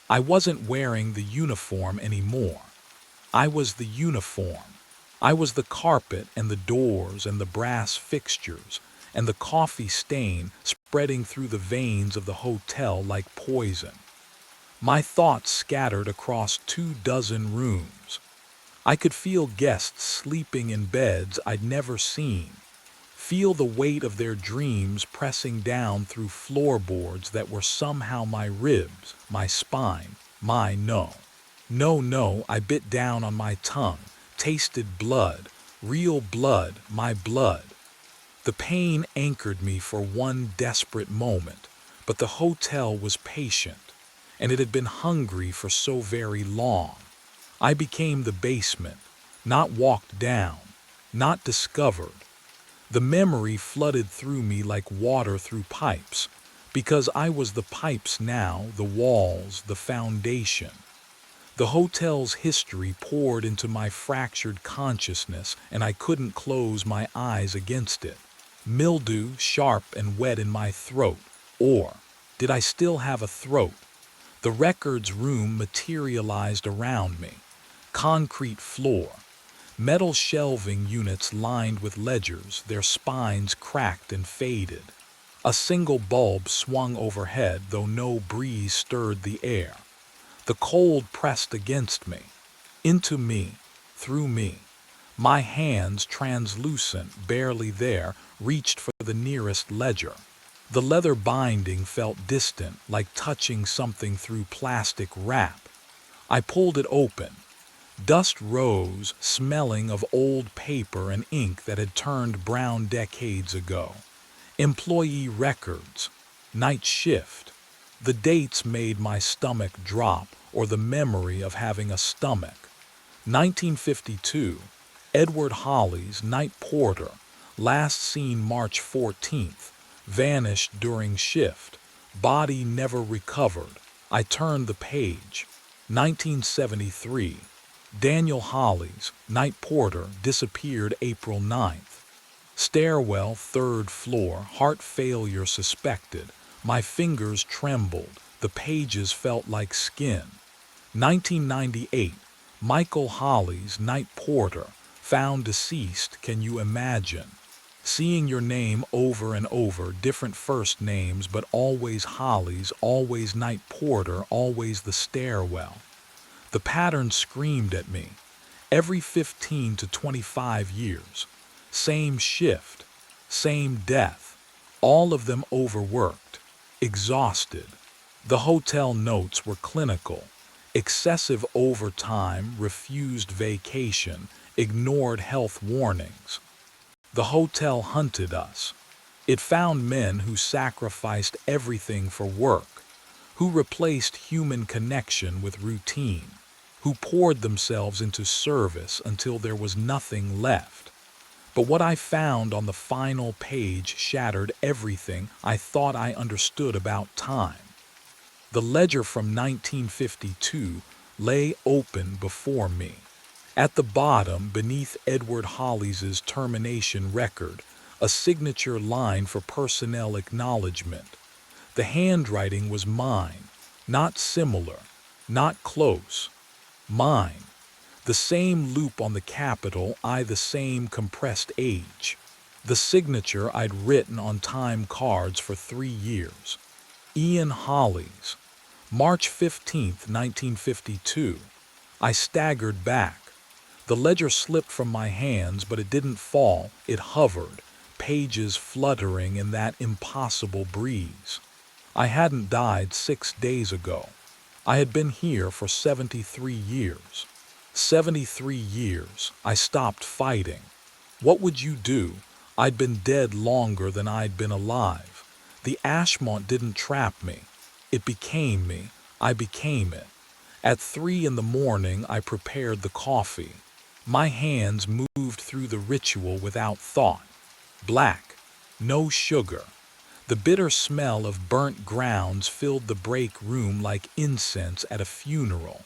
I wasn't wearing the uniform anymore. I was the uniform. I was the carpet and the doors and the brass fixtures and the coffee stain spreading through the veins of the hotel like poison. My thoughts scattered across 24 rooms. I could feel guests sleeping in beds I'd never seen, feel the weight of their dreams pressing down through floorboards that were somehow my ribs, my spine, my no. No, I bit down on my tongue, tasted blood, real blood, my blood. The pain anchored me for one desperate moment, but the hotel was patient, and it had been hungry for so very long. I became the basement, not walked down, not discovered. The memory flooded through me like water through pipes, because I was the pipes now, the walls, the foundation. The hotel's history poured into my fractured consciousness, and I couldn't close my eyes against it. Mildew, sharp and wet in my throat. Or did I still have a throat? The records room materialized around me. Concrete floor. Metal shelving units lined with ledgers, their spines cracked and faded. A single bulb swung overhead, though no breeze stirred the air. The cold pressed against me, into me, through me. My hands, translucent, barely there, reached for the nearest ledger. The leather binding felt distant, like touching something through plastic wrap. I pulled it open. Dust rose, smelling of old paper and ink that had turned brown decades ago. Employee records. Night shift. The dates made my stomach drop, or the memory of having a stomach. 1952. Edward Hollies, night porter. Last seen March 14th. Vanished during shift. Body never recovered. I turned the page. 1973. Daniel Hollies, night porter, disappeared April 9th. Stairwell, 3rd floor, heart failure suspected. My fingers trembled. The pages felt like skin. 1998. Michael Hollies, night porter, found deceased. Can you imagine? Seeing your name over and over, different first names, but always Hollies, always night porter, always the stairwell. The pattern screamed at me. Every 15 to 25 years. Same shift. Same death. All of them overworked. Exhausted. The hotel notes were clinical. Excessive overtime, refused vacation, ignored health warnings. The hotel hunted us. It found men who sacrificed everything for work. who replaced human connection with routine, who poured themselves into service until there was nothing left. But what I found on the final page shattered everything I thought I understood about time. The ledger from 1952 lay open before me. At the bottom, beneath Edward Hollies's termination record, a signature line for personnel acknowledgement. The handwriting was mine, not similar, not close. Mine. The same loop on the capital, the same compressed age. The signature I'd written on time cards for 3 years. Ian Hollies. March 15th, 1952. I staggered back. The ledger slipped from my hands, but it didn't fall, it hovered, pages fluttering in that impossible breeze. I hadn't died 6 days ago. I had been here for 73 years. 73 years, I stopped fighting. What would you do? I'd been dead longer than I'd been alive. The Ashmont didn't trap me. It became me. I became it. At 3 in the morning, I prepared the coffee. My hands moved through the ritual without thought. Black. No sugar. The bitter smell of burnt grounds filled the break room like incense at a funeral.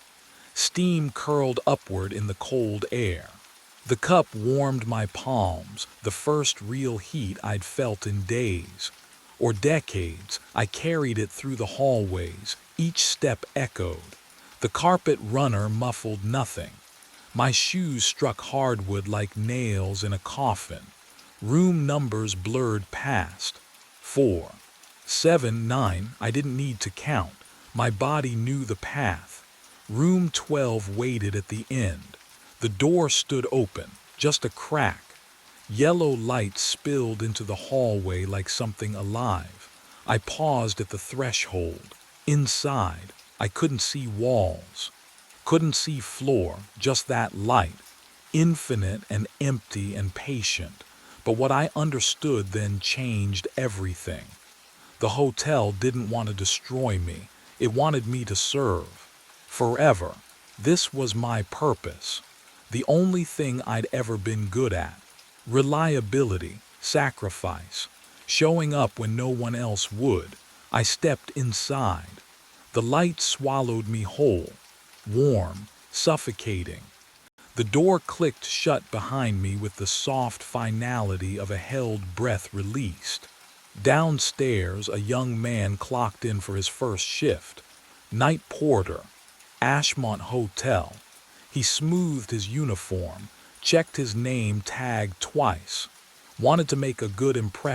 Steam curled upward in the cold air. The cup warmed my palms, the first real heat I'd felt in days. Or decades. I carried it through the hallways. Each step echoed. The carpet runner muffled nothing. My shoes struck hardwood like nails in a coffin. Room numbers blurred past. 4, 7, 9, I didn't need to count. My body knew the path. Room 12 waited at the end. The door stood open, just a crack. Yellow light spilled into the hallway like something alive. I paused at the threshold. Inside, I couldn't see walls. Couldn't see floor, just that light. Infinite and empty and patient. But what I understood then changed everything. The hotel didn't want to destroy me. It wanted me to serve. Forever. This was my purpose. The only thing I'd ever been good at. Reliability, sacrifice, showing up when no one else would. I stepped inside. The light swallowed me whole. Warm, suffocating. The door clicked shut behind me with the soft finality of a held breath released. Downstairs, a young man clocked in for his first shift. Night porter. Ashmont Hotel. He smoothed his uniform, checked his name tag twice. Wanted to make a good impression.